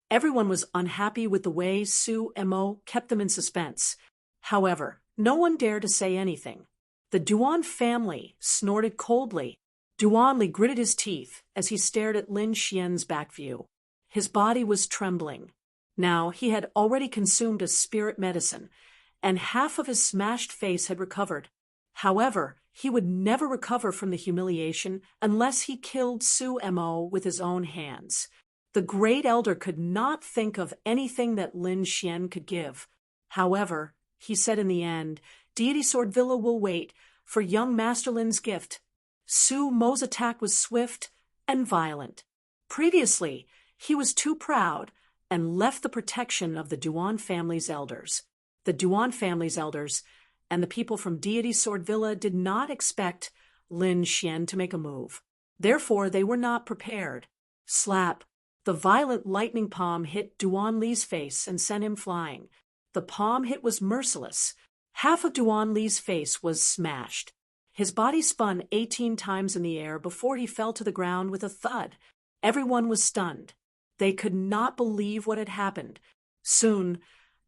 Everyone was unhappy with the way Su Mo kept them in suspense. However, no one dared to say anything. The Duan family snorted coldly. Duanli gritted his teeth as he stared at Lin Xian's back view. His body was trembling. Now he had already consumed a spirit medicine, and half of his smashed face had recovered. However, he would never recover from the humiliation unless he killed Su Mo with his own hands. The great elder could not think of anything that Lin Xian could give. However, he said in the end, Deity Swordvilla will wait for young Master Lin's gift. Su Mo's attack was swift and violent. Previously, he was too proud and left the protection of the Duan family's elders. The Duan family's elders and the people from Deity Swordvilla did not expect Lin Xian to make a move. Therefore, they were not prepared. Slap! The violent lightning palm hit Duan Li's face and sent him flying. The palm hit was merciless. Half of Duan Li's face was smashed. His body spun 18 times in the air before he fell to the ground with a thud. Everyone was stunned. They could not believe what had happened. Soon,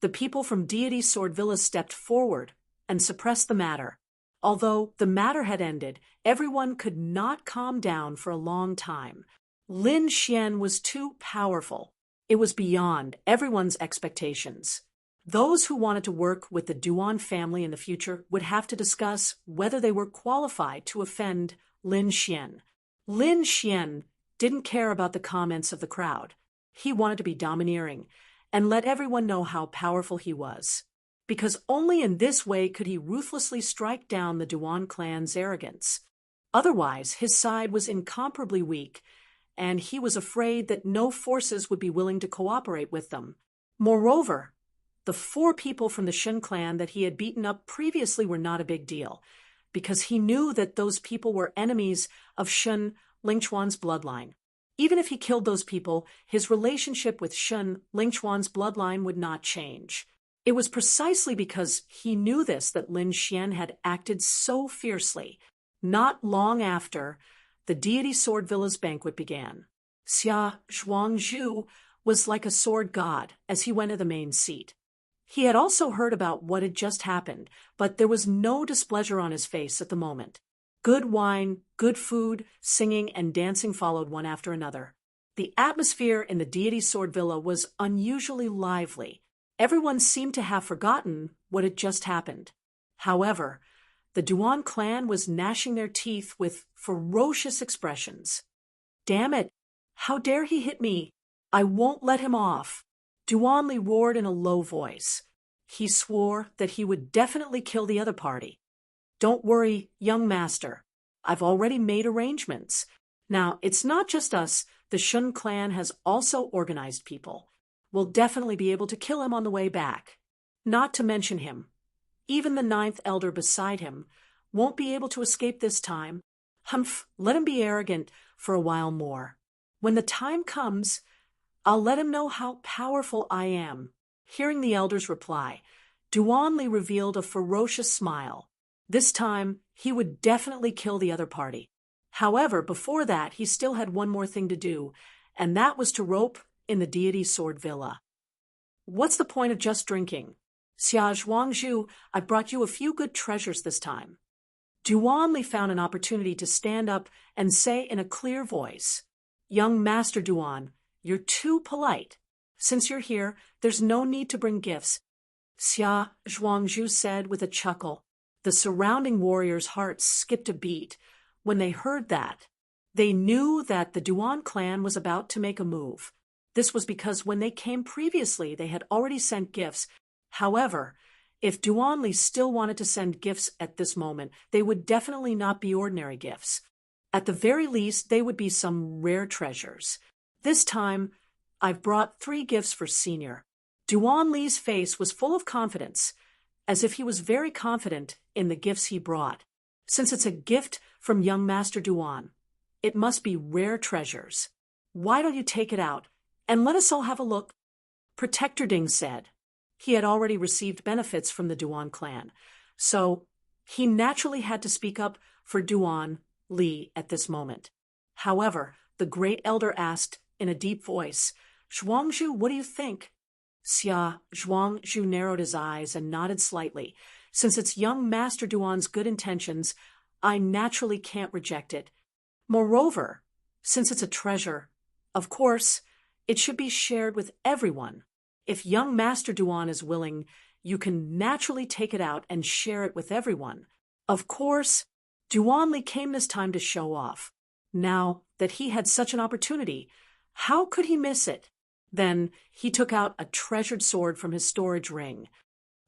the people from Deity Swordvilla stepped forward and suppressed the matter. Although the matter had ended, everyone could not calm down for a long time. Lin Xian was too powerful. It was beyond everyone's expectations. Those who wanted to work with the Duan family in the future would have to discuss whether they were qualified to offend Lin Xian. Lin Xian didn't care about the comments of the crowd. He wanted to be domineering and let everyone know how powerful he was, because only in this way could he ruthlessly strike down the Duan clan's arrogance. Otherwise, his side was incomparably weak, and he was afraid that no forces would be willing to cooperate with them. Moreover, the 4 people from the Shun clan that he had beaten up previously were not a big deal, because he knew that those people were enemies of Shun Lingchuan's bloodline. Even if he killed those people, his relationship with Shun Lingchuan's bloodline would not change. It was precisely because he knew this that Lin Xian had acted so fiercely. Not long after, the deity Swordvilla's banquet began. Xia Zhuangzhu was like a sword god as he went to the main seat. He had also heard about what had just happened, but there was no displeasure on his face at the moment. Good wine, good food, singing, and dancing followed one after another. The atmosphere in the deity Swordvilla was unusually lively. Everyone seemed to have forgotten what had just happened. However, the Duan clan was gnashing their teeth with ferocious expressions. Damn it! How dare he hit me? I won't let him off! Duanli roared in a low voice. He swore that he would definitely kill the other party. Don't worry, young master. I've already made arrangements. Now, it's not just us. The Shun clan has also organized people. We'll definitely be able to kill him on the way back. Not to mention him. Even the 9th elder beside him won't be able to escape this time. Humph, let him be arrogant for a while more. When the time comes, I'll let him know how powerful I am. Hearing the elder's reply, Duanli revealed a ferocious smile. This time, he would definitely kill the other party. However, before that, he still had one more thing to do, and that was to rope in the deity Swordvilla. What's the point of just drinking? Xia Zhuangzhu, I brought you a few good treasures this time. Duanli found an opportunity to stand up and say in a clear voice, Young Master Duan, you're too polite. Since you're here, there's no need to bring gifts. Xia Zhuangzhu said with a chuckle. The surrounding warriors' hearts skipped a beat when they heard that. They knew that the Duan clan was about to make a move. This was because when they came previously, they had already sent gifts. However, If Duanli still wanted to send gifts at this moment, they would definitely not be ordinary gifts. At the very least, they would be some rare treasures. This time, I've brought 3 gifts for Senior. Duanli's face was full of confidence, as if he was very confident in the gifts he brought. Since it's a gift from young Master Duan, it must be rare treasures. Why don't you take it out and let us all have a look? Protector Ding said. He had already received benefits from the Duan clan, so he naturally had to speak up for Duan Li at this moment. However, the great elder asked in a deep voice, Zhuangzhu, what do you think? Xia Zhuangzhu narrowed his eyes and nodded slightly. Since it's young Master Duan's good intentions, I naturally can't reject it. Moreover, since it's a treasure, of course, it should be shared with everyone. If young Master Duan is willing, you can naturally take it out and share it with everyone. Of course, Duanli came this time to show off. Now that he had such an opportunity, how could he miss it? Then he took out a treasured sword from his storage ring.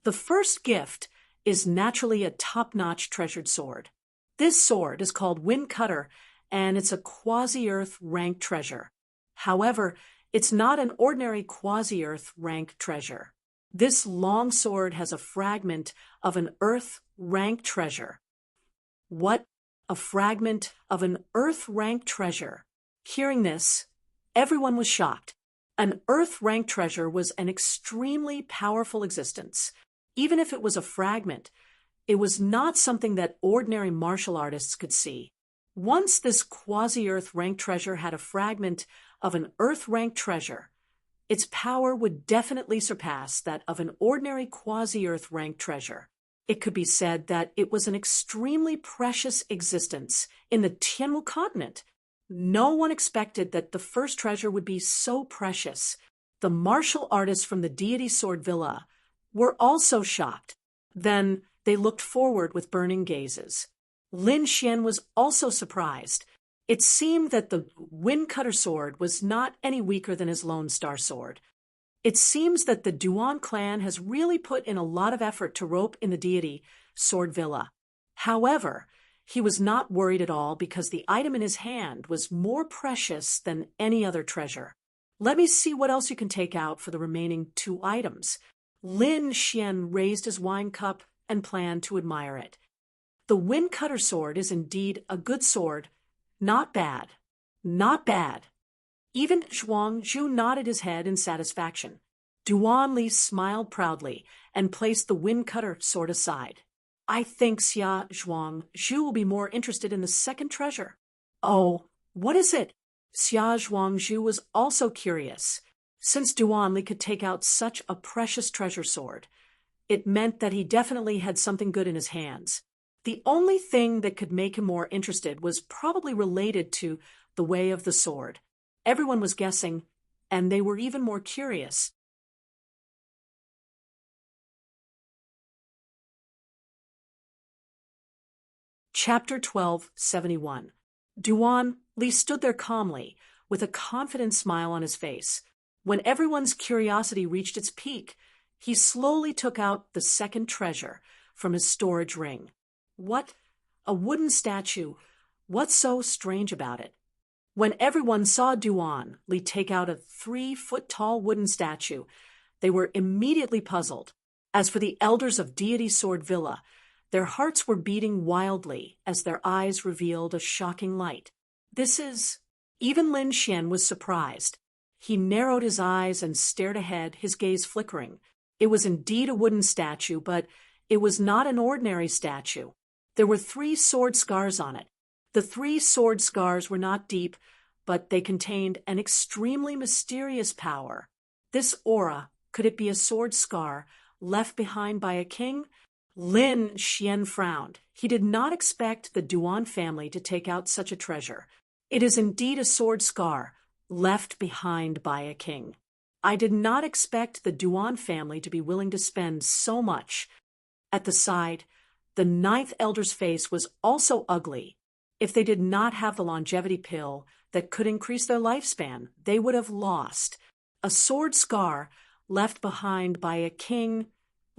The first gift is naturally a top-notch treasured sword. This sword is called Wind Cutter, and it's a quasi-earth rank treasure. However, it's not an ordinary quasi-earth rank treasure. This long sword has a fragment of an earth rank treasure. What? A fragment of an earth rank treasure? Hearing this, everyone was shocked. An earth rank treasure was an extremely powerful existence. Even if it was a fragment, it was not something that ordinary martial artists could see. Once this quasi-earth rank treasure had a fragment of an earth rank treasure, its power would definitely surpass that of an ordinary quasi-earth rank treasure. It could be said that it was an extremely precious existence in the Tianwu continent. No one expected that the first treasure would be so precious. The martial artists from the Deity Sword Villa were also shocked. Then they looked forward with burning gazes. Lin Xian was also surprised. It seemed that the Wind Cutter sword was not any weaker than his Lone Star sword. It seems that the Duan clan has really put in a lot of effort to rope in the Deity Sword Villa. However, he was not worried at all because the item in his hand was more precious than any other treasure. Let me see what else you can take out for the remaining 2 items. Lin Xian raised his wine cup and planned to admire it. The Wind Cutter sword is indeed a good sword. Not bad. Not bad. Even Zhuangzhu nodded his head in satisfaction. Duanli smiled proudly and placed the Wind Cutter sword aside. I think Xia Zhuangzhu will be more interested in the second treasure. Oh, what is it? Xia Zhuangzhu was also curious. Since Duanli could take out such a precious treasure sword, it meant that he definitely had something good in his hands. The only thing that could make him more interested was probably related to the way of the sword. Everyone was guessing, and they were even more curious. Chapter 1271. Duan Li stood there calmly, with a confident smile on his face. When everyone's curiosity reached its peak, he slowly took out the second treasure from his storage ring. What? A wooden statue. What's so strange about it? When everyone saw Duan Li take out a 3-foot-tall wooden statue, they were immediately puzzled. As for the elders of Deity Sword Villa, their hearts were beating wildly as their eyes revealed a shocking light. This is... Even Lin Xian was surprised. He narrowed his eyes and stared ahead, his gaze flickering. It was indeed a wooden statue, but it was not an ordinary statue. There were 3 sword scars on it. The 3 sword scars were not deep, but they contained an extremely mysterious power. This aura, could it be a sword scar left behind by a king? Lin Xian frowned. He did not expect the Duan family to take out such a treasure. It is indeed a sword scar left behind by a king. I did not expect the Duan family to be willing to spend so much. At the side, the 9th elder's face was also ugly. If they did not have the longevity pill that could increase their lifespan, they would have lost. A sword scar left behind by a king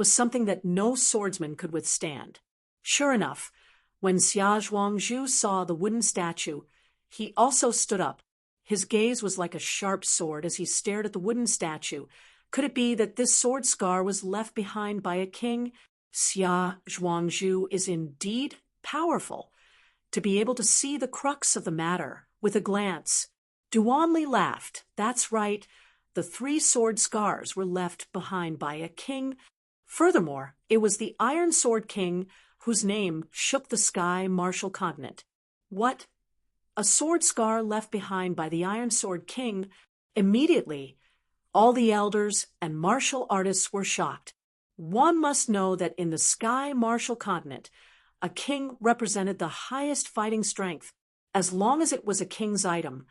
was something that no swordsman could withstand. Sure enough, when Xia Zhuangzhu saw the wooden statue, he also stood up. His gaze was like a sharp sword as he stared at the wooden statue. Could it be that this sword scar was left behind by a king? Xia Zhuangzhu is indeed powerful. To be able to see the crux of the matter with a glance. Duanli laughed. That's right. The 3 sword scars were left behind by a king. Furthermore, it was the Iron Sword King whose name shook the sky martial continent. What? A sword scar left behind by the Iron Sword King? Immediately, all the elders and martial artists were shocked. One must know that in the sky martial continent, a king represented the highest fighting strength. As long as it was a king's item,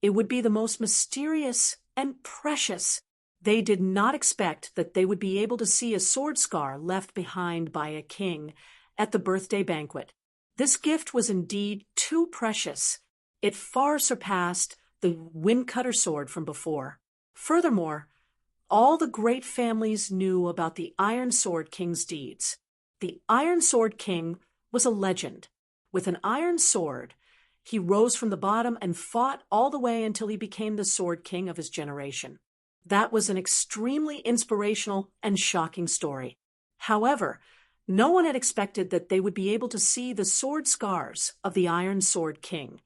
it would be the most mysterious and precious. They did not expect that they would be able to see a sword scar left behind by a king at the birthday banquet. This gift was indeed too precious. It far surpassed the wind-cutter sword from before. Furthermore, all the great families knew about the Iron Sword King's deeds. The Iron Sword King was a legend. With an iron sword, he rose from the bottom and fought all the way until he became the Sword King of his generation. That was an extremely inspirational and shocking story. However, no one had expected that they would be able to see the sword scars of the Iron Sword King.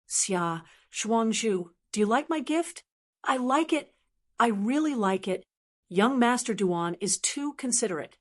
Xia Zhuangzhu, do you like my gift? I like it. I really like it. Young Master Duan is too considerate.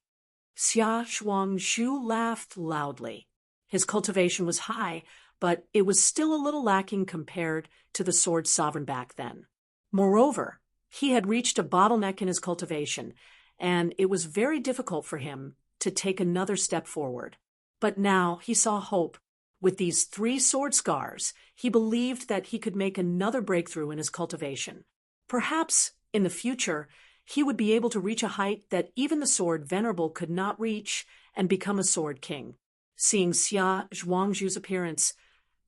Xia Zhuangzhu laughed loudly. His cultivation was high, but it was still a little lacking compared to the sword sovereign back then. Moreover, he had reached a bottleneck in his cultivation, and it was very difficult for him to take another step forward. But now he saw hope. With these 3 sword scars, he believed that he could make another breakthrough in his cultivation. Perhaps, in the future, he would be able to reach a height that even the sword Venerable could not reach and become a sword king. Seeing Xia Zhuangzhu's appearance,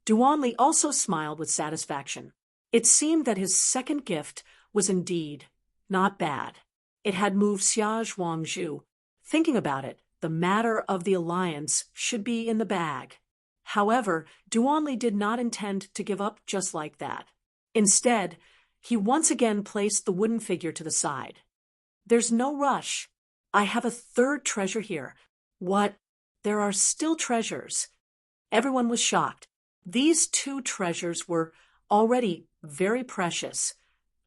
Duanli also smiled with satisfaction. It seemed that his second gift was indeed not bad. It had moved Xia Zhuangzhu. Thinking about it, the matter of the alliance should be in the bag. However, Duanli did not intend to give up just like that. Instead, he once again placed the wooden figure to the side. There's no rush. I have a 3rd treasure here. What? There are still treasures. Everyone was shocked. These 2 treasures were already very precious,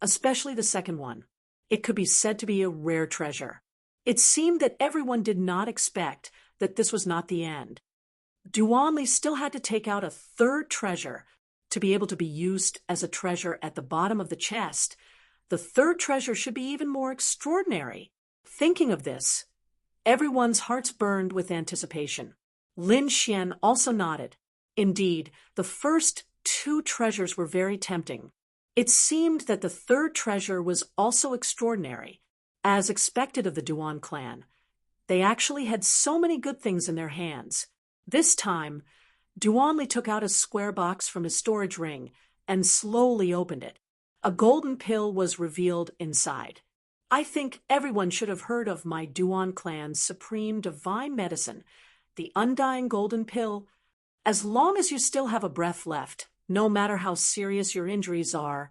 especially the second one. It could be said to be a rare treasure. It seemed that everyone did not expect that this was not the end. Duanli still had to take out a 3rd treasure to be able to be used as a treasure at the bottom of the chest. The 3rd treasure should be even more extraordinary. Thinking of this, everyone's hearts burned with anticipation. Lin Xian also nodded. Indeed, the first 2 treasures were very tempting. It seemed that the 3rd treasure was also extraordinary. As expected of the Duan clan, they actually had so many good things in their hands. This time, Duanli took out a square box from his storage ring and slowly opened it. A golden pill was revealed inside. I think everyone should have heard of my Duan clan's supreme divine medicine, the undying golden pill. As long as you still have a breath left, no matter how serious your injuries are,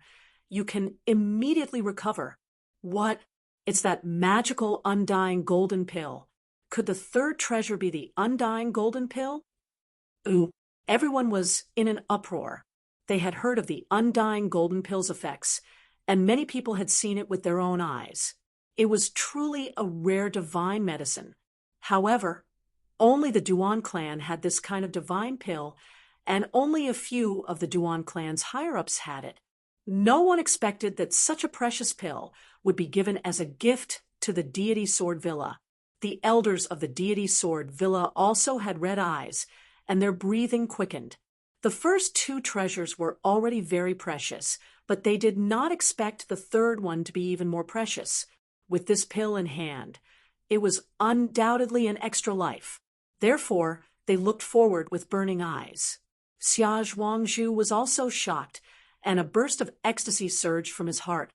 you can immediately recover. What? It's that magical undying golden pill. Could the 3rd treasure be the undying golden pill? Ooh, everyone was in an uproar. They had heard of the undying golden pill's effects, and many people had seen it with their own eyes. It was truly a rare divine medicine. However, only the Duan clan had this kind of divine pill, and only a few of the Duan clan's higher-ups had it. No one expected that such a precious pill would be given as a gift to the deity Sword Villa. The elders of the deity Sword Villa also had red eyes, and their breathing quickened. The first 2 treasures were already very precious, but they did not expect the 3rd one to be even more precious. With this pill in hand, it was undoubtedly an extra life. Therefore, they looked forward with burning eyes. Xia Zhuangzhu was also shocked, and a burst of ecstasy surged from his heart.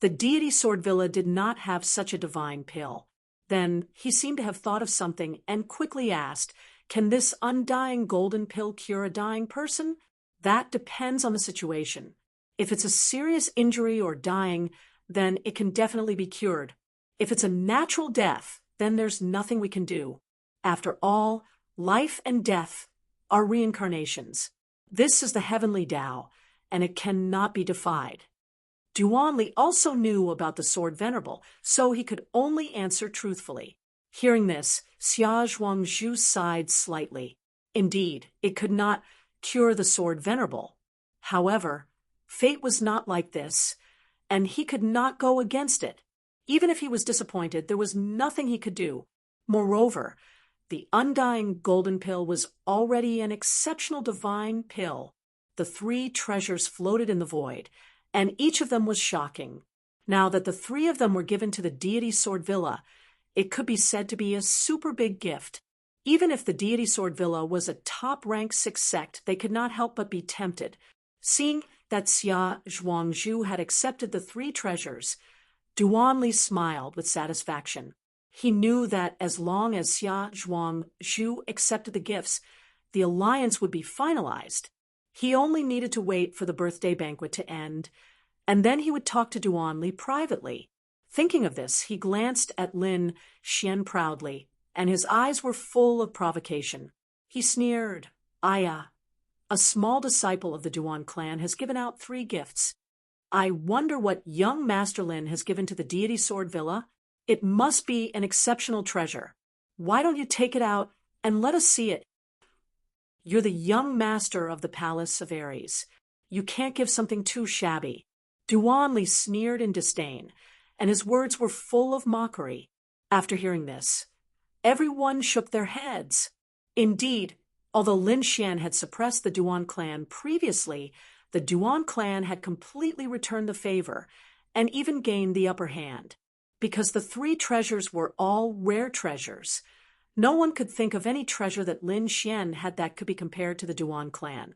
The deity Sword Villa did not have such a divine pill. Then he seemed to have thought of something and quickly asked, "Can this undying golden pill cure a dying person?" "That depends on the situation. If it's a serious injury or dying, then it can definitely be cured. If it's a natural death, then there's nothing we can do. After all, life and death are reincarnations. This is the heavenly Tao, and it cannot be defied." Duanli also knew about the sword venerable, so he could only answer truthfully. Hearing this, Xia Zhuangzhu sighed slightly. Indeed, it could not cure the sword venerable. However, fate was not like this, and he could not go against it. Even if he was disappointed, there was nothing he could do. Moreover, the undying golden pill was already an exceptional divine pill. The three treasures floated in the void, and each of them was shocking. Now that the three of them were given to the deity Sword Villa, it could be said to be a super big gift. Even if the deity Sword Villa was a top-rank 6 sect, they could not help but be tempted. Seeing that Xia Zhuangzhu had accepted the three treasures, Duanli smiled with satisfaction. He knew that as long as Xia Zhuangzhu accepted the gifts, the alliance would be finalized. He only needed to wait for the birthday banquet to end, and then he would talk to Duanli privately. Thinking of this, he glanced at Lin Xian proudly, and his eyes were full of provocation. He sneered, "Aya, a small disciple of the Duan clan has given out 3 gifts. I wonder what young Master Lin has given to the deity Sword Villa. It must be an exceptional treasure. Why don't you take it out and let us see it? You're the young master of the Palace of Ares. You can't give something too shabby." Duanli sneered in disdain, and his words were full of mockery. After hearing this, everyone shook their heads. Indeed, although Lin Xian had suppressed the Duan clan previously, the Duan clan had completely returned the favor and even gained the upper hand. Because the 3 treasures were all rare treasures, no one could think of any treasure that Lin Xian had that could be compared to the Duan clan.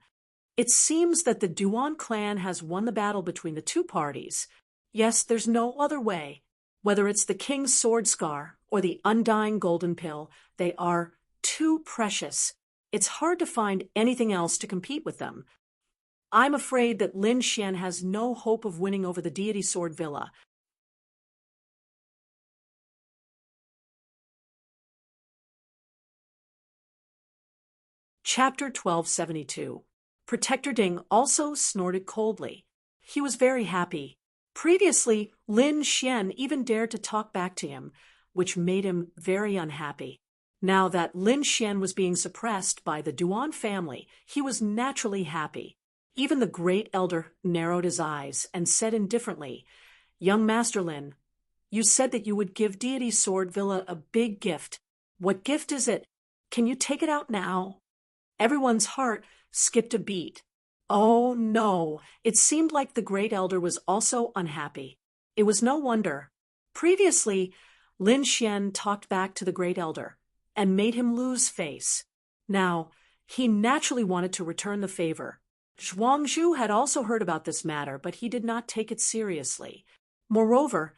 It seems that the Duan clan has won the battle between the 2 parties. Yes, there's no other way. Whether it's the king's sword scar or the undying golden pill, they are too precious. It's hard to find anything else to compete with them. I'm afraid that Lin Xian has no hope of winning over the deity Sword Villa. Chapter 1272. Protector Ding also snorted coldly. He was very happy. Previously, Lin Xian even dared to talk back to him, which made him very unhappy. Now that Lin Xian was being suppressed by the Duan family, he was naturally happy. Even the great elder narrowed his eyes and said indifferently, "Young Master Lin, you said that you would give deity Sword Villa a big gift. What gift is it? Can you take it out now?" Everyone's heart skipped a beat. Oh no, it seemed like the great elder was also unhappy. It was no wonder. Previously, Lin Xian talked back to the great elder and made him lose face. Now, he naturally wanted to return the favor. Zhuangzhu had also heard about this matter, but he did not take it seriously. Moreover,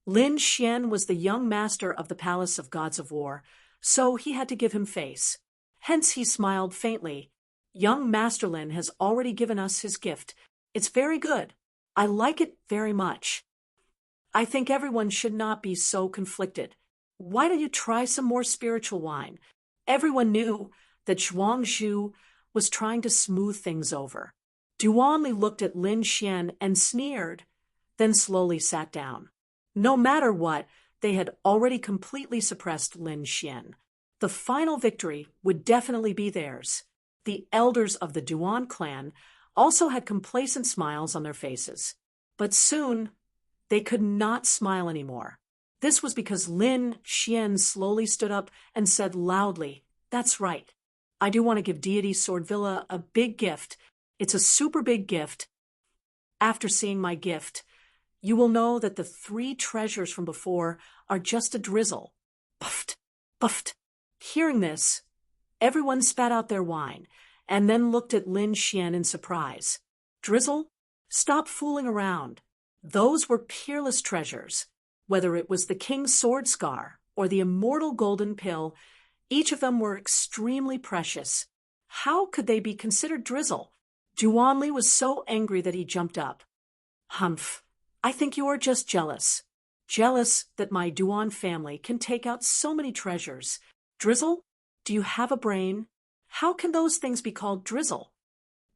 Lin Xian was the young master of the Palace of Gods of War, so he had to give him face. Hence he smiled faintly. "Young Master Lin has already given us his gift. It's very good. I like it very much. I think everyone should not be so conflicted. Why don't you try some more spiritual wine?" Everyone knew that Zhuangzhu was trying to smooth things over. Duanli looked at Lin Xian and sneered, then slowly sat down. No matter what, they had already completely suppressed Lin Xian. The final victory would definitely be theirs. The elders of the Duan clan also had complacent smiles on their faces. But soon, they could not smile anymore. This was because Lin Xian slowly stood up and said loudly, "That's right. I do want to give deity Sword Villa a big gift. It's a super big gift. After seeing my gift, you will know that the 3 treasures from before are just a drizzle." Puffed, puffed. Hearing this, everyone spat out their wine, and then looked at Lin Xian in surprise. "Drizzle? Stop fooling around. Those were peerless treasures. Whether it was the king's sword scar or the immortal golden pill, each of them were extremely precious. How could they be considered drizzle? Duanli was so angry that he jumped up. Humph, I think you are just jealous. Jealous that my Duan family can take out so many treasures. Drizzle? Do you have a brain? How can those things be called drizzle?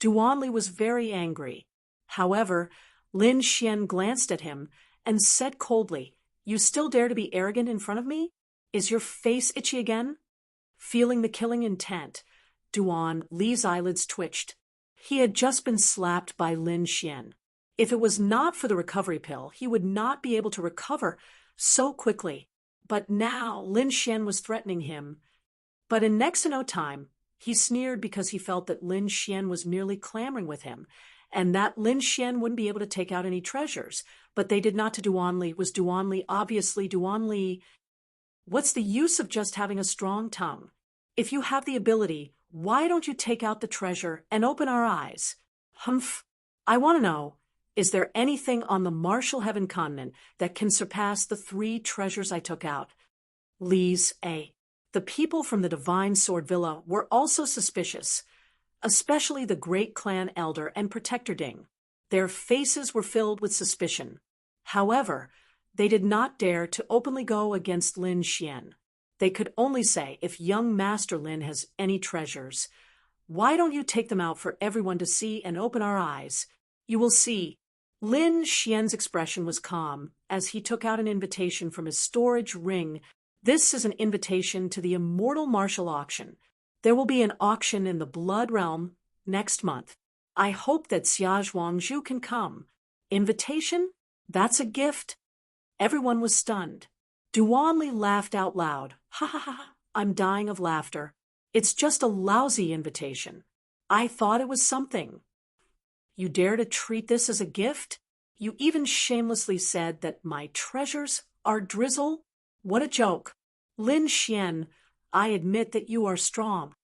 Duanli was very angry. However, Lin Xian glanced at him and said coldly, "You still dare to be arrogant in front of me? Is your face itchy again?" Feeling the killing intent, Duan Li's eyelids twitched. He had just been slapped by Lin Xian. If it was not for the recovery pill, he would not be able to recover so quickly. But now Lin Xian was threatening him. But in next to no time, he sneered because he felt that Lin Xian was merely clamoring with him, and that Lin Xian wouldn't be able to take out any treasures. But they did not to Duanli. Was Duanli obviously Duanli? What's the use of just having a strong tongue? If you have the ability, why don't you take out the treasure and open our eyes? Humph! I want to know, is there anything on the Martial Heaven continent that can surpass the 3 treasures I took out? Li's A. The people from the Divine Sword Villa were also suspicious, especially the great clan elder and protector Ding. Their faces were filled with suspicion. However, they did not dare to openly go against Lin Xian. They could only say, if young Master Lin has any treasures, why don't you take them out for everyone to see and open our eyes? You will see. Lin Xian's expression was calm as he took out an invitation from his storage ring. This is an invitation to the immortal martial auction. There will be an auction in the Blood Realm next month. I hope that Xia Zhuangzhu can come. Invitation? That's a gift? Everyone was stunned. Duanli laughed out loud. Ha ha ha, I'm dying of laughter. It's just a lousy invitation. I thought it was something. You dare to treat this as a gift? You even shamelessly said that my treasures are drizzle? What a joke. Lin Xian, I admit that you are strong.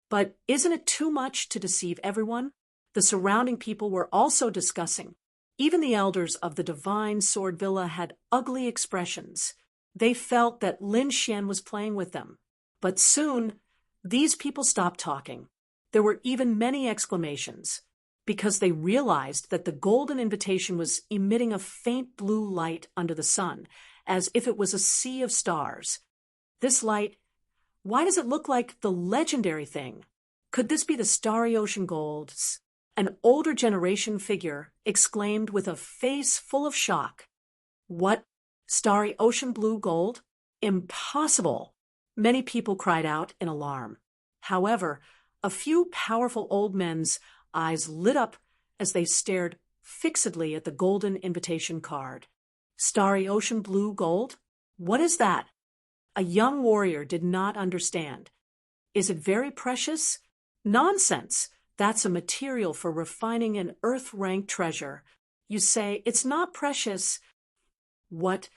But isn't it too much to deceive everyone? The surrounding people were also discussing. Even the elders of the Divine Sword Villa had ugly expressions. They felt that Lin Xian was playing with them. But soon, these people stopped talking. There were even many exclamations, because they realized that the golden invitation was emitting a faint blue light under the sun, as if it was a sea of stars. This light, why does it look like the legendary thing? Could this be the Starry Ocean Gold? An older generation figure exclaimed with a face full of shock. What? Starry Ocean Blue Gold? Impossible! Many people cried out in alarm. However, a few powerful old men's eyes lit up as they stared fixedly at the golden invitation card. Starry Ocean Blue Gold? What is that? A young warrior did not understand. Is it very precious? Nonsense! That's a material for refining an earth-ranked treasure. You say it's not precious. What?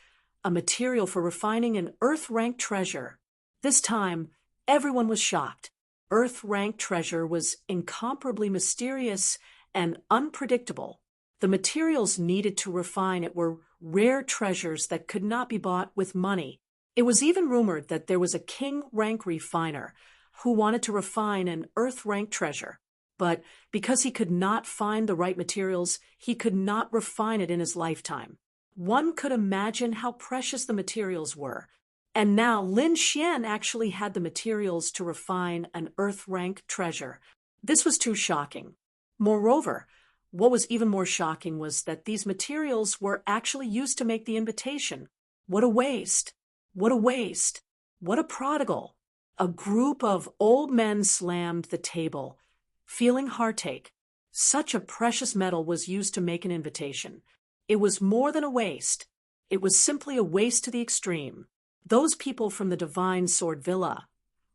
A material for refining an earth-ranked treasure. This time, everyone was shocked. Earth-ranked treasure was incomparably mysterious and unpredictable. The materials needed to refine it were rare treasures that could not be bought with money. It was even rumored that there was a king-rank refiner who wanted to refine an earth-ranked treasure. But because he could not find the right materials, he could not refine it in his lifetime. One could imagine how precious the materials were. And now Lin Xian actually had the materials to refine an earth-ranked treasure. This was too shocking. Moreover, what was even more shocking was that these materials were actually used to make the invitation. What a waste! What a waste! What a prodigal! A group of old men slammed the table, feeling heartache. Such a precious metal was used to make an invitation. It was more than a waste. It was simply a waste to the extreme. Those people from the Divine Sword Villa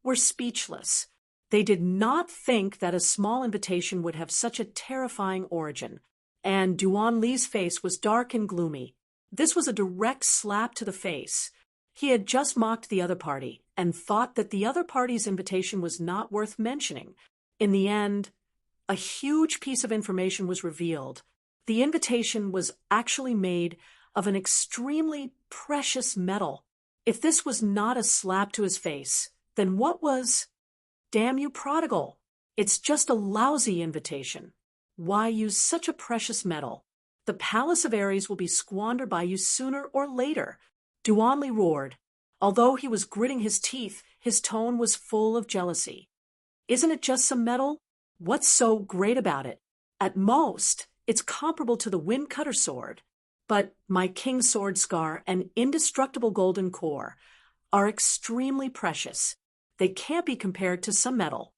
were speechless. They did not think that a small invitation would have such a terrifying origin, and Duanli's face was dark and gloomy. This was a direct slap to the face. He had just mocked the other party and thought that the other party's invitation was not worth mentioning. In the end, a huge piece of information was revealed. The invitation was actually made of an extremely precious metal. If this was not a slap to his face, then what was? Damn you, prodigal! It's just a lousy invitation. Why use such a precious metal? The palace of Ares will be squandered by you sooner or later. Duanli roared. Although he was gritting his teeth, his tone was full of jealousy. Isn't it just some metal? What's so great about it? At most, it's comparable to the wind-cutter sword. But my king's sword scar and indestructible golden core are extremely precious. They can't be compared to some metal.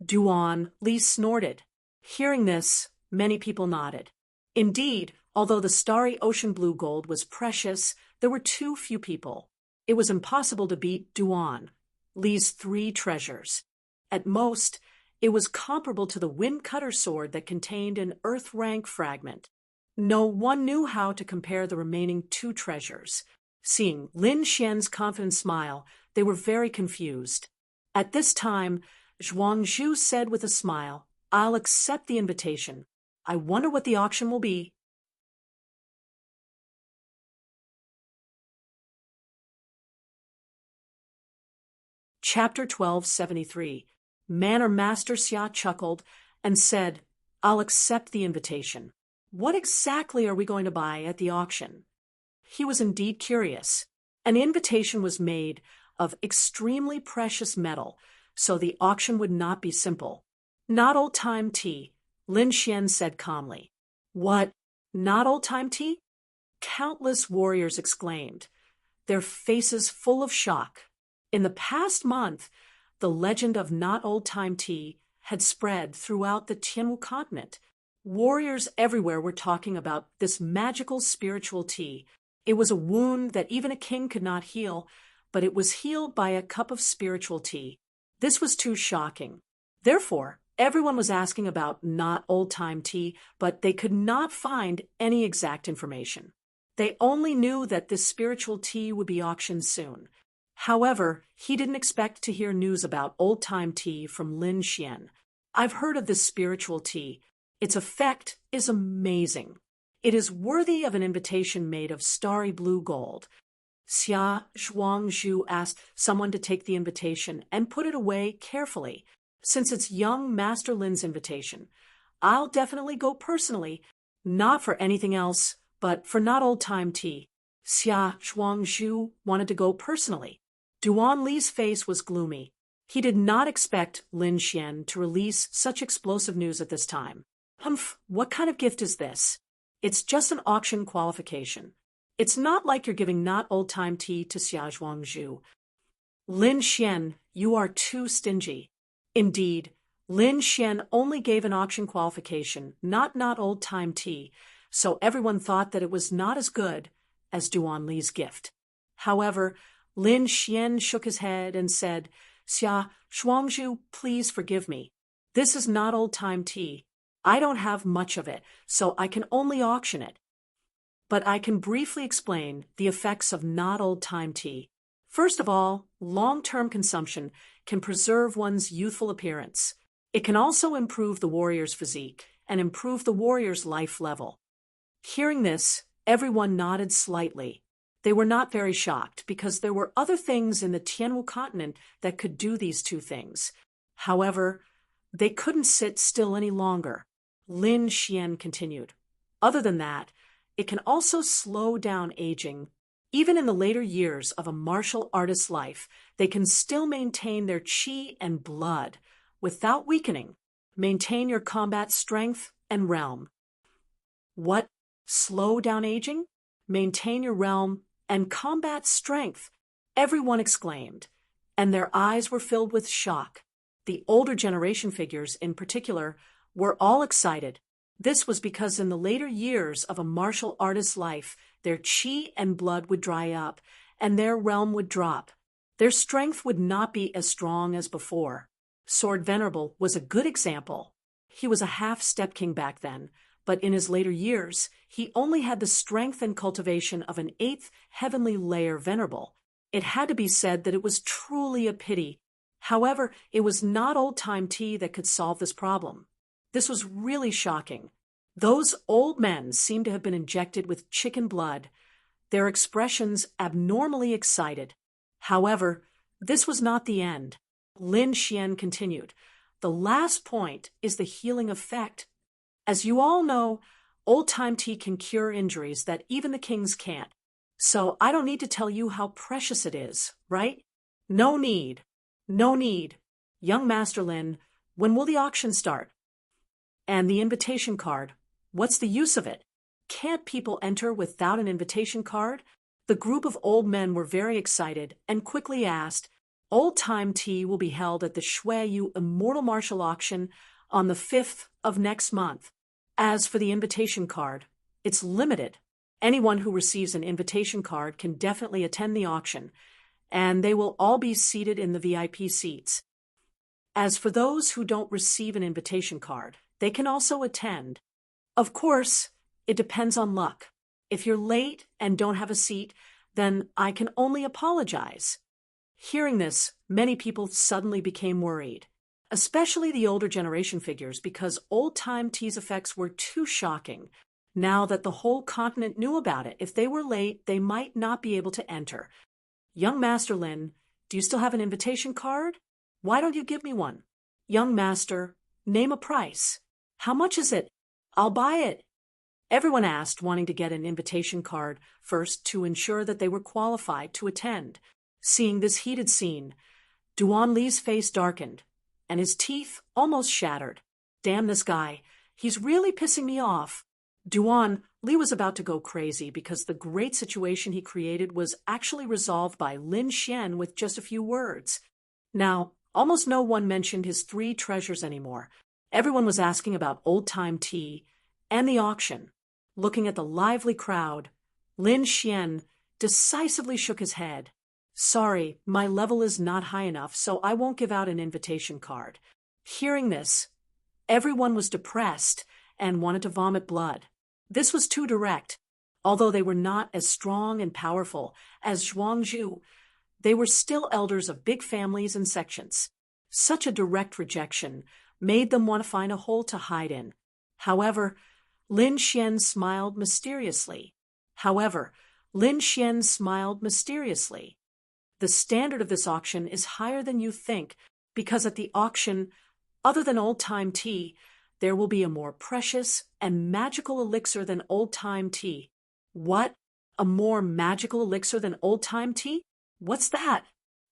Duanli snorted. Hearing this, many people nodded. Indeed, although the starry ocean blue gold was precious, there were too few people. It was impossible to beat Duanli's 3 treasures. At most, it was comparable to the wind-cutter sword that contained an earth-rank fragment. No one knew how to compare the remaining 2 treasures. Seeing Lin Xian's confident smile, they were very confused. At this time, Zhuangzhu said with a smile, "I'll accept the invitation. I wonder what the auction will be." Chapter 1273. Manor Master Xia chuckled and said, "I'll accept the invitation. What exactly are we going to buy at the auction?" He was indeed curious. An invitation was made of extremely precious metal, so the auction would not be simple. "Not old-time tea," Lin Xian said calmly. "What? Not old-time tea?" Countless warriors exclaimed, their faces full of shock. In the past month, the legend of not old-time tea had spread throughout the Tianwu continent. Warriors everywhere were talking about this magical spiritual tea. It was a wound that even a king could not heal, but it was healed by a cup of spiritual tea. This was too shocking. Therefore, everyone was asking about not old-time tea, but they could not find any exact information. They only knew that this spiritual tea would be auctioned soon. However, he didn't expect to hear news about old-time tea from Lin Xian. "I've heard of this spiritual tea. Its effect is amazing. It is worthy of an invitation made of starry blue gold." Xia Zhuangzhu asked someone to take the invitation and put it away carefully. "Since it's young Master Lin's invitation, I'll definitely go personally, not for anything else, but for not old-time tea." Xia Zhuangzhu wanted to go personally. Duanli's face was gloomy. He did not expect Lin Xian to release such explosive news at this time. "Humph, what kind of gift is this? It's just an auction qualification. It's not like you're giving not old-time tea to Xia Zhuangzhu." "Lin Xian, you are too stingy." Indeed, Lin Xian only gave an auction qualification, not old-time tea, so everyone thought that it was not as good as Duanli's gift. However, Lin Xian shook his head and said, "Xia Zhuangzhu, please forgive me. This is not old-time tea. I don't have much of it, so I can only auction it. But I can briefly explain the effects of not old-time tea. First of all, long-term consumption can preserve one's youthful appearance. It can also improve the warrior's physique and improve the warrior's life level." Hearing this, everyone nodded slightly. They were not very shocked because there were other things in the Tianwu continent that could do these 2 things. However, they couldn't sit still any longer. Lin Xian continued. "Other than that, it can also slow down aging. Even in the later years of a martial artist's life, they can still maintain their qi and blood without weakening. Maintain your combat strength and realm." "What? Slow down aging? Maintain your realm and combat strength?" everyone exclaimed, and their eyes were filled with shock. The older generation figures, in particular, were all excited. This was because in the later years of a martial artist's life, their qi and blood would dry up, and their realm would drop. Their strength would not be as strong as before. Sword Venerable was a good example. He was a half-step king back then, but in his later years, he only had the strength and cultivation of an 8th heavenly layer venerable. It had to be said that it was truly a pity. However, it was not old-time tea that could solve this problem. This was really shocking. Those old men seemed to have been injected with chicken blood, their expressions abnormally excited. However, this was not the end. Lin Xian continued. The last point is the healing effect. As you all know, old-time tea can cure injuries that even the kings can't. So I don't need to tell you how precious it is, right? No need. No need. Young Master Lin, when will the auction start? And the invitation card, what's the use of it? Can't people enter without an invitation card? The group of old men were very excited and quickly asked, Old-time tea will be held at the Shuiyu Immortal Martial Auction on the 5th of next month. As for the invitation card, it's limited. Anyone who receives an invitation card can definitely attend the auction, and they will all be seated in the VIP seats. As for those who don't receive an invitation card, they can also attend. Of course, it depends on luck. If you're late and don't have a seat, then I can only apologize. Hearing this, many people suddenly became worried, especially the older generation figures, because old-time tea's effects were too shocking. Now that the whole continent knew about it, if they were late, they might not be able to enter. Young Master Lin, do you still have an invitation card? Why don't you give me one? Young Master, name a price. How much is it? I'll buy it. Everyone asked, wanting to get an invitation card first to ensure that they were qualified to attend. Seeing this heated scene, Duan Li's face darkened, and his teeth almost shattered. Damn this guy. He's really pissing me off. Duan Li was about to go crazy because the great situation he created was actually resolved by Lin Xian with just a few words. Now, almost no one mentioned his 3 treasures anymore. Everyone was asking about old-time tea and the auction. Looking at the lively crowd, Lin Xian decisively shook his head. Sorry, my level is not high enough, so I won't give out an invitation card. Hearing this, everyone was depressed and wanted to vomit blood. This was too direct. Although they were not as strong and powerful as Zhuangzhu, they were still elders of big families and sections. Such a direct rejection made them want to find a hole to hide in. However, Lin Xian smiled mysteriously. The standard of this auction is higher than you think, because at the auction, other than old-time tea, there will be a more precious and magical elixir than old-time tea. What? A more magical elixir than old-time tea? What's that?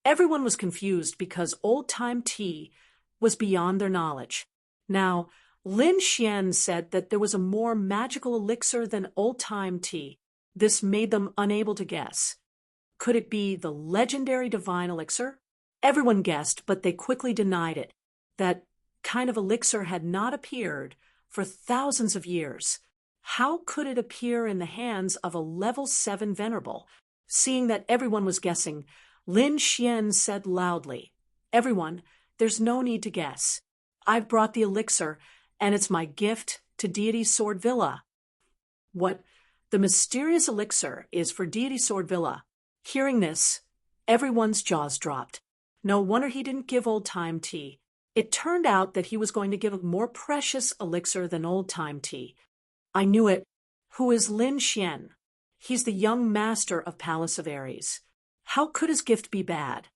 Everyone was confused because old-time tea was beyond their knowledge. Now, Lin Xian said that there was a more magical elixir than old-time tea. This made them unable to guess. Could it be the legendary divine elixir? Everyone guessed, but they quickly denied it. That kind of elixir had not appeared for thousands of years. How could it appear in the hands of a level 7 venerable? Seeing that everyone was guessing, Lin Xian said loudly, Everyone, there's no need to guess. I've brought the elixir, and it's my gift to Deity Sword Villa. What? The mysterious elixir is for Deity Sword Villa. Hearing this, everyone's jaws dropped. No wonder he didn't give old-time tea. It turned out that he was going to give a more precious elixir than old-time tea. I knew it. Who is Lin Xian? He's the young master of Palace of Aries. How could his gift be bad?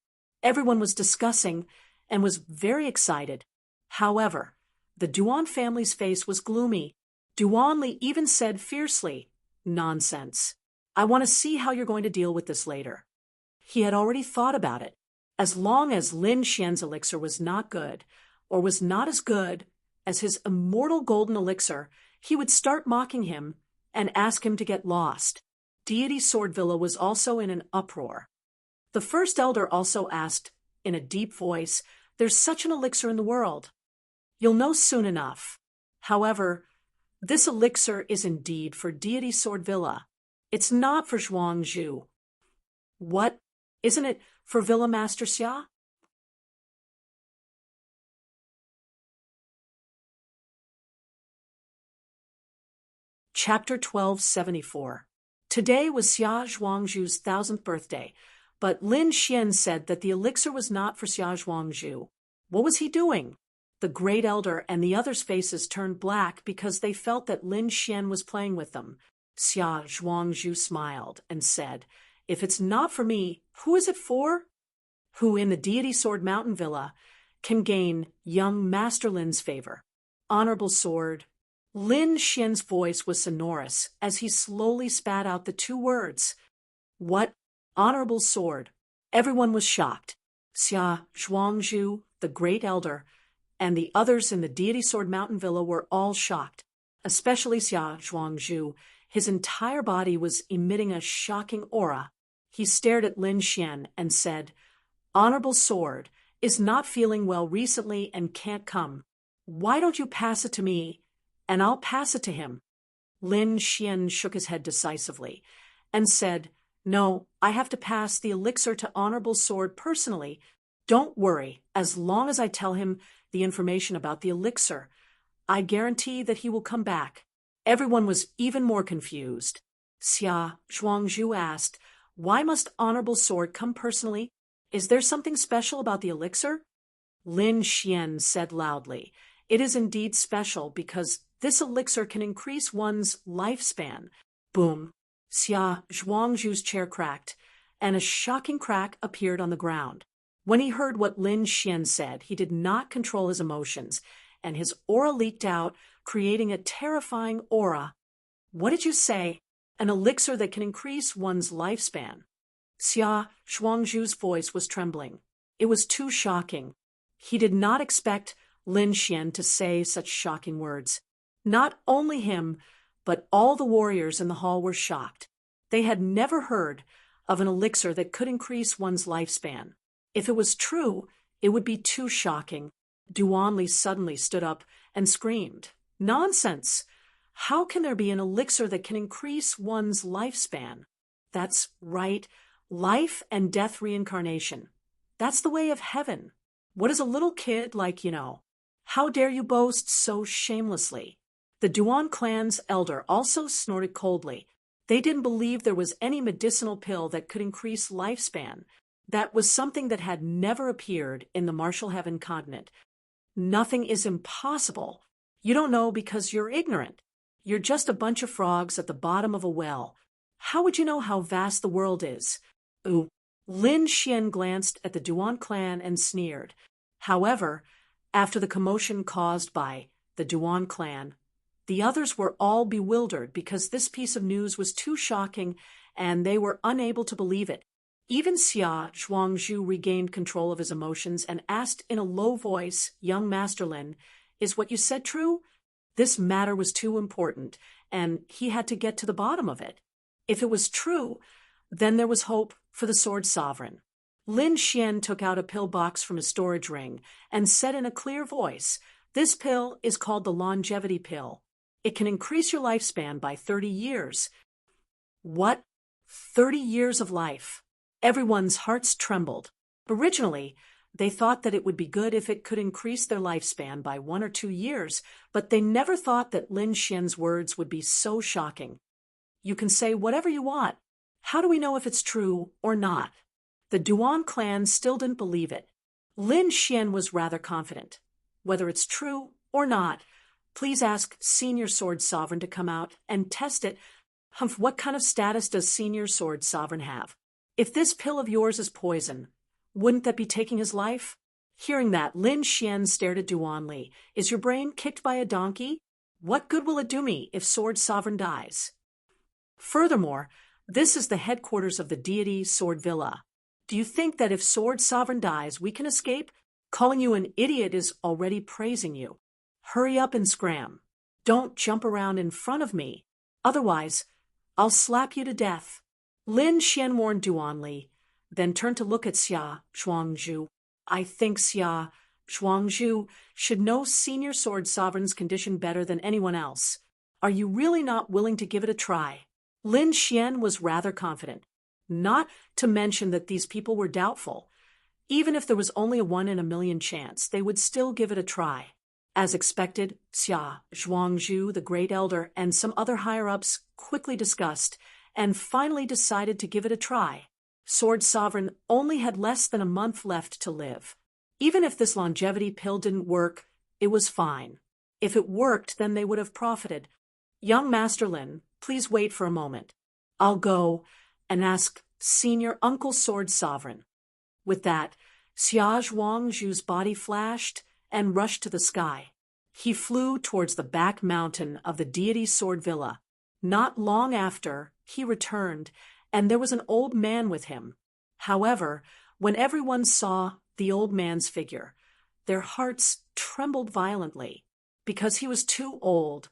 Everyone was discussing and was very excited. However, the Duan family's face was gloomy. Duan Li even said fiercely, Nonsense. I want to see how you're going to deal with this later. He had already thought about it. As long as Lin Xian's elixir was not good, or was not as good as his immortal golden elixir, he would start mocking him and ask him to get lost. Deity Sword Villa was also in an uproar. The first elder also asked, in a deep voice, There's such an elixir in the world. You'll know soon enough. However, this elixir is indeed for Deity Sword Villa. It's not for Zhuangzhu. What? Isn't it for Villa Master Xia? Chapter 1274. Today was Xia Zhuangzhu's 1000th birthday, but Lin Xian said that the elixir was not for Xia Zhuangzhu. What was he doing? The great elder and the others' faces turned black because they felt that Lin Xian was playing with them. Xia Zhuangzhu smiled and said, If it's not for me, who is it for? Who in the Deity Sword Mountain Villa can gain young Master Lin's favor? Honorable Sword. Lin Xian's voice was sonorous as he slowly spat out the two words. What? Honorable Sword. Everyone was shocked. Xia Zhuangzhu, the Great Elder, and the others in the Deity Sword Mountain Villa were all shocked. Especially Xia Zhuangzhu. His entire body was emitting a shocking aura. He stared at Lin Xian and said, Honorable Sword is not feeling well recently and can't come. Why don't you pass it to me, and I'll pass it to him? Lin Xian shook his head decisively and said, No, I have to pass the elixir to Honorable Sword personally. Don't worry, as long as I tell him the information about the elixir, I guarantee that he will come back. Everyone was even more confused. Xia Zhuangzhu asked, Why must Honorable Sword come personally? Is there something special about the elixir? Lin Xian said loudly, It is indeed special because this elixir can increase one's lifespan. Boom. Xia Zhuangzhu's chair cracked, and a shocking crack appeared on the ground. When he heard what Lin Xian said, he did not control his emotions, and his aura leaked out, creating a terrifying aura. What did you say? An elixir that can increase one's lifespan. Xia Zhuangzhu's voice was trembling. It was too shocking. He did not expect Lin Xian to say such shocking words. Not only him, but all the warriors in the hall were shocked. They had never heard of an elixir that could increase one's lifespan. If it was true, it would be too shocking. Duanli suddenly stood up and screamed, Nonsense! How can there be an elixir that can increase one's lifespan? That's right, life and death reincarnation. That's the way of heaven. What does a little kid like you know? How dare you boast so shamelessly? The Duan clan's elder also snorted coldly. They didn't believe there was any medicinal pill that could increase lifespan. That was something that had never appeared in the Martial Heaven continent. Nothing is impossible. You don't know because you're ignorant. You're just a bunch of frogs at the bottom of a well. How would you know how vast the world is? Ooh. Lin Xian glanced at the Duan clan and sneered. However, after the commotion caused by the Duan clan, the others were all bewildered because this piece of news was too shocking and they were unable to believe it. Even Xia Zhuangzhu regained control of his emotions and asked in a low voice, Young Master Lin, is what you said true? This matter was too important, and he had to get to the bottom of it. If it was true, then there was hope for the Sword Sovereign. Lin Xian took out a pill box from his storage ring and said in a clear voice, This pill is called the longevity pill. It can increase your lifespan by 30 years. What? 30 years of life? Everyone's hearts trembled. Originally, they thought that it would be good if it could increase their lifespan by 1 or 2 years, but they never thought that Lin Xian's words would be so shocking. You can say whatever you want. How do we know if it's true or not? The Duan clan still didn't believe it. Lin Xian was rather confident. Whether it's true or not, please ask Senior Sword Sovereign to come out and test it. Humph, what kind of status does Senior Sword Sovereign have? If this pill of yours is poison, wouldn't that be taking his life? Hearing that, Lin Xian stared at Duanli. Is your brain kicked by a donkey? What good will it do me if Sword Sovereign dies? Furthermore, this is the headquarters of the deity Sword Villa. Do you think that if Sword Sovereign dies, we can escape? Calling you an idiot is already praising you. Hurry up and scram. Don't jump around in front of me. Otherwise, I'll slap you to death. Lin Xian warned Duanli, then turned to look at Xia Zhuangzhu. I think Xia Zhuangzhu should know Senior Sword Sovereign's condition better than anyone else. Are you really not willing to give it a try? Lin Xian was rather confident, not to mention that these people were doubtful. Even if there was only a 1 in a million chance, they would still give it a try. As expected, Xia Zhuangzhu, the Great Elder, and some other higher-ups quickly discussed and finally decided to give it a try. Sword Sovereign only had less than a month left to live. Even if this longevity pill didn't work, it was fine. If it worked, then they would have profited. Young Master Lin, please wait for a moment. I'll go and ask Senior Uncle Sword Sovereign. With that, Xia Zhuangzhu's body flashed and rushed to the sky. He flew towards the back mountain of the deity Sword Villa. Not long after, he returned, and there was an old man with him. However, when everyone saw the old man's figure, their hearts trembled violently, because he was too old.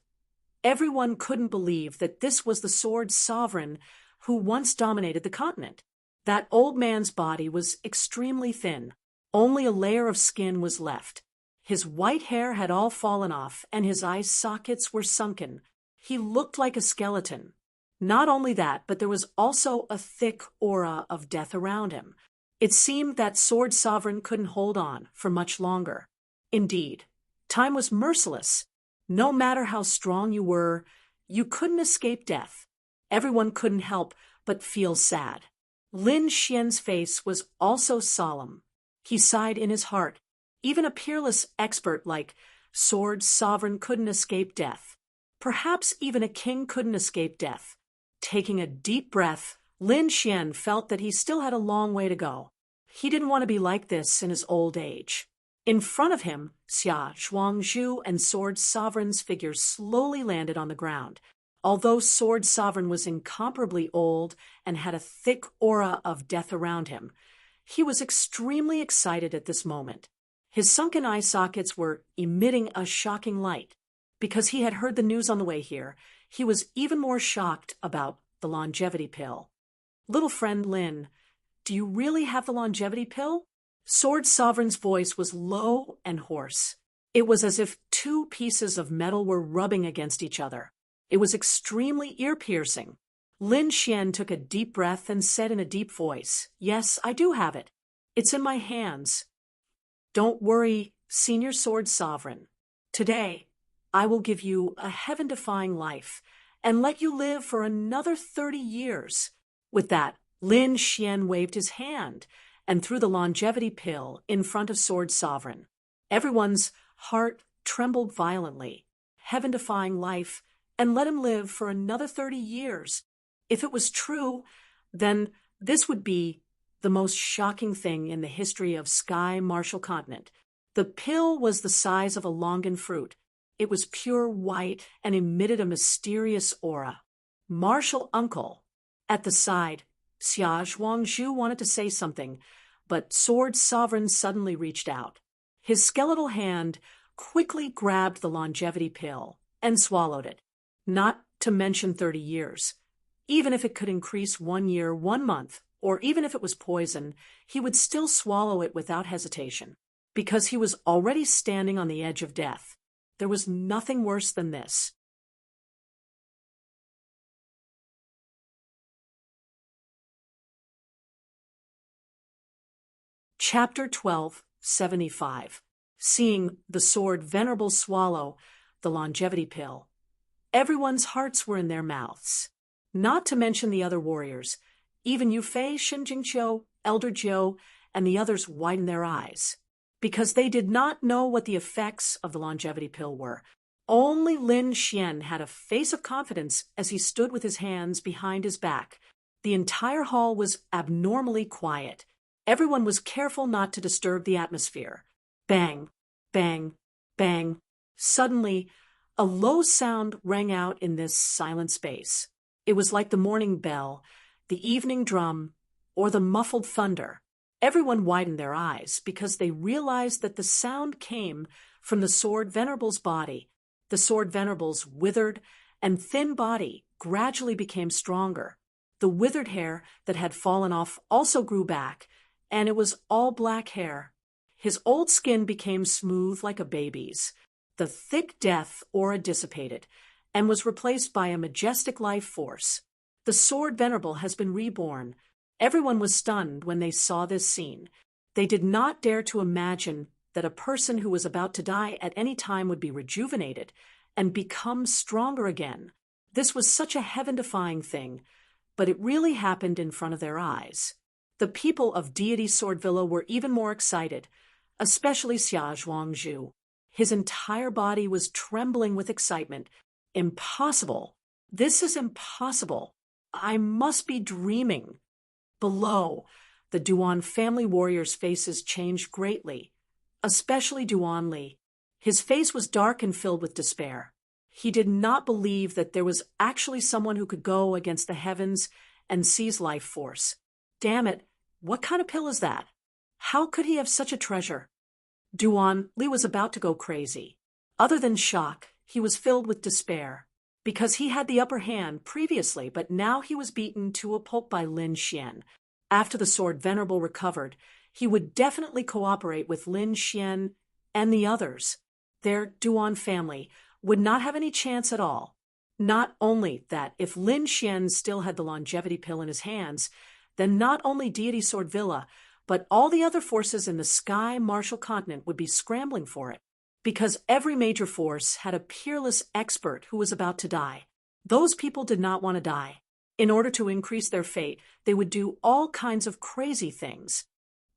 Everyone couldn't believe that this was the Sword Sovereign who once dominated the continent. That old man's body was extremely thin. Only a layer of skin was left. His white hair had all fallen off, and his eye sockets were sunken. He looked like a skeleton. Not only that, but there was also a thick aura of death around him. It seemed that Sword Sovereign couldn't hold on for much longer. Indeed, time was merciless. No matter how strong you were, you couldn't escape death. Everyone couldn't help but feel sad. Lin Xian's face was also solemn. He sighed in his heart. Even a peerless expert like Sword Sovereign couldn't escape death. Perhaps even a king couldn't escape death. Taking a deep breath, Lin Xian felt that he still had a long way to go. He didn't want to be like this in his old age. In front of him, Xia Zhuangzhu and Sword Sovereign's figures slowly landed on the ground. Although Sword Sovereign was incomparably old and had a thick aura of death around him, he was extremely excited at this moment. His sunken eye sockets were emitting a shocking light. Because he had heard the news on the way here, he was even more shocked about the longevity pill. Little friend Lin, do you really have the longevity pill? Sword Sovereign's voice was low and hoarse. It was as if two pieces of metal were rubbing against each other. It was extremely ear-piercing. Lin Xian took a deep breath and said in a deep voice, "Yes, I do have it. It's in my hands." "Don't worry, Senior Sword Sovereign. Today, I will give you a heaven-defying life and let you live for another 30 years. With that, Lin Xian waved his hand and threw the longevity pill in front of Sword Sovereign. Everyone's heart trembled violently. Heaven-defying life, and let him live for another 30 years. If it was true, then this would be the most shocking thing in the history of Sky Martial Continent. The pill was the size of a longan fruit. It was pure white and emitted a mysterious aura. Martial Uncle. At the side, Xia Zhuangzhu wanted to say something, but Sword Sovereign suddenly reached out. His skeletal hand quickly grabbed the longevity pill and swallowed it. Not to mention 30 years. Even if it could increase 1 year, 1 month, or even if it was poison, he would still swallow it without hesitation, because he was already standing on the edge of death. There was nothing worse than this. Chapter 12:75. Seeing the Sword Venerable swallow the longevity pill. Everyone's hearts were in their mouths. Not to mention the other warriors. Even Yu Fei, Shin Jingqiu, Elder Jiu, and the others widened their eyes, because they did not know what the effects of the longevity pill were. Only Lin Xian had a face of confidence as he stood with his hands behind his back. The entire hall was abnormally quiet. Everyone was careful not to disturb the atmosphere. Bang, bang, bang. Suddenly, a low sound rang out in this silent space. It was like the morning bell, the evening drum, or the muffled thunder. Everyone widened their eyes because they realized that the sound came from the Sword Venerable's body. The Sword Venerable's withered and thin body gradually became stronger. The withered hair that had fallen off also grew back, and it was all black hair. His old skin became smooth like a baby's. The thick death aura dissipated and was replaced by a majestic life force. The Sword Venerable has been reborn. Everyone was stunned when they saw this scene. They did not dare to imagine that a person who was about to die at any time would be rejuvenated and become stronger again. This was such a heaven-defying thing, but it really happened in front of their eyes. The people of Deity Sword Villa were even more excited, especially Xia Zhuangzhu. His entire body was trembling with excitement. Impossible. This is impossible. I must be dreaming. Below, the Duan family warriors' faces changed greatly, especially Duan Li. His face was dark and filled with despair. He did not believe that there was actually someone who could go against the heavens and seize life force. Damn it, what kind of pill is that? How could he have such a treasure? Duan Li was about to go crazy. Other than shock, he was filled with despair. Because he had the upper hand previously, but now he was beaten to a pulp by Lin Xian. After the sword Venerable recovered, he would definitely cooperate with Lin Xian and the others. Their Duan family would not have any chance at all. Not only that, if Lin Xian still had the longevity pill in his hands, then not only Deity Sword Villa, but all the other forces in the Sky Martial Continent would be scrambling for it. Because every major force had a peerless expert who was about to die. Those people did not want to die. In order to increase their fate, they would do all kinds of crazy things.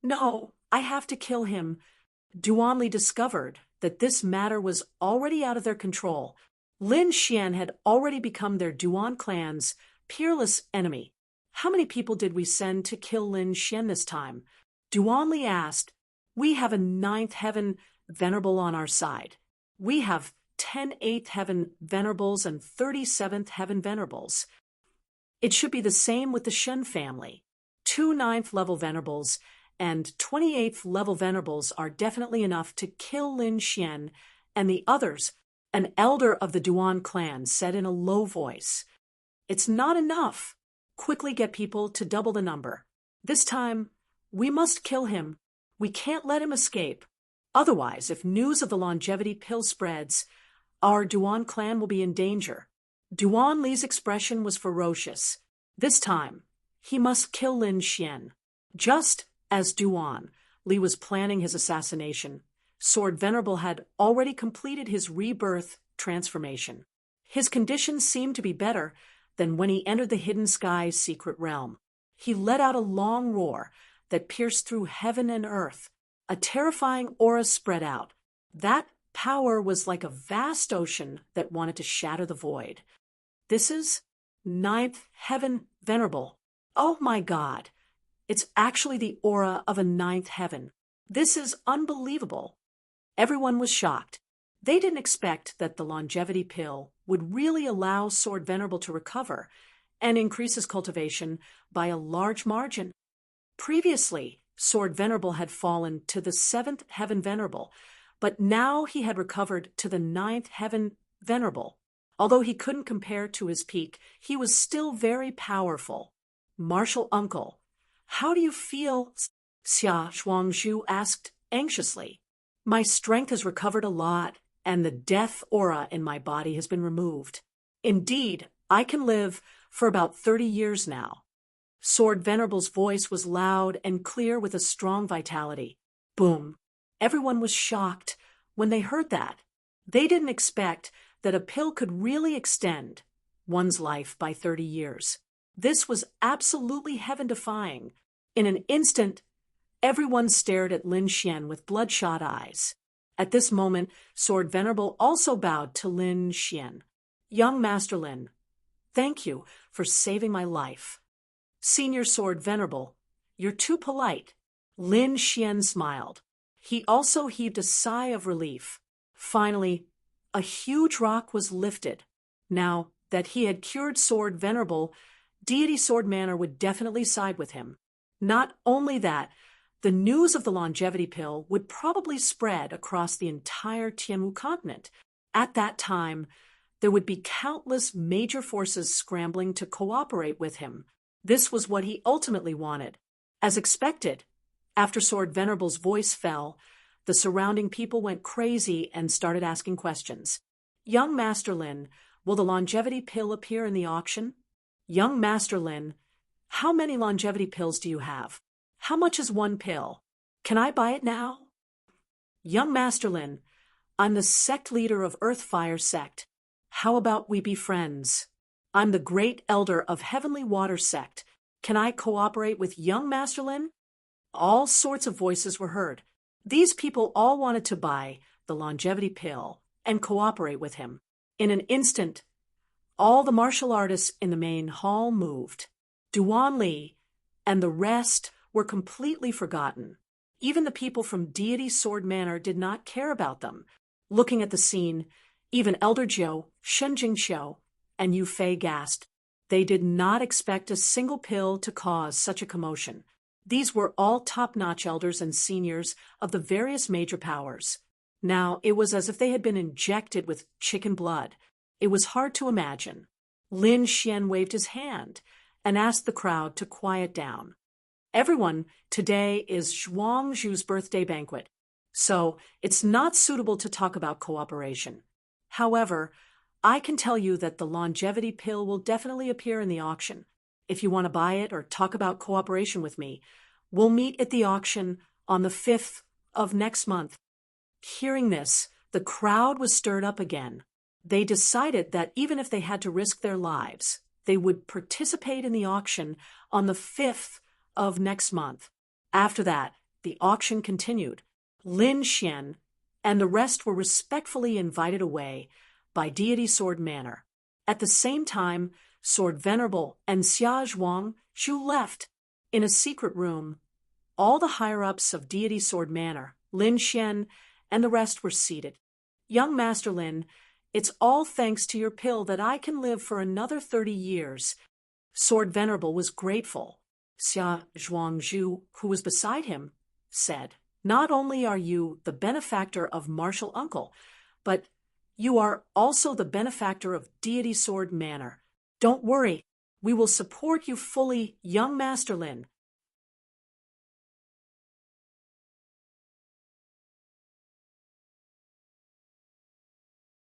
No, I have to kill him. Duan Li discovered that this matter was already out of their control. Lin Xian had already become their Duan clan's peerless enemy. How many people did we send to kill Lin Xian this time? Duan Li asked. We have a 9th heaven Venerable on our side. We have 10 8th heaven Venerables and 37th heaven Venerables. It should be the same with the Shen family. 2 9th level Venerables and 28th level Venerables are definitely enough to kill Lin Xian and the others, an elder of the Duan clan said in a low voice. It's not enough. Quickly get people to double the number. This time, we must kill him. We can't let him escape. Otherwise, if news of the longevity pill spreads, our Duan clan will be in danger. Duan Li's expression was ferocious. This time, he must kill Lin Xian. Just as Duan Li was planning his assassination, Sword Venerable had already completed his rebirth transformation. His condition seemed to be better than when he entered the Hidden Sky's secret realm. He let out a long roar that pierced through heaven and earth. A terrifying aura spread out. That power was like a vast ocean that wanted to shatter the void. This is 9th heaven Venerable. Oh my God! It's actually the aura of a 9th heaven. This is unbelievable. Everyone was shocked. They didn't expect that the longevity pill would really allow Sword Venerable to recover and increase his cultivation by a large margin. Previously, Sword Venerable had fallen to the 7th heaven Venerable, but now he had recovered to the 9th heaven Venerable. Although he couldn't compare to his peak, he was still very powerful. Martial Uncle, how do you feel? Xia Shuangzhu asked anxiously. My strength has recovered a lot, and the death aura in my body has been removed. Indeed, I can live for about 30 years now. Sword Venerable's voice was loud and clear with a strong vitality. Boom. Everyone was shocked when they heard that. They didn't expect that a pill could really extend one's life by 30 years. This was absolutely heaven-defying. In an instant, everyone stared at Lin Xian with bloodshot eyes. At this moment, Sword Venerable also bowed to Lin Xian. Young Master Lin, thank you for saving my life. Senior Sword Venerable, you're too polite. Lin Xian smiled. He also heaved a sigh of relief. Finally, a huge rock was lifted. Now that he had cured Sword Venerable, Deity Sword Manor would definitely side with him. Not only that, the news of the longevity pill would probably spread across the entire Tianwu continent. At that time, there would be countless major forces scrambling to cooperate with him. This was what he ultimately wanted. As expected, after Sword Venerable's voice fell, the surrounding people went crazy and started asking questions. Young Master Lin, will the longevity pill appear in the auction? Young Master Lin, how many longevity pills do you have? How much is one pill? Can I buy it now? Young Master Lin, I'm the sect leader of Earthfire Sect. How about we be friends? I'm the great elder of Heavenly Water Sect. Can I cooperate with young Master Lin? All sorts of voices were heard. These people all wanted to buy the longevity pill and cooperate with him. In an instant, all the martial artists in the main hall moved. Duan Li and the rest were completely forgotten. Even the people from Deity Sword Manor did not care about them. Looking at the scene, even Elder Jiu, Shen Jingxiu, and Yu Fei gasped. They did not expect a single pill to cause such a commotion. These were all top-notch elders and seniors of the various major powers. Now, it was as if they had been injected with chicken blood. It was hard to imagine. Lin Xian waved his hand and asked the crowd to quiet down. Everyone, today is Zhuangzhu's birthday banquet, so it's not suitable to talk about cooperation. However, I can tell you that the longevity pill will definitely appear in the auction. If you want to buy it or talk about cooperation with me, we'll meet at the auction on the 5th of next month. Hearing this, the crowd was stirred up again. They decided that even if they had to risk their lives, they would participate in the auction on the 5th of next month. After that, the auction continued. Lin Xian and the rest were respectfully invited away by Deity Sword Manor. At the same time, Sword Venerable and Xia Zhuangzhu left. In a secret room, all the higher-ups of Deity Sword Manor, Lin Xian, and the rest were seated. Young Master Lin, it's all thanks to your pill that I can live for another 30 years. Sword Venerable was grateful. Xia Zhuangzhu, who was beside him, said, not only are you the benefactor of Martial Uncle, but you are also the benefactor of Deity Sword Manor. Don't worry, we will support you fully, young Master Lin.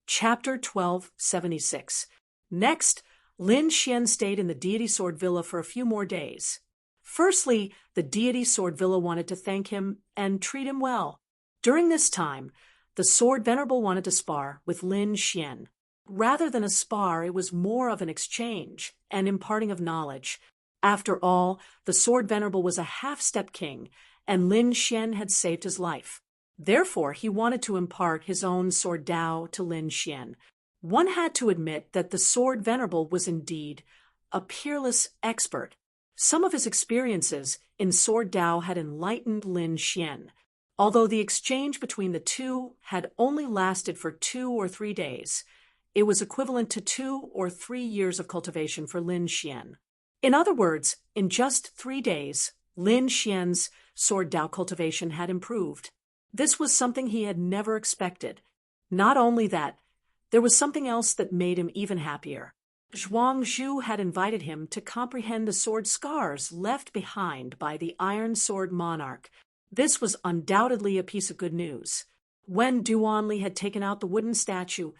Chapter 1276. Next, Lin Xian stayed in the Deity Sword Villa for a few more days. Firstly, the Deity Sword Villa wanted to thank him and treat him well. During this time, the Sword Venerable wanted to spar with Lin Xian. Rather than a spar, it was more of an exchange and imparting of knowledge. After all, the Sword Venerable was a half-step king, and Lin Xian had saved his life. Therefore, he wanted to impart his own Sword Dao to Lin Xian. One had to admit that the Sword Venerable was indeed a peerless expert. Some of his experiences in Sword Dao had enlightened Lin Xian. Although the exchange between the two had only lasted for 2 or 3 days, it was equivalent to 2 or 3 years of cultivation for Lin Xian. In other words, in just 3 days, Lin Xian's Sword Dao cultivation had improved. This was something he had never expected. Not only that, there was something else that made him even happier. Zhuangzhu had invited him to comprehend the sword scars left behind by the Iron Sword Monarch. This was undoubtedly a piece of good news. When Duanli had taken out the wooden statue,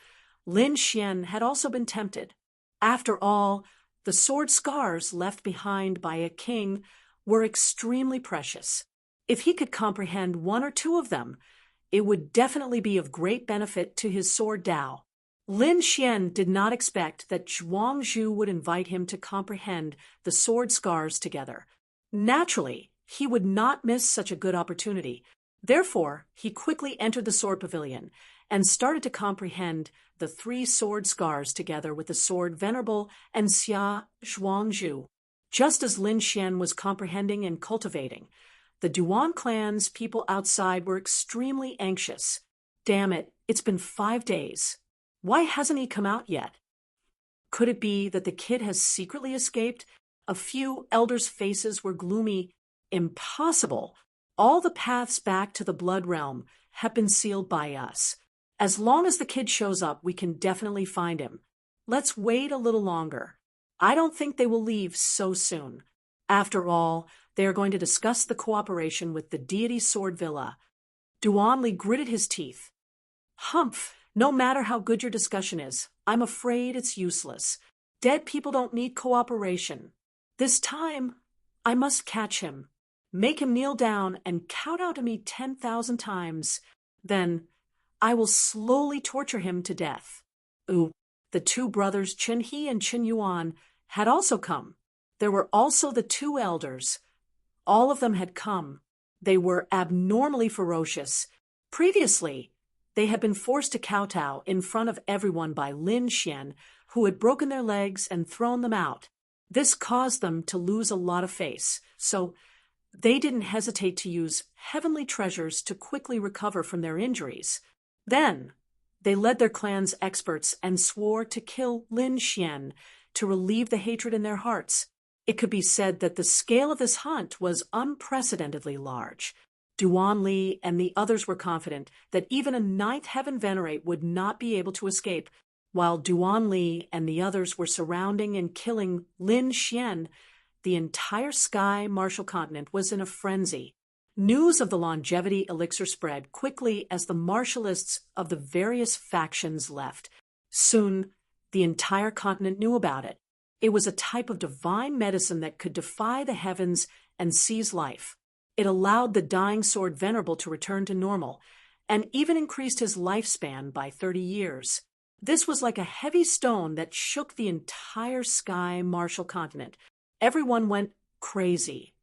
Lin Xian had also been tempted. After all, the sword scars left behind by a king were extremely precious. If he could comprehend 1 or 2 of them, it would definitely be of great benefit to his Sword Dao. Lin Xian did not expect that Zhuangzhu would invite him to comprehend the sword scars together. Naturally, he would not miss such a good opportunity. Therefore, he quickly entered the sword pavilion and started to comprehend the 3 sword scars together with the Sword Venerable and Xia Zhuangzhu. Just as Lin Xian was comprehending and cultivating, the Duan clan's people outside were extremely anxious. Damn it, it's been 5 days. Why hasn't he come out yet? Could it be that the kid has secretly escaped? A few elders' faces were gloomy. Impossible. All the paths back to the Blood Realm have been sealed by us. As long as the kid shows up, we can definitely find him. Let's wait a little longer. I don't think they will leave so soon. After all, they are going to discuss the cooperation with the Deity Sword Villa. Duanli gritted his teeth. Humph, no matter how good your discussion is, I'm afraid it's useless. Dead people don't need cooperation. This time, I must catch him. Make him kneel down and count out to me 10,000 times. Then, I will slowly torture him to death. Ooh, the 2 brothers Qin He and Qin Yuan had also come. There were also the 2 elders. All of them had come. They were abnormally ferocious. Previously, they had been forced to kowtow in front of everyone by Lin Xian, who had broken their legs and thrown them out. This caused them to lose a lot of face, so they didn't hesitate to use heavenly treasures to quickly recover from their injuries. Then, they led their clan's experts and swore to kill Lin Xian to relieve the hatred in their hearts. It could be said that the scale of this hunt was unprecedentedly large. Duan Li and the others were confident that even a ninth heaven venerate would not be able to escape. While Duan Li and the others were surrounding and killing Lin Xian, the entire sky martial continent was in a frenzy. News of the longevity elixir spread quickly as the martialists of the various factions left. Soon, the entire continent knew about it. It was a type of divine medicine that could defy the heavens and seize life. It allowed the dying sword venerable to return to normal, and even increased his lifespan by 30 years. This was like a heavy stone that shook the entire sky martial continent. Everyone went crazy,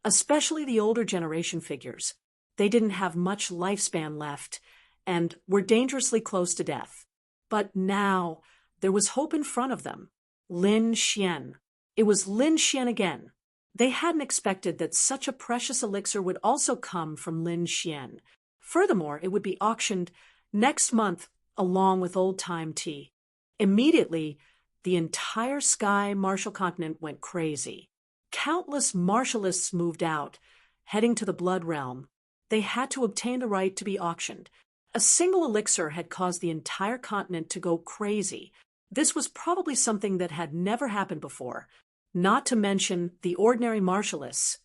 especially the older generation figures. They didn't have much lifespan left and were dangerously close to death. But now, there was hope in front of them. Lin Xian. It was Lin Xian again. They hadn't expected that such a precious elixir would also come from Lin Xian. Furthermore, it would be auctioned next month along with old-time tea. Immediately, the entire sky martial continent went crazy. Countless martialists moved out, heading to the Blood Realm. They had to obtain the right to be auctioned. A single elixir had caused the entire continent to go crazy. This was probably something that had never happened before, not to mention the ordinary martialists.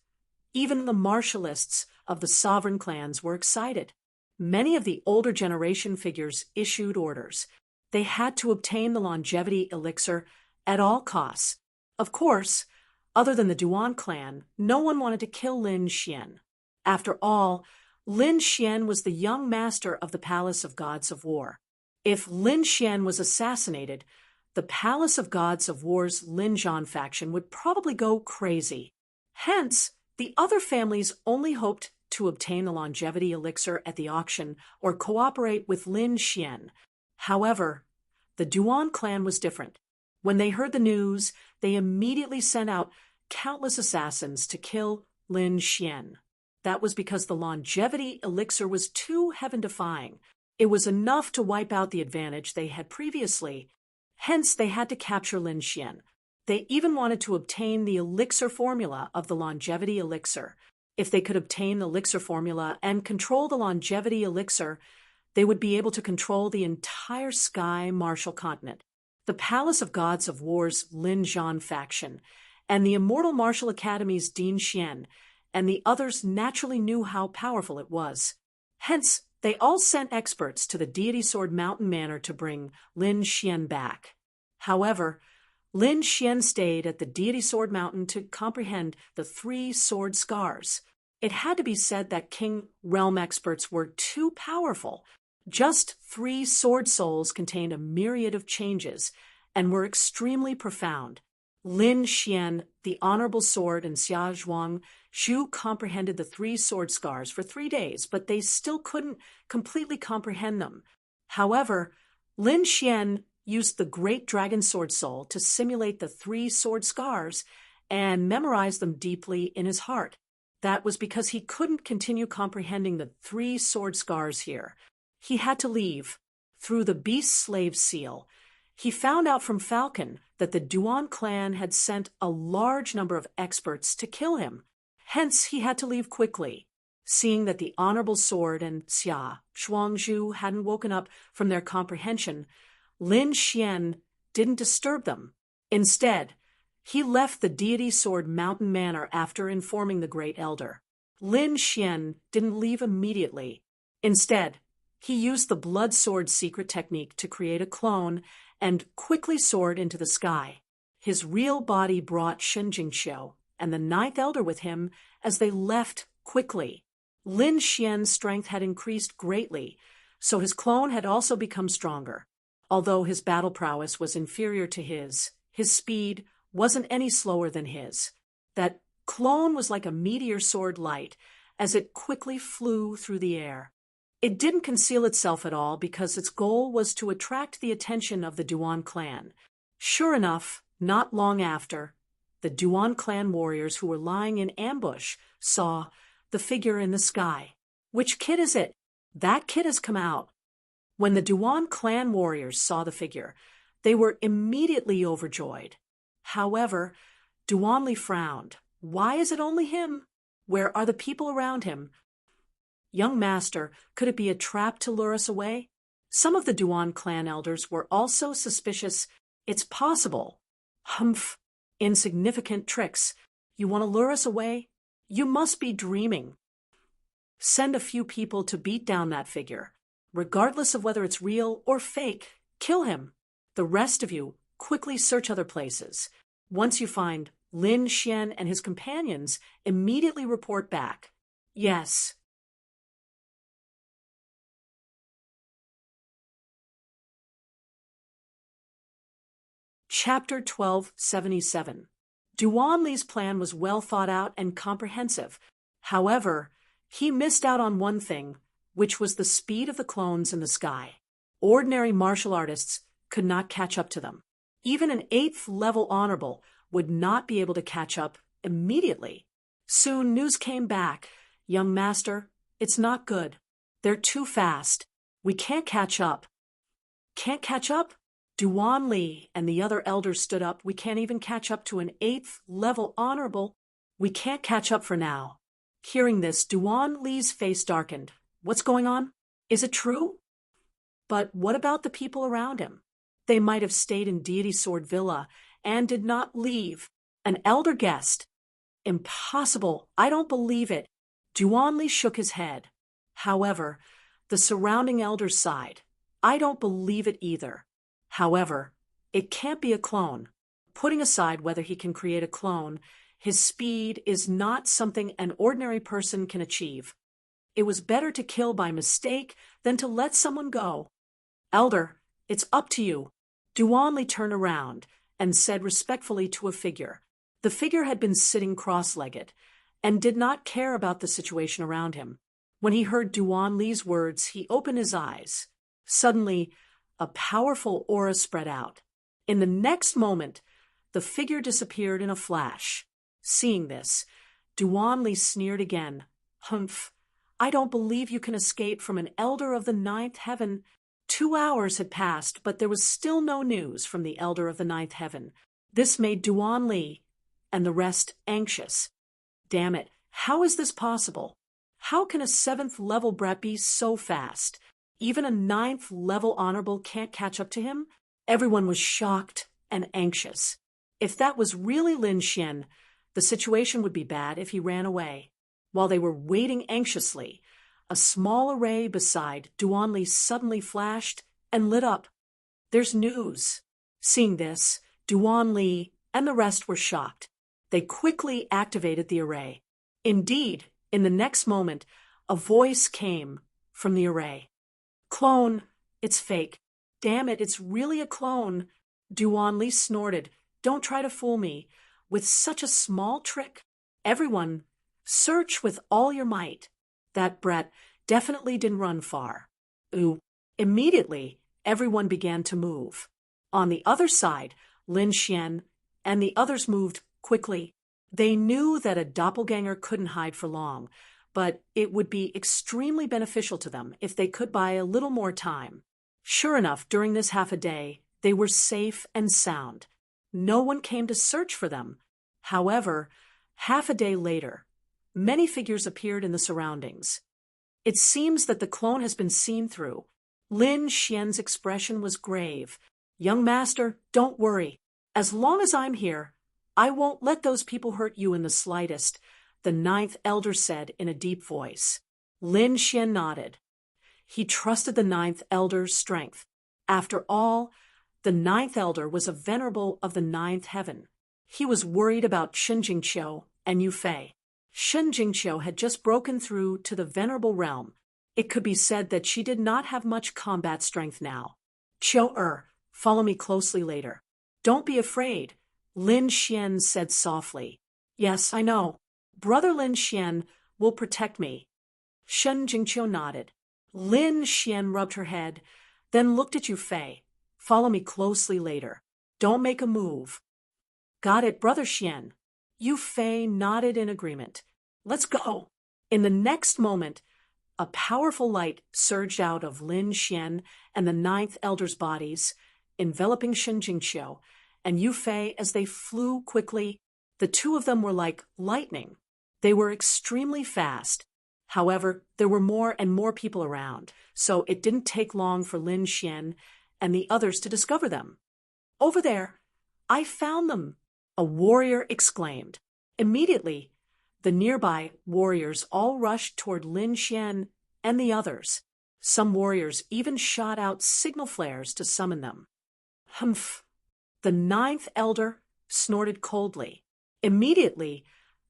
Even the martialists of the sovereign clans were excited. Many of the older generation figures issued orders. They had to obtain the longevity elixir at all costs. Of course, other than the Duan clan, no one wanted to kill Lin Xian. After all, Lin Xian was the young master of the Palace of Gods of War. If Lin Xian was assassinated, the Palace of Gods of War's Lin Zhan faction would probably go crazy. Hence, the other families only hoped to obtain the longevity elixir at the auction or cooperate with Lin Xian. However, the Duan clan was different. When they heard the news, they immediately sent out countless assassins to kill Lin Xian. That was because the longevity elixir was too heaven-defying. It was enough to wipe out the advantage they had previously. Hence, they had to capture Lin Xian. They even wanted to obtain the elixir formula of the longevity elixir. If they could obtain the elixir formula and control the longevity elixir, they would be able to control the entire sky martial continent. The Palace of Gods of War's Lin Zhan faction, and the Immortal Martial Academy's Din Xian, and the others naturally knew how powerful it was. Hence, they all sent experts to the Deity Sword Mountain Manor to bring Lin Xian back. However, Lin Xian stayed at the Deity Sword Mountain to comprehend the 3 sword scars. It had to be said that King Realm experts were too powerful. Just 3 sword souls contained a myriad of changes and were extremely profound. Lin Xian, the Honorable Sword, and Xia Zhuang Xu comprehended the 3 sword scars for 3 days, but they still couldn't completely comprehend them. However, Lin Xian used the Great Dragon Sword Soul to simulate the 3 sword scars and memorize them deeply in his heart. That was because he couldn't continue comprehending the 3 sword scars here. He had to leave. Through the Beast Slave Seal, he found out from Falcon that the Duan clan had sent a large number of experts to kill him. Hence, he had to leave quickly. Seeing that the Honorable Sword and Xia Zhuangzhu hadn't woken up from their comprehension, Lin Xian didn't disturb them. Instead, he left the Deity Sword Mountain Manor after informing the Great Elder. Lin Xian didn't leave immediately. Instead, he used the Blood Sword secret technique to create a clone and quickly soared into the sky. His real body brought Shen Jingxiu and the 9th Elder with him as they left quickly. Lin Xian's strength had increased greatly, so his clone had also become stronger. Although his battle prowess was inferior to his speed wasn't any slower than his. That clone was like a meteor sword light as it quickly flew through the air. It didn't conceal itself at all because its goal was to attract the attention of the Duan clan. Sure enough, not long after, The Duan clan warriors who were lying in ambush saw the figure in the sky. Which kid is it? That kid has come out. When the Duan clan warriors saw the figure, they were immediately overjoyed. However, Duanli frowned. Why is it only him? Where are the people around him? Young master, could it be a trap to lure us away? Some of the Duan clan elders were also suspicious. It's possible. Humph, insignificant tricks. You want to lure us away? You must be dreaming. Send a few people to beat down that figure. Regardless of whether it's real or fake, kill him. The rest of you, quickly search other places. Once you find Lin Xian and his companions, immediately report back. Yes. Chapter 1277. Duanli's plan was well thought out and comprehensive. However, he missed out on one thing, which was the speed of the clones in the sky. Ordinary martial artists could not catch up to them. Even an 8th level honorable would not be able to catch up immediately. Soon news came back. Young master, it's not good. They're too fast. We can't catch up. Can't catch up? Duan Li and the other elders stood up. We can't even catch up to an 8th level honorable. We can't catch up for now. Hearing this, Duan Li's face darkened. What's going on? Is it true? But what about the people around him? They might have stayed in Deity Sword Villa and did not leave. An elder guest. Impossible. I don't believe it. Duan Li shook his head. However, the surrounding elders sighed. I don't believe it either. However, it can't be a clone. Putting aside whether he can create a clone, his speed is not something an ordinary person can achieve. It was better to kill by mistake than to let someone go. Elder, it's up to you. Duanli turned around and said respectfully to a figure. The figure had been sitting cross-legged and did not care about the situation around him. When he heard Duanli's words, he opened his eyes. Suddenly, a powerful aura spread out. In the next moment, the figure disappeared in a flash. Seeing this, Duanli sneered again. Humph, I don't believe you can escape from an elder of the 9th heaven. 2 hours had passed, but there was still no news from the elder of the 9th heaven. This made Duanli and the rest anxious. Damn it, how is this possible? How can a 7th level brat be so fast? Even a 9th level honorable can't catch up to him? Everyone was shocked and anxious. If that was really Lin Xian, the situation would be bad if he ran away. While they were waiting anxiously, a small array beside Duanli suddenly flashed and lit up. There's news. Seeing this, Duanli and the rest were shocked. They quickly activated the array. Indeed, in the next moment, a voice came from the array. Clone, it's fake. Damn it, it's really a clone. Duanli snorted. Don't try to fool me. With such a small trick, everyone, search with all your might. That brat definitely didn't run far. Ooh. Immediately, everyone began to move. On the other side, Lin Xian and the others moved quickly. They knew that a doppelganger couldn't hide for long, but it would be extremely beneficial to them if they could buy a little more time. Sure enough, during this half a day, they were safe and sound. No one came to search for them. However, half a day later, many figures appeared in the surroundings. It seems that the clone has been seen through. Lin Xian's expression was grave. Young master, don't worry. As long as I'm here, I won't let those people hurt you in the slightest, the 9th elder said in a deep voice. Lin Xian nodded. He trusted the 9th elder's strength. After all, the 9th elder was a venerable of the 9th heaven. He was worried about Shen Jingqiu and Yu Fei. Shen Jingqiu had just broken through to the venerable realm. It could be said that she did not have much combat strength now. Qiu follow me closely later. Don't be afraid, Lin Xian said softly. Yes, I know. Brother Lin Xian will protect me. Shen Jingqiu nodded. Lin Xian rubbed her head, then looked at Yu Fei. Follow me closely later. Don't make a move. Got it, Brother Xian. Yu Fei nodded in agreement. Let's go. In the next moment, a powerful light surged out of Lin Xian and the ninth elder's bodies, enveloping Shen Jingqiu and Yu Fei as they flew quickly. The two of them were like lightning. They were extremely fast. However, there were more and more people around, so it didn't take long for Lin Xian and the others to discover them. Over there, I found them, a warrior exclaimed. Immediately, the nearby warriors all rushed toward Lin Xian and the others. Some warriors even shot out signal flares to summon them. Humph! The ninth elder snorted coldly. Immediately,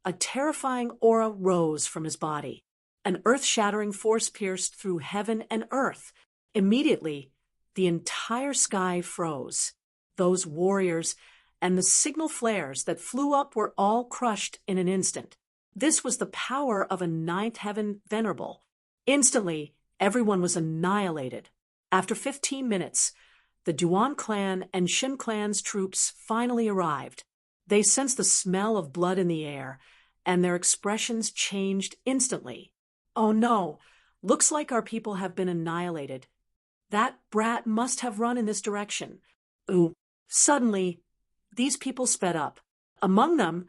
a terrifying aura rose from his body. An earth-shattering force pierced through heaven and earth. Immediately, the entire sky froze. Those warriors and the signal flares that flew up were all crushed in an instant. This was the power of a ninth heaven venerable. Instantly, everyone was annihilated. After 15 minutes, the Duan clan and Shen clan's troops finally arrived. They sensed the smell of blood in the air, and their expressions changed instantly. Oh no, looks like our people have been annihilated. That brat must have run in this direction. Ooh. Suddenly, these people sped up. Among them,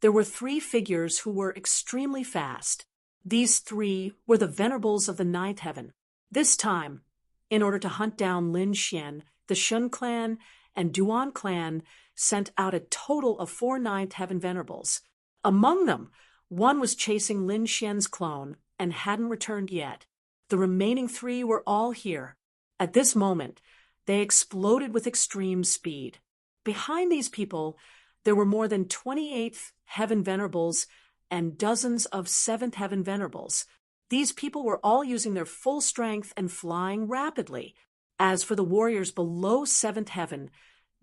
there were 3 figures who were extremely fast. These 3 were the venerables of the ninth heaven. This time, in order to hunt down Lin Xian, the Shen clan and Duan clan sent out a total of 4 ninth heaven venerables. Among them, one was chasing Lin Xian's clone and hadn't returned yet. The remaining 3 were all here. At this moment, they exploded with extreme speed. Behind these people, there were more than 28th heaven venerables and dozens of 7th heaven venerables. These people were all using their full strength and flying rapidly. As for the warriors below 7th heaven,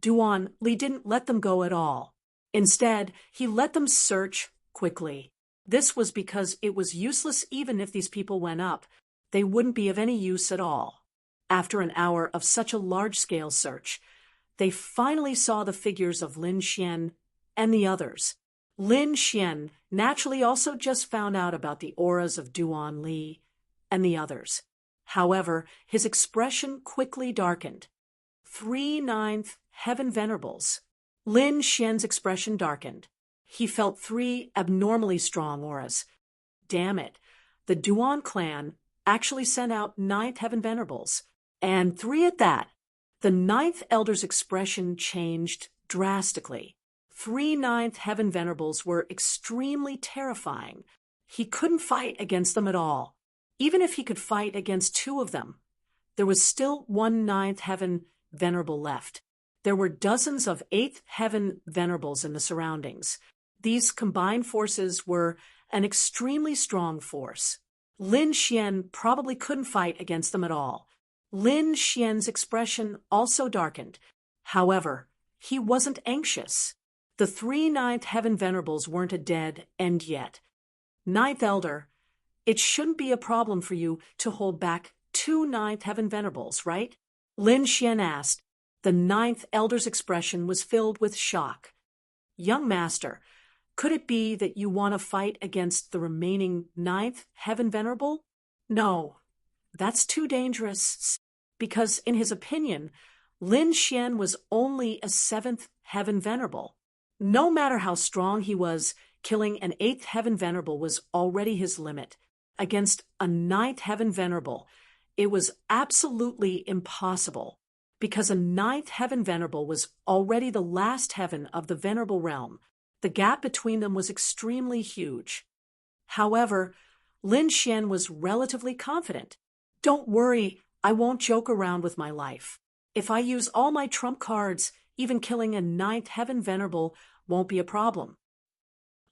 Duan Li didn't let them go at all. Instead, he let them search quickly. This was because it was useless even if these people went up. They wouldn't be of any use at all. After an hour of such a large-scale search, they finally saw the figures of Lin Xian and the others. Lin Xian naturally also just found out about the auras of Duan Li and the others. However, his expression quickly darkened. 3 ninth heaven venerables. Lin Xian's expression darkened. He felt 3 abnormally strong auras. Damn it, the Duan clan actually sent out 9th heaven venerables, and 3 at that. The 9th elder's expression changed drastically. 3 9th heaven venerables were extremely terrifying. He couldn't fight against them at all. Even if he could fight against 2 of them, there was still 1 9th heaven venerable left. There were dozens of 8th heaven venerables in the surroundings. These combined forces were an extremely strong force. Lin Xian probably couldn't fight against them at all. Lin Xian's expression also darkened. However, he wasn't anxious. The 3 ninth heaven venerables weren't a dead end yet. Ninth elder, it shouldn't be a problem for you to hold back 2 ninth heaven venerables, right? Lin Xian asked. The ninth elder's expression was filled with shock. Young master, could it be that you want to fight against the remaining 9th heaven venerable? No, that's too dangerous, because in his opinion, Lin Xian was only a 7th heaven venerable. No matter how strong he was, killing an 8th heaven venerable was already his limit. Against a 9th heaven venerable, it was absolutely impossible, because a 9th heaven venerable was already the last heaven of the venerable realm. The gap between them was extremely huge. However, Lin Xian was relatively confident. Don't worry, I won't joke around with my life. If I use all my trump cards, even killing a 9th heaven venerable won't be a problem.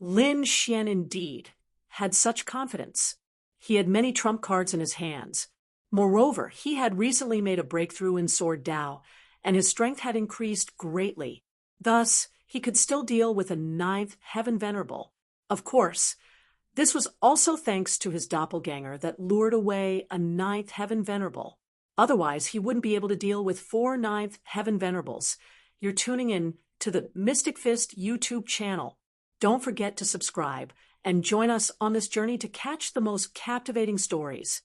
Lin Xian indeed had such confidence. He had many trump cards in his hands. Moreover, he had recently made a breakthrough in Sword Dao, and his strength had increased greatly. Thus, he could still deal with a 9th heaven venerable. Of course, this was also thanks to his doppelganger that lured away a 9th heaven venerable. Otherwise, he wouldn't be able to deal with 4 9th heaven venerables. You're tuning in to the Mystic Fist YouTube channel. Don't forget to subscribe and join us on this journey to catch the most captivating stories.